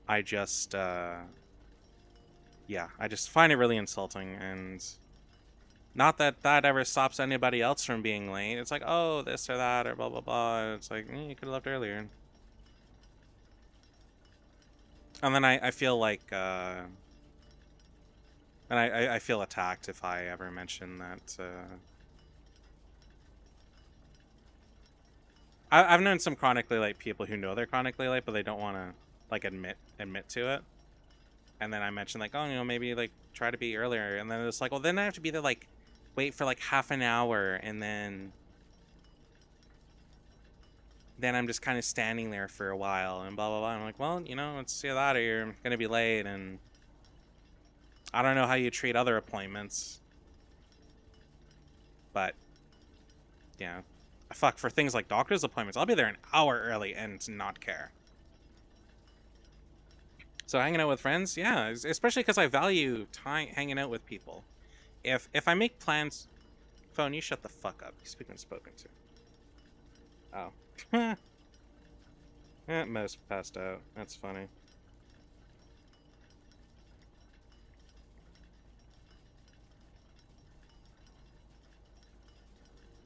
I just yeah, I just find it really insulting, and not that that ever stops anybody else from being late. It's like, oh, this or that or blah blah blah. It's like, you could have left earlier. And then I feel like and I feel attacked if I ever mention that I've known some chronically late people who know they're chronically late, but they don't want to like admit to it. And then I mentioned like, oh, maybe like try to be earlier, and then it's like, well, then I have to be there like wait for like half an hour, and then I'm just kind of standing there for a while and blah blah blah. I'm like, well, let's see that, or you're gonna be late, and I don't know how you treat other appointments, but yeah, fuck, for things like doctor's appointments, I'll be there an hour early and not care. So hanging out with friends, yeah, especially because I value time hanging out with people. If I make plans, phone, you shut the fuck up. You're speaking spoken to. Oh. Most passed out. That's funny.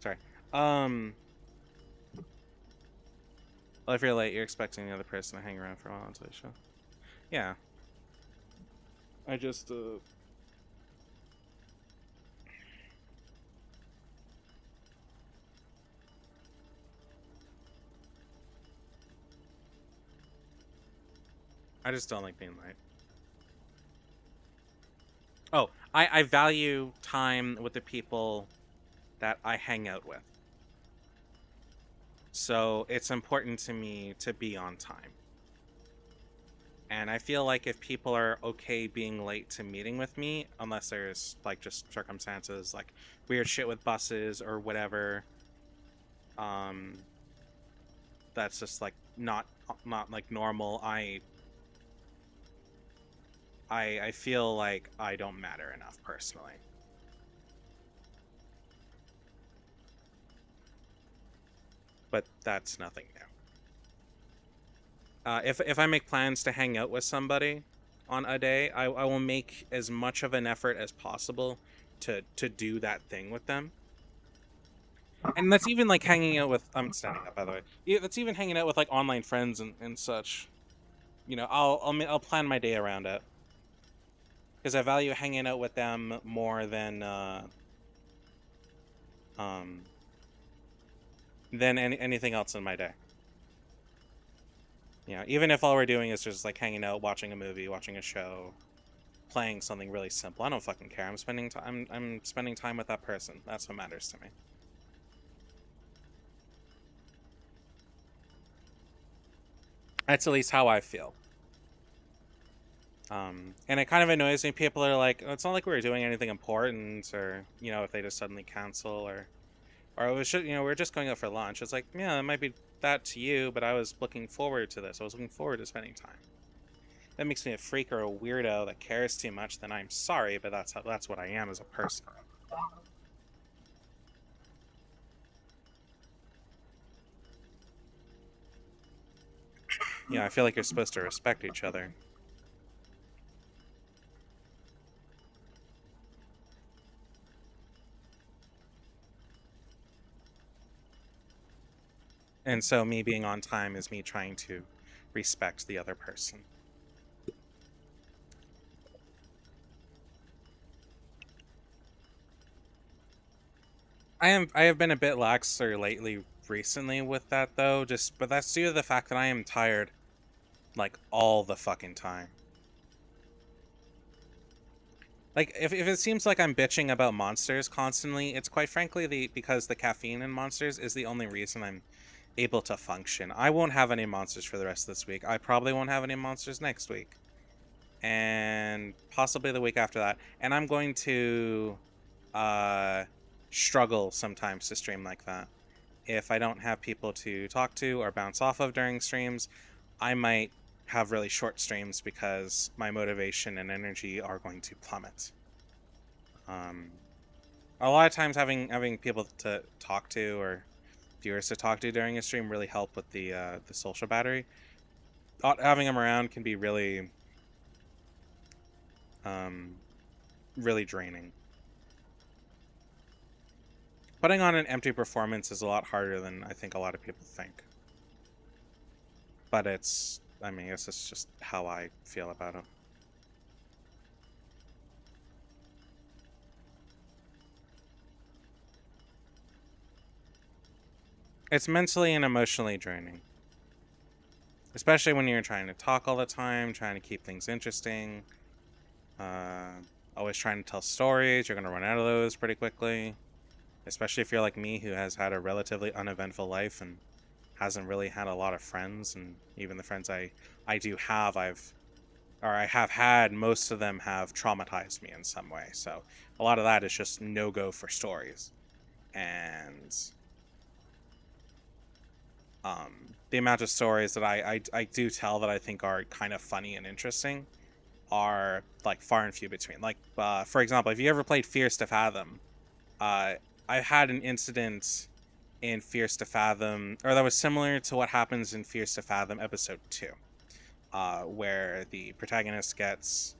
Sorry. Well, if you're late, you're expecting the other person to hang around for a while until you show. Yeah. I just don't like being late. Oh, I value time with the people that I hang out with. So it's important to me to be on time. And I feel like if people are okay being late to meeting with me, unless there's like just circumstances like weird shit with buses or whatever, that's just like not like normal. I feel like I don't matter enough personally. But that's nothing new. If I make plans to hang out with somebody, on a day, I will make as much of an effort as possible to do that thing with them. And that's even like hanging out with, I'm standing up by the way. Yeah, that's even hanging out with like online friends and such. You know, I'll plan my day around it because I value hanging out with them more um than anything else in my day. You know, even if all we're doing is just like hanging out, watching a movie, watching a show, playing something really simple. I don't fucking care. I'm spending time. I'm spending time with that person. That's what matters to me. That's at least how I feel. And it kind of annoys me. People are like, oh, "It's not like we were doing anything important," or you know, if they just suddenly cancel, or it was just, you know, we're just going out for lunch. It's like, yeah, it might be that to you, but I was looking forward to this. I was looking forward to spending time. That makes me a freak or a weirdo that cares too much. Then I'm sorry, but that's what I am as a person. Yeah, I feel like you're supposed to respect each other. And so me being on time is me trying to respect the other person. I have been a bit laxer lately recently with that though, just but that's due to the fact that I am tired like all the fucking time. Like if it seems like I'm bitching about monsters constantly, it's quite frankly because the caffeine in monsters is the only reason I'm able to function. I won't have any monsters for the rest of this week. I probably won't have any monsters next week. And possibly the week after that. And I'm going to uh struggle sometimes to stream like that. If I don't have people to talk to or bounce off of during streams, I might have really short streams because my motivation and energy are going to plummet. Um, a lot of times having people to talk to or viewers to talk to during a stream really help with the social battery. Having them around can be um, really draining. Putting on an empty performance is a lot harder than I think a lot of people think. But I mean, it's just how I feel about it. It's mentally and emotionally draining. Especially when you're trying to talk all the time, trying to keep things interesting, uh, always trying to tell stories. You're going to run out of those pretty quickly. Especially if you're like me, who has had a relatively uneventful life and hasn't really had a lot of friends. And even the friends I do have, I have had, most of them have traumatized me in some way. So a lot of that is just no go for stories. And the amount of stories that I do tell that I think are kind of funny and interesting are like far and few between. Like, for example, if you ever played Fierce to Fathom, uh, I had an incident in Fierce to Fathom, or that was similar to what happens in Fierce to Fathom episode 2, where the protagonist gets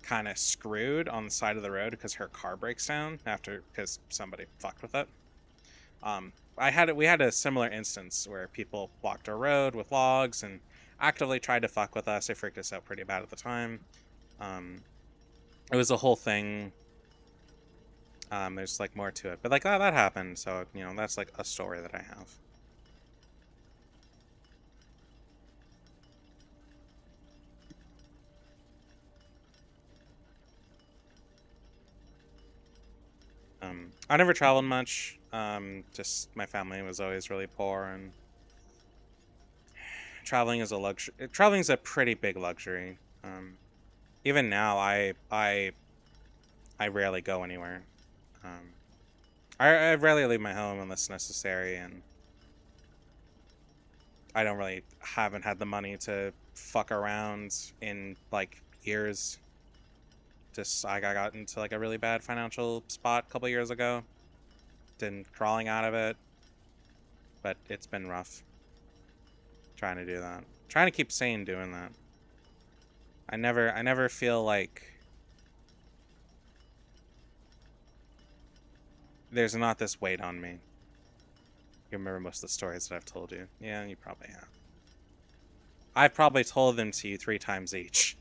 kind of screwed on the side of the road because her car breaks down because somebody fucked with it. We had a similar instance where people blocked our road with logs and actively tried to fuck with us. They freaked us out pretty bad at the time. Um, it was a whole thing. There's like more to it, but like that happened. So you know that's like a story that I have. I never traveled much. Just my family was always really poor, and traveling is a luxury. Traveling is a pretty big luxury. Even now, I rarely go anywhere. Um, I rarely leave my home unless necessary, and I don't really haven't had the money to fuck around in like years. Just I got into like a really bad financial spot a couple years ago. Been crawling out of it, but it's been rough trying to do that. Trying to keep sane doing that. I never feel like there's not this weight on me. You remember most of the stories that I've told you. Yeah, you probably have. I've probably told them to you 3 times each.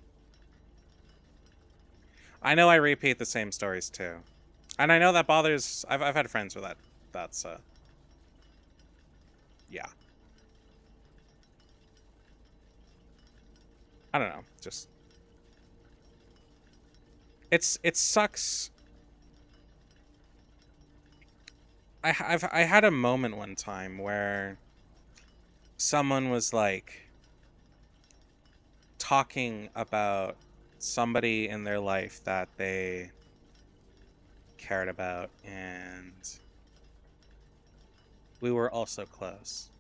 I know I repeat the same stories too. And I know that bothers... I've had friends with that. That's, yeah. I don't know. Just... It sucks. I had a moment one time where someone was like talking about somebody in their life that they cared about, and we were also close.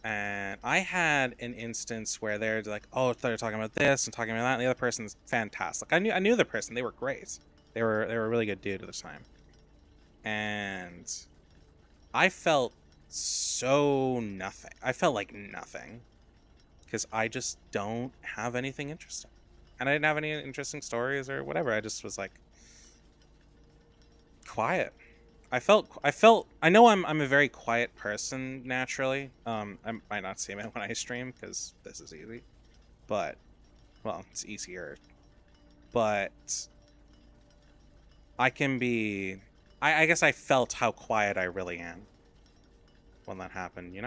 And I had an instance where they're like, "Oh, they're talking about this and talking about that," and the other person's fantastic. I knew the person; they were great. They were a really good dude at the time, and I felt so nothing. I felt like nothing because I just don't have anything interesting, and I didn't have any interesting stories or whatever. I just was like quiet. I know I'm a very quiet person naturally. I might not seem it when I stream because this is easy, but well, it's easier. But I can be. I guess I felt how quiet I really am when that happened.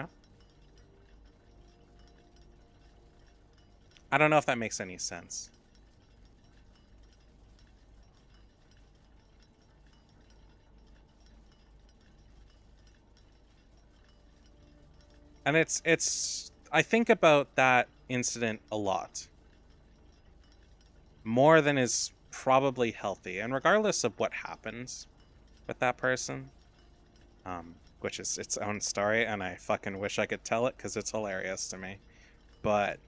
I don't know if that makes any sense. And it's. I think about that incident a lot, more than is probably healthy. And regardless of what happens with that person, which is its own story, and I fucking wish I could tell it because it's hilarious to me. But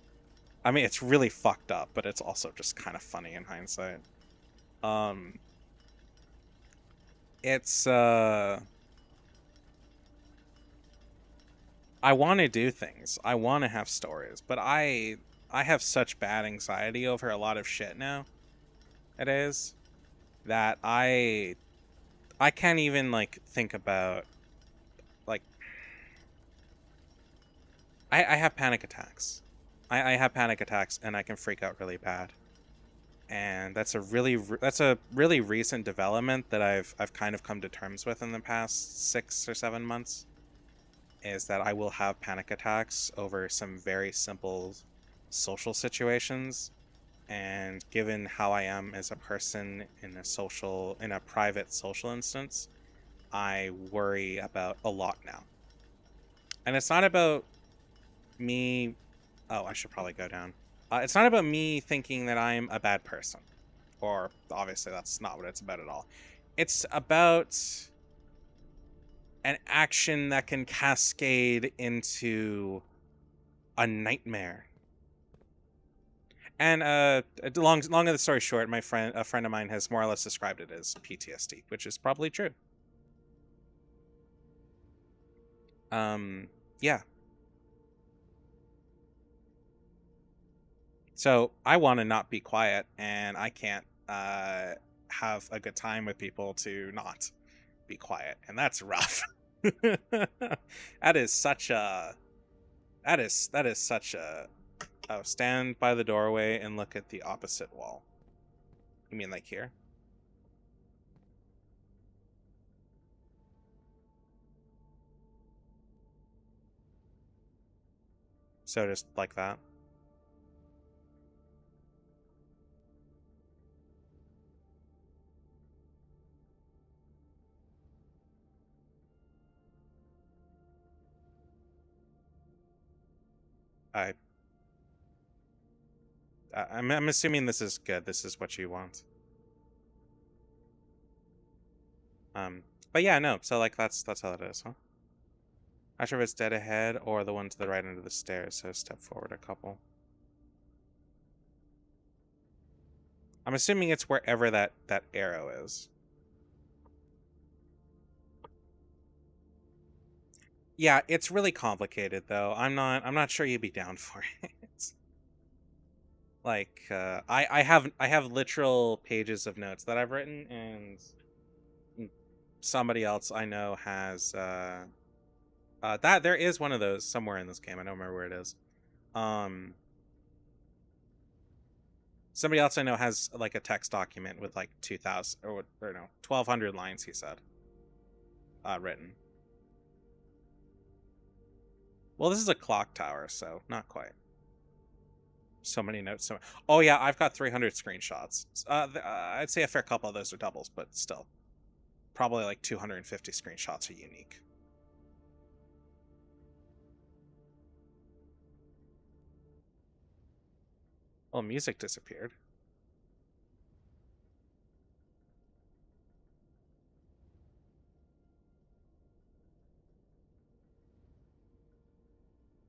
I mean, it's really fucked up, but it's also just kind of funny in hindsight. Um, it's I want to do things. I want to have stories, but I have such bad anxiety over a lot of shit now. It is that I can't even like think about like I have panic attacks. I have panic attacks and I can freak out really bad. And that's a really recent development that I've kind of come to terms with in the past 6 or 7 months. Is that I will have panic attacks over some very simple social situations, and given how I am as a person in a private social instance, I worry about a lot now. And it's not about me. Oh, I should probably go down. It's not about me thinking that I'm a bad person, or obviously that's not what it's about at all. It's about an action that can cascade into a nightmare. And long of the story short, a friend of mine has more or less described it as PTSD, which is probably true. Yeah. So I want to not be quiet, and I can't have a good time with people to not be quiet, and that's rough. that is such a that is such a oh, stand by the doorway and look at the opposite wall. You mean like here? So just like that. I I'm assuming this is good. This is what you want. Um, but yeah, no. So like that's how it is, huh? Not sure if it's dead ahead or the one to the right under the stairs. So step forward a couple. I'm assuming it's wherever that arrow is. Yeah, it's really complicated though. I'm not sure you'd be down for it. I have literal pages of notes that I've written, and somebody else I know has that there is one of those somewhere in this game. I don't remember where it is. Um, Somebody else I know has like a text document with like 2,000 or no 1,200 lines. He said written. Well, this is a clock tower, so not quite. So many notes. Oh yeah, I've got 300 screenshots. I'd say a fair couple of those are doubles, but still, probably like 250 screenshots are unique. Well, music disappeared.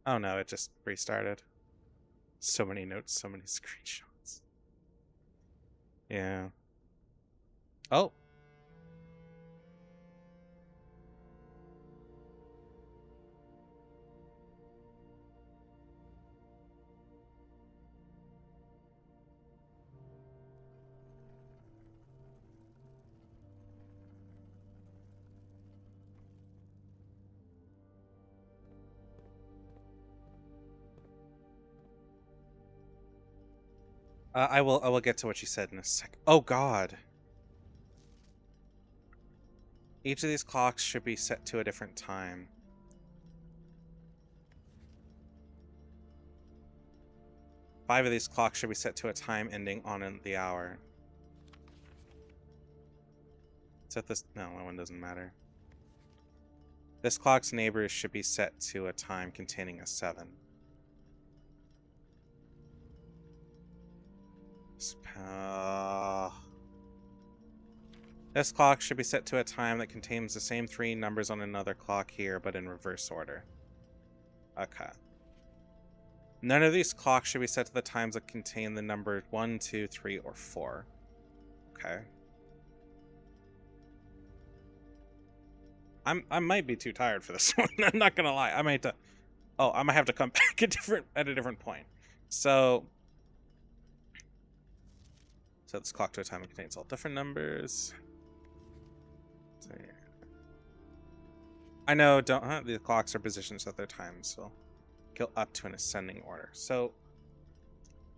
Oh no, it just restarted. So many notes, so many screenshots. Yeah. Oh. I will get to what you said in a sec. Oh god. Each of these clocks should be set to a different time. Five of these clocks should be set to a time ending on the hour. Set this. No, that one doesn't matter. This clock's neighbors should be set to a time containing a 7. This clock should be set to a time that contains the same 3 numbers on another clock here, but in reverse order. Okay. None of these clocks should be set to the times that contain the number 1, 2, 3, or 4. Okay. I might be too tired for this one. I'm not gonna lie. I might I might have to come back at a different point. So this clock to a time that contains all different numbers. So, yeah. I know, the clocks are positioned so that their times will go up to an ascending order. So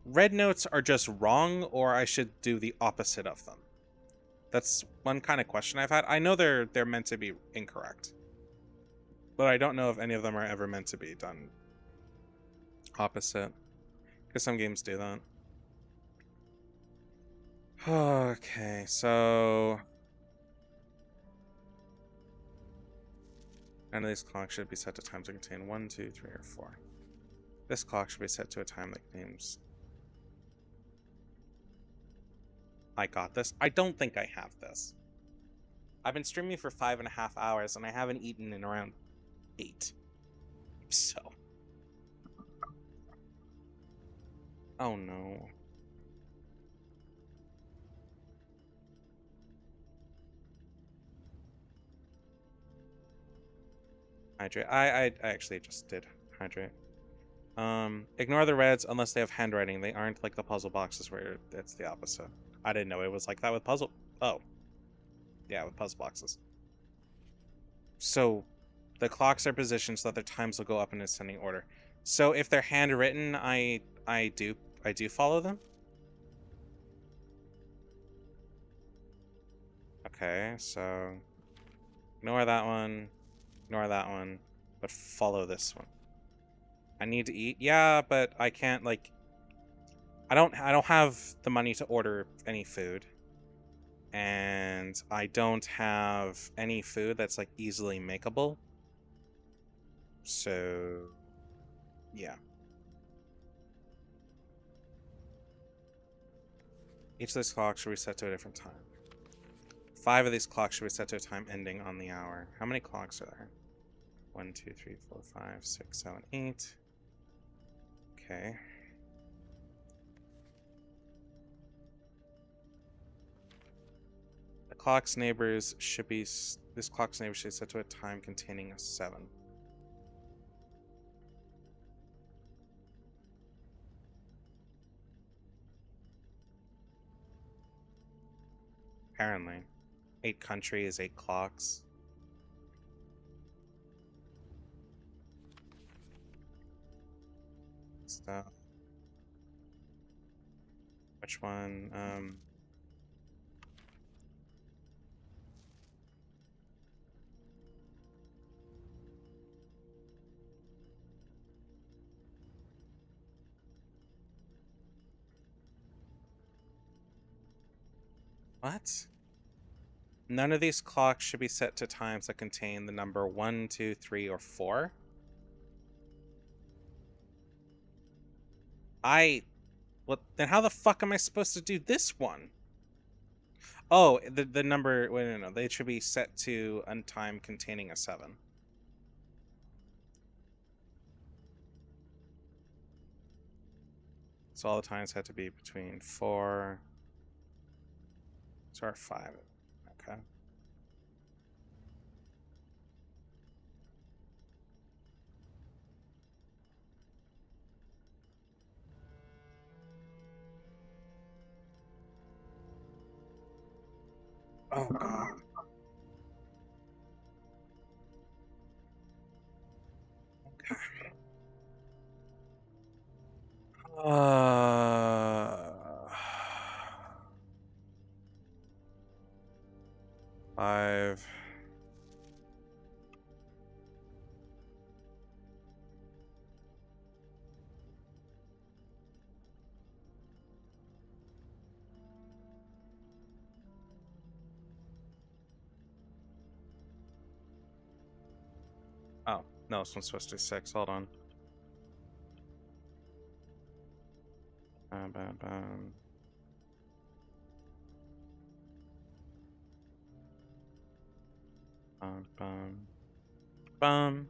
red notes are just wrong, or I should do the opposite of them? That's one kind of question I've had. I know they're meant to be incorrect, but I don't know if any of them are ever meant to be done opposite, because some games do that. Okay, so none of these clocks should be set to times that contain 1, 2, 3, or 4. This clock should be set to a time that contains... I got this. I don't think I have this. I've been streaming for 5.5 hours, and I haven't eaten in around 8. So... oh no. Hydrate. I actually just did hydrate. Ignore the reds unless they have handwriting. They aren't like the puzzle boxes where it's the opposite. I didn't know it was like that with puzzle... oh. Yeah, with puzzle boxes. So, the clocks are positioned so that their times will go up in ascending order. So if they're handwritten, I do follow them? Okay, so ignore that one, but follow this one. I need to eat. Yeah, but I can't like I don't have the money to order any food. And I don't have any food that's like easily makeable. So yeah. Each of these clocks should be set to a different time. 5 of these clocks should be set to a time ending on the hour. How many clocks are there? 1, 2, 3, 4, 5, 6, 7, 8. Okay. The clock's neighbors should be... this clock's neighbor should be set to a time containing a 7. Apparently. 8 countries, 8 clocks. So, which one? What? None of these clocks should be set to times that contain the number 1, 2, 3, or 4. What? Then how the fuck am I supposed to do this one? Oh, the number. Wait, no. They should be set to a time containing a 7. So all the times had to be between 4 or 5. Okay. Oh god. Okay. Uh, 5. Oh, no, this one's supposed to be 6. Hold on. Bum, bum, bum. Bum, bum. Bum.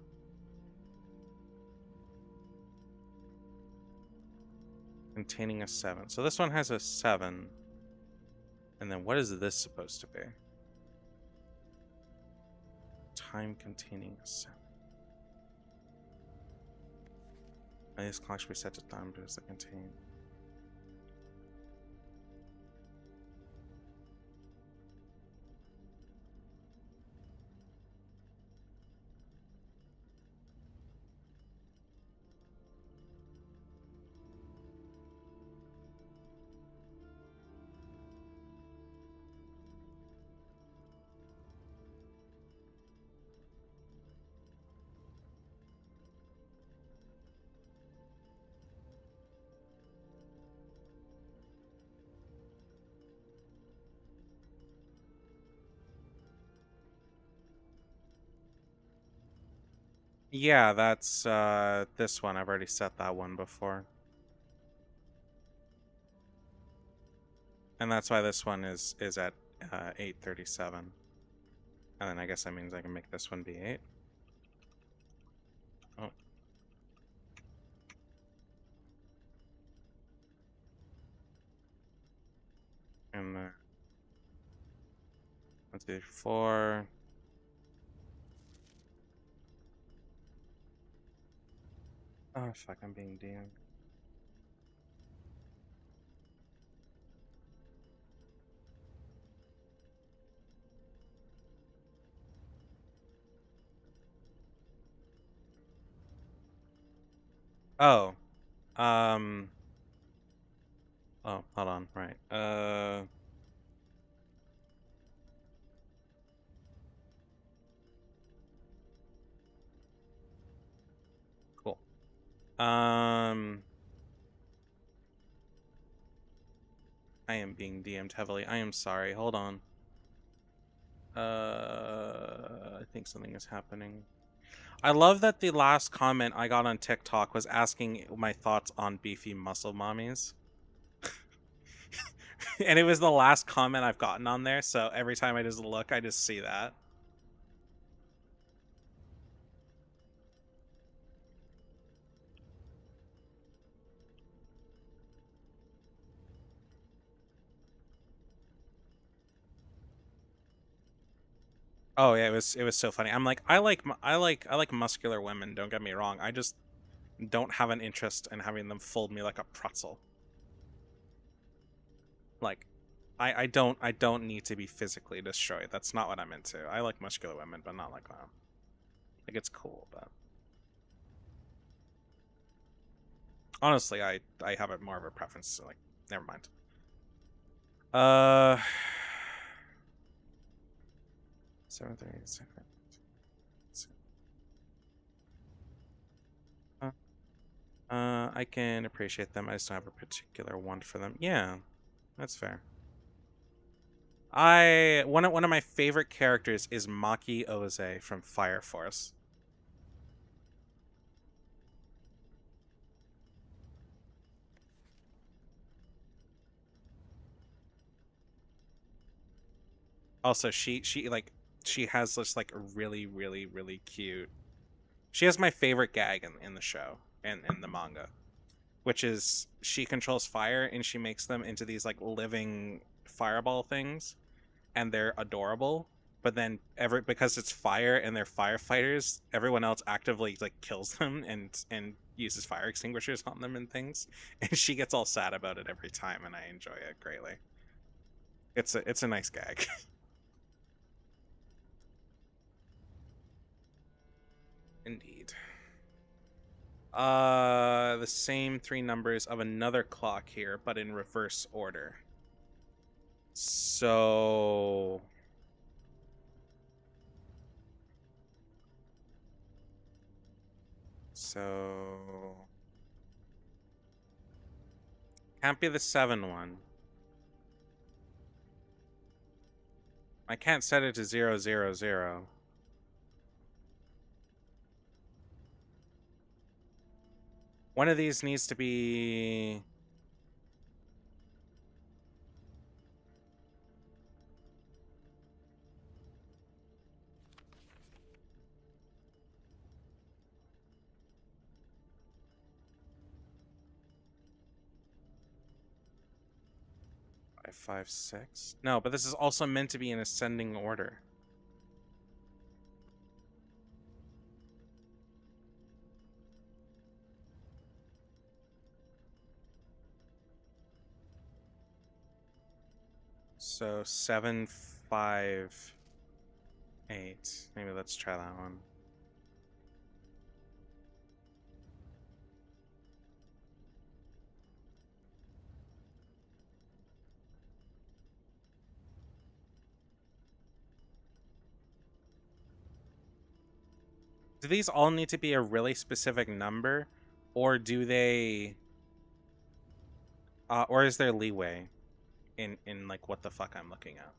Containing a 7. So this one has a 7. And then what is this supposed to be? Time containing a 7. This clock should be set to time because they contain. Yeah, that's this one. I've already set that one before. And that's why this one is at 8:37. And then I guess that means I can make this one be 8. Oh. And 1, 2, 4. Oh fuck, I'm being DM'd. Oh. Um Oh, hold on, right. Cool. I am being DM'd heavily. I am sorry. Hold on. I think something is happening. I love that the last comment I got on TikTok was asking my thoughts on beefy muscle mommies. And it was the last comment I've gotten on there, so every time I just look, I just see that. Oh yeah, it was so funny. I'm like, I like muscular women, don't get me wrong. I just don't have an interest in having them fold me like a pretzel. Like, I don't need to be physically destroyed. That's not what I'm into. I like muscular women, but not like that. Like it's cool, but honestly, I have a more of a preference. To, like, never mind. Uh, 7:30. I can appreciate them. I just don't have a particular want for them. Yeah, that's fair. One of my favorite characters is Maki Oze from Fire Force. Also, she has this like really really cute. She has my favorite gag in the show and in the manga, which is she controls fire and she makes them into these like living fireball things, and they're adorable. But then because it's fire and they're firefighters, everyone else actively like kills them and uses fire extinguishers on them and things. And she gets all sad about it every time, and I enjoy it greatly. It's a nice gag. Indeed. The same three numbers of another clock here, but in reverse order. So so can't be the 7 one. I can't set it to 000. One of these needs to be 556. No, but this is also meant to be in ascending order. So 758. Maybe let's try that one. Do these all need to be a really specific number, or do they or is there leeway in like what the fuck I'm looking at?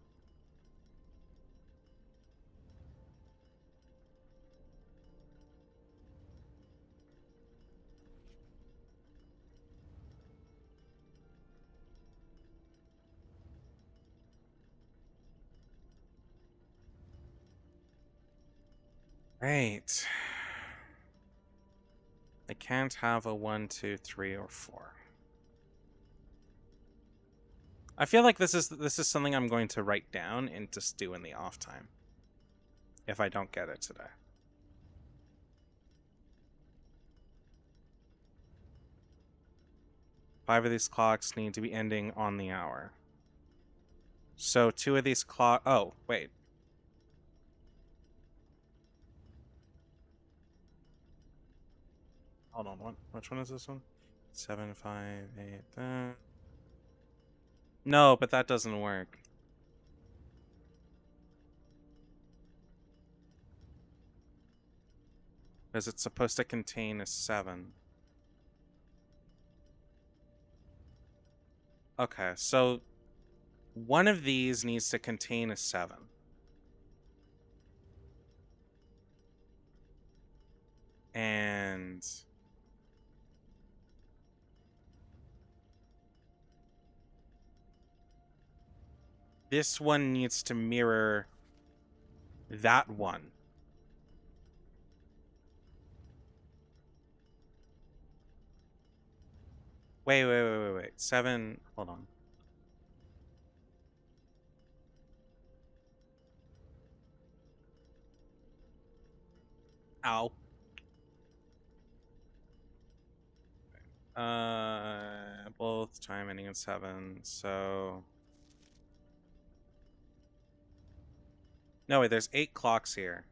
Right. I can't have a 1, 2, 3, or 4. I feel like this is something I'm going to write down and just do in the off time if I don't get it today. 5 of these clocks need to be ending on the hour. So 2 of these clock. Oh wait. Hold on. Which one is this one? 7, 5, 8. No, but that doesn't work. Because it's supposed to contain a 7. Okay, so one of these needs to contain a 7. And this one needs to mirror that one. Wait. 7. Hold on. Ow. Both time ending in 7. So No, wait, there's 8 clocks here.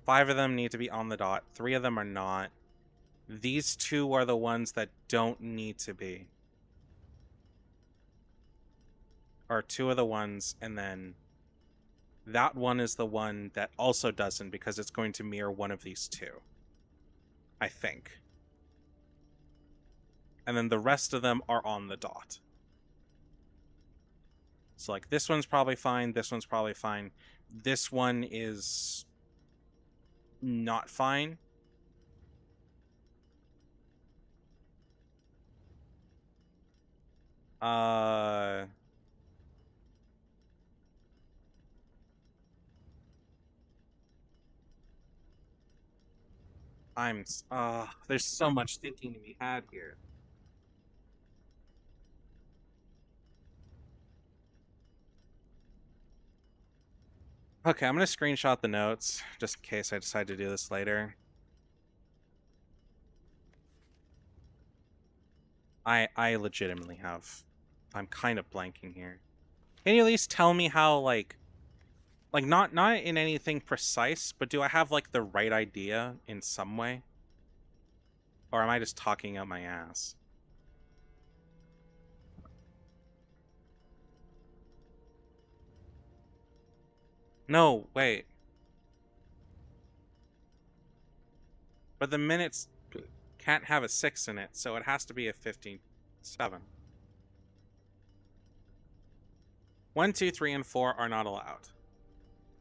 5 of them need to be on the dot. 3 of them are not. These 2 are the ones that don't need to be. Or 2 of the ones, and then that one is the one that also doesn't because it's going to mirror one of these 2. I think. And then the rest of them are on the dot. So like this one's probably fine, this one's probably fine. This one is not fine. Uh I'm there's so much thinking to be had here. Okay, I'm gonna screenshot the notes just in case I decide to do this later. I legitimately have. I'm kind of blanking here. Can you at least tell me how like not in anything precise, but do I have like the right idea in some way? Or am I just talking out my ass? No, wait. But the minutes can't have a 6 in it, so it has to be a 15-7. 1, 2, 3, and 4 are not allowed.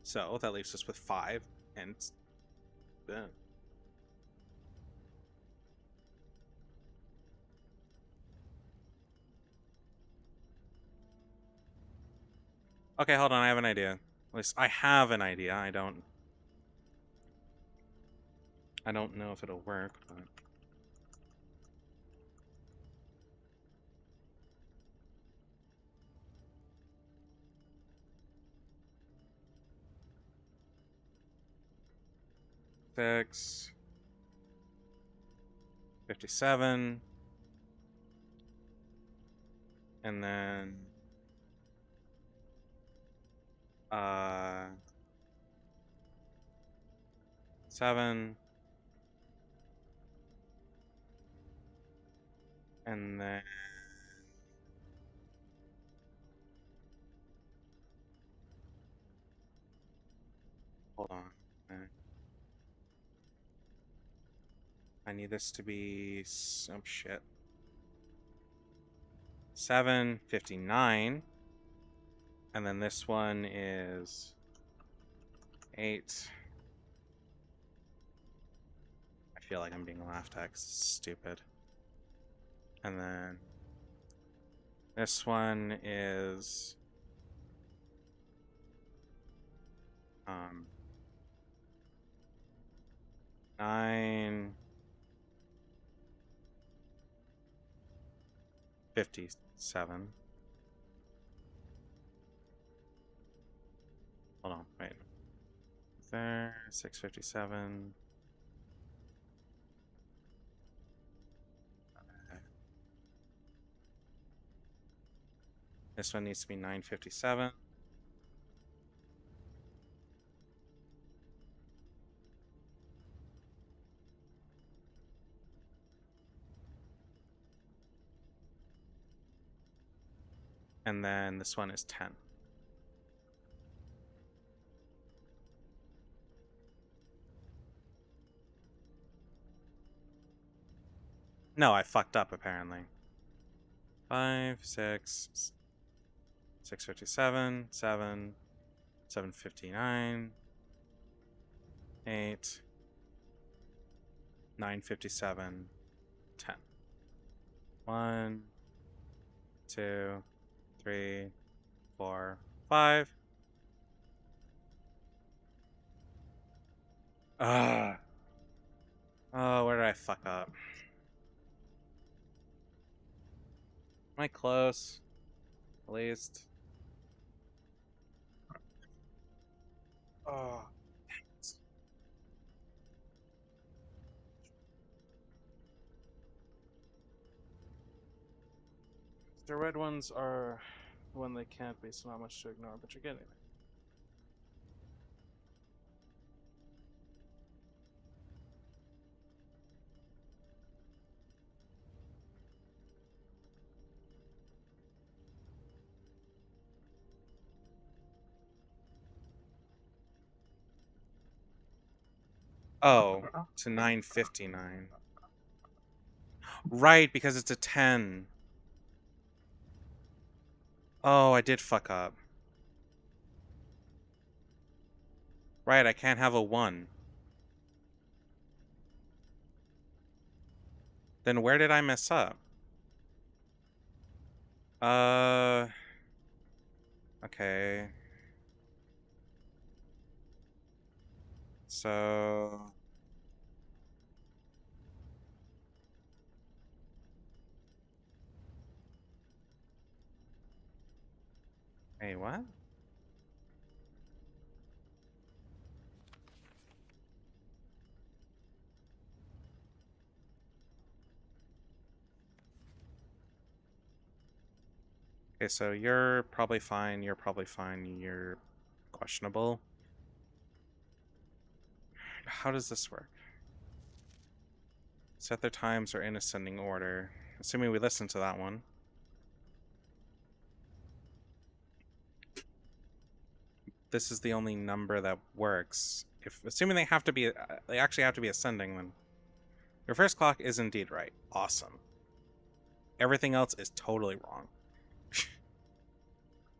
So that leaves us with 5 and okay, hold on, I have an idea. At least I have an idea. I don't know if it'll work, but 6, 57, and then uh 7, and then hold on. I need this to be some shit. 759, and then this one is 8. I feel like I'm being laughed at 'cause it's stupid. And then this one is 957. Hold on, wait. There, 657. This one needs to be 957. And then this one is 10. No, I fucked up apparently. 5, 6, 657, 7, 759, 8, 957, 10. 1, 2, 3, 4, 5. Ah. Oh, where did I fuck up? Am I close? At least. Oh. The red ones are When they can't be, so not much to ignore, but you're getting it. Oh, to 9:59. Right, because it's a 10. Oh, I did fuck up. Right, I can't have a 1. Then where did I mess up? Uh, okay. So, hey, what? Okay, so you're probably fine, you're probably fine, you're questionable. How does this work? Set their times are in ascending order. Assuming we listen to that one. This is the only number that works. If assuming they have to be, they actually have to be ascending, then your first clock is indeed right. Awesome. Everything else is totally wrong.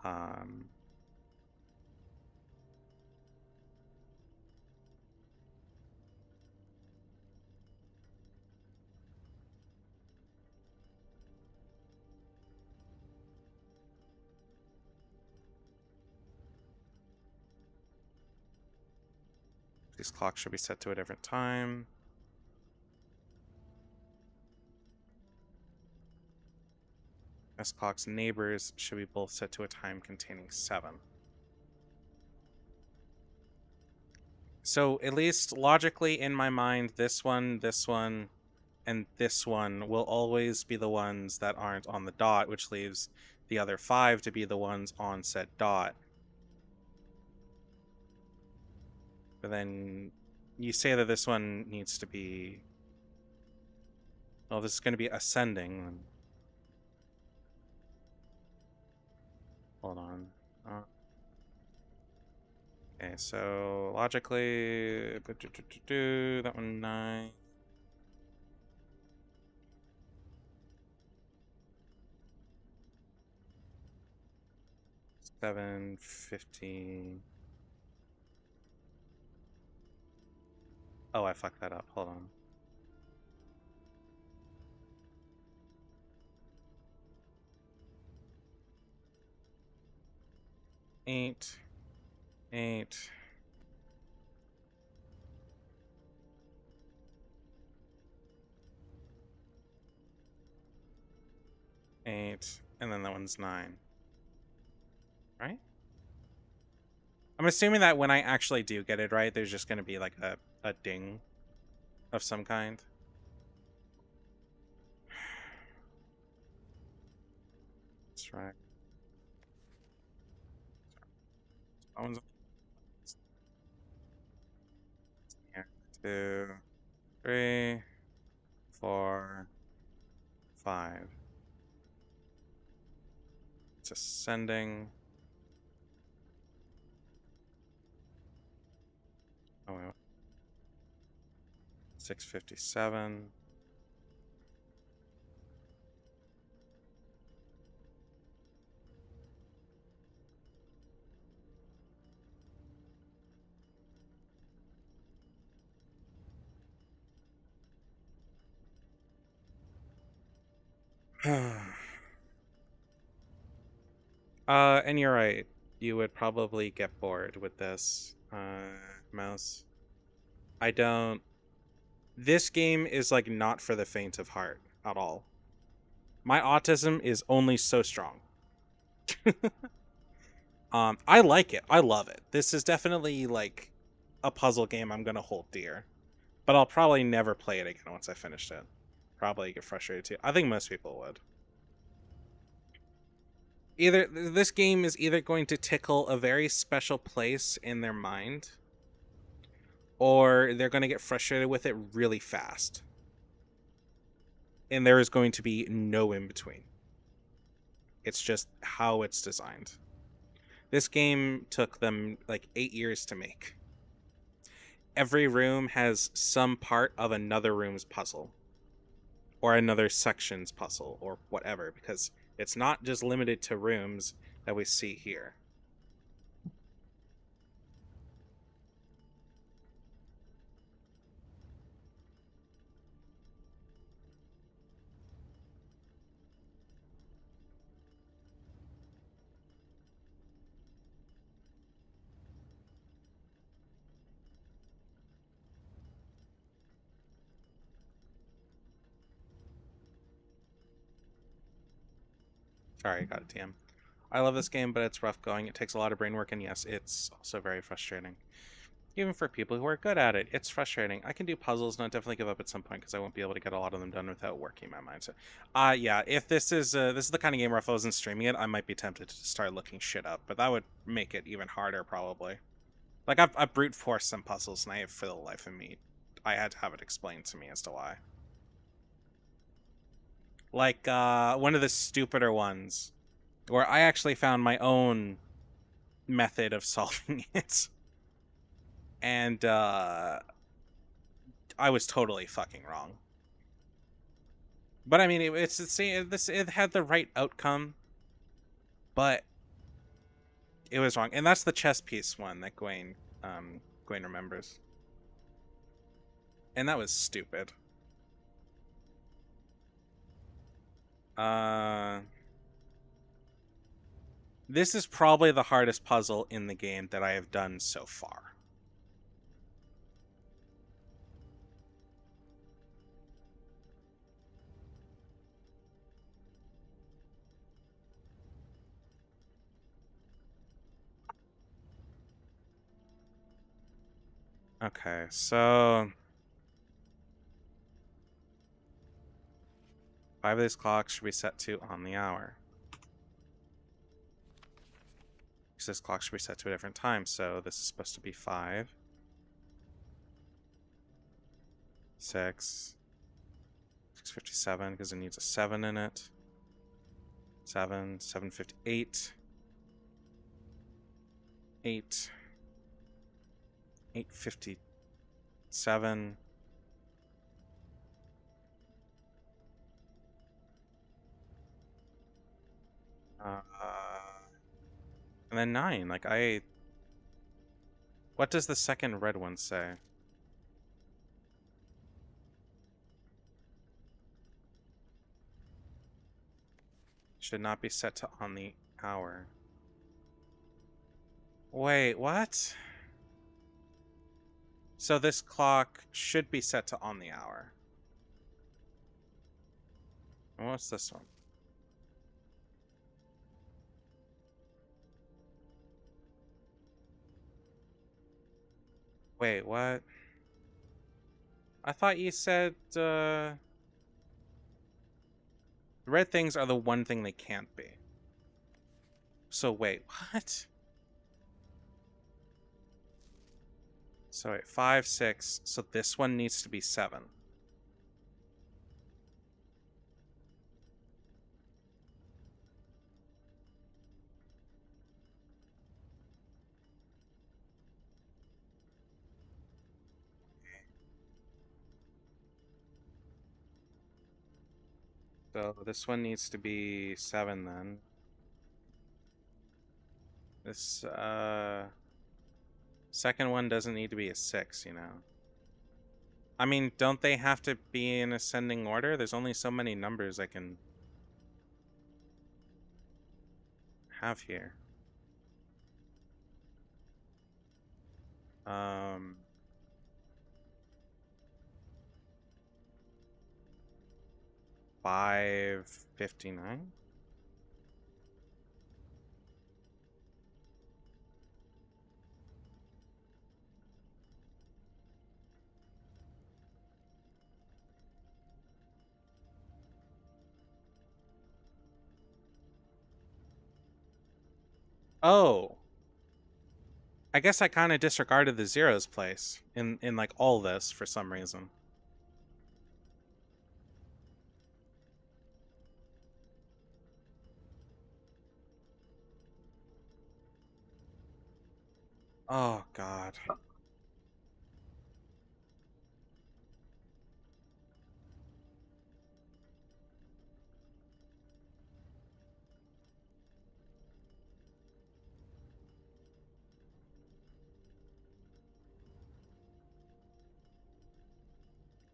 um, these clocks should be set to a different time. S clock's neighbors should be both set to a time containing 7. So at least logically in my mind, this one, and this one will always be the ones that aren't on the dot, which leaves the other 5 to be the ones on said dot. But then you say that this one needs to be. Oh, this is going to be ascending. Hold on. Okay, so logically, that one 9. 7:50. Oh, I fucked that up. Hold on. 8, 8, 8, and then that one's 9. Right? I'm assuming that when I actually do get it right, there's just going to be like a ding of some kind. That's right. That one's here. 2, 3, 4, 5. It's ascending. Oh, wait. 6:57. And you're right. You would probably get bored with this, mouse. I don't. This game is like not for the faint of heart at all. My autism is only so strong. I like it. I love it. This is definitely like a puzzle game I'm gonna hold dear. But I'll probably never play it again once I finished it. Probably get frustrated too. I think most people would. Either this game is either going to tickle a very special place in their mind, or they're going to get frustrated with it really fast. And there is going to be no in between. It's just how it's designed. This game took them like 8 years to make. Every room has some part of another room's puzzle, or another section's puzzle, or whatever, because it's not just limited to rooms that we see here. Sorry, I got it, TM. I love this game, but it's rough going. It takes a lot of brain work, and yes, it's also very frustrating. Even for people who are good at it, it's frustrating. I can do puzzles, and I'll definitely give up at some point because I won't be able to get a lot of them done without working my mind. So, yeah, if this is the kind of game where if I wasn't streaming it, I might be tempted to start looking shit up, but that would make it even harder probably. Like I've brute forced some puzzles, and I have for the life of me, I had to have it explained to me as to why. Like one of the stupider ones where I actually found my own method of solving it, and I was totally fucking wrong. But I mean, it's the same. It had the right outcome, but it was wrong, and that's the chess piece one that Gwen remembers, and that was stupid. Uh, this is probably the hardest puzzle in the game that I have done so far. Okay, so 5 of these clocks should be set to on the hour. Because this clock should be set to a different time, so this is supposed to be 5, 6, 6:57 because it needs a 7 in it. 7, 7:58, 8, 8:57. Uh, and then 9. Like what does the second red one say? Should not be set to on the hour. Wait, what? So this clock should be set to on the hour. And what's this one? Wait, what? I thought you said the red things are the one thing they can't be. So wait, what? So wait, 5, 6. So this one needs to be 7. So this one needs to be 7 then. This second one doesn't need to be a 6, you know. I mean, don't they have to be in ascending order? There's only so many numbers I can have here. 5:59. Oh, I guess I kind of disregarded the zeros place in like all this for some reason. Oh God.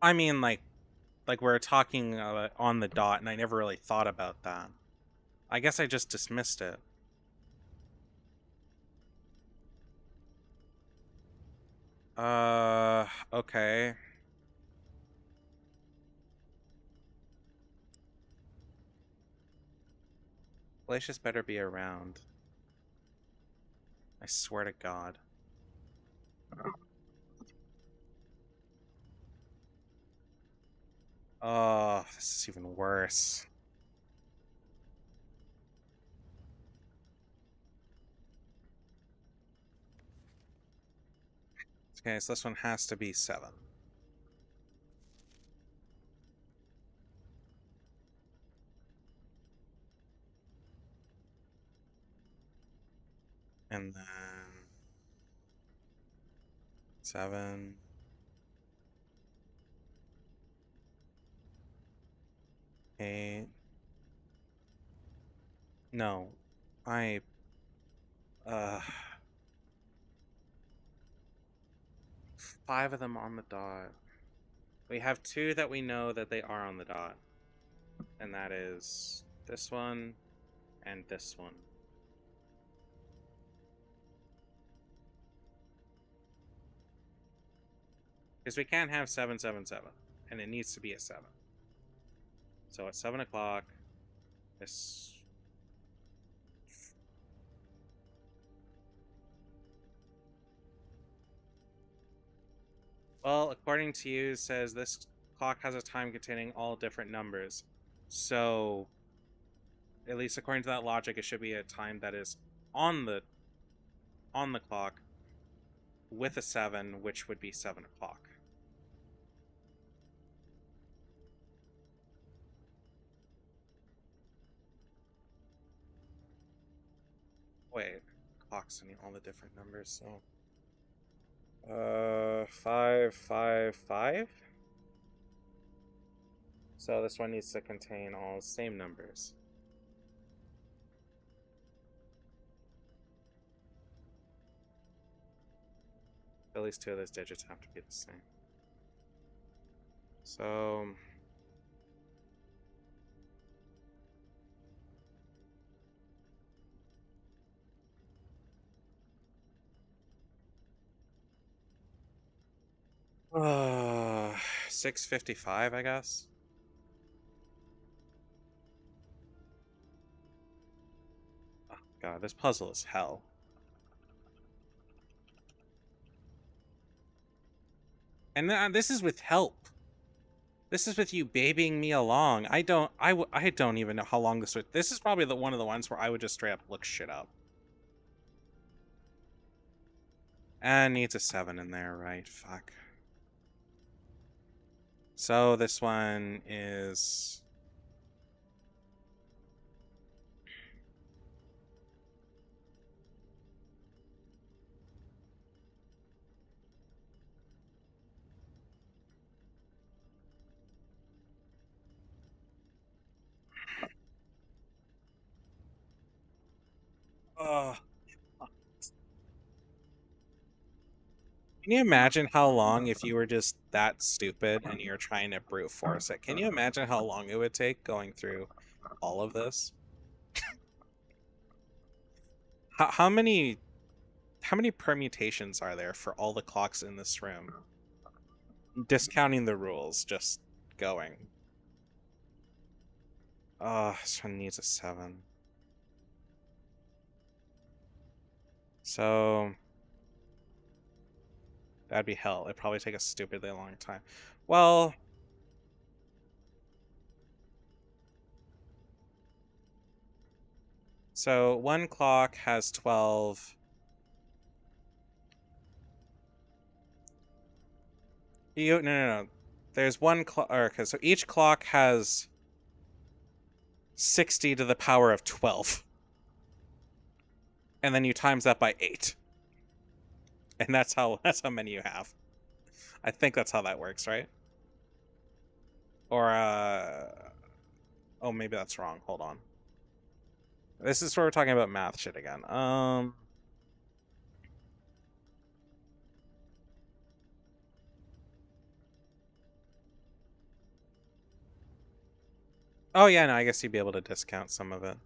I mean, like we're talking on the dot, and I never really thought about that. I guess I just dismissed it. Okay. Glacius better be around. I swear to God. Oh, this is even worse. Okay, so this one has to be 7. And then 7, 8. No. I uh 5 of them on the dot. We have 2 that we know that they are on the dot. And that is this one and this one. Because we can't have 777, and it needs to be a 7. So at 7 o'clock, this. Well, according to you, it says this clock has a time containing all different numbers. So, at least according to that logic, it should be a time that is on the on the clock with a 7, which would be 7 o'clock. Wait, clocks and all the different numbers. So, 5, 5, 5. So this one needs to contain all the same numbers. At least 2 of those digits have to be the same. So 655, I guess. Oh God, this puzzle is hell. And this is with help. This is with you babying me along. I don't even know how long this would. This is probably the one of the ones where I would just straight up look shit up. And needs a 7 in there, right? Fuck. So this one is. Oh. Can you imagine how long if you were just that stupid and you're trying to brute force it? Can you imagine how long it would take going through all of this? How many permutations are there for all the clocks in this room? Discounting the rules, just going. Oh, this one needs a 7. So that'd be hell. It'd probably take a stupidly long time. Well, So one clock has 12. No. There's one clock. Okay, so each clock has 60 to the power of 12. And then you times that by 8. And that's how many you have. I think that's how that works, right? Or oh, maybe that's wrong. Hold on. This is where we're talking about math shit again. Oh yeah, no, I guess you'd be able to discount some of it.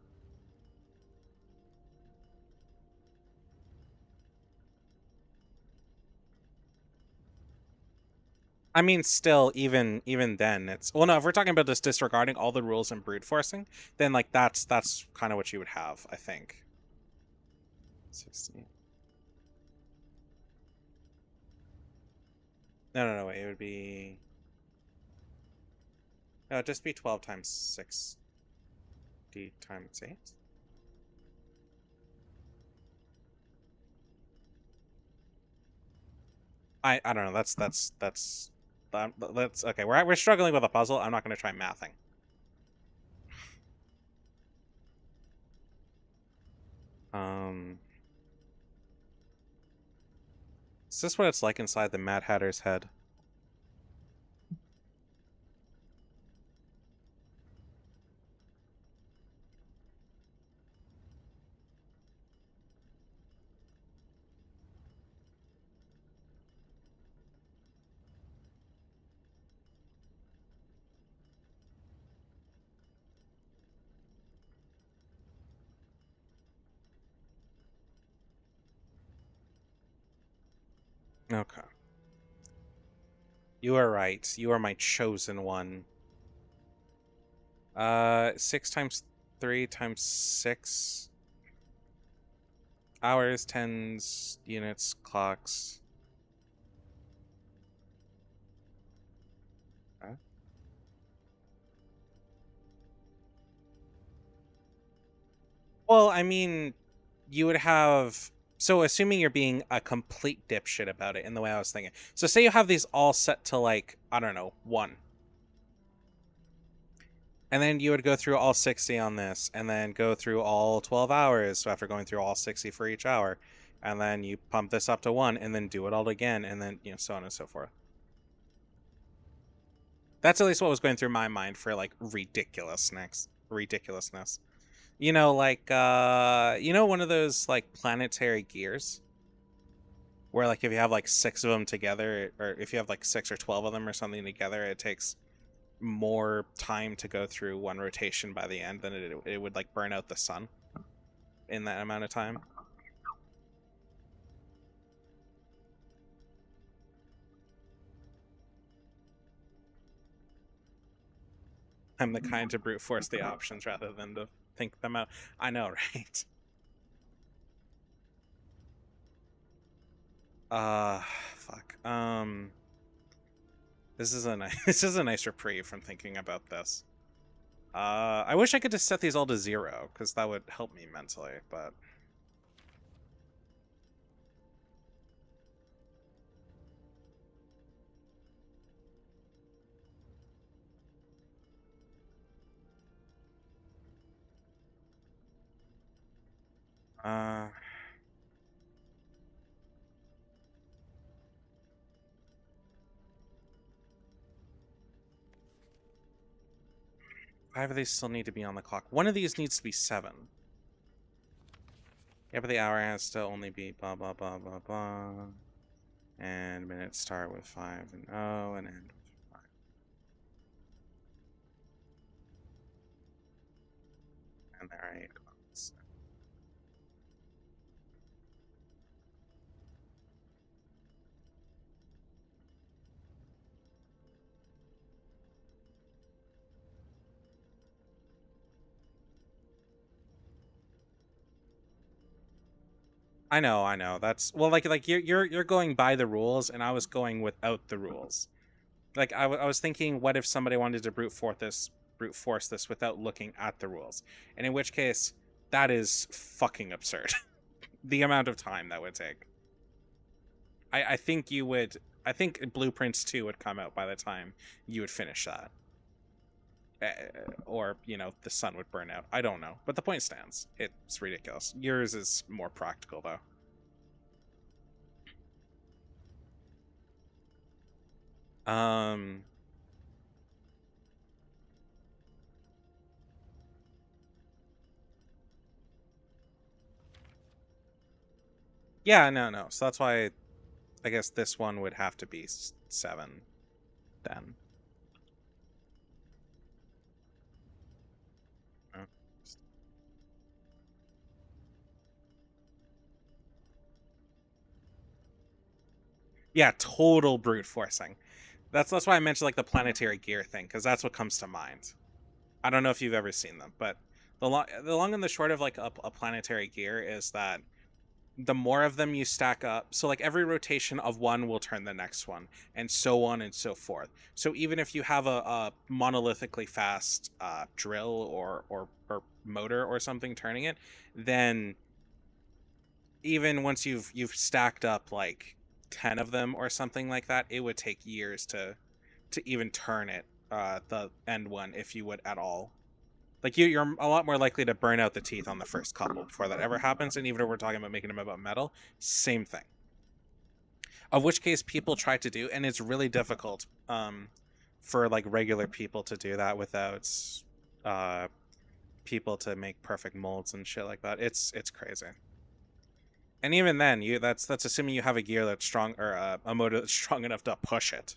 I mean, still, even then, it's well. No, if we're talking about this disregarding all the rules and brute forcing, then like that's kind of what you would have, I think. 60. No. Wait, it would be no, it'd just be 12 times 60 times 8. I don't know. That's okay. We're struggling with a puzzle. I'm not going to try mathing. Um, is this what it's like inside the Mad Hatter's head? Okay. You are right. You are my chosen one. 6 times 3 times 6 hours, tens, units, clocks. Huh? Well, I mean, you would have. So, assuming you're being a complete dipshit about it in the way I was thinking. So, say you have these all set to, like, I don't know, 1. And then you would go through all 60 on this, and then go through all 12 hours after going through all 60 for each hour. And then you pump this up to 1, and then do it all again, and then, so on and so forth. That's at least what was going through my mind for, like, ridiculousness. Like, one of those, like, planetary gears? Where, like, if you have, like, 6 of them together, or if you have, like, 6 or 12 of them or something together, it takes more time to go through one rotation by the end than it would, like, burn out the sun in that amount of time. I'm the kind to brute force the options rather than to think them out. I know, right? Uh, fuck. This is a nice this is a nice reprieve from thinking about this. I wish I could just set these all to 0 because that would help me mentally, but uh 5 of these still need to be on the clock. One of these needs to be 7. Yeah, but the hour has to only be blah blah blah blah blah. And minutes start with 5 and 0 and end with 5. And there are 8 clocks. I know. That's well, like you're going by the rules, and I was going without the rules. Like I was thinking, what if somebody wanted to brute force this without looking at the rules? And in which case, That is fucking absurd. The amount of time that would take. I think you would. I think Blueprints 2 would come out by the time you would finish that. Or, the sun would burn out. I don't know. But the point stands. It's ridiculous. Yours is more practical, though. Um. Yeah, no. So that's why I guess this one would have to be 7 then. Oh. Yeah, total brute forcing. That's why I mentioned like the planetary gear thing, because that's what comes to mind. I don't know if you've ever seen them, but the long and the short of like a planetary gear is that the more of them you stack up, so like every rotation of one will turn the next one, and so on and so forth. So even if you have a monolithically fast drill or motor or something turning it, then even once you've stacked up like 10 of them or something like that, it would take years to even turn it, the end one, if you would at all. Like you're a lot more likely to burn out the teeth on the first couple before that ever happens. And even if we're talking about making them about metal, same thing. Of which case people try to do, and it's really difficult for like regular people to do that without uh, people to make perfect molds and shit like that. It's crazy. And even then, that's assuming you have a gear that's strong, or a motor that's strong enough to push it.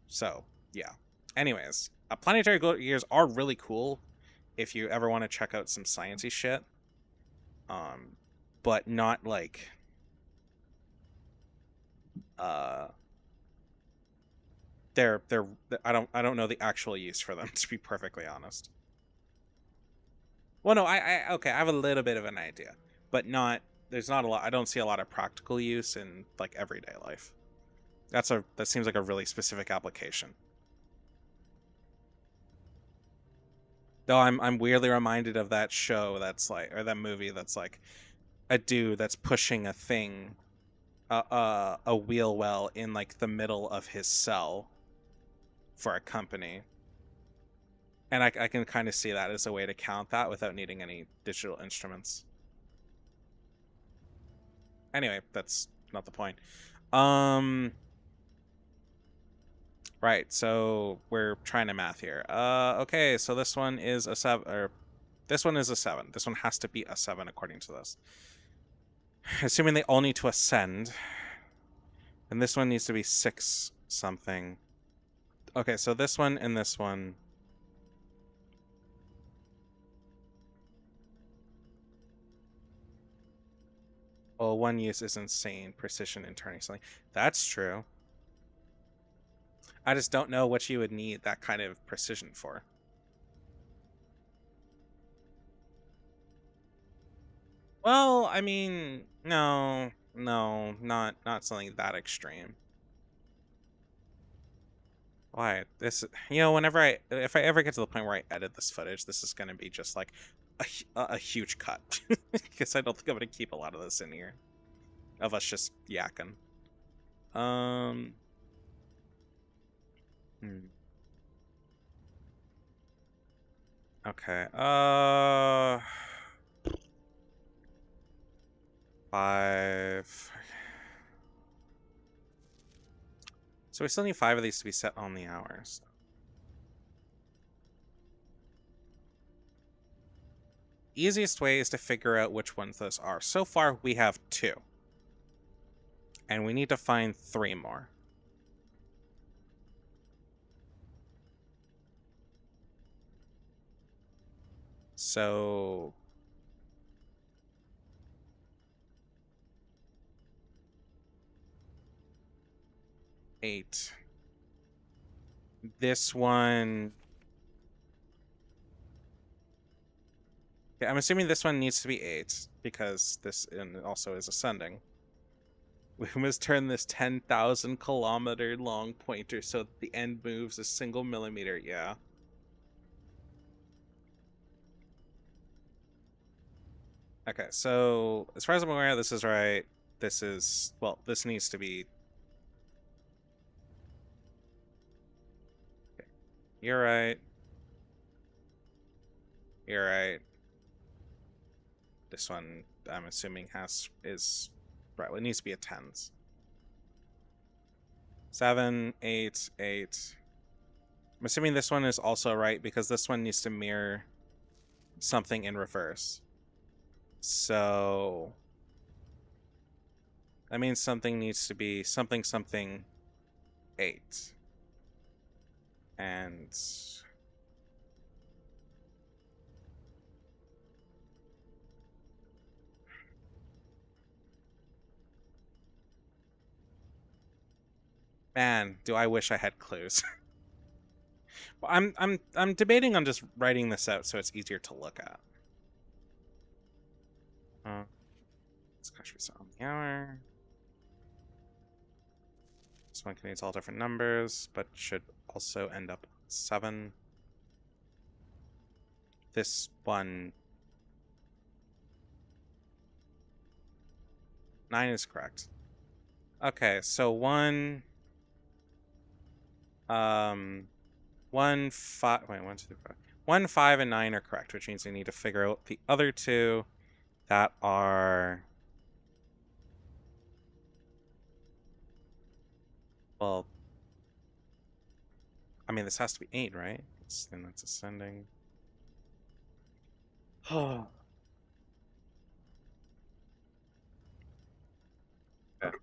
So yeah. Anyways, planetary gears are really cool if you ever want to check out some sciencey shit. Um, but not like uh they're I don't know the actual use for them, to be perfectly honest. Well, no, I okay, I have a little bit of an idea, but not there's not a lot. I don't see a lot of practical use in like everyday life. That seems like a really specific application. Though I'm weirdly reminded of that show that's like, or that movie that's like a dude that's pushing a thing, a wheel well in like the middle of his cell for a company. And I can kind of see that as a way to count that without needing any digital instruments. Anyway, that's not the point. Um, right, so we're trying to math here. Okay, so this one is a 7, or this one is a 7. This one has to be a 7 according to this. Assuming they all need to ascend, and this one needs to be 6 something. Okay, so this one and this one. Well, one use is insane precision in turning something. That's true. I just don't know what you would need that kind of precision for. Well, I mean, no, not something that extreme. Why this? Whenever if I ever get to the point where I edit this footage, this is gonna be just like a huge cut, because I don't think I'm gonna keep a lot of this in here of us just yakking. Um. Hmm. Okay. 5. So we still need 5 of these to be set on the hours. Easiest way is to figure out which ones those are. So far, we have 2. And we need to find 3 more. So... 8. This one... Yeah, I'm assuming this one needs to be 8, because this also is ascending. We must turn this 10,000 kilometer long pointer so that the end moves a single millimeter. Yeah. Okay, so as far as I'm aware, this is right. Well, this needs to be. Okay. You're right. You're right. This one, I'm assuming, is right. Well, it needs to be a tens. 7, 8, 8. I'm assuming this one is also right because this one needs to mirror something in reverse. So that means something needs to be something something 8. And man, do I wish I had clues. Well, I'm debating on just writing this out so it's easier to look at. This should be set on the hour. This one contains all different numbers, but should also end up 7. This one 9 is correct. Okay, so 1 1 5 wait 1 2 3 4 1 5 and 9 are correct, which means we need to figure out the other two that are, well, I mean, this has to be 8, right? Then that's ascending. Oh. Okay.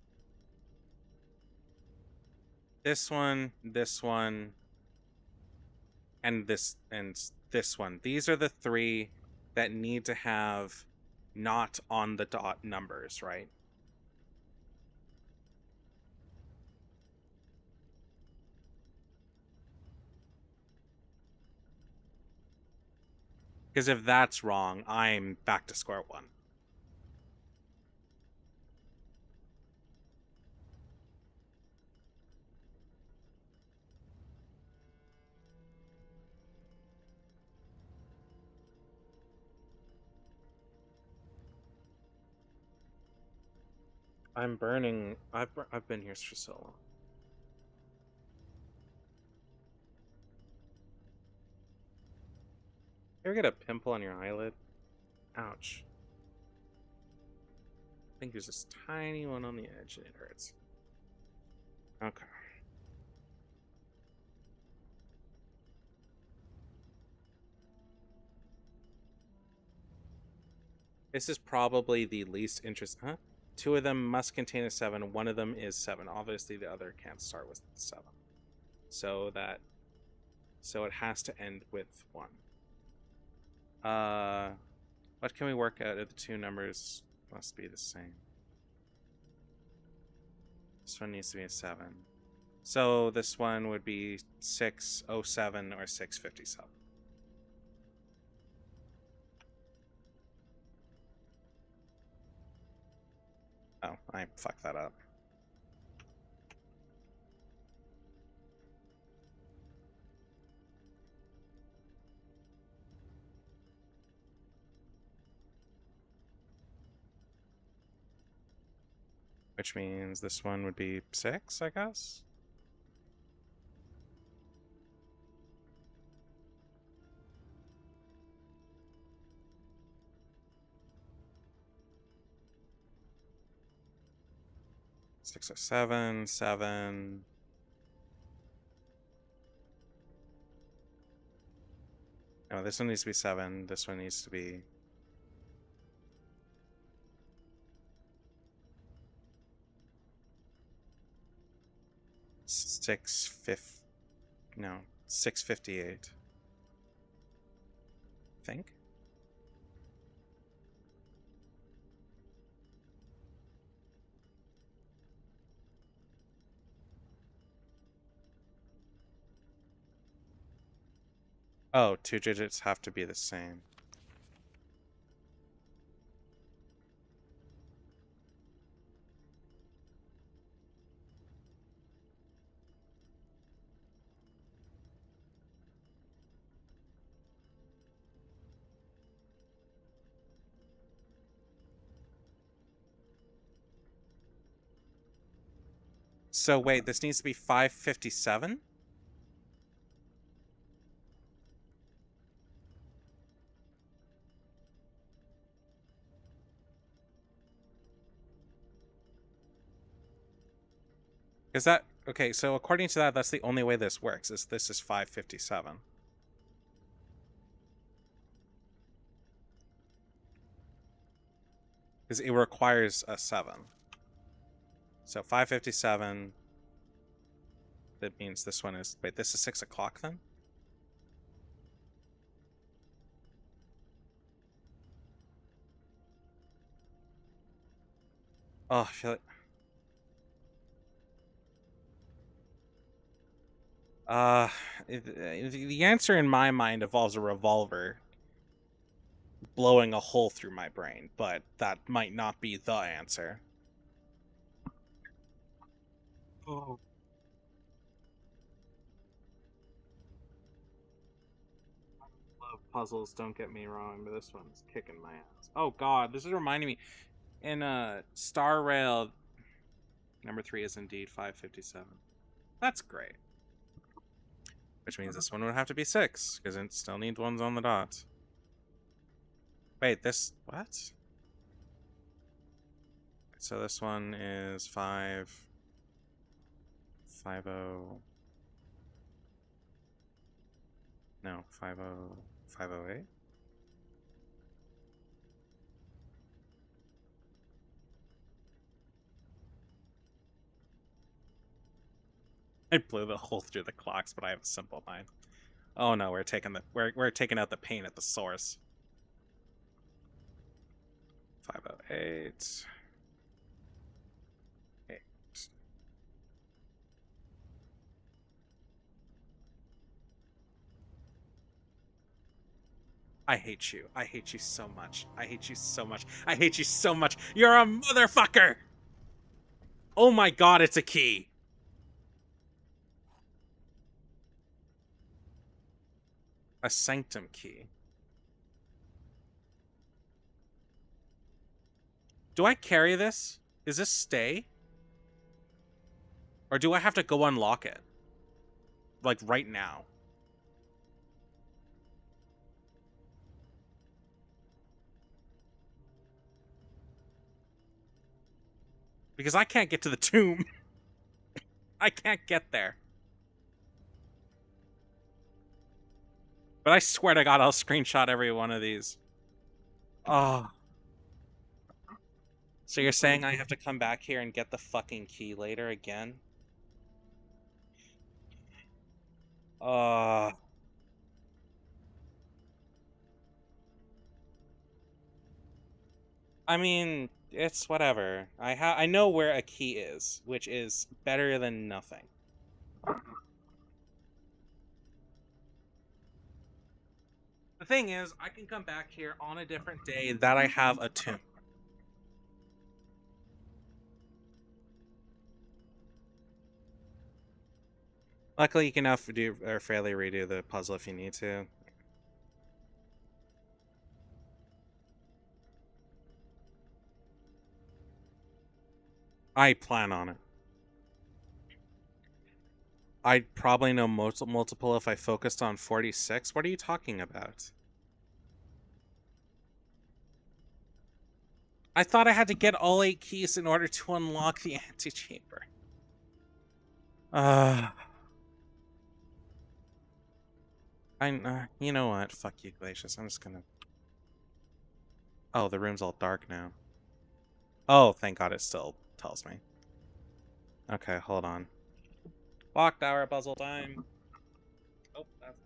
This one, and this one. These are the three that need to have not on the dot numbers, right? Because if that's wrong, I'm back to square one. I'm burning. I've been here for so long. You ever get a pimple on your eyelid? Ouch. I think there's this tiny one on the edge and it hurts. Okay. This is probably the least interest. Huh? Two of them must contain a 7. One of them is 7. Obviously, the other can't start with 7. So it has to end with 1. Uh, what can we work out if the two numbers must be the same? This one needs to be a 7. So this one would be 607 or 657. Oh, I fucked that up. Which means this one would be 6, I guess? Six or seven, 7. No, this one needs to be 7. This one needs to be 650. No, 658. I think. Oh, 2 digits have to be the same. So wait, this needs to be 557? Is that okay? So according to that, that's the only way this works. Is this is 557? Because it requires a 7. So 557. That means this one is. Wait, this is 6 o'clock then? Oh, I feel like. Uh, the answer in my mind involves a revolver blowing a hole through my brain, but that might not be the answer. Oh. Love puzzles, don't get me wrong, but this one's kicking my ass. Oh god, this is reminding me. In Star Rail, number 3 is indeed 557. That's great. Which means this one would have to be 6, because it still needs ones on the dot. Wait, this. What? So this one is 5. 50. No, 50. 508? I blew the hole through the clocks, but I have a simple mind. Oh no, we're taking out the pain at the source. 508. 8. I hate you. I hate you so much. I hate you so much. I hate you so much. You're a motherfucker! Oh my god, it's a key. A sanctum key. Do I carry this? Is this stay? Or do I have to go unlock it? Like right now? Because I can't get to the tomb. I can't get there. But I swear to God, I'll screenshot every one of these. Oh. So you're saying I have to come back here and get the fucking key later again? Uh. I mean, it's whatever. I know where a key is, which is better than nothing. The thing is, I can come back here on a different day that I have a tomb. Luckily, you can now do or fairly redo the puzzle if you need to. I plan on it. I'd probably know multiple if I focused on 46. What are you talking about? I thought I had to get all 8 keys in order to unlock the antechamber. You know what? Fuck you, Glacius. I'm just gonna. Oh, the room's all dark now. Oh, thank God it still tells me. Okay, hold on. Clock tower puzzle time. Oh, that's.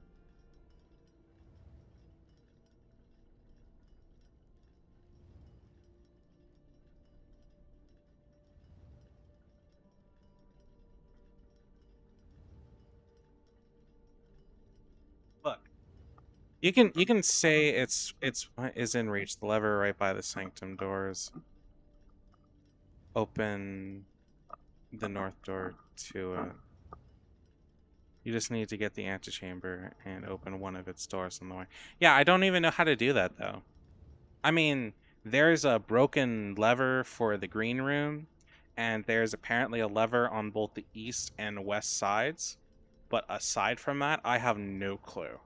Look. You can say it's is in reach. The lever right by the sanctum doors. Open the north door to it. You just need to get the antechamber and open one of its doors on the way. Yeah, I don't even know how to do that though. I mean, there's a broken lever for the green room, and there's apparently a lever on both the east and west sides. But aside from that, I have no clue.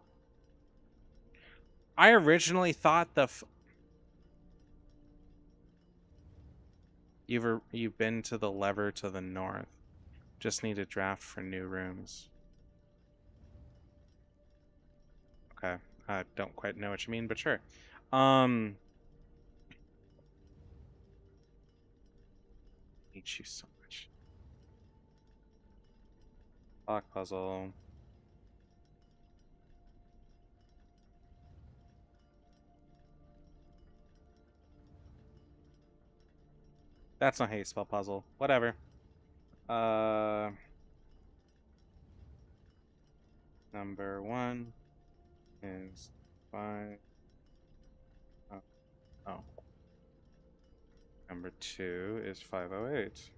I originally thought you've been to the lever to the north. Just need a draft for new rooms. Okay. I don't quite know what you mean, but sure. Hate you so much. Block puzzle. That's not how you spell puzzle. Whatever. Uh, Number 1 is 5. Oh, oh. Number 2 is 508.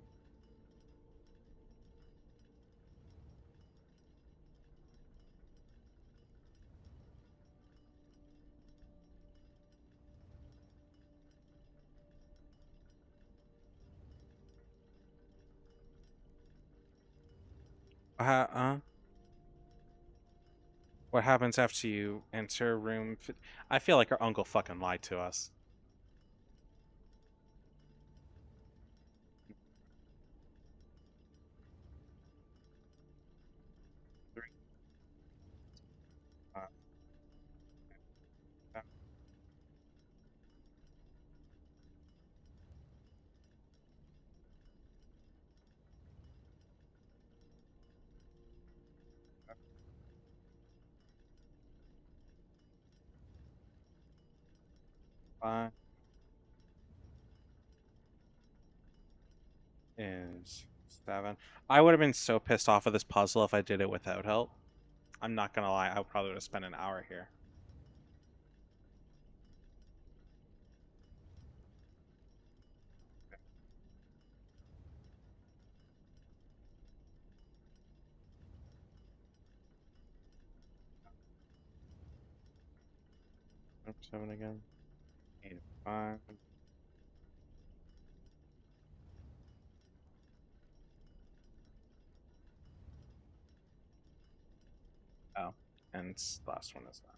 What happens after you enter room? I feel like our uncle fucking lied to us. Three, uh, uh, 5 is 7. I would have been so pissed off of this puzzle if I did it without help. I'm not gonna lie, I probably would have spent an hour here. Number 7 again. 8 5. Oh, and last one is that.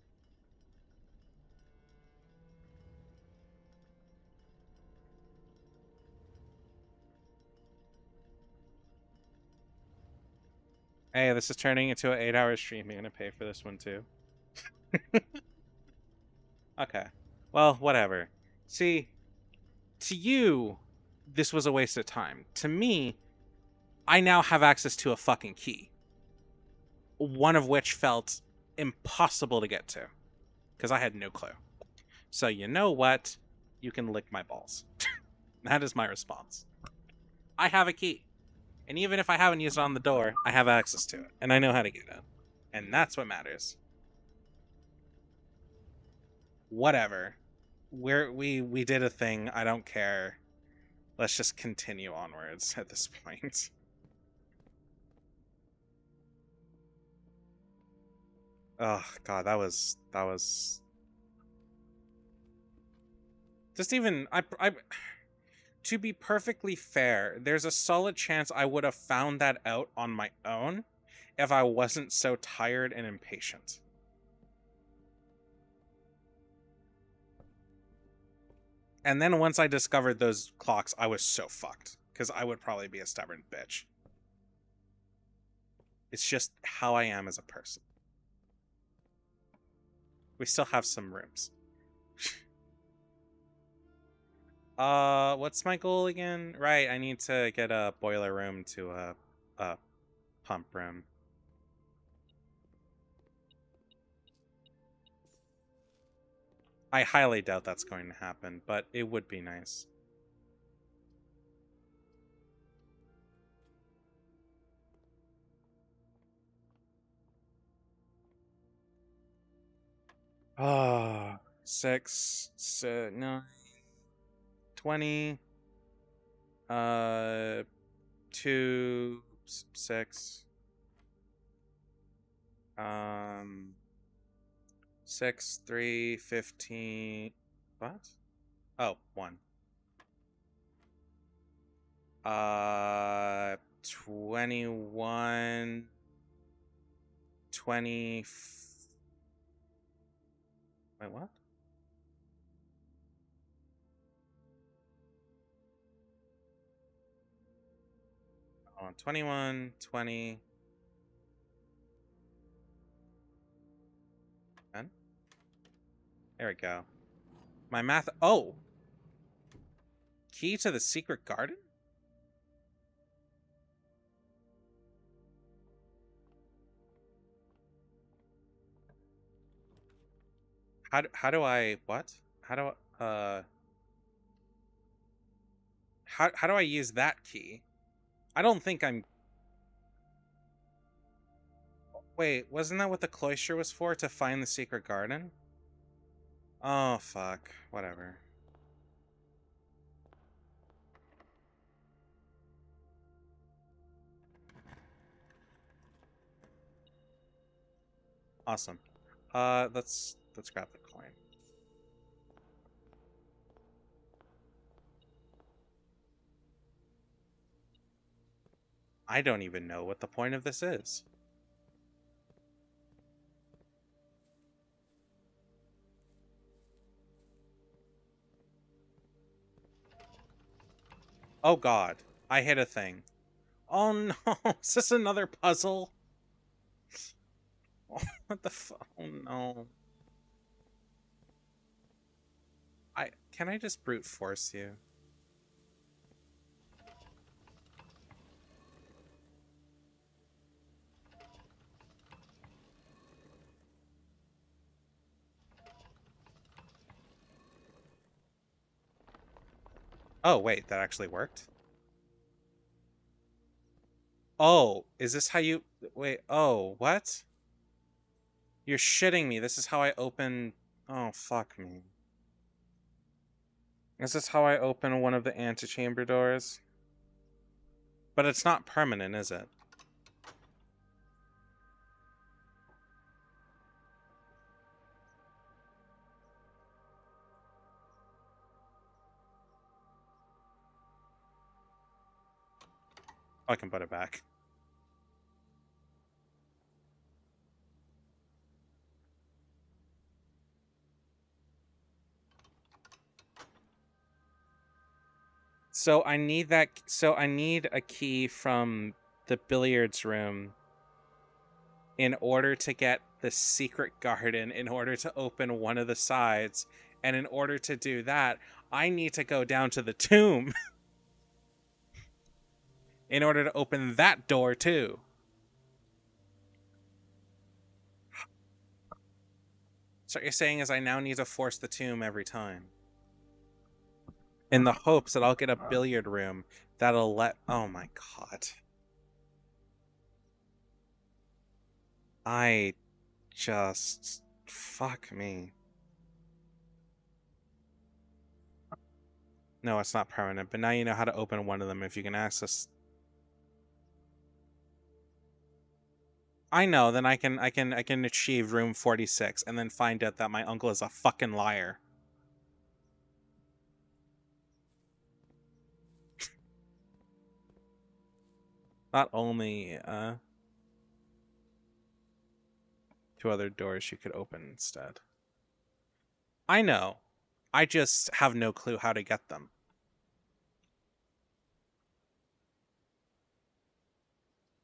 Hey, this is turning into an 8-hour stream. You're gonna pay for this one too. Okay. Well, whatever. See, to you, this was a waste of time. To me, I now have access to a fucking key. One of which felt impossible to get to. Because I had no clue. So you know what? You can lick my balls. That is my response. I have a key. And even if I haven't used it on the door, I have access to it. And I know how to get in. And that's what matters. Whatever. We did a thing. I don't care. Let's just continue onwards at this point. Oh god, that was just even I to be perfectly fair, there's a solid chance I would have found that out on my own if I wasn't so tired and impatient. And then once I discovered those clocks, I was so fucked because I would probably be a stubborn bitch. It's just how I am as a person. We still have some rooms. What's my goal again? Right, I need to get a boiler room to a pump room. I highly doubt that's going to happen, but it would be nice. Ah, 6, 9, 20, 2, 6, 6, 3, 15. What? Oh, 1. 21, 20. Wait, what? Oh, 21, 20. 10? There we go. My math. Oh! Key to the secret garden? How do I. What? How do I. How do I use that key? I don't think I'm. Wait, wasn't that what the cloister was for? To find the secret garden? Oh, fuck. Whatever. Awesome. Let's grab the coin. I don't even know what the point of this is. Oh god. I hit a thing. Oh no, is this another puzzle? Oh, what the fuck? Oh no. Can I just brute force you? Oh wait, that actually worked? Oh, is this how you wait, oh, what? You're shitting me. This is how I open. Oh, fuck me. This is how I open one of the antechamber doors. But it's not permanent, is it? I can put it back. So I need that. So I need a key from the billiards room in order to get the secret garden, in order to open one of the sides. And in order to do that, I need to go down to the tomb in order to open that door too. So what you're saying is I now need to force the tomb every time. In the hopes that I'll get a billiard room that'll let. Oh my god. I just. Fuck me. No, it's not permanent, but now you know how to open one of them if you can access. I know, then I can achieve room 46 and then find out that my uncle is a fucking liar. Not only two other doors you could open instead. I know. I just have no clue how to get them.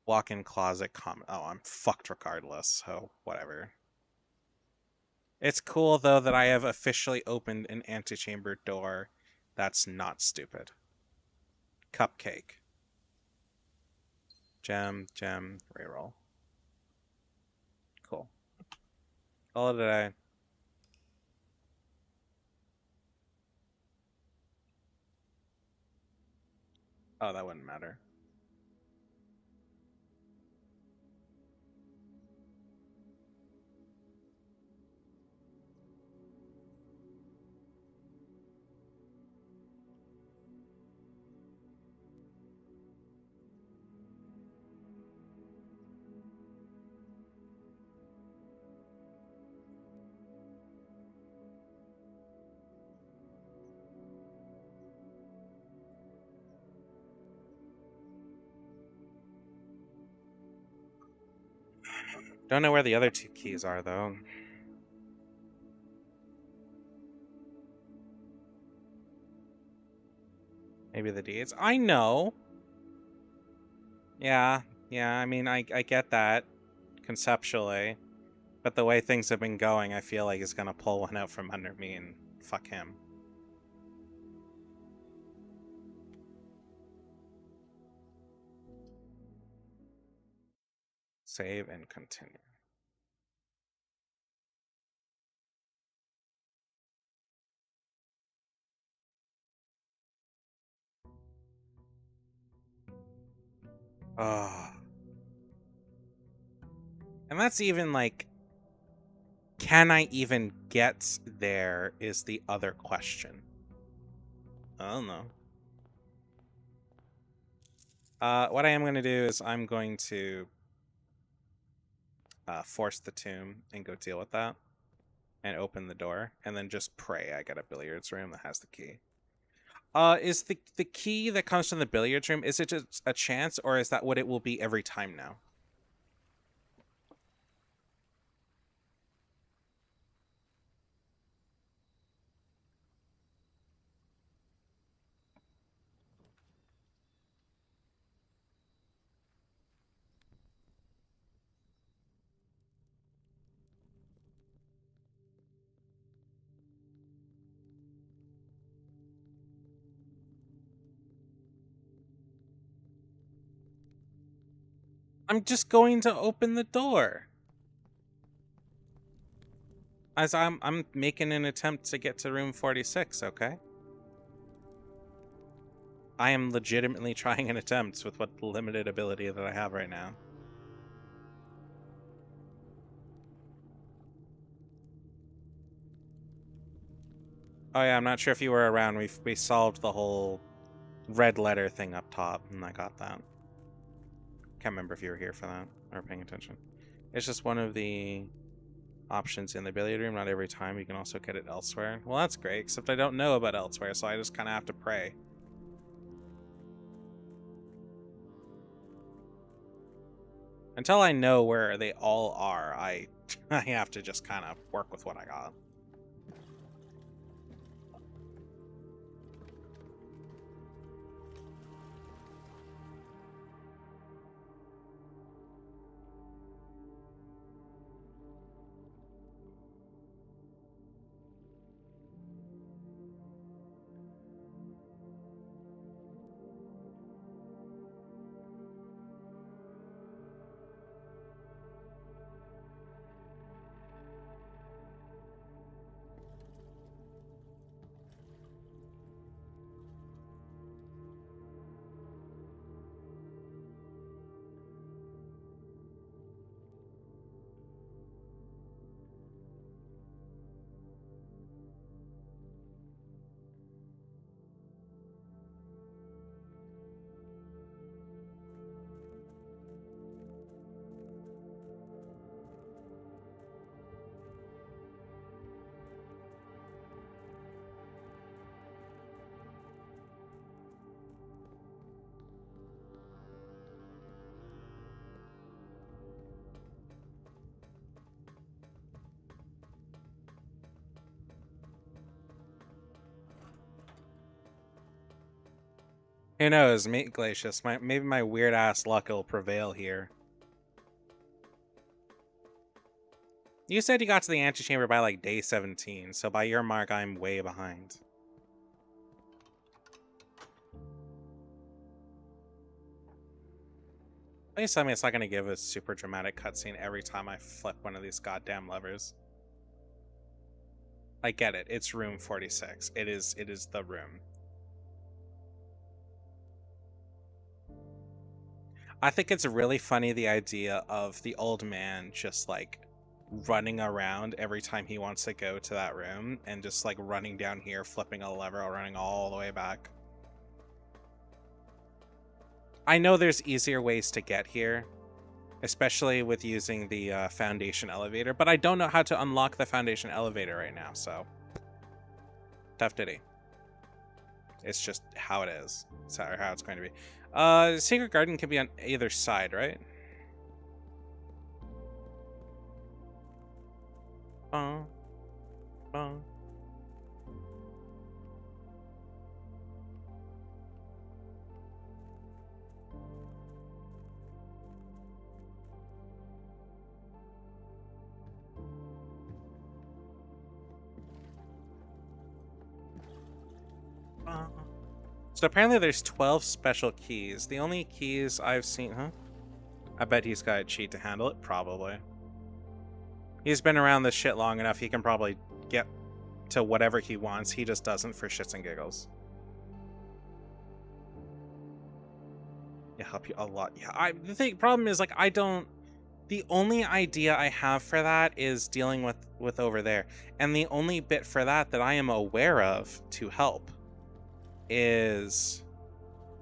Walk-in closet comment. Oh, I'm fucked regardless, so whatever. It's cool though that I have officially opened an antechamber door. That's not stupid. Cupcake. Gem, reroll. Cool. Call it a day. Oh, that wouldn't matter. Don't know where the other 2 keys are, though. Maybe the deeds. I know. Yeah, I mean, I get that conceptually, but the way things have been going, I feel like he's gonna pull one out from under me and fuck him. Save and continue. Oh. And that's even like, can I even get there is the other question. I don't know. What I am going to do is I'm going to force the tomb and go deal with that and open the door and then just pray I get a billiards room that has the key. Is the key that comes from the billiards room, is it just a chance, or is that what it will be every time now? I'm just going to open the door. As I'm making an attempt to get to room 46, okay? I am legitimately trying an attempt with what limited ability that I have right now. Oh yeah, I'm not sure if you were around. We solved the whole red letter thing up top, and I got that. Can't remember if you were here for that or paying attention. It's just one of the options in the billiard room. Not every time. You can also get it elsewhere. Well, that's great, except I don't know about elsewhere, so I just kind of have to pray. Until I know where they all are, I have to just kind of work with what I got. Who knows, mate Glacius? Maybe my weird ass luck will prevail here. You said you got to the antechamber by like day 17, so by your mark, I'm way behind. Please tell me it's not going to give a super dramatic cutscene every time I flip one of these goddamn levers. I get it. It's room 46. It is the room. I think it's really funny, the idea of the old man just like running around every time he wants to go to that room and just like running down here, flipping a lever, or running all the way back. I know there's easier ways to get here, especially with using the foundation elevator, but I don't know how to unlock the foundation elevator right now, so tough ditty. It's just how it is. It's how it's going to be. Secret garden can be on either side, right? Bum, bum. So apparently there's 12 special keys. The only keys I've seen, huh? I bet he's got a cheat to handle it, probably. He's been around this shit long enough, he can probably get to whatever he wants. He just doesn't for shits and giggles. Yeah, help you a lot. Yeah, the problem is, like, I don't... The only idea I have for that is dealing with over there. And the only bit for that I am aware of to help is...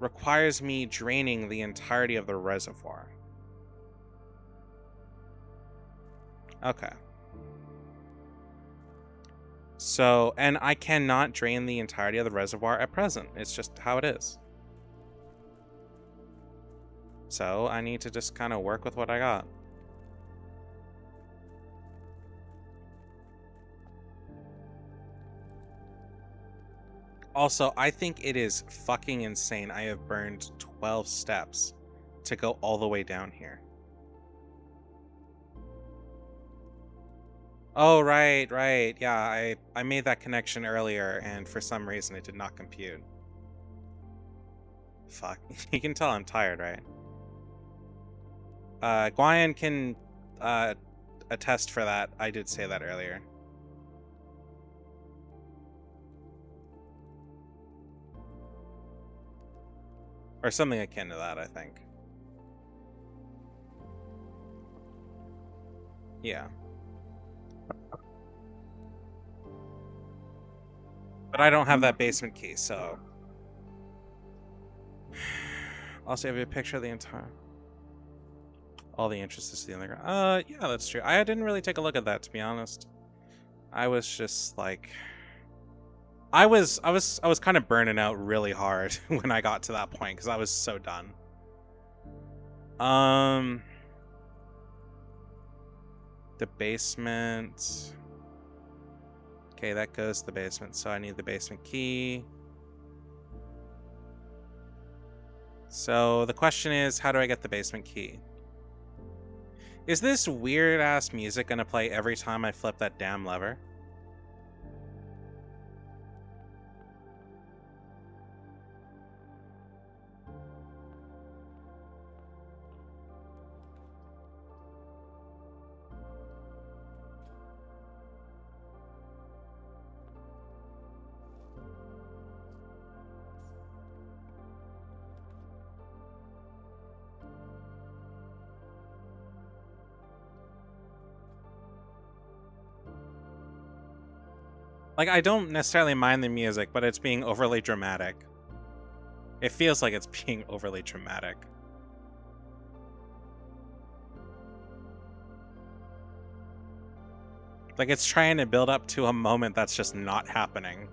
requires me draining the entirety of the reservoir. Okay. So, and I cannot drain the entirety of the reservoir at present. It's just how it is. So, I need to just kind of work with what I got. Also, I think it is fucking insane I have burned 12 steps to go all the way down here. Oh, right. Yeah, I made that connection earlier, and for some reason it did not compute. Fuck. You can tell I'm tired, right? Guyan can attest for that. I did say that earlier. Or something akin to that, I think. Yeah. But I don't have that basement key, so... Also, have a picture of the entire... All the entrances to the underground. Yeah, that's true. I didn't really take a look at that, to be honest. I was just, like... I was kind of burning out really hard when I got to that point, because I was so done. The basement... Okay, that goes to the basement, so I need the basement key. So the question is, how do I get the basement key? Is this weird-ass music gonna play every time I flip that damn lever? Like, I don't necessarily mind the music, but it's being overly dramatic. It feels like it's being overly dramatic. Like, it's trying to build up to a moment that's just not happening.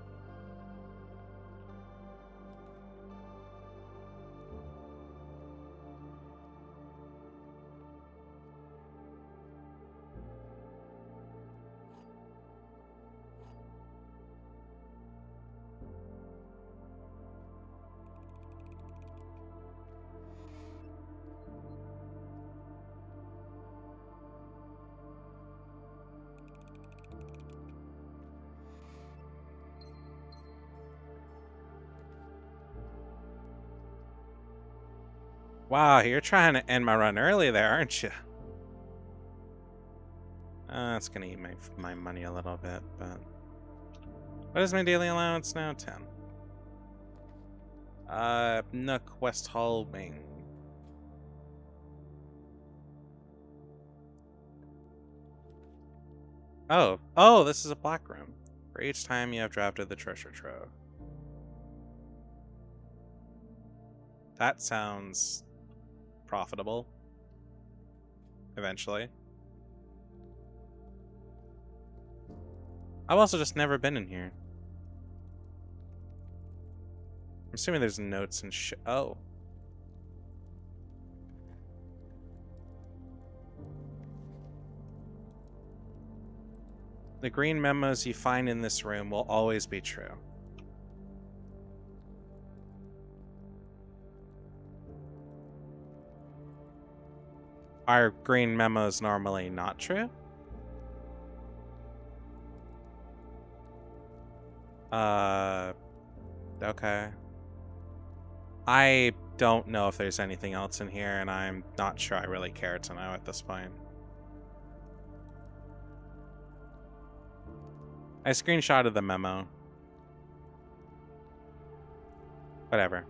Wow, you're trying to end my run early there, aren't you? It's gonna eat my money a little bit, but... What is my daily allowance now? 10. Nook, West Hall, Wing. Oh, this is a black room. For each time you have drafted the treasure trove. That sounds profitable. Eventually. I've also just never been in here. I'm assuming there's notes and shit. Oh. The green memos you find in this room will always be true. Are green memos normally not true? Okay. I don't know if there's anything else in here, and I'm not sure I really care to know at this point. I screenshotted the memo. Whatever.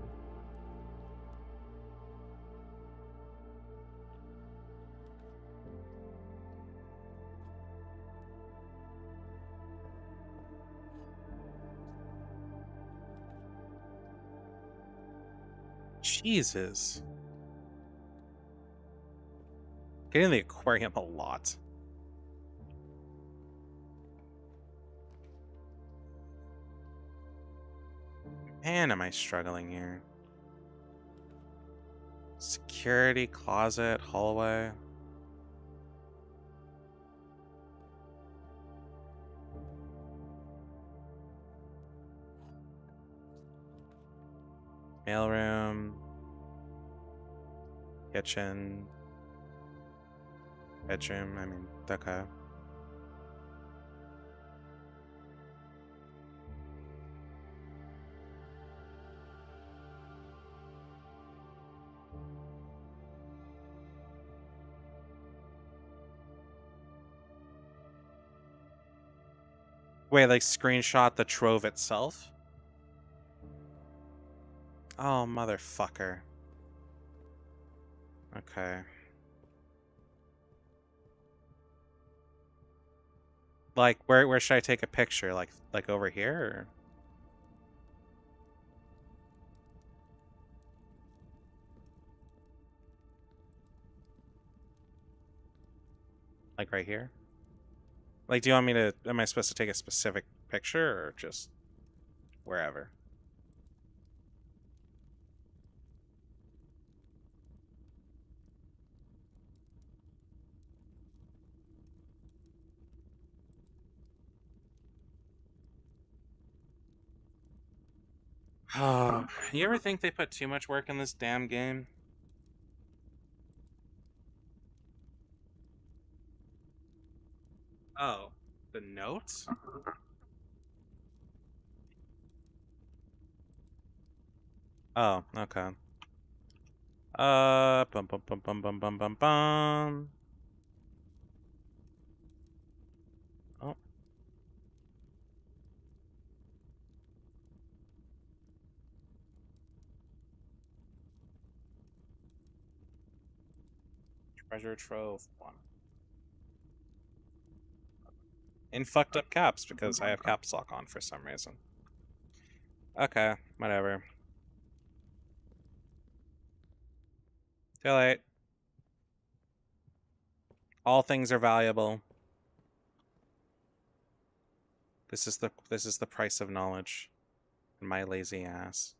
Jesus. Getting the aquarium a lot. Man, am I struggling here. Security, closet, hallway. Mailroom. Kitchen. Bedroom, I mean, okay. Wait, like screenshot the trove itself? Oh, motherfucker. Okay. Like, where should I take a picture? Like over here, or? Like right here? Like, do you want me to, am I supposed to take a specific picture, or just wherever? Oh, you ever think they put too much work in this damn game? Oh, the notes? Oh, okay. Bum bum bum bum bum bum bum bum. Oh, treasure trove one. In fucked up caps because I have caps lock on for some reason. Okay, whatever. Too late. All things are valuable. This is the price of knowledge. And my lazy ass.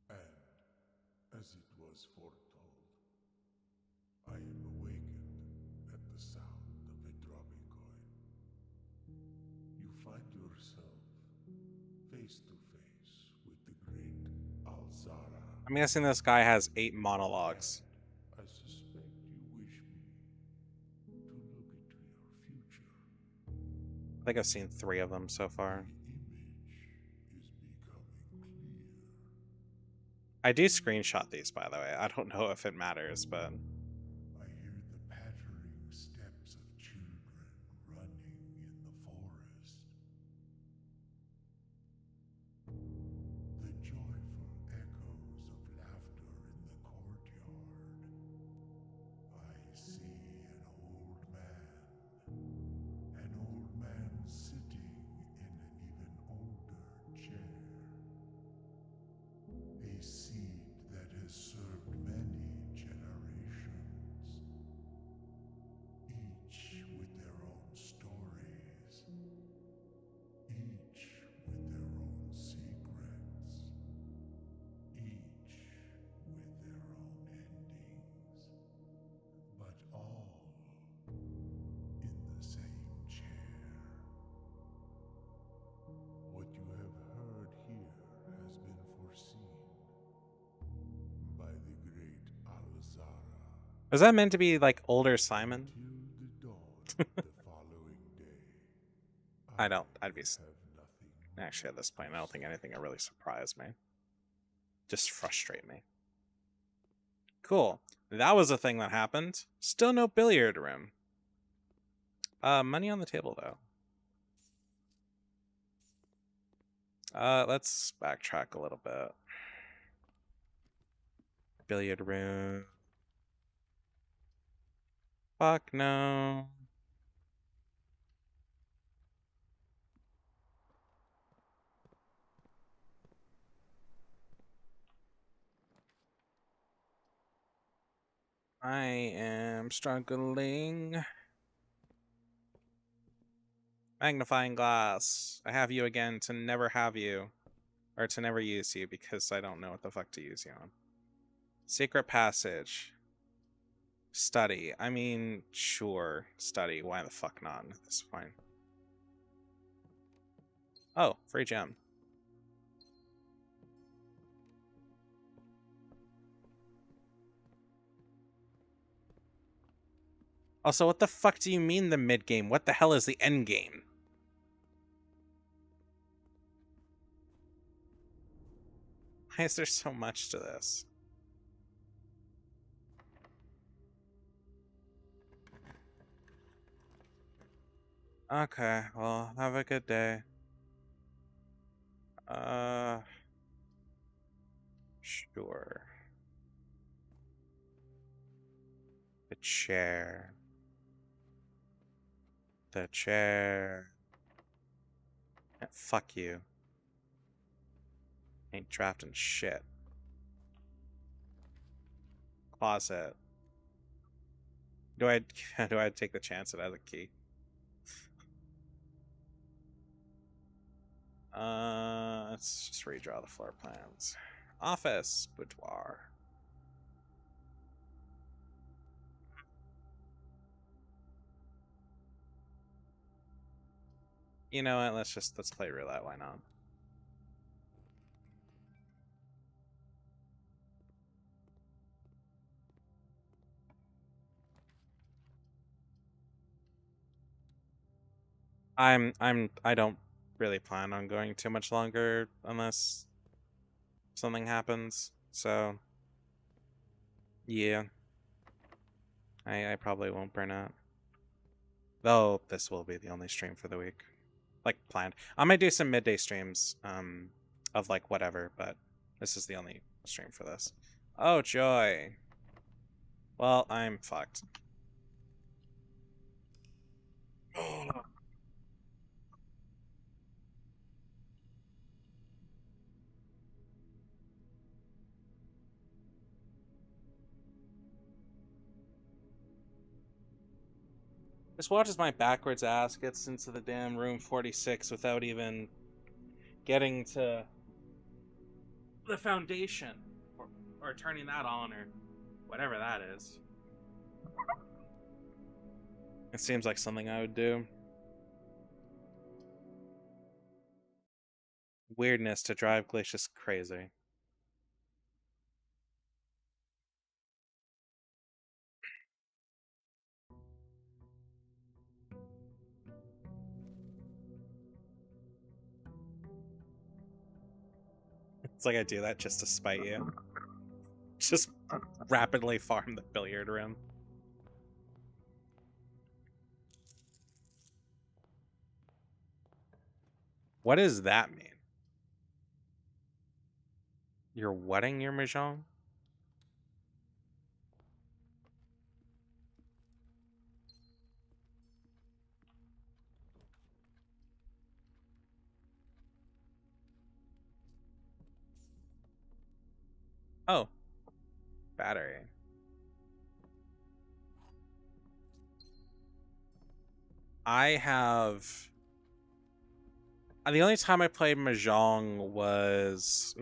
And, as it was foretold, I am awakened at the sound of a dropping coin. You find yourself face to face with the great Alzara. I'm guessing this guy has 8 monologues. And I suspect you wish me to look into your future. I think I've seen 3 of them so far. The image is becoming clear. I do screenshot these, by the way. I don't know if it matters, but... I hear the pattering steps of children running in the forest. The joyful echoes of laughter in the courtyard. I see an old man's Was that meant to be like older Simon? Till the dawn of the following day. I'd be have nothing actually at this point. I don't think anything will really surprise me. Just frustrate me. Cool. That was a thing that happened. Still no billiard room. Money on the table though. Let's backtrack a little bit. Billiard room. Fuck no. I am struggling. Magnifying glass. I have you again to never have you. Or to never use you because I don't know what the fuck to use you on. Secret passage. Study. I mean, sure. Study. Why the fuck not at this point? Oh, free gem. Also, what the fuck do you mean the mid game? What the hell is the end game? Why is there so much to this? Okay, well, have a good day. Sure. The chair. The chair. Fuck you. Ain't drafting shit. Closet. Do I take the chance that I have a key? Let's just redraw the floor plans. Office, boudoir. You know what? Let's play roulette. Why not? I don't really plan on going too much longer unless something happens. So yeah, I probably won't burn out. Though this will be the only stream for the week, like planned. I might do some midday streams, of like whatever, but this is the only stream for this. Oh joy. Well, I'm fucked. Just watch as my backwards ass gets into the damn room 46 without even getting to the foundation or turning that on or whatever that is. It seems like something I would do. Weirdness to drive Glacius crazy. It's like I do that just to spite you. Just rapidly farm the billiard room. What does that mean? You're wetting your mahjong? Oh. Battery. I have... The only time I played mahjong was...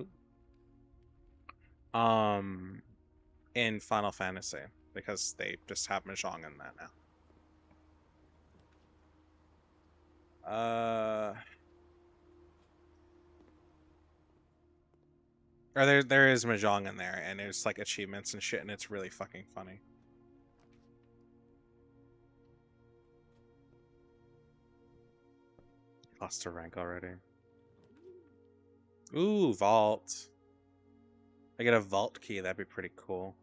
in Final Fantasy. Because they just have mahjong in that now. Or there is mahjong in there, and there's like achievements and shit, and it's really fucking funny. Lost a rank already. Ooh, vault. I get a vault key, that'd be pretty cool.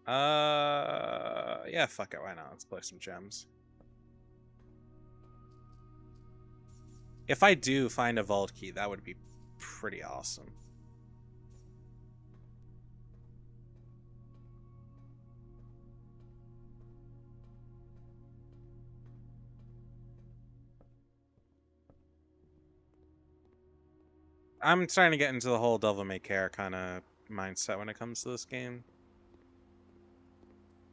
Yeah, fuck it, why not? Let's play some gems. If I do find a vault key, that would be pretty awesome. I'm starting to get into the whole devil may care kind of mindset when it comes to this game.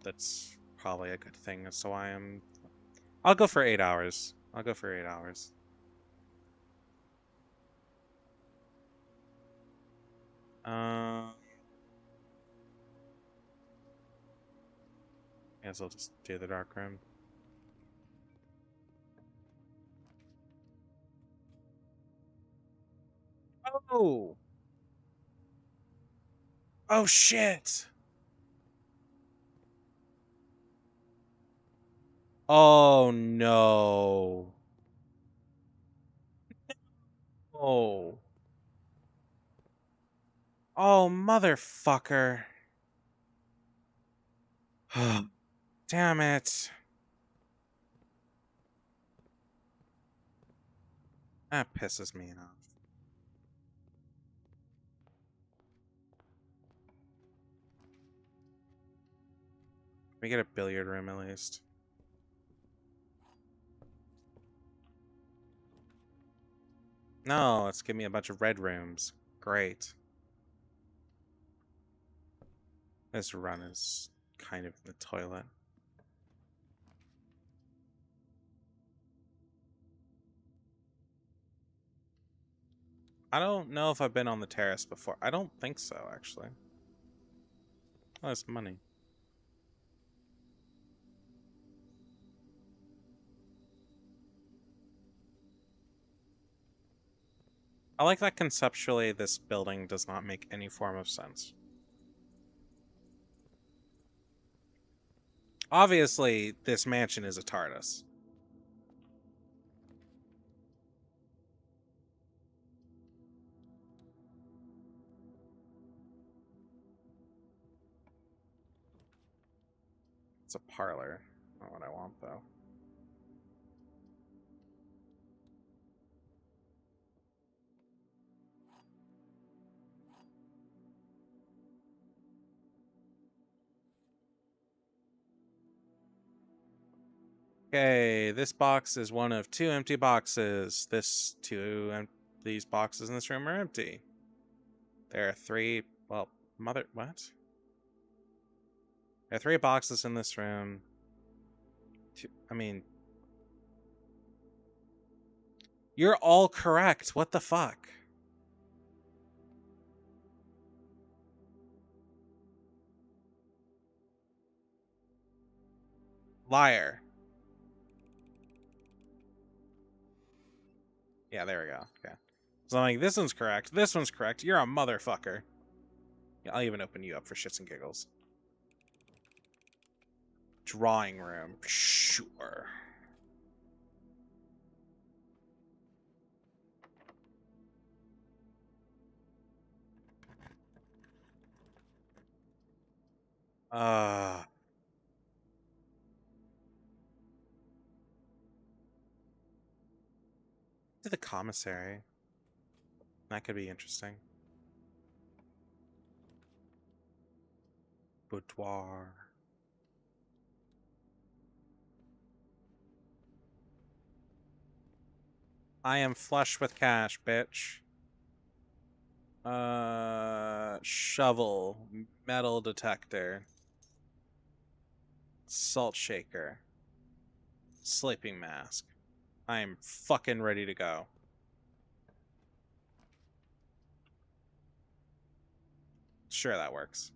That's probably a good thing. So I'll go for 8 hours. I'll go for 8 hours. Guess I'll just do the dark room. Oh! Oh shit! Oh no. Oh. Oh, motherfucker. Damn it. That pisses me off. We get a billiard room at least. No, let's give me a bunch of red rooms. Great. This run is kind of the toilet. I don't know if I've been on the terrace before. I don't think so, actually. Oh, it's money. I like that conceptually this building does not make any form of sense. Obviously, this mansion is a TARDIS. It's a parlor. Not what I want, though. Okay, this box is one of 2 empty boxes. These boxes in this room are empty. There are 3, well, what? There are 3 boxes in this room. You're all correct. What the fuck? Liar. Yeah, there we go. Okay. So I'm like, this one's correct. This one's correct. You're a motherfucker. Yeah, I'll even open you up for shits and giggles. Drawing room. Sure. Uh. To the commissary. That could be interesting. Boudoir. I am flush with cash, bitch. Shovel. Metal detector. Salt shaker. Sleeping mask. I am fucking ready to go. Sure, that works.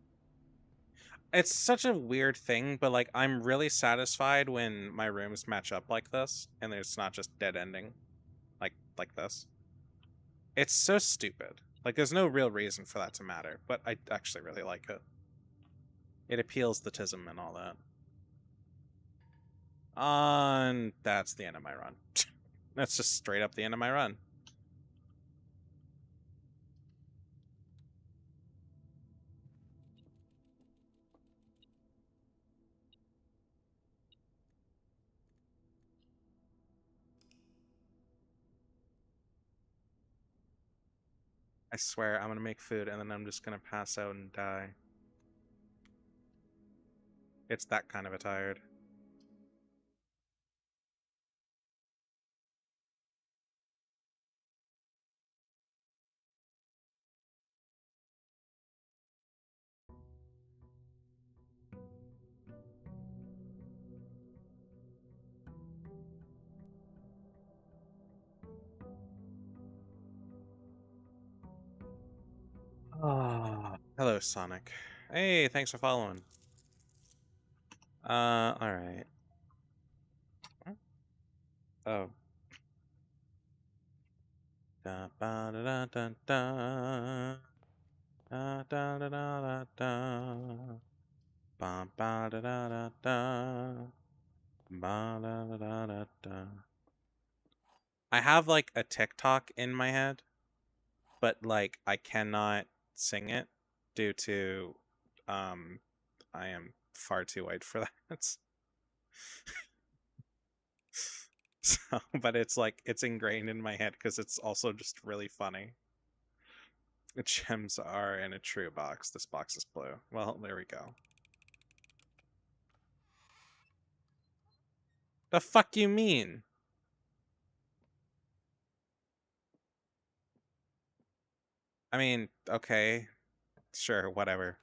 It's such a weird thing, but like I'm really satisfied when my rooms match up like this and there's not just dead ending like this. It's so stupid. Like there's no real reason for that to matter, but I actually really like it. It appeals the tism and all that. And that's the end of my run. That's just straight up the end of my run. I swear I'm gonna make food and then I'm just gonna pass out and die. It's that kind of a tired. Ah, hello, Sonic. Hey, thanks for following. All right. Oh. Da ba da da da da. Da da da da da da. Ba ba da da da da. Ba da da da da da. I have like a TikTok in my head, but like I cannot sing it due to um I am far too white for that. So, but it's like it's ingrained in my head because it's also just really funny. The gems are in a true box. This box is blue. Well, there we go. The fuck you mean? I mean, okay, sure, whatever.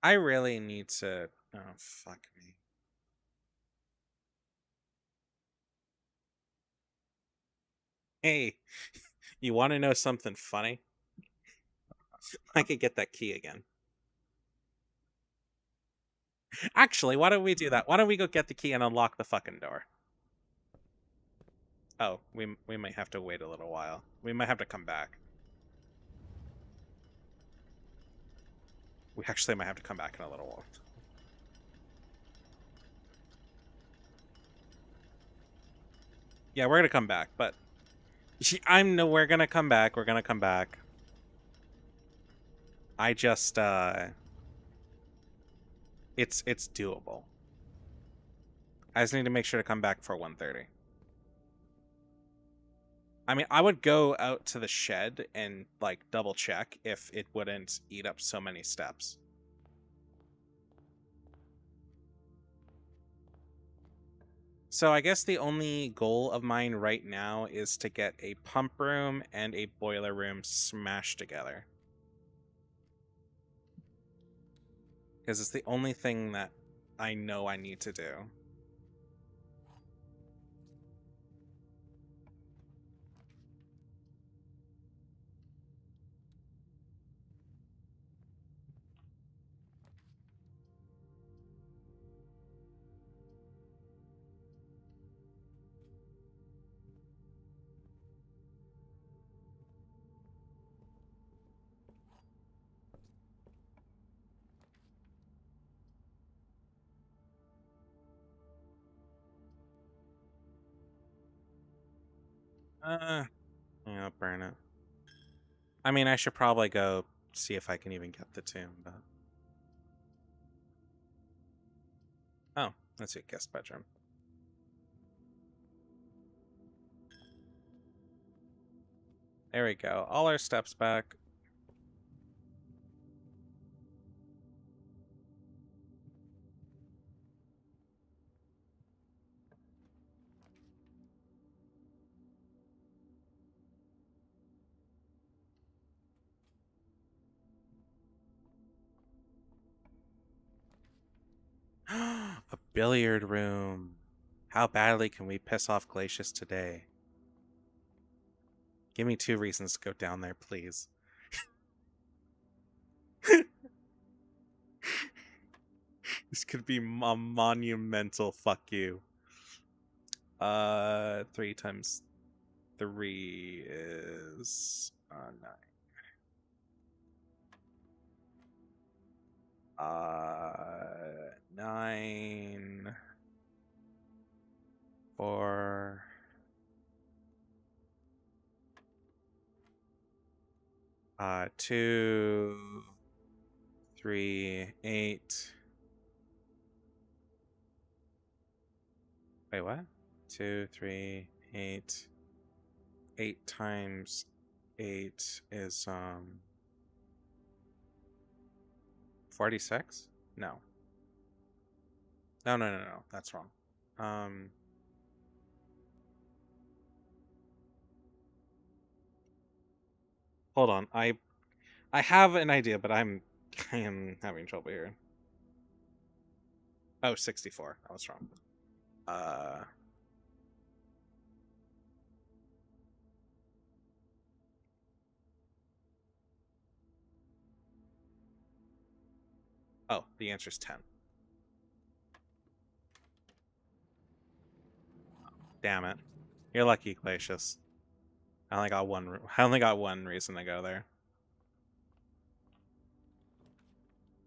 I really need to. Oh, fuck me. Hey, you want to know something funny? I could get that key again. Actually, why don't we do that? Why don't we go get the key and unlock the fucking door? Oh, we might have to wait a little while. We might have to come back. We actually might have to come back in a little while. Yeah, we're gonna come back, but I'm no. We're gonna come back. We're gonna come back. I just it's doable. I just need to make sure to come back for 1:30. I mean, I would go out to the shed and like double check if it wouldn't eat up so many steps. So I guess the only goal of mine right now is to get a pump room and a boiler room smashed together. Because it's the only thing that I know I need to do. Yeah, I'll burn it. I mean, I should probably go see if I can even get the tomb, but... Oh, that's a guest bedroom. There we go. All our steps back. A billiard room. How badly can we piss off Glacius today? Give me 2 reasons to go down there, please. This could be a monumental fuck you. 3 times 3 is 9. 9 4 2 3 8. Wait, what? 2 3 8. 8 times 8 is 46? No. No. That's wrong. Hold on. I have an idea, but I am having trouble here. Oh, 64. I was wrong. Oh, the answer is 10. Damn it. You're lucky, Glacius. I only got one reason to go there.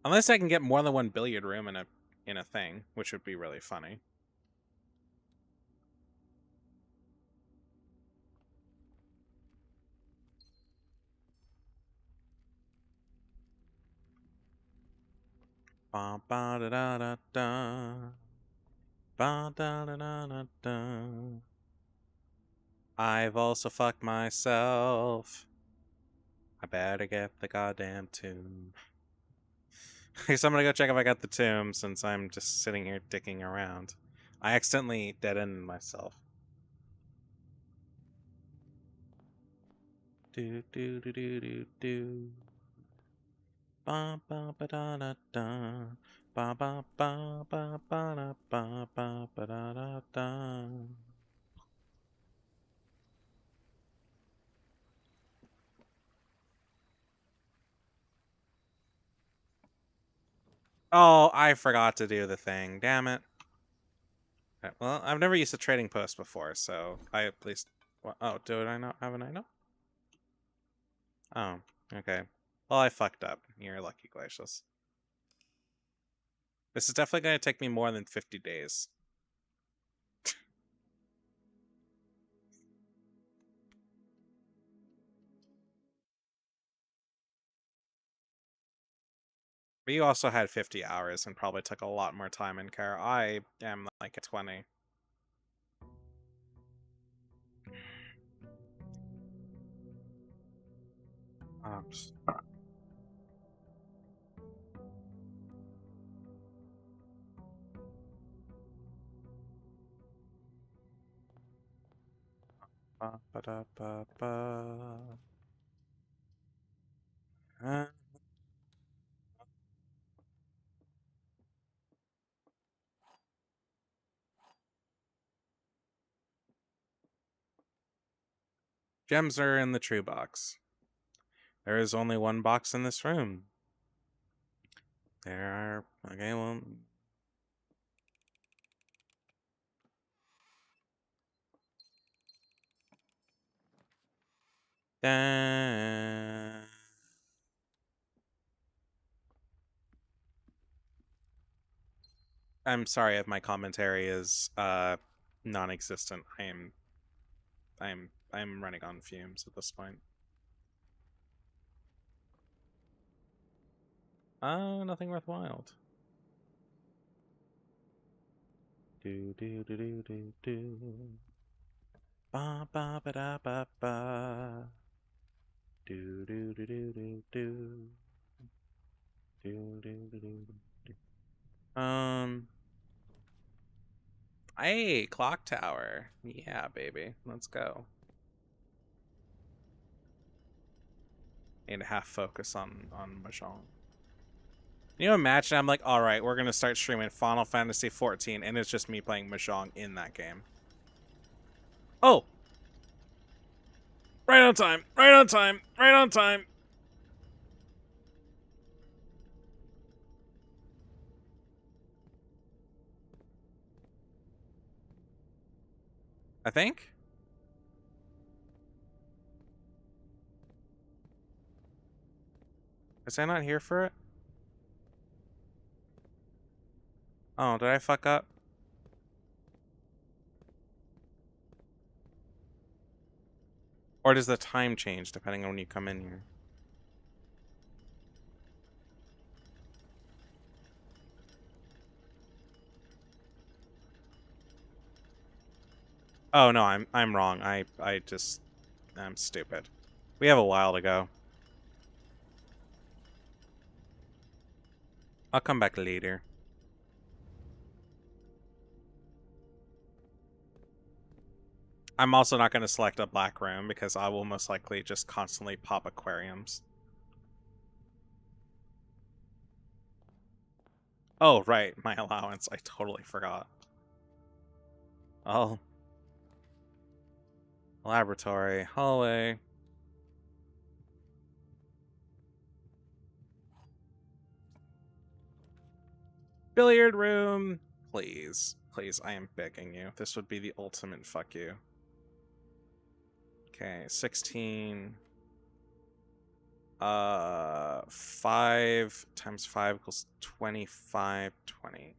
Unless I can get more than one billiard room in a thing, which would be really funny. Ba ba da da da da. Ba da da da da da. I've also fucked myself. I better get the goddamn tomb. So I'm gonna go check if I got the tomb since I'm just sitting here dicking around. I accidentally dead-ended myself. Do do do do do do. Ba ba ba da da da. Ba ba ba ba ba da ba ba ba da da da. Oh, I forgot to do the thing. Damn it. Okay, well, I've never used a trading post before, so I at least. Well, oh, do I not have an item? Oh, okay. Well, I fucked up. You're lucky, Glacius. This is definitely going to take me more than 50 days. But you also had 50 hours and probably took a lot more time in care. I am like at 20. Oops. Ba, ba, da, ba, ba. Gems are in the true box. There is only one box in this room. There are. Okay, well. I'm sorry if my commentary is non-existent. I'm running on fumes at this point. Nothing worthwhile. Do do do do do do. Ba ba ba da ba ba. Do do do do do do. Do do do do do. Hey, clock tower. Yeah, baby. Let's go. Need to half focus on Mahjong. Can you imagine? I'm like, all right, we're gonna start streaming Final Fantasy 14, and it's just me playing Mahjong in that game. Oh, right on time! Right on time! Right on time! I think. Is I not here for it? Oh, did I fuck up? Or does the time change depending on when you come in here? Oh no, I'm wrong. I'm stupid. We have a while to go. I'll come back later. I'm also not going to select a black room because I will most likely just constantly pop aquariums. Oh, right, my allowance. I totally forgot. Oh. Laboratory, hallway. Billiard room. Please. Please, I am begging you. This would be the ultimate fuck you. Okay, 16. 5 times 5 equals 25, 20.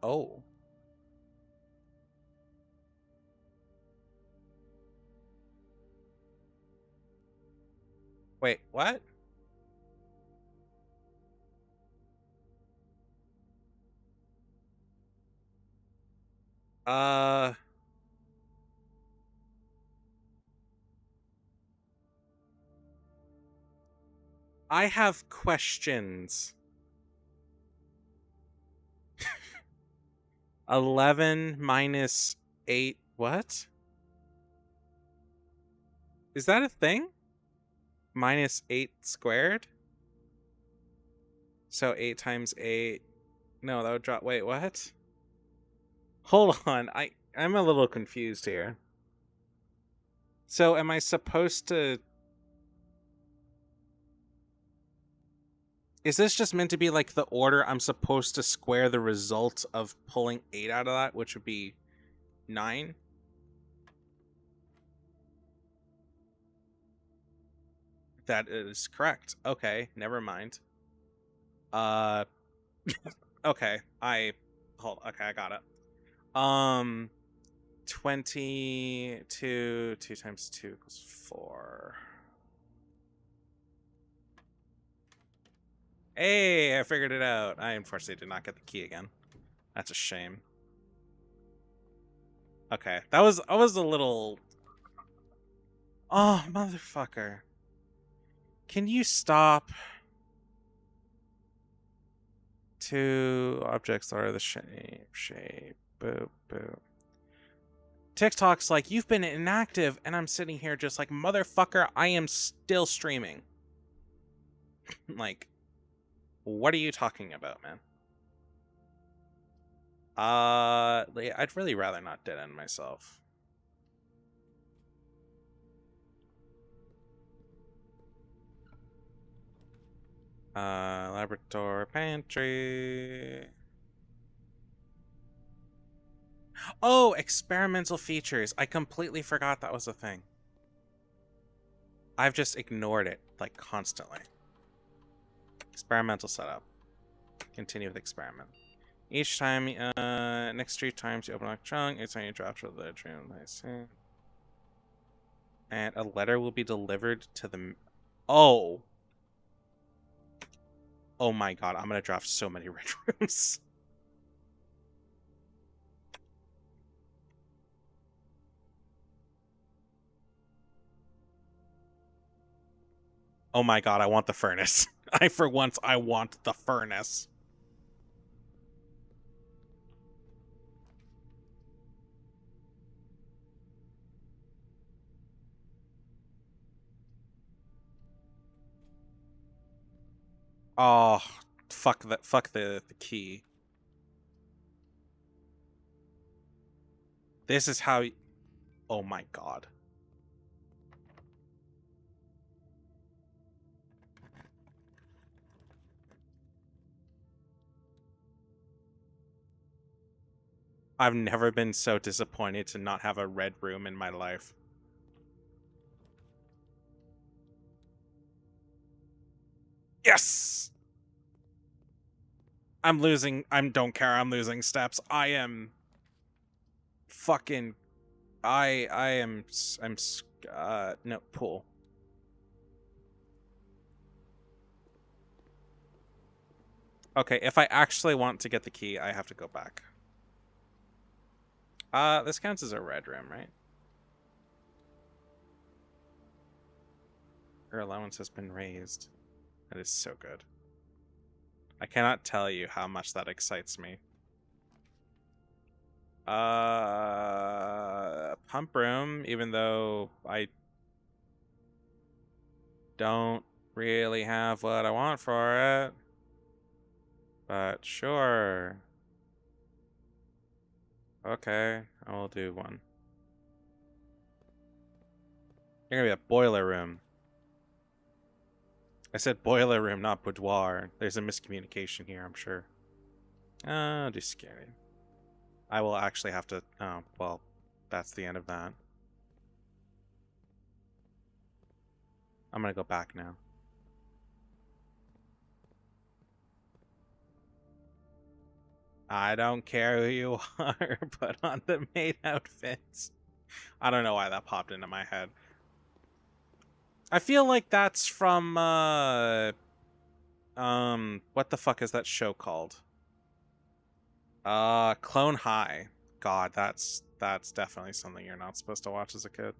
Oh. Wait, what? Uh... I have questions. 11 minus 8. What? Is that a thing? Minus 8 squared? So 8 times 8. No, that would drop. Wait, what? Hold on. I'm a little confused here. So am I supposed to... Is this just meant to be like the order I'm supposed to square the result of pulling 8 out of that, which would be 9? That is correct. Okay, never mind. Okay, okay, I got it. 22, 2 times 2 equals 4. Hey, I figured it out. I unfortunately did not get the key again. That's a shame. Okay, I was a little... Oh, motherfucker. Can you stop? 2 objects are the shape, boop, boop. TikTok's like, you've been inactive, and I'm sitting here just like, motherfucker, I am still streaming. Like, what are you talking about, man? I'd really rather not dead end myself. Laboratory pantry. Oh, experimental features. I completely forgot that was a thing. I've just ignored it, like, constantly. Experimental setup. Continue with experiment. Each time, next 3 times you open a trunk, it's when you drop to the dream. I see. And a letter will be delivered to the... Oh! Oh my god, I'm gonna draft so many red rooms. Oh my god, I want the furnace. For once, I want the furnace. Oh, fuck the key. This is how... Oh my god. I've never been so disappointed to not have a red room in my life. Yes! I'm losing. Don't care. I'm losing steps. I am fucking. I am. I'm. No, pool. Okay, if I actually want to get the key, I have to go back. This counts as a red room, right? Your allowance has been raised. That is so good. I cannot tell you how much that excites me. Pump room, even though I don't really have what I want for it. But sure. Okay, I will do one. You're gonna be a boiler room. I said boiler room, not boudoir. There's a miscommunication here, I'm sure. Just scary. I will actually have to... Oh, well, that's the end of that. I'm gonna go back now. I don't care who you are, put on the maid outfits. I don't know why that popped into my head. I feel like that's from, what the fuck is that show called? Clone High. God, that's definitely something you're not supposed to watch as a kid.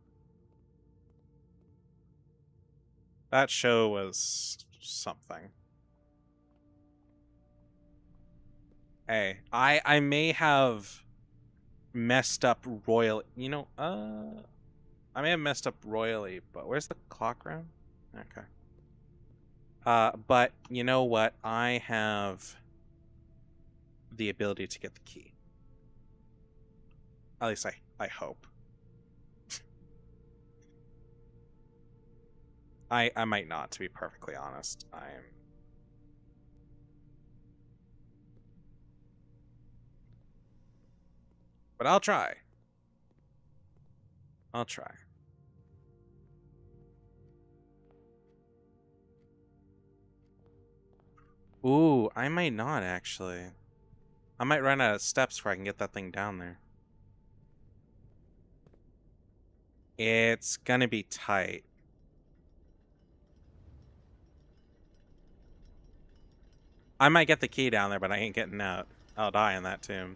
That show was something. Hey, I may have messed up royal. You know, I may have messed up royally, but where's the clock room? Okay. But you know what? I have the ability to get the key. At least I hope. I might not, to be perfectly honest. But I'll try. I'll try. Ooh, I might not actually. I might run out of steps before I can get that thing down there. It's gonna be tight. I might get the key down there, but I ain't getting out. I'll die in that tomb.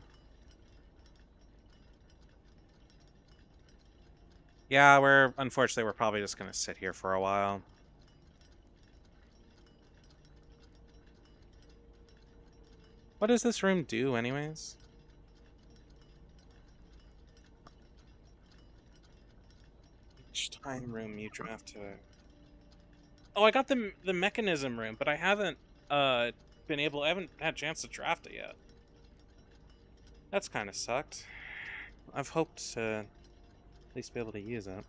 Yeah, unfortunately, we're probably just gonna sit here for a while. What does this room do, anyways? Each time room you draft to... Oh, I got the mechanism room, but I haven't I haven't had a chance to draft it yet. That's kind of sucked. I've hoped to at least be able to use it.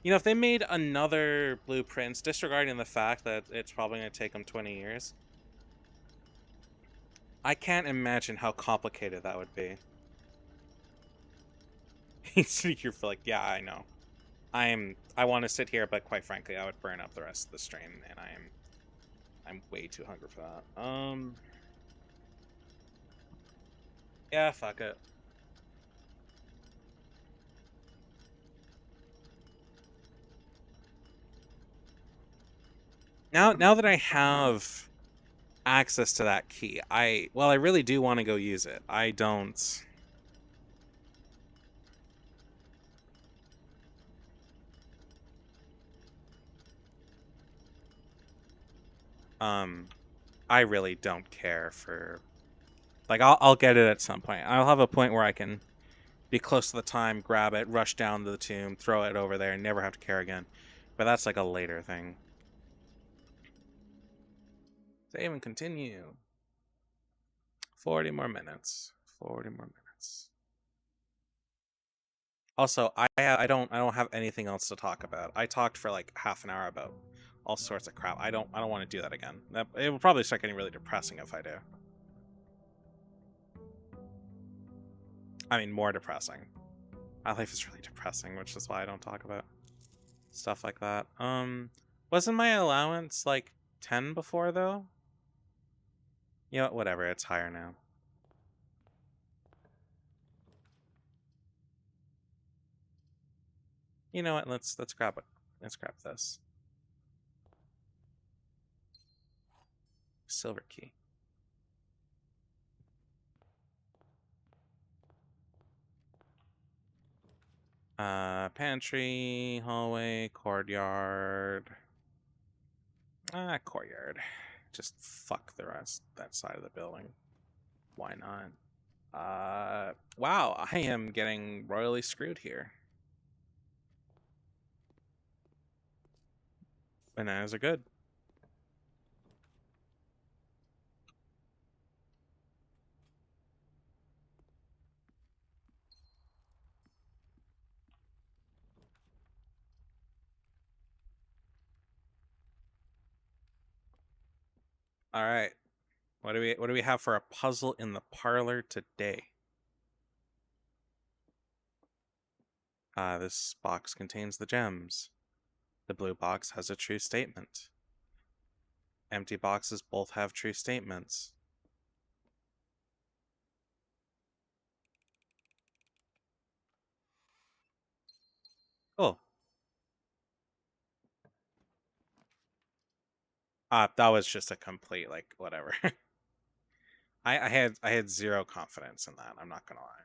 You know, if they made another blueprints, disregarding the fact that it's probably going to take them 20 years, I can't imagine how complicated that would be. You're like, yeah, I know. I want to sit here, but quite frankly, I would burn up the rest of the stream, and I'm way too hungry for that. Yeah, fuck it. Now that I have access to that key, I really do want to go use it. I don't... I really don't care for... Like, I'll get it at some point. I'll have a point where I can be close to the time, grab it, rush down to the tomb, throw it over there, and never have to care again. But that's like a later thing. Save and continue. 40 more minutes. 40 more minutes. Also, I don't have anything else to talk about. I talked for like half an hour about all sorts of crap. I don't want to do that again. It will probably start getting really depressing if I do. I mean, more depressing. My life is really depressing, which is why I don't talk about stuff like that. Wasn't my allowance like 10 before though? You know what? Whatever. It's higher now. You know what? Let's grab it. Let's grab this silver key. Pantry, hallway, courtyard. Courtyard. Just fuck the rest that side of the building. Why not? Wow, I am getting royally screwed here. Bananas are good. All right. What do we have for a puzzle in the parlor today? This box contains the gems. The blue box has a true statement. Empty boxes both have true statements. Cool. That was just a complete like whatever. I had zero confidence in that. I'm not gonna lie.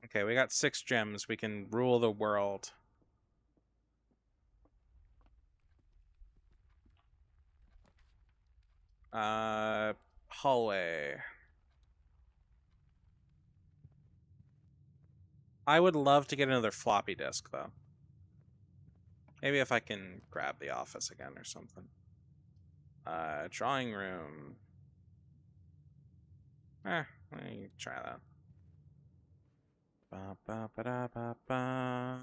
Okay, we got 6 gems. We can rule the world. Hallway. I would love to get another floppy disk though. Maybe if I can grab the office again or something. Drawing room. Let me try that. Ba ba ba da ba ba.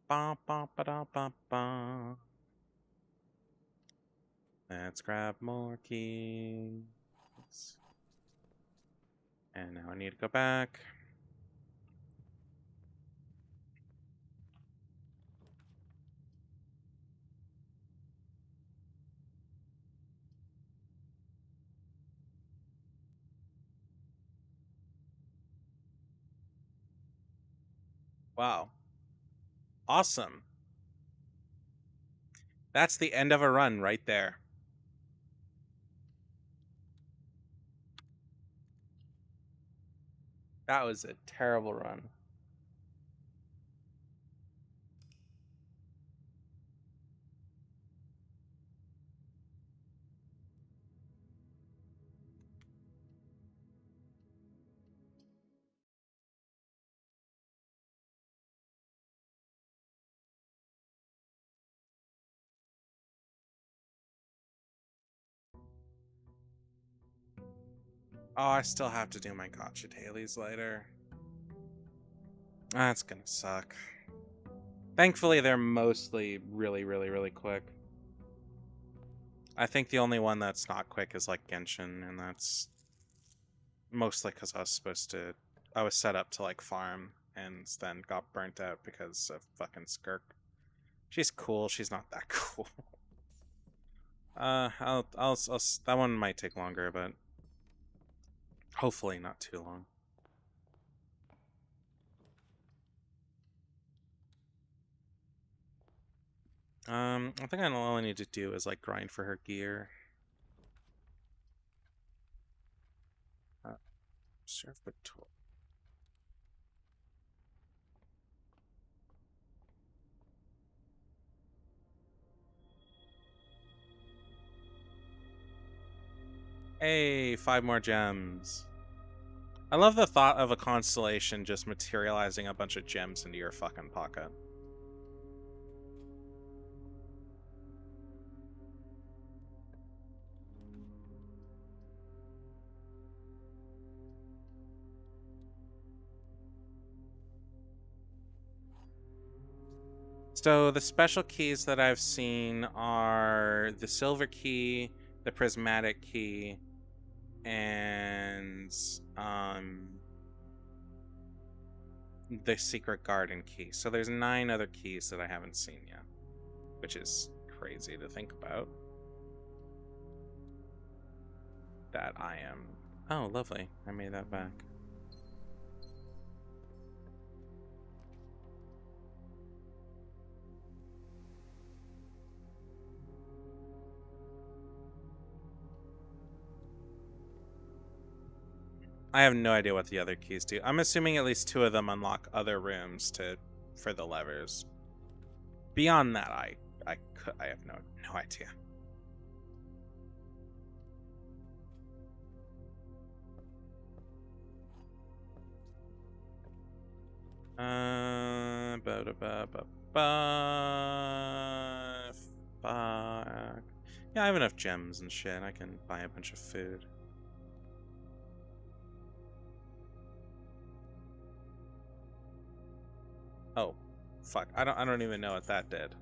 Ba ba ba da ba ba. Let's grab more keys. And now I need to go back. Wow. Awesome. That's the end of a run right there. That was a terrible run. Oh, I still have to do my gotcha dailies later. That's gonna suck. Thankfully, they're mostly really quick. I think the only one that's not quick is like Genshin, and that's mostly because I was set up to like farm and then got burnt out because of fucking Skirk. She's cool, she's not that cool. That one might take longer, but hopefully not too long. I think all I need to do is like grind for her gear. Serve the tool. Hey, 5 more gems. I love the thought of a constellation just materializing a bunch of gems into your fucking pocket. So the special keys that I've seen are the silver key, the prismatic key, and the secret garden key. So there's 9 other keys that I haven't seen yet. which is crazy to think about. That I am... Oh, lovely. I made that back. I have no idea what the other keys do. I'm assuming at least 2 of them unlock other rooms for the levers. Beyond that, I have no idea. Fuck. Yeah, I have enough gems and shit. I can buy a bunch of food. Oh, fuck. I don't even know what that did.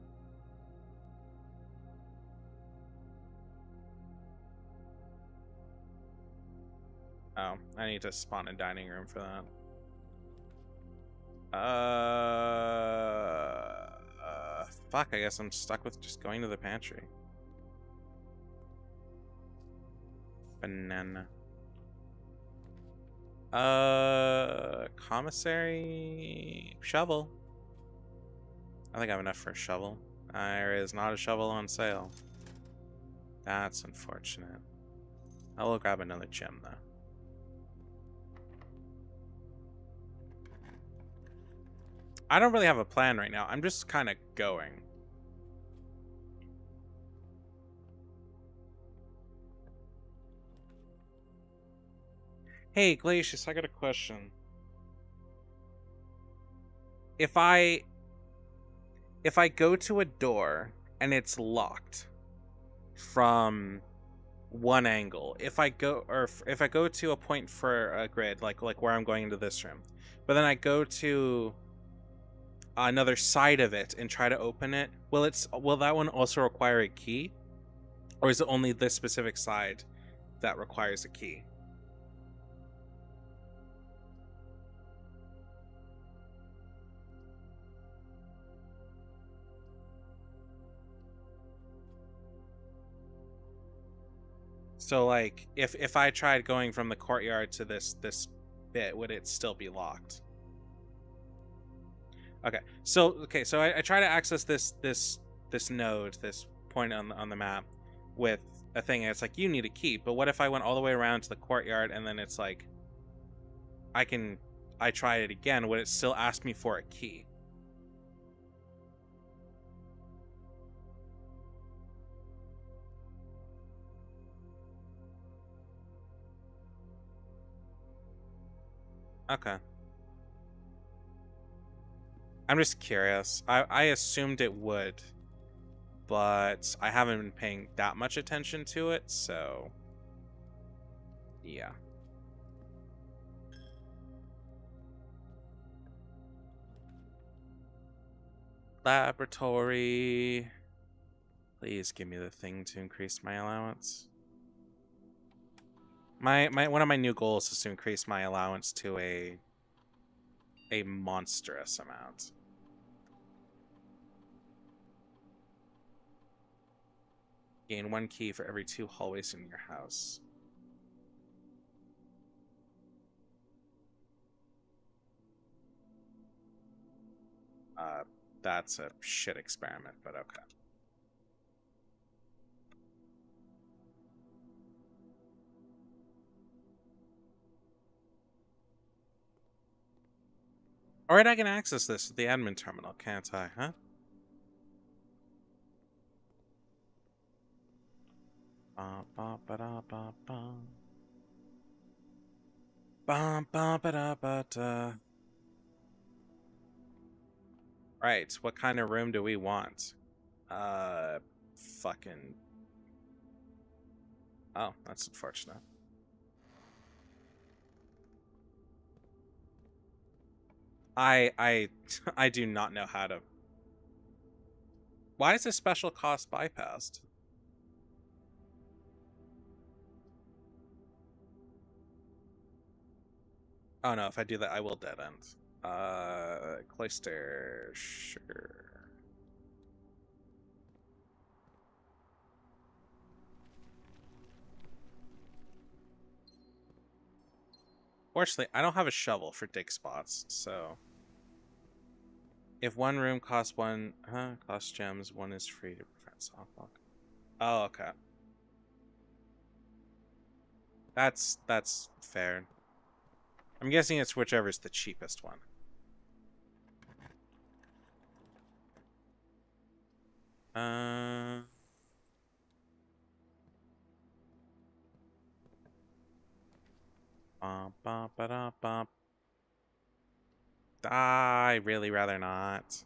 Oh, I need to spawn a dining room for that. Fuck, I guess I'm stuck with just going to the pantry. Banana. Commissary shovel. I think I have enough for a shovel. There is not a shovel on sale. That's unfortunate. I will grab another gem though. I don't really have a plan right now. I'm just kind of going. Hey, Glacius, I got a question. If I go to a door and it's locked from one angle, if I go to a point for a grid, like where I'm going into this room, but then I go to another side of it and try to open it, will that one also require a key, or is it only this specific side that requires a key? So like if I tried going from the courtyard to this bit, would it still be locked? Okay, so I try to access this node, this point on the map with a thing, and it's like, you need a key. But what if I went all the way around to the courtyard and then it's like I try it again, would it still ask me for a key? Okay. I'm just curious. I assumed it would, but I haven't been paying that much attention to it, so yeah. Laboratory. Please give me the thing to increase my allowance. My one of my new goals is to increase my allowance to a monstrous amount. Gain 1 key for every 2 hallways in your house. That's a shit experiment, but okay. Alright, I can access this at the admin terminal, can't I, huh? Ba ba ba da ba ba. Ba ba ba da ba da. Right, what kind of room do we want? Fucking... Oh, that's unfortunate. I I do not know how to... Why is this special cost bypassed? Oh no, if I do that, I will dead end. Cloister, sure. Fortunately, I don't have a shovel for dig spots, so if one room costs costs gems, one is free to prevent softlock. Oh, okay. That's fair. I'm guessing it's whichever's the cheapest one. I really rather not.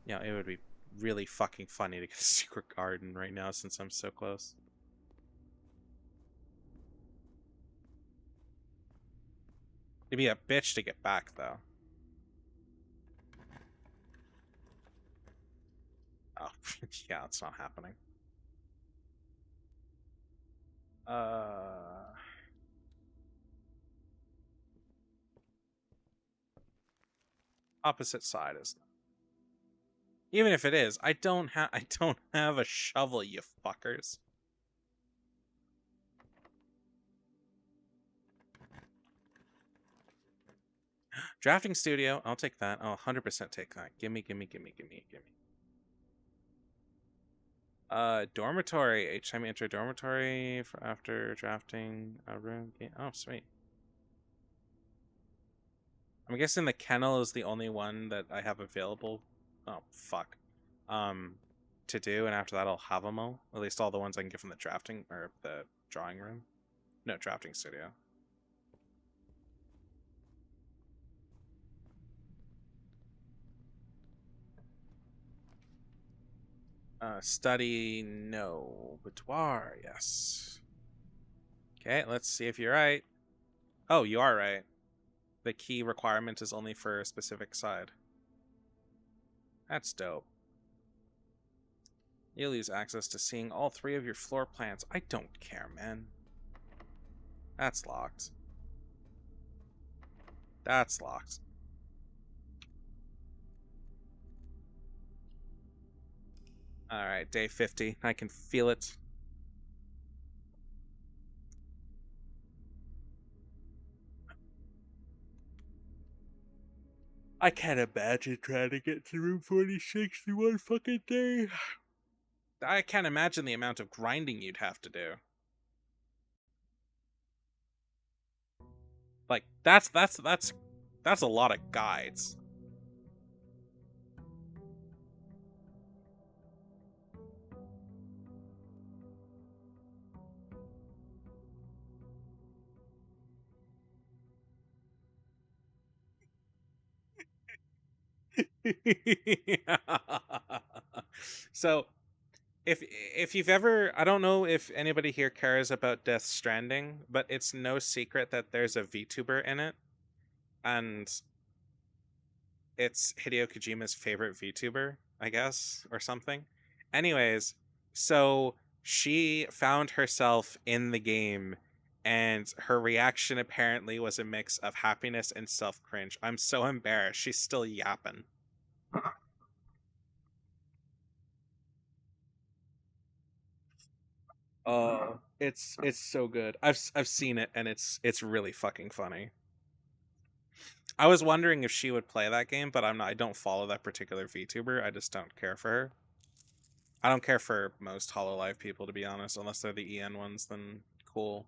You know, it would be really fucking funny to get a secret garden right now since I'm so close. It'd be a bitch to get back, though. Oh, yeah, it's not happening. Opposite side is. Even if it is, I don't have a shovel, you fuckers. Drafting studio, I'll take that. I'll 100% take that. Gimme. Dormitory. Each time you enter a dormitory for after drafting a room. Oh, sweet. I'm guessing the kennel is the only one that I have available. Oh, fuck. To do, and after that I'll have them all. At least all the ones I can get from the drafting or the drawing room. No, drafting studio. Study, no. Boudoir, yes. Okay, let's see if you're right. Oh, you are right. The key requirement is only for a specific side. That's dope. You'll lose access to seeing all 3 of your floor plans. I don't care, man. That's locked. That's locked. Alright, day 50. I can feel it. I can't imagine trying to get to room 46 in one fucking day. I can't imagine the amount of grinding you'd have to do. Like, that's a lot of guides. So, if you've ever, I don't know if anybody here cares about Death Stranding, but it's no secret that there's a VTuber in it, and it's Hideo Kojima's favorite VTuber, I guess, or something. Anyways, so she found herself in the game, and her reaction apparently was a mix of happiness and self cringe. I'm so embarrassed. She's still yapping. Oh, it's so good. I've seen it, and it's really fucking funny. I was wondering if she would play that game, but I'm not. I don't follow that particular VTuber. I just don't care for her. I don't care for most Hololive people, to be honest, unless they're the EN ones. Then cool.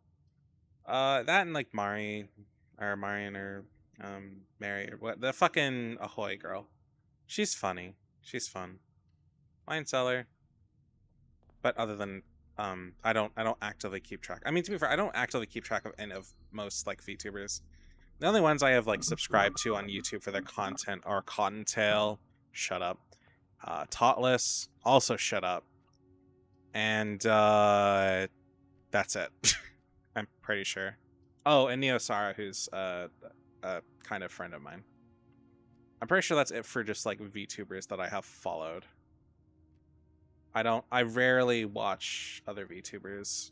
That and like Marion or Mary or what, the fucking Ahoy girl. She's funny. She's fun. Wine cellar. But other than I don't actively keep track. I mean, to be fair, I don't actively keep track of any of most like VTubers. The only ones I have like subscribed to on YouTube for their content are Cottontail, shut up. Totless, also shut up. And that's it. I'm pretty sure. Oh, and Neosara, who's a kind of friend of mine. I'm pretty sure that's it for just like VTubers that I have followed. I rarely watch other VTubers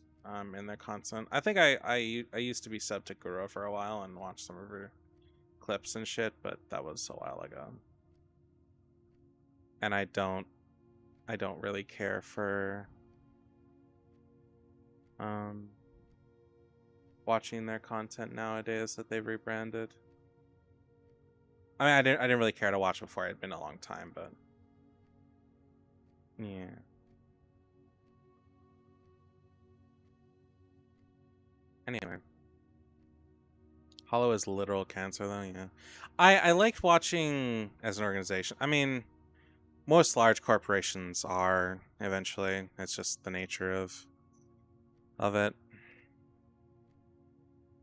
in their content. I think I used to be subbed to Guro for a while and watch some of her clips and shit, but that was a while ago. And I don't really care for watching their content nowadays that they've rebranded. I mean, I didn't really care to watch before. It'd been a long time, but yeah. Anyway, Hollow is literal cancer, though. Yeah, I liked watching as an organization. I mean, most large corporations are eventually. It's just the nature of it.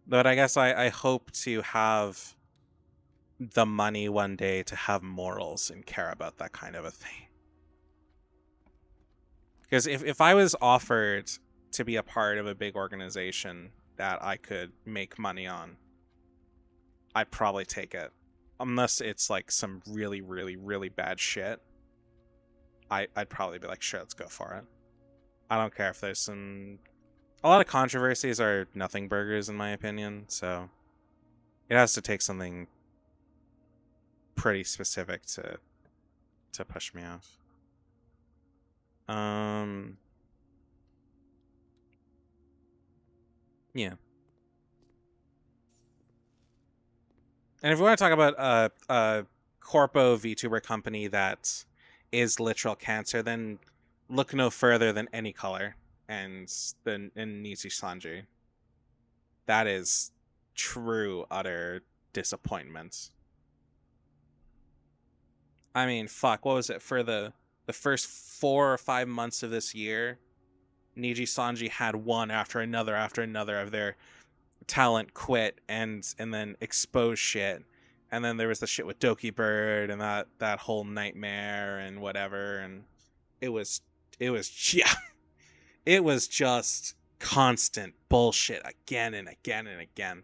But I guess I hope to have the money one day to have morals and care about that kind of a thing. Because if I was offered to be a part of a big organization that I could make money on, I'd probably take it. Unless it's like some really, really, really bad shit. I'd probably be like, sure, let's go for it. I don't care if there's some... A lot of controversies are nothing burgers in my opinion, so it has to take something pretty specific to push me off. Yeah. And if we want to talk about a corpo VTuber company that is literal cancer, then look no further than Any Color and Nishi Sanji. That is true utter disappointment. I mean, fuck, what was it for the first 4 or 5 months of this year? Niji Sanji had one after another of their talent quit and then expose shit. And then there was the shit with Doki Bird and that whole nightmare and whatever, and it was yeah. It was just constant bullshit again and again and again,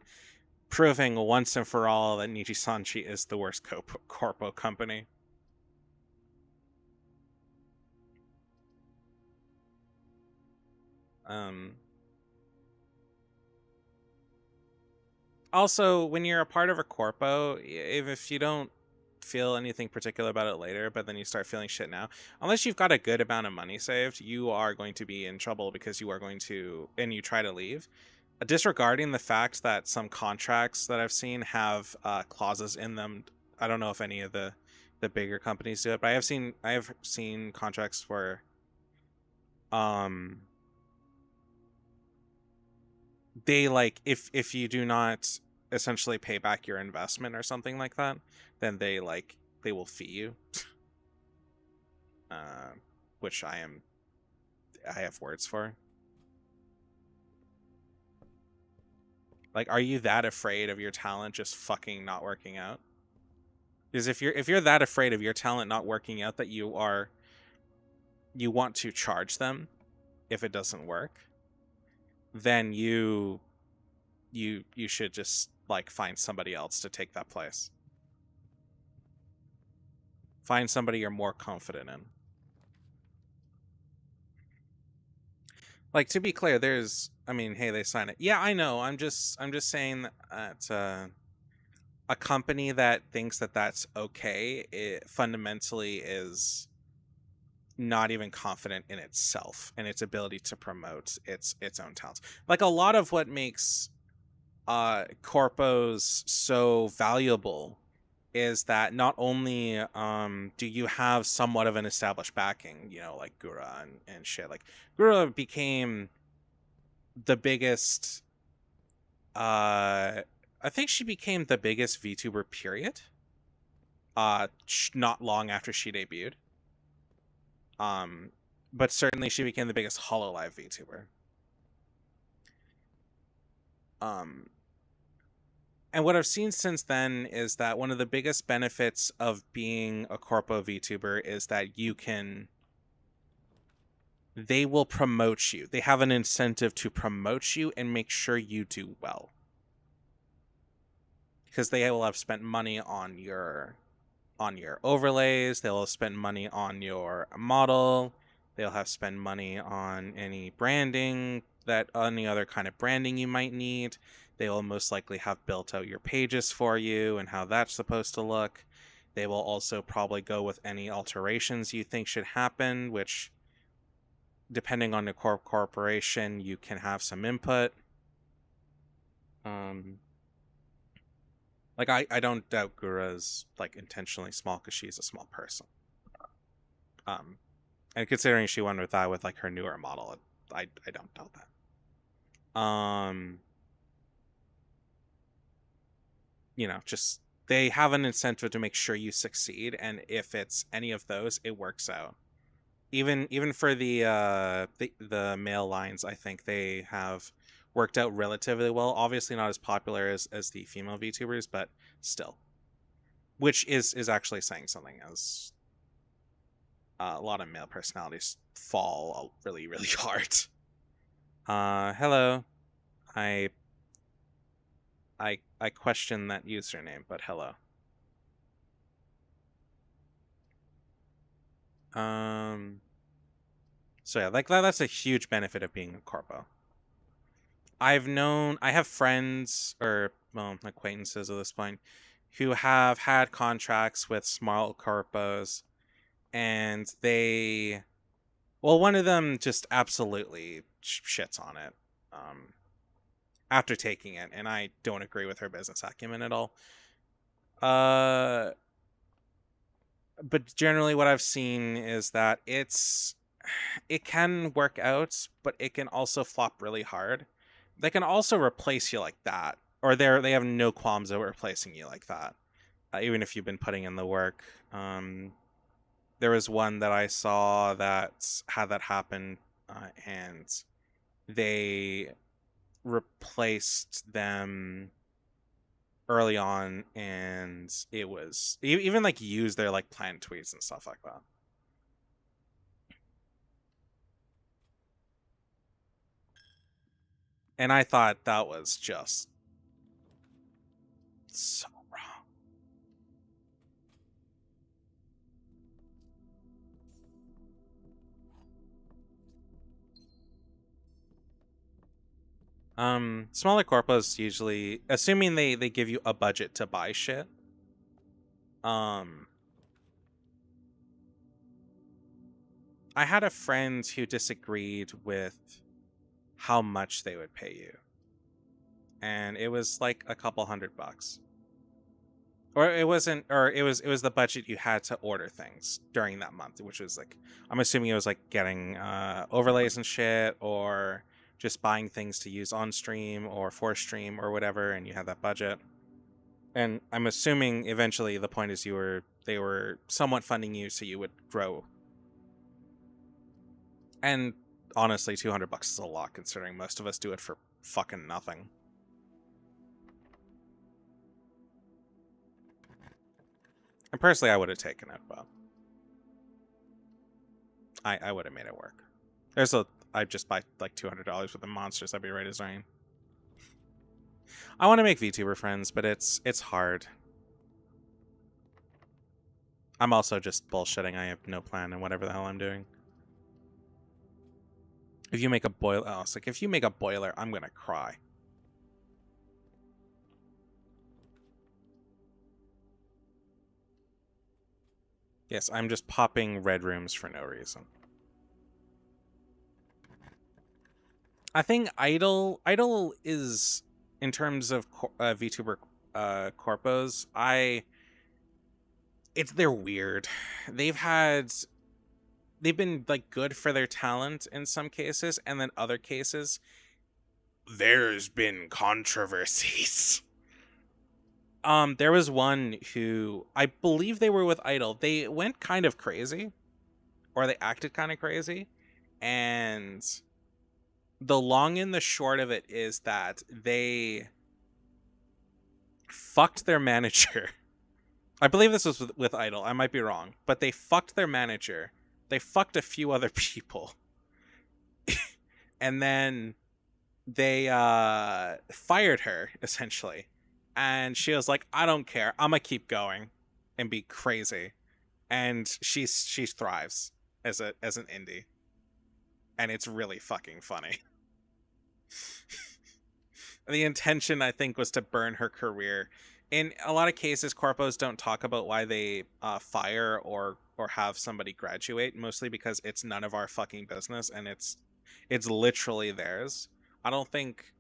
proving once and for all that Niji Sanji is the worst corpo company. Also, when you're a part of a corpo, if you don't feel anything particular about it later, but then you start feeling shit now, unless you've got a good amount of money saved, you are going to be in trouble because you are going to, and you try to leave. Disregarding the fact that some contracts that I've seen have clauses in them. I don't know if any of the bigger companies do it, but I have seen contracts where they like if you do not essentially pay back your investment or something like that, then they will fee you. Which I have words for. Like, are you that afraid of your talent just fucking not working out? Because if you're that afraid of your talent not working out that you want to charge them if it doesn't work, then you should just like find somebody else to take that place. Find somebody you're more confident in. Like, to be clear, I mean, hey, they sign it. Yeah, I know. I'm just saying that a company that thinks that that's okay, it fundamentally is not even confident in itself and its ability to promote its own talents. Like, a lot of what makes corpos so valuable is that not only do you have somewhat of an established backing, like Gura and shit. Like, Gura became the biggest I think she became the biggest VTuber period not long after she debuted. But certainly she became the biggest Hololive VTuber. And what I've seen since then is that one of the biggest benefits of being a corpo VTuber is that they will promote you. They have an incentive to promote you and make sure you do well. Because they will have spent money on your overlays, they'll have spent money on your model, they'll have spent money on any branding, any other kind of branding you might need. They will most likely have built out your pages for you and how that's supposed to look. They will also probably go with any alterations you think should happen, which, depending on the corporation, you can have some input. Um, like I don't doubt Gura's like intentionally small because she's a small person. Um, and considering she went with that with like her newer model, I don't doubt that. Just they have an incentive to make sure you succeed, and if it's any of those, it works out. Even for the male lines, I think they have worked out relatively well. Obviously, not as popular as the female VTubers, but still, which is actually saying something, as a lot of male personalities fall really really hard. Hello. I I question that username, but hello. Um. So yeah, like that's a huge benefit of being a corpo. I have friends or well acquaintances at this point who have had contracts with small corpos, and one of them just absolutely shits on it after taking it, and I don't agree with her business acumen at all. Uh, but generally, what I've seen is that it can work out, but it can also flop really hard. They can also replace you like that, or they have no qualms about replacing you like that, even if you've been putting in the work. There was one that I saw that had that happen, and they replaced them early on, and it was even like used their like planned tweets and stuff like that. And I thought that was just so wrong. Smaller corpos usually, assuming they give you a budget to buy shit. Um, I had a friend who disagreed with how much they would pay you, and it was like a couple $100, or it wasn't, or it was the budget you had to order things during that month, which was like, I'm assuming it was like getting overlays and shit, or just buying things to use on stream or for stream or whatever, and you had that budget. And I'm assuming eventually the point is they were somewhat funding you so you would grow. And honestly, $200 is a lot considering most of us do it for fucking nothing. And personally, I would have taken it, but I would have made it work. I'd just buy like $200 worth of monsters. I'd be right as rain. I want to make VTuber friends, but it's hard. I'm also just bullshitting. I have no plan in whatever the hell I'm doing. If you make a boiler, it's like if you make a boiler, I'm gonna cry. Yes, I'm just popping red rooms for no reason. I think idle is, in terms of VTuber corpos, they're weird. They've been like good for their talent in some cases, and then other cases there's been controversies. There was one who I believe they were with Idol. They went kind of crazy, or they acted kind of crazy, and the long and the short of it is that they fucked their manager. I believe this was with Idol. I might be wrong, but they fucked their manager. They fucked a few other people, and then they fired her essentially. And she was like, "I don't care. I'm gonna keep going and be crazy." And she thrives as an indie, and it's really fucking funny. The intention, I think, was to burn her career. In a lot of cases, corpos don't talk about why they fire or have somebody graduate, mostly because it's none of our fucking business, and it's literally theirs. I don't think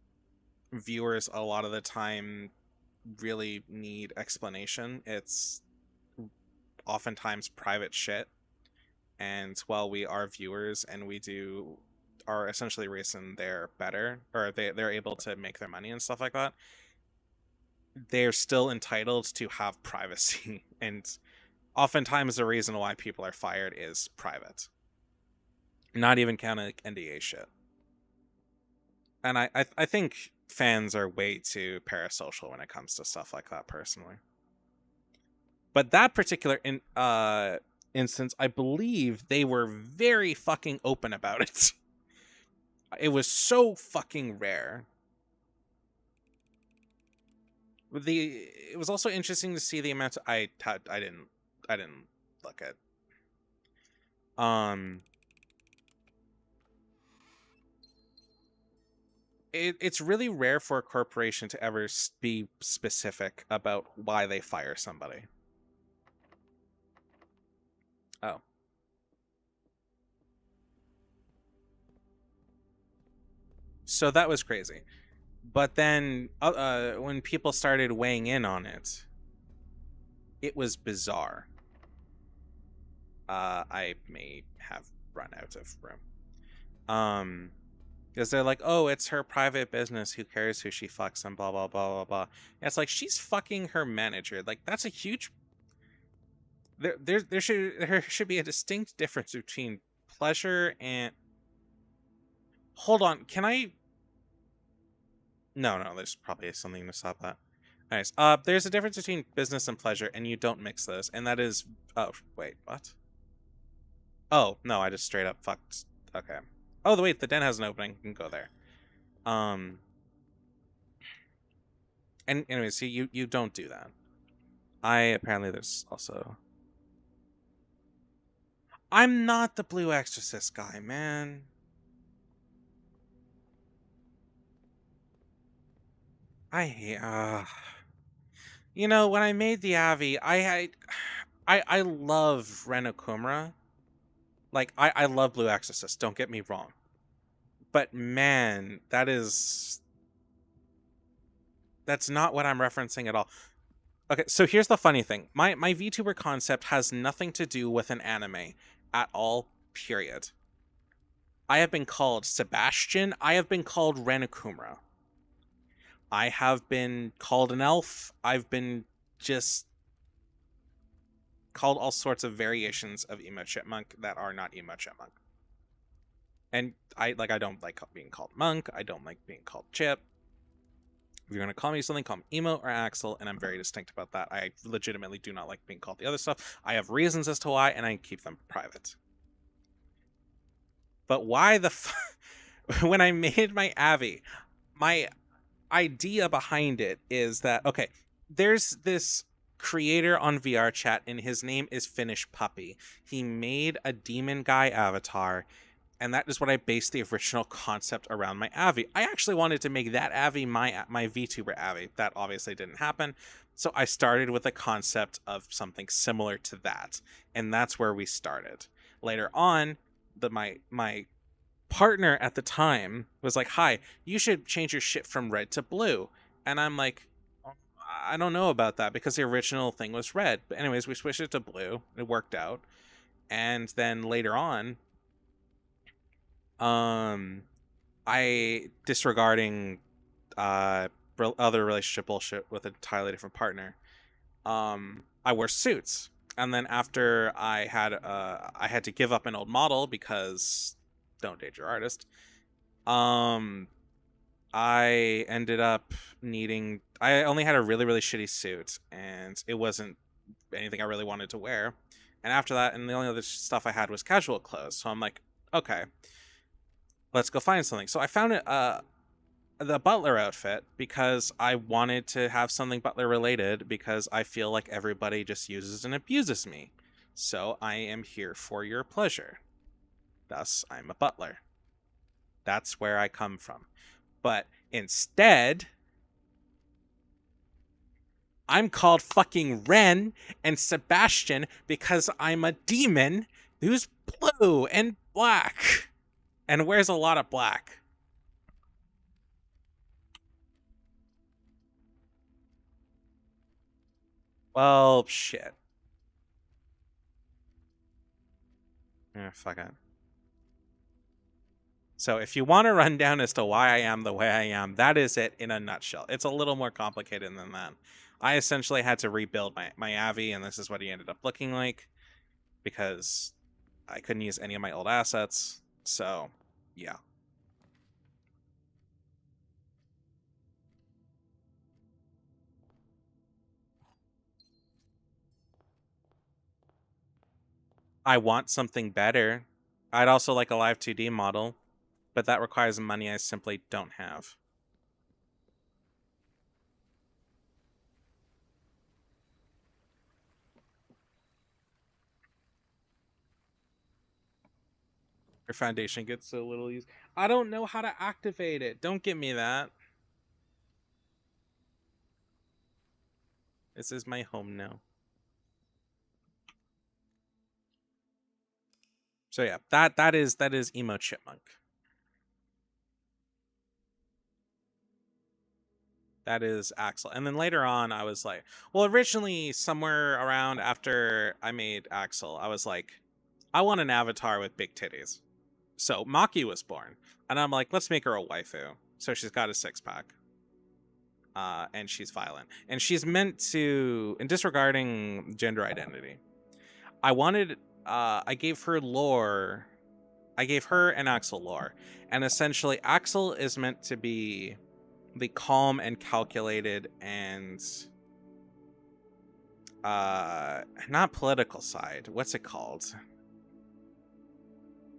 viewers a lot of the time really need explanation. It's oftentimes private shit, and while we are viewers and we do are essentially reason they're better, or they're able to make their money and stuff like that, they're still entitled to have privacy. And oftentimes the reason why people are fired is private, not even counting like NDA shit. And I think fans are way too parasocial when it comes to stuff like that, personally. But that particular instance, I believe they were very fucking open about it. It was so fucking rare. It was also interesting to see the amount of, I didn't look at. It's really rare for a corporation to ever be specific about why they fire somebody. Oh. So that was crazy. But then when people started weighing in on it, it was bizarre. I may have run out of room. Because they're like, oh, it's her private business. Who cares who she fucks and blah, blah, blah, blah, blah. And it's like, she's fucking her manager. Like, that's a huge... There should be a distinct difference between pleasure and... Hold on, can I... No, there's probably something to stop that. Anyways, there's a difference between business and pleasure, and you don't mix those. And that is... Oh, wait, what? Oh, no, I just straight up fucked... Okay. Oh, wait, the den has an opening. You can go there. And anyway, see, you don't do that. Apparently there's also... I'm not the Blue Exorcist guy, man. I hate... You know, when I made the Avi, I love Ren Okumura. Like, I love Blue Exorcist, don't get me wrong. But man, that's not what I'm referencing at all. Okay, so here's the funny thing. My VTuber concept has nothing to do with an anime at all, period. I have been called Sebastian. I have been called Ren Okumura. I have been called an elf. I've been just called all sorts of variations of Emo Chipmunk that are not Emo Chipmunk. And I don't like being called Monk. I don't like being called Chip. If you're going to call me something, call me Emo or Axel, and I'm very distinct about that. I legitimately do not like being called the other stuff. I have reasons as to why, and I keep them private. But why the when I made my Avi, my idea behind it is that, okay, there's this creator on VR chat, and his name is Finnish Puppy. He made a demon guy avatar, and that is what I based the original concept around my Avi. I actually wanted to make that Avi my VTuber Avi. That obviously didn't happen. So I started with a concept of something similar to that. And that's where we started. Later on, my partner at the time was like, hi, you should change your shit from red to blue. And I'm like, I don't know about that because the original thing was red. But anyways, we switched it to blue. It worked out. And then later on, I, disregarding other relationship bullshit with an entirely different partner, I wore suits. And then after I had to give up an old model because don't date your artist, I ended up needing... I only had a really, really shitty suit, and it wasn't anything I really wanted to wear. And after that, and the only other stuff I had was casual clothes. So I'm like, okay, let's go find something. So I found the butler outfit because I wanted to have something butler related because I feel like everybody just uses and abuses me. So I am here for your pleasure. Thus, I'm a butler. That's where I come from. But instead, I'm called fucking Ren and Sebastian because I'm a demon who's blue and black and wears a lot of black. Well, shit. Yeah, fuck it. So if you want a rundown as to why I am the way I am, that is it in a nutshell. It's a little more complicated than that. I essentially had to rebuild my Avi, and this is what he ended up looking like because I couldn't use any of my old assets. So, yeah. I want something better. I'd also like a live 2D model, but that requires money I simply don't have. Your foundation gets so little use. I don't know how to activate it. Don't give me that. This is my home now. So yeah, that is emo chipmunk. That is Axel. And then later on, I was like, well, originally somewhere around after I made Axel, I was like, I want an avatar with big titties. So Maki was born, and I'm like, let's make her a waifu. So she's got a 6-pack. And she's violent, and she's meant to, in disregarding gender identity, I wanted, I gave her lore, I gave her an Axel lore, and essentially Axel is meant to be the calm and calculated and not political side, what's it called,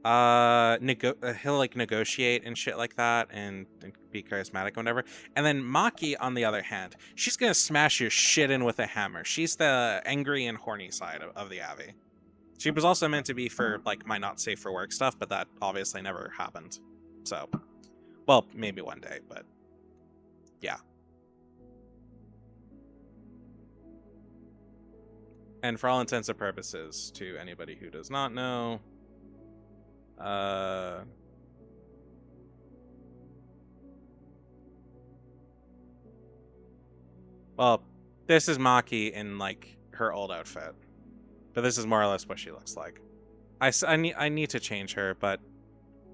he'll like negotiate and shit like that and be charismatic and whatever. And then Maki, on the other hand, she's gonna smash your shit in with a hammer. She's the angry and horny side of the Avi. She was also meant to be for like my not safe for work stuff, but that obviously never happened. So, well, maybe one day, but yeah. And for all intents and purposes, to anybody who does not know, well, this is Maki in like her old outfit, but this is more or less what she looks like. I need to change her, but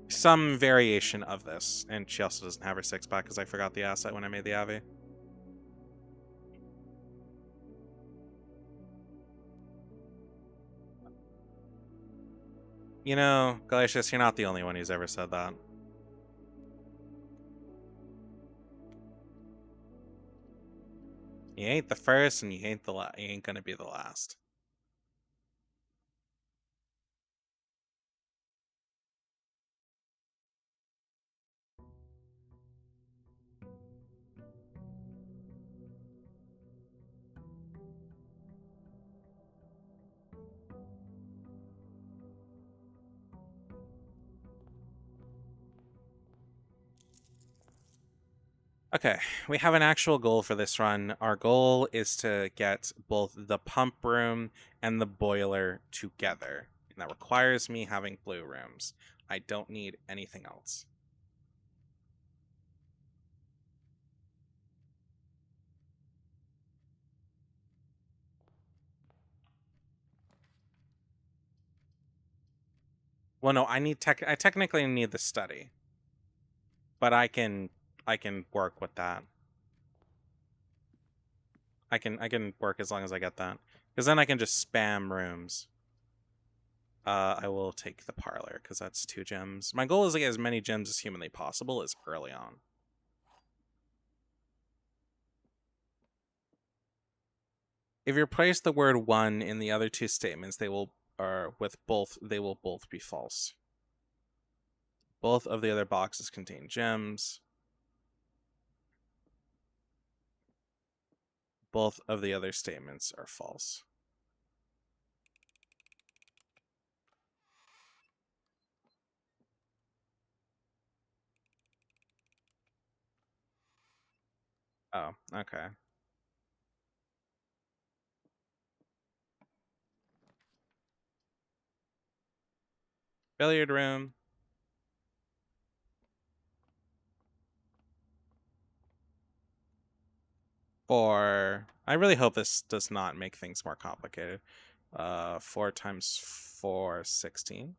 some variation of this. And she also doesn't have her 6-pack because I forgot the asset when I made the Avi. You know, Glacius, you're not the only one who's ever said that. You ain't the first, and you ain't you ain't gonna be the last. Okay, we have an actual goal for this run. Our goal is to get both the pump room and the boiler together. And that requires me having blue rooms. I don't need anything else. Well, no, I technically need the study, but I can work with that. I can work as long as I get that, because then I can just spam rooms. I will take the parlor because that's 2 gems. My goal is to get as many gems as humanly possible as early on. If you replace the word one in the other 2 statements, they will they will both be false. Both of the other boxes contain gems. Both of the other statements are false. Oh, okay. Billiard room. For I really hope this does not make things more complicated. 4 times 4 is 16.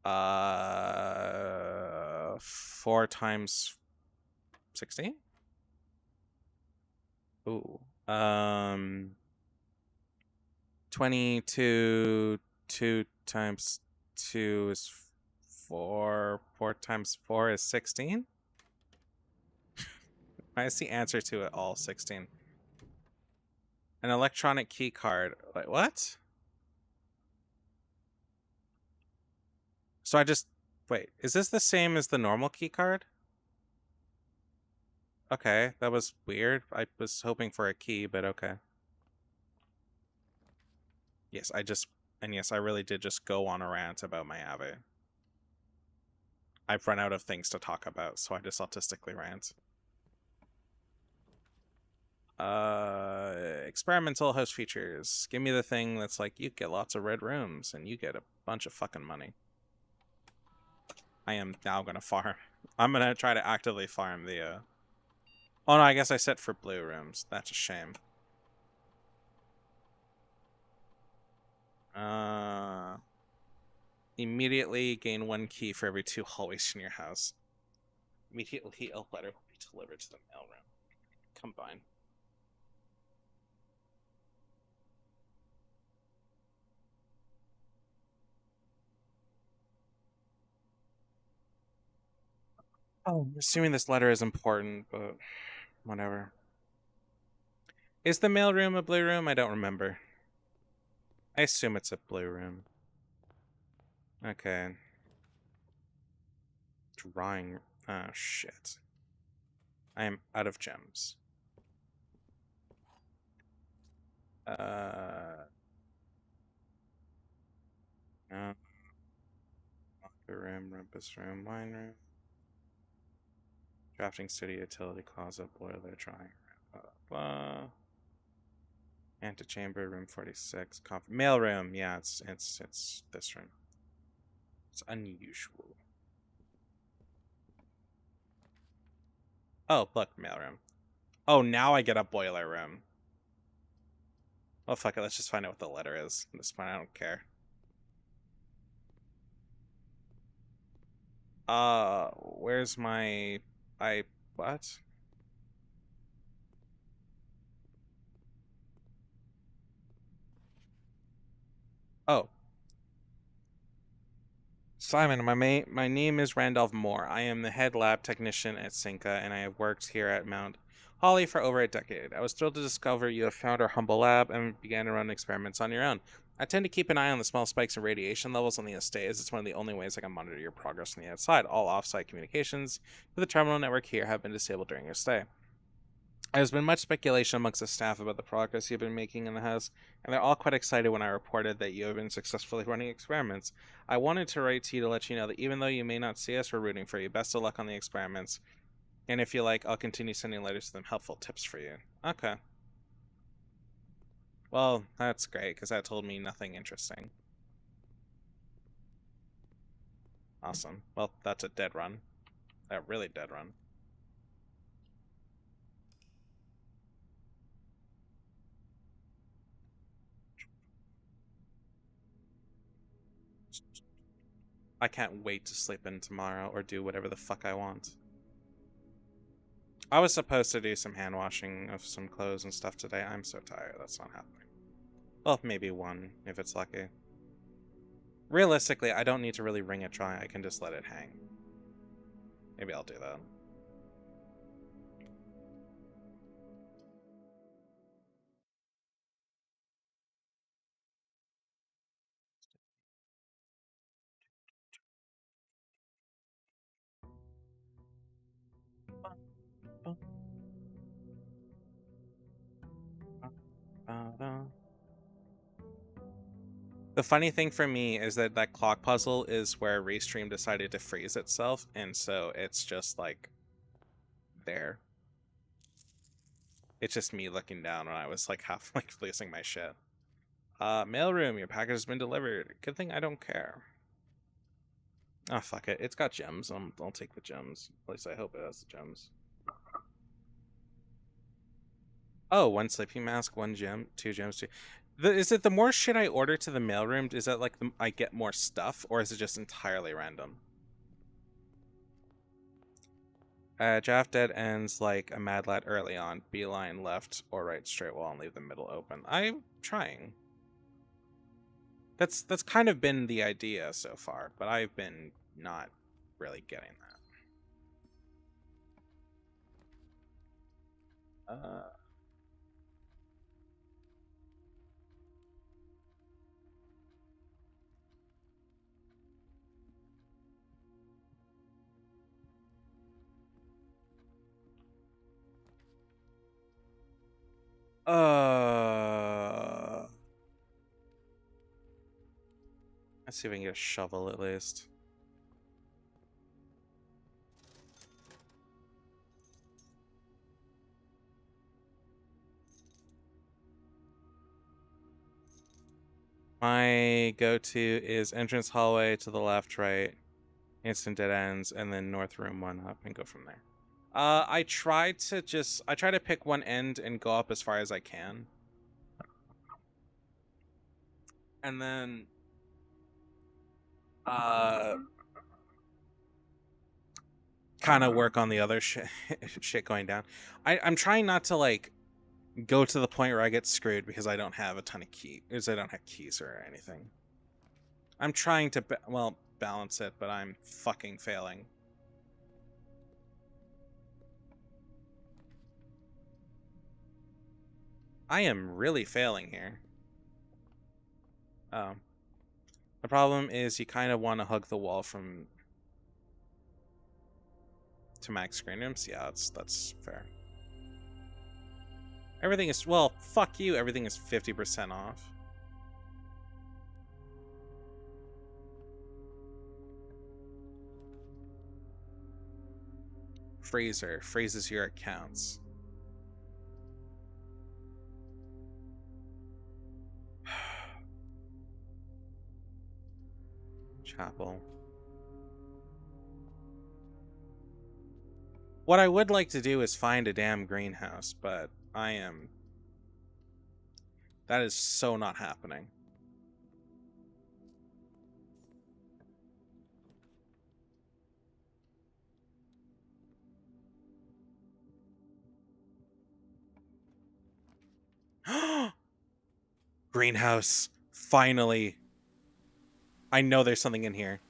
4 times 16? Ooh. 22. 2 times 2 is 4. 4 times 4 is 16? Why is the answer to it all 16? An electronic key card. Wait, what? So I just... Wait, is this the same as the normal key card? Okay, that was weird. I was hoping for a key, but okay. Yes, I really did just go on a rant about my Ave. I've run out of things to talk about, so I just autistically rant. Experimental host features. Give me the thing that's like, you get lots of red rooms, and you get a bunch of fucking money. I am now gonna farm. I'm gonna try to actively farm the, Oh no, I guess I set for blue rooms. That's a shame. Immediately gain 1 key for every 2 hallways in your house. Immediately a letter will be delivered to the mailroom. Combine. Oh, I'm assuming this letter is important, but whatever. Is the mailroom a blue room? I don't remember. I assume it's a blue room. Okay. Drawing. Oh, shit. I am out of gems. No. Locker room, rumpus room, wine room. Drafting studio, utility closet, boiler, drawing room, blah, blah, blah. Antechamber, room 46. Mail room. Yeah, it's this room. It's unusual. Oh, look, mail room. Oh, now I get a boiler room. Oh, fuck it. Let's just find out what the letter is. At this point, I don't care. Where's my... What? Oh. Simon, my name is Randolph Moore. I am the head lab technician at Cinca, and I have worked here at Mount Holly for over a decade. I was thrilled to discover you have found our humble lab and began to run experiments on your own. I tend to keep an eye on the small spikes in radiation levels on the estate, as it's one of the only ways I can monitor your progress on the outside. All off-site communications with the terminal network here have been disabled during your stay. There's been much speculation amongst the staff about the progress you've been making in the house, and they're all quite excited when I reported that you have been successfully running experiments. I wanted to write to you to let you know that even though you may not see us, we're rooting for you. Best of luck on the experiments. And if you like, I'll continue sending letters to them, helpful tips for you. Okay. Well, that's great, because that told me nothing interesting. Awesome. Well, that's a dead run. A really dead run. I can't wait to sleep in tomorrow or do whatever the fuck I want. I was supposed to do some hand washing of some clothes and stuff today. I'm so tired. That's not happening. Well, maybe one, if it's lucky. Realistically, I don't need to really wring it dry. I can just let it hang. Maybe I'll do that. The funny thing for me is that that clock puzzle is where Restream decided to freeze itself, and so it's just like there. It's just me looking down when I was like half like losing my shit. Mailroom, your package has been delivered. Good thing I don't care. Oh fuck it, it's got gems. I'll take the gems. At least I hope it has the gems. Oh, one sleeping mask, one gem, two gems, two. Is it the more shit I order to the mailroom? Is that like I get more stuff, or is it just entirely random? Draft dead ends like a mad lad early on. Beeline left or right straight wall and leave the middle open. I'm trying. That's kind of been the idea so far, but I've been not really getting that. Let's see if we can get a shovel at least. My go-to is entrance hallway to the left, right, instant dead ends, and then north room one up and go from there. I try to pick one end and go up as far as I can. And then kind of work on the other shit going down. I'm trying not to like go to the point where I get screwed because I don't have a ton of keys. I don't have keys or anything. I'm trying to balance it, but I'm fucking failing. I am really failing here. Oh. The problem is you kind of want to hug the wall from to max screen rooms. Yeah, that's fair. Everything is, well, fuck you. Everything is 50% off. Freezer freezes your accounts. Chapel. What I would like to do is find a damn greenhouse, but that is so not happening. Greenhouse. Finally. I know there's something in here.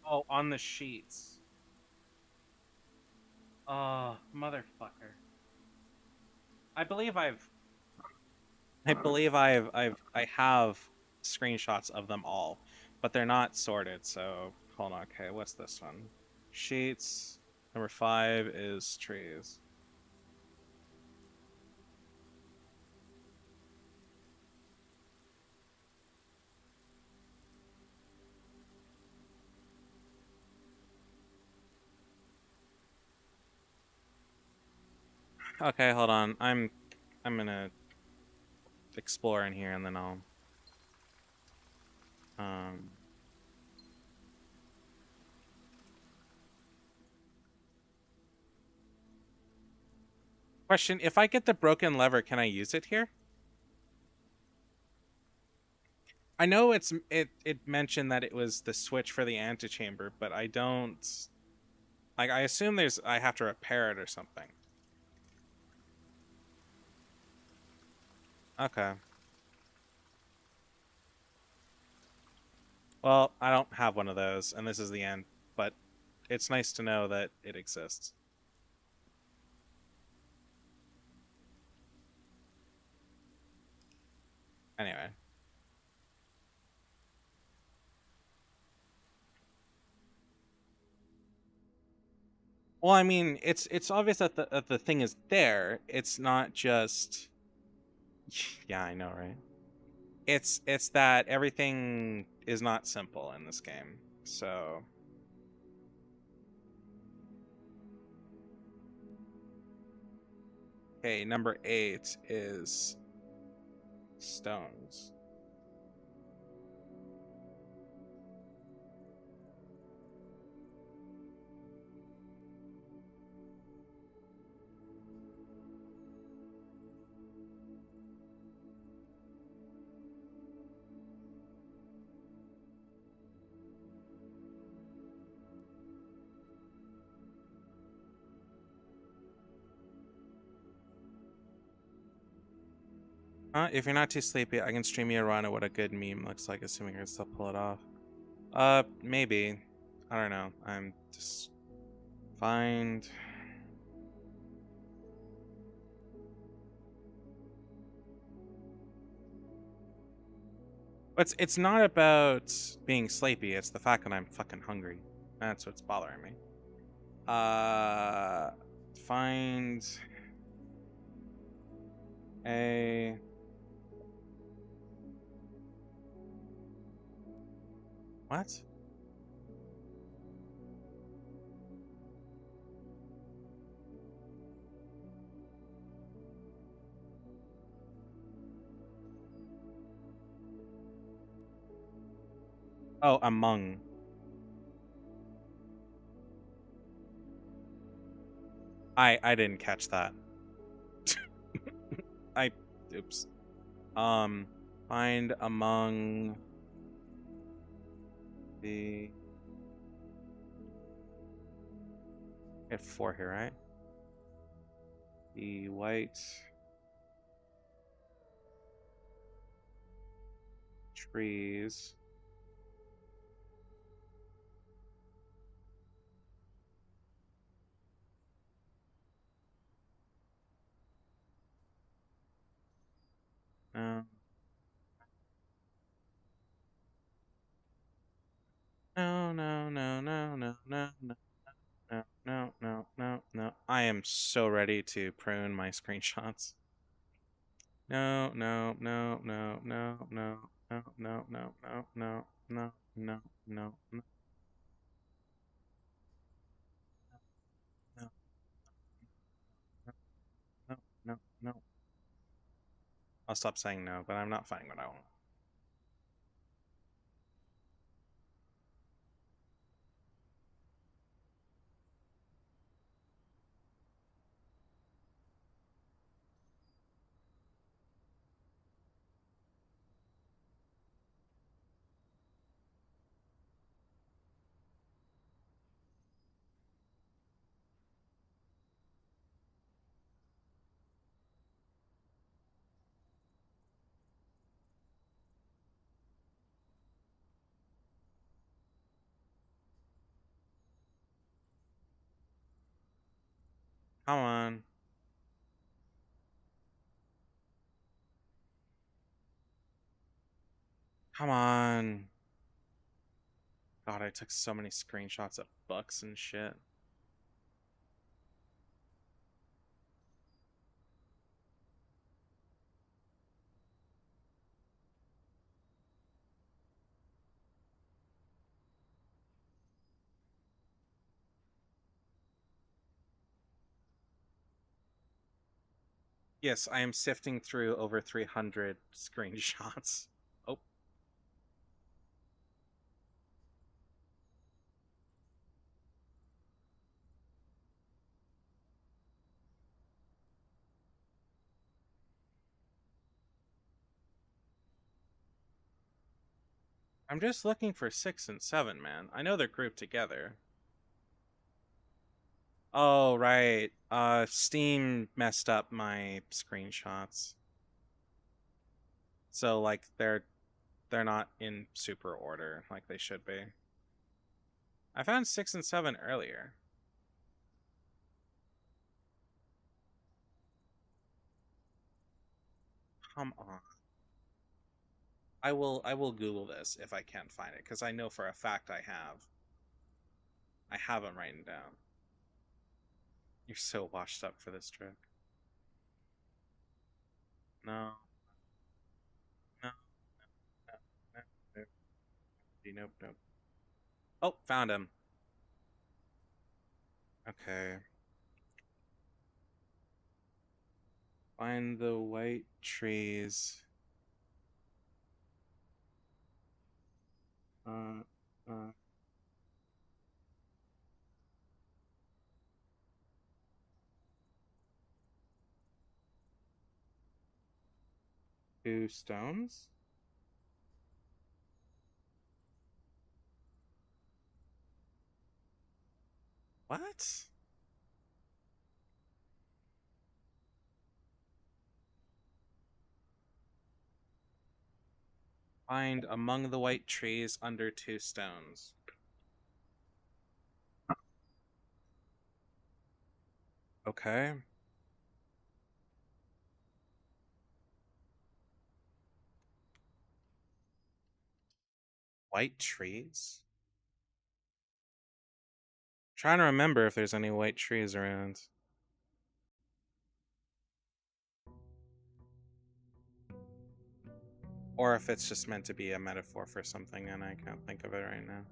Oh, on the sheets. Oh, motherfucker. I believe I have screenshots of them all, but they're not sorted, so hold on. Okay, what's this one? Sheets. Number 5 is trees. Okay, hold on. I'm gonna explore in here and then I'll question, if I get the broken lever, can I use it here? I know it mentioned that it was the switch for the antechamber, but I don't, like, I assume I have to repair it or something. Okay. Well, I don't have one of those, and this is the end, but it's nice to know that it exists. Anyway. Well, I mean, it's obvious that the thing is there. It's not just. Yeah, I know, right? It's that everything is not simple in this game. So, okay, number 8 is stones. If you're not too sleepy, I can stream you a run of what a good meme looks like, assuming you can still pull it off. Maybe. I don't know. I'm just find. It's not about being sleepy. It's the fact that I'm fucking hungry. That's what's bothering me. Uh, find a. What? Oh, among. I didn't catch that. I oops. Um, find among the. I have 4 here, right? The white trees. No, no, no, no, no, no, no, no, no, no, no, no, no. I am so ready to prune my screenshots. No, no, no, no, no, no, no, no, no, no, no, no, no, no, no, no, no, no, no. I'll stop saying no, but I'm not finding what I want. Come on. Come on. God, I took so many screenshots of books and shit. Yes, I am sifting through over 300 screenshots. Oh, I'm just looking for 6 and 7, man. I know they're grouped together. Oh, right. Steam messed up my screenshots. So like they're not in super order like they should be. I found 6 and 7 earlier. Come on. I will Google this if I can't find it because I know for a fact I have. I have them written down. You're so washed up for this trick. No. No. No. No. Nope. Nope. Nope. Oh, found him. Okay. Find the white trees. Uh, uh. 2 stones? What? Find among the white trees under 2 stones. Okay. White trees? Trying to remember if there's any white trees around. Or if it's just meant to be a metaphor for something and I can't think of it right now.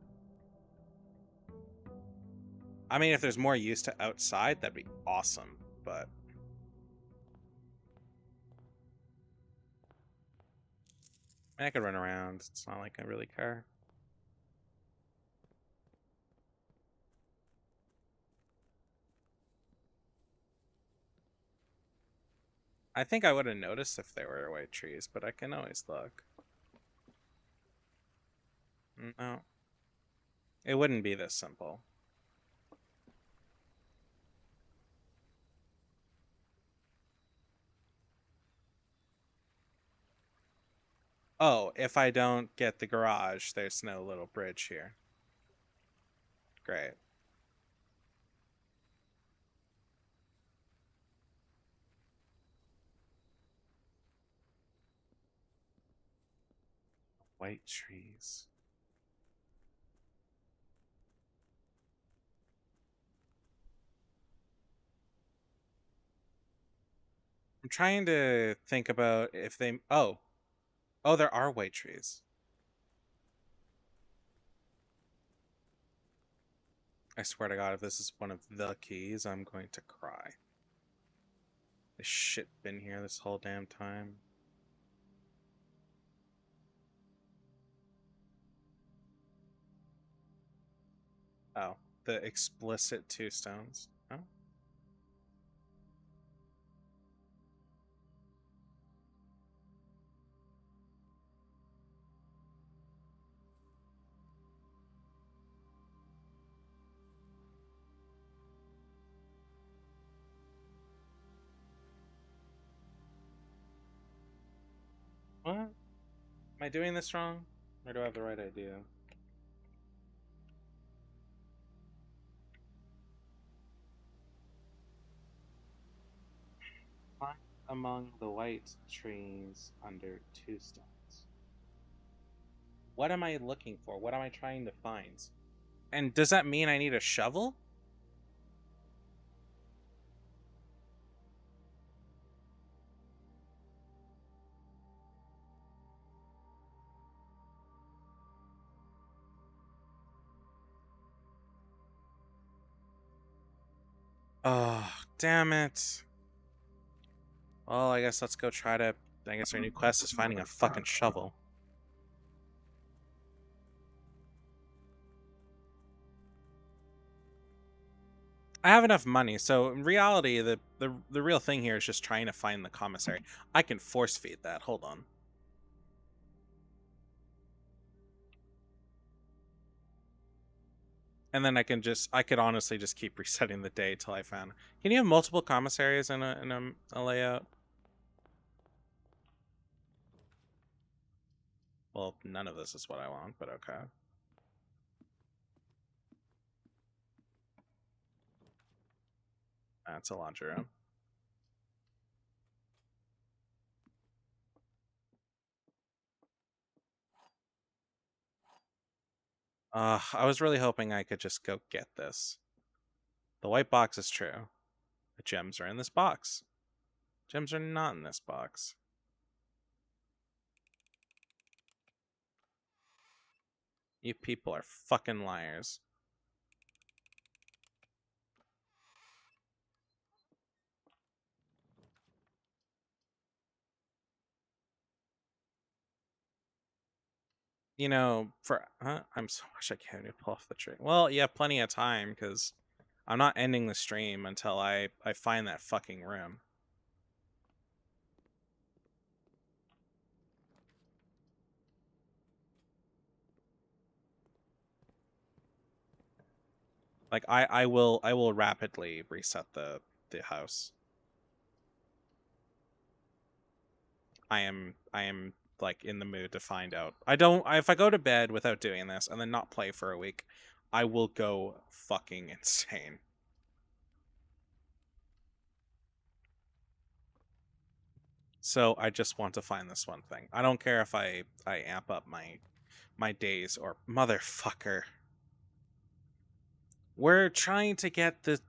I mean, if there's more use to outside, that'd be awesome, but... I could run around. It's not like I really care. I think I would have noticed if there were white trees, but I can always look. No. It wouldn't be this simple. Oh, if I don't get the garage, there's no little bridge here. Great. White trees. I'm trying to think about if they... Oh. Oh, there are white trees. I swear to God, if this is one of the keys, I'm going to cry. This shit been here this whole damn time. Oh, the explicit 2 stones. Oh. What? Am I doing this wrong? Or do I have the right idea? Find among the white trees under 2 stones. What am I looking for? What am I trying to find? And does that mean I need a shovel? Oh, damn it. Well, I guess let's go try to... I guess our new quest is finding a fucking shovel. I have enough money, so in reality, the real thing here is just trying to find the commissary. I can force feed that. Hold on. And then I could honestly just keep resetting the day till I found. Can you have multiple commissaries in a layout? Well, none of this is what I want, but okay. That's a laundry room. I was really hoping I could just go get this. The white box is true. gems are in this box. Gems are not in this box. You people are fucking liars. You know, I'm so much I can't even pull off the tree. Well, you have plenty of time because I'm not ending the stream until I find that fucking room. Like I will rapidly reset the house. I am like in the mood to find out. If I go to bed without doing this and then not play for a week, I will go fucking insane. So I just want to find this one thing. I don't care if I amp up my days or motherfucker. We're trying to get the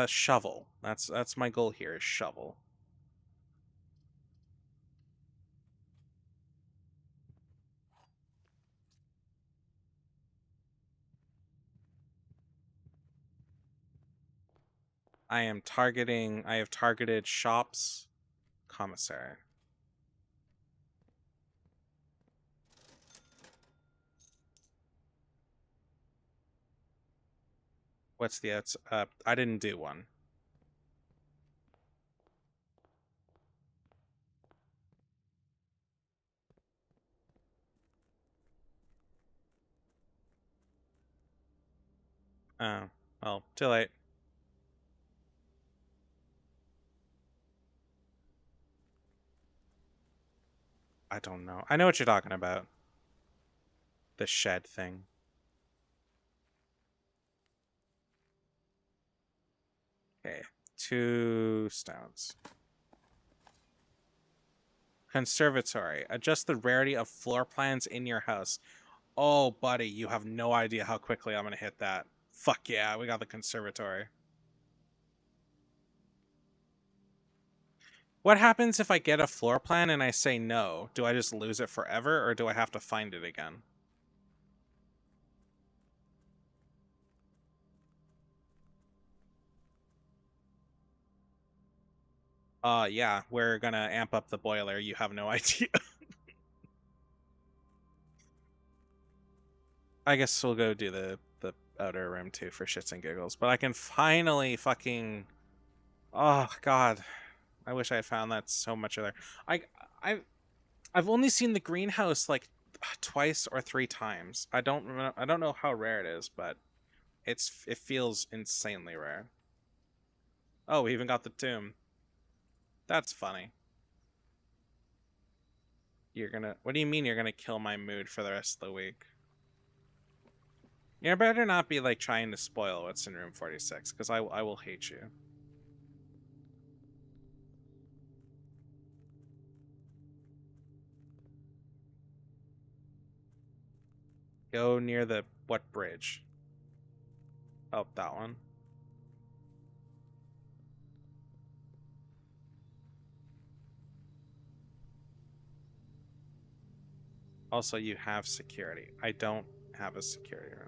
shovel. That's my goal here is shovel. I have targeted shops, commissary. What's the outs? I didn't do one. Oh, well, too late. I don't know. I know what you're talking about. The shed thing. Okay, 2 stones. Conservatory. Adjust the rarity of floor plans in your house. Oh, buddy, you have no idea how quickly I'm going to hit that. Fuck yeah, we got the conservatory. What happens if I get a floor plan and I say no? Do I just lose it forever, or do I have to find it again? Yeah, we're gonna amp up the boiler. You have no idea. I guess we'll go do the outer room too for shits and giggles. But I can finally fucking... Oh, God. I wish I had found that so much earlier. I've only seen the greenhouse like twice or 3 times. I don't know how rare it is, but it feels insanely rare. Oh, we even got the tomb. That's funny. What do you mean you're gonna kill my mood for the rest of the week? You better not be like trying to spoil what's in room 46, because I will hate you. Go near the what bridge? Oh, that one. Also, you have security. I don't have a security room.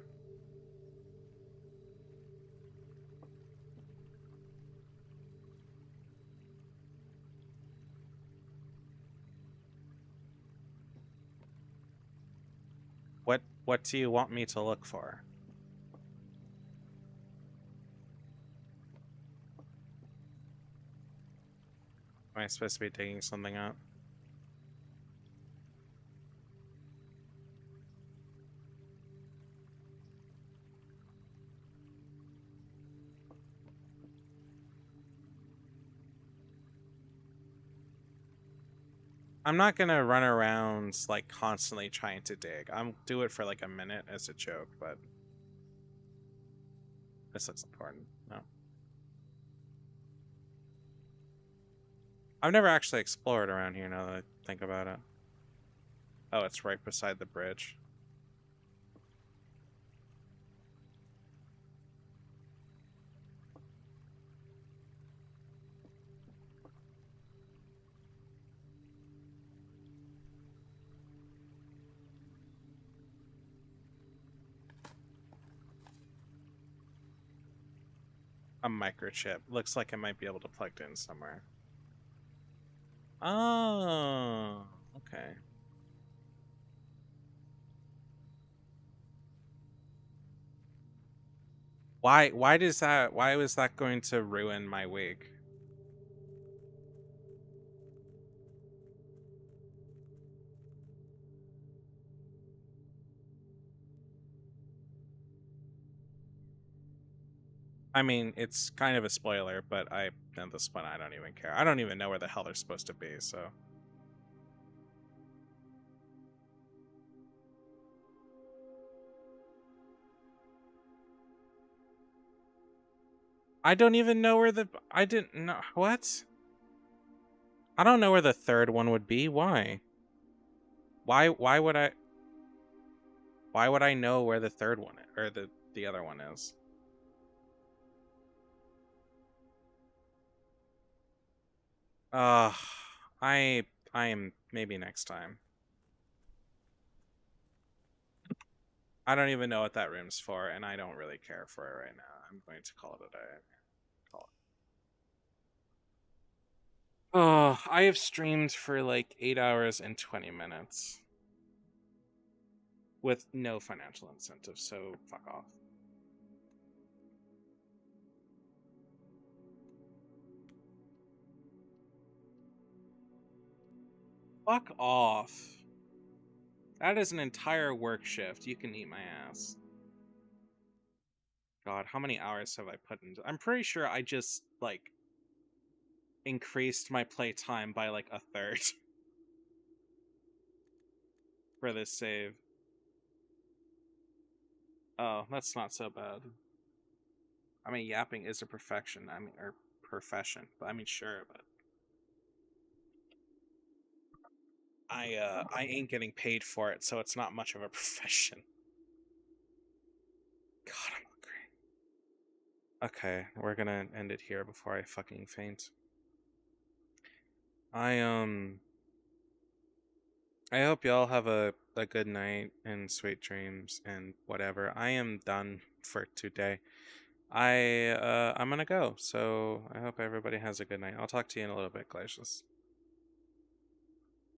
What do you want me to look for? Am I supposed to be digging something up? I'm not gonna run around like constantly trying to dig. I'm do it for like a minute as a joke, but this looks important. No. I've never actually explored around here now that I think about it. Oh, it's right beside the bridge. a microchip. Looks like it might be able to plug it in somewhere. Oh, okay. Why was that going to ruin my week? I mean, it's kind of a spoiler, but at this point I don't even care. I don't even know where the hell they're supposed to be, so. I don't even know where I didn't know. What? I don't know where the third one would be. Why? Why would I? Why would I know where the third one or the other one is? Uh, I am maybe next time. I don't even know what that room's for, and I don't really care for it right now. I'm going to call it a day. Call it. Oh, I have streamed for like 8 hours and 20 minutes with no financial incentive, so fuck off. Fuck off. That is an entire work shift. You can eat my ass. God, how many hours have I put into? I'm pretty sure I just like increased my play time by like a third for this save. Oh, that's not so bad. I mean, yapping is a perfection. I mean, or profession. But I mean, sure, but I ain't getting paid for it, so it's not much of a profession. God, I'm hungry. Okay, we're gonna end it here before I fucking faint. I I hope y'all have a good night and sweet dreams and whatever. I am done for today. I'm gonna go. So I hope everybody has a good night. I'll talk to you in a little bit, Glacius.